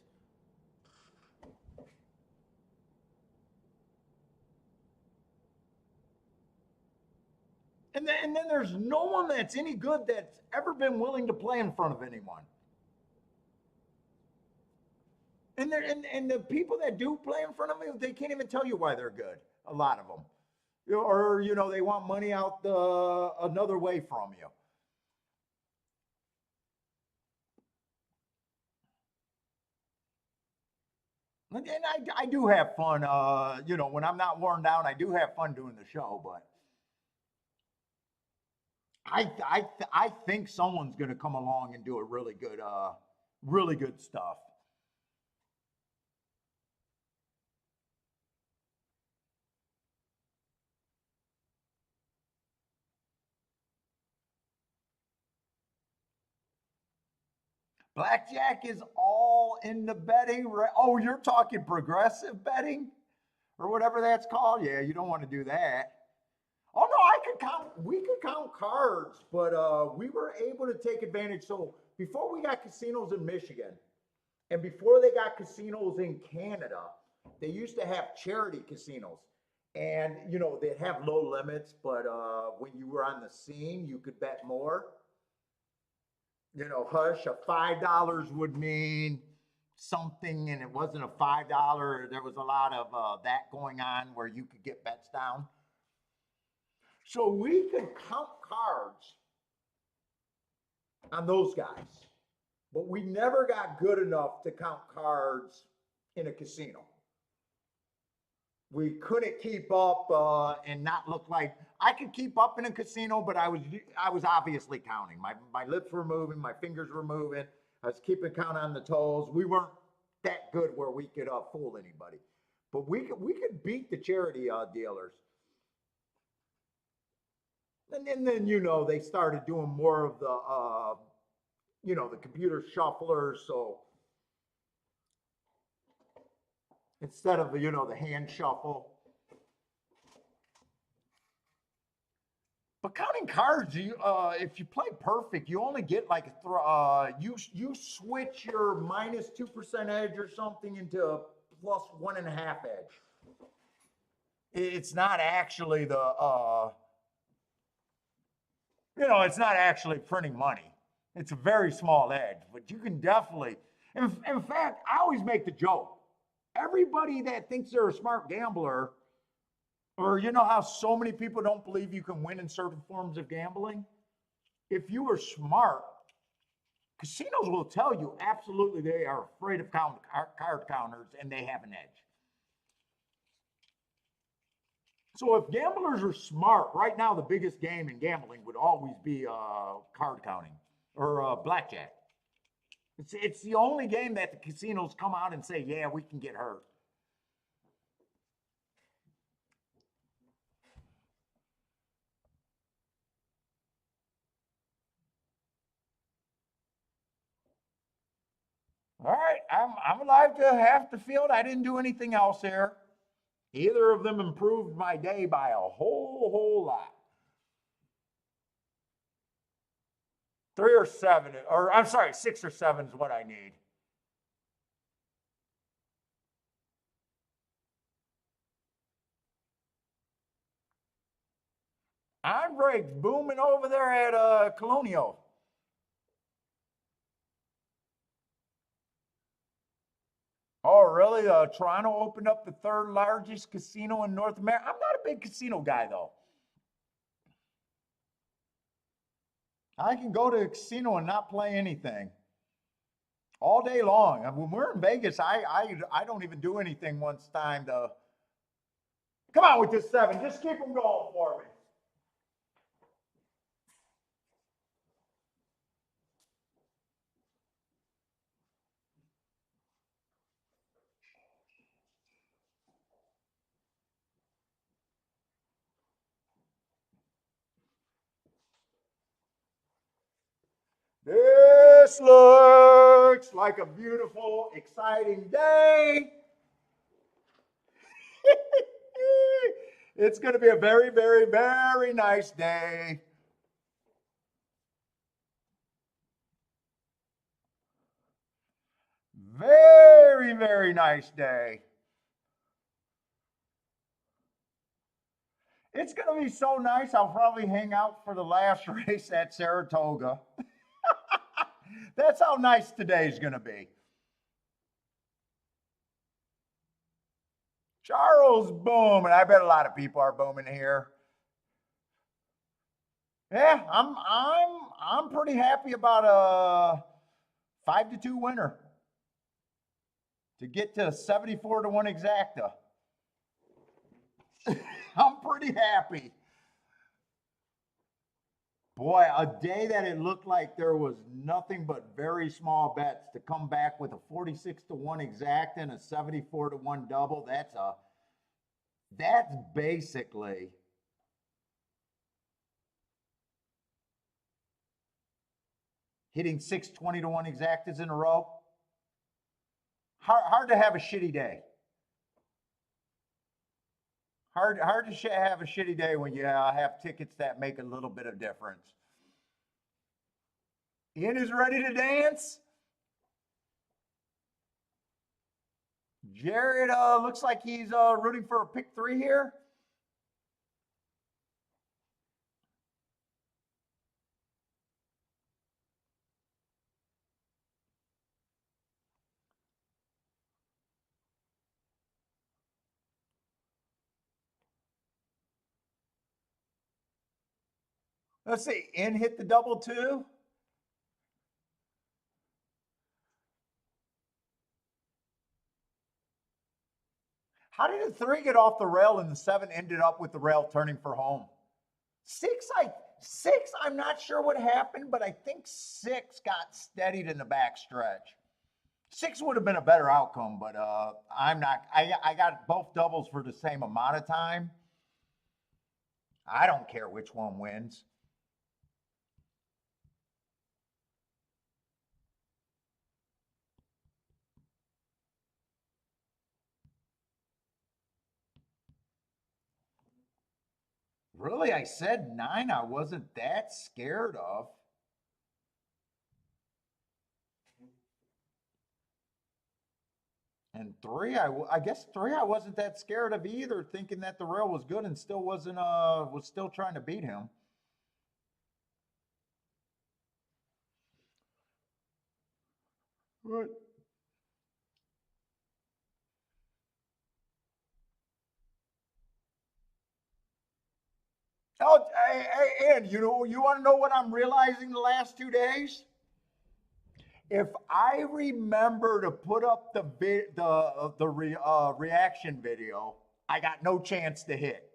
And then there's no one that's any good that's ever been willing to play in front of anyone. And the people that do play in front of me, they can't even tell you why they're good. A lot of them, or they want money out the another way from you. And I do have fun. When I'm not worn down, I do have fun doing the show. But I think someone's going to come along and do a really good stuff. Blackjack is all in the betting. Oh, you're talking progressive betting or whatever that's called. Yeah, you don't want to do that. Oh no, I could count. We could count cards, but we were able to take advantage. So before we got casinos in Michigan, and before they got casinos in Canada, they used to have charity casinos, and they'd have low limits, but when you were on the scene, you could bet more. Hush, a $5 would mean something, and it wasn't a $5. There was a lot of that going on where you could get bets down. So we could count cards on those guys, but we never got good enough to count cards in a casino. We couldn't keep up and not look like I could keep up in a casino, but I was obviously counting. My lips were moving, my fingers were moving. I was keeping count on the toes. We weren't that good where we could fool anybody, but we could beat the charity dealers. And then they started doing more of the computer shufflers. So instead of the hand shuffle. But counting cards, if you play perfect, you only get like you switch your -2% edge or something into a +1.5 edge. It's not actually it's not actually printing money. It's a very small edge, but you can definitely. In fact, I always make the joke. Everybody that thinks they're a smart gambler, or how so many people don't believe you can win in certain forms of gambling. If you are smart, casinos will tell you absolutely they are afraid of card counters and they have an edge. So if gamblers are smart, right now the biggest game in gambling would always be card counting or blackjack. It's the only game that the casinos come out and say, yeah, we can get hurt. All right, I'm alive to half the field. I didn't do anything else here. Either of them improved my day by a whole lot. 3 or 7, or I'm sorry, 6 or 7 is what I need. Andre's booming over there at Colonial. Oh, really? Toronto opened up the third largest casino in North America. I'm not a big casino guy, though. I can go to a casino and not play anything all day long. And when we're in Vegas, I don't even do anything once time to. Come on with this 7. Just keep them going for me. This looks like a beautiful, exciting day. It's going to be a very, very, very nice day. Very, very nice day. It's going to be so nice. I'll probably hang out for the last race at Saratoga. That's how nice today's going to be. Charles booming. I bet a lot of people are booming here. Yeah, I'm pretty happy about a 5-2 winner to get to 74-1 exacta. I'm pretty happy. Boy, a day that it looked like there was nothing but very small bets to come back with a 46-1 exacta and a 74-1 double. That's basically hitting 6 20-1 exactas in a row. Hard to have a shitty day. Hard to have a shitty day when you have tickets that make a little bit of difference. Ian is ready to dance. Jared looks like he's rooting for a pick 3 here. Let's see, Ian hit the double 2. How did the 3 get off the rail and the 7 ended up with the rail turning for home? 6, I'm not sure what happened, but I think 6 got steadied in the back stretch. 6 would have been a better outcome, but I'm not. I got both doubles for the same amount of time. I don't care which one wins. Really, I said 9 I wasn't that scared of. And 3, I guess 3 I wasn't that scared of either, thinking that the rail was good and still was still trying to beat him. Right. Oh, hey, Ed, you want to know what I'm realizing the last 2 days? If I remember to put up the reaction video, I got no chance to hit.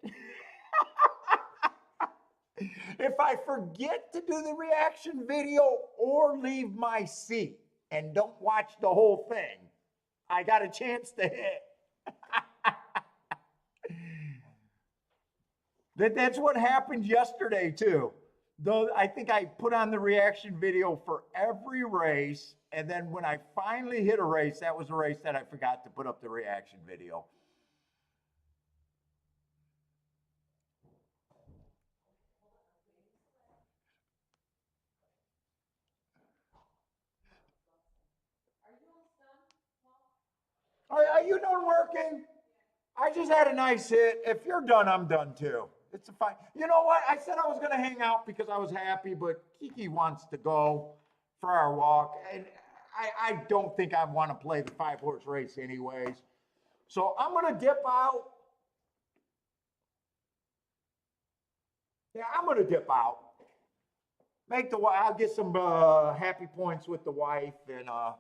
If I forget to do the reaction video or leave my seat and don't watch the whole thing, I got a chance to hit. That's what happened yesterday too. Though I think I put on the reaction video for every race, and then when I finally hit a race, that was a race that I forgot to put up the reaction video. Are you done working? I just had a nice hit. If you're done, I'm done too. It's a fine. You know what? I said I was going to hang out because I was happy, but Kiki wants to go for our walk. And I don't think I want to play the 5-horse race anyways. So I'm going to dip out. Yeah, I'm going to dip out. I'll get some happy points with the wife, and I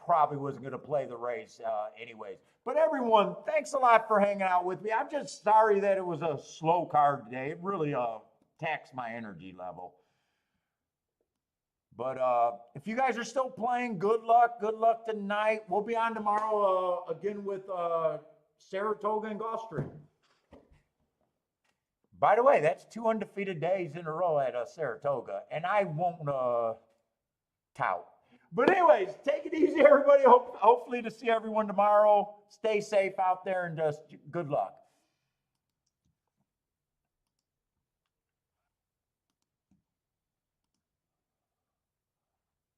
probably wasn't going to play the race anyways. But everyone, thanks a lot for hanging out with me. I'm just sorry that it was a slow card today. It really taxed my energy level. But if you guys are still playing, good luck. Good luck tonight. We'll be on tomorrow again with Saratoga and Gulfstream. By the way, that's 2 undefeated days in a row at Saratoga, and I won't tout. But anyways, take it easy, everybody. Hopefully to see everyone tomorrow. Stay safe out there, and just good luck.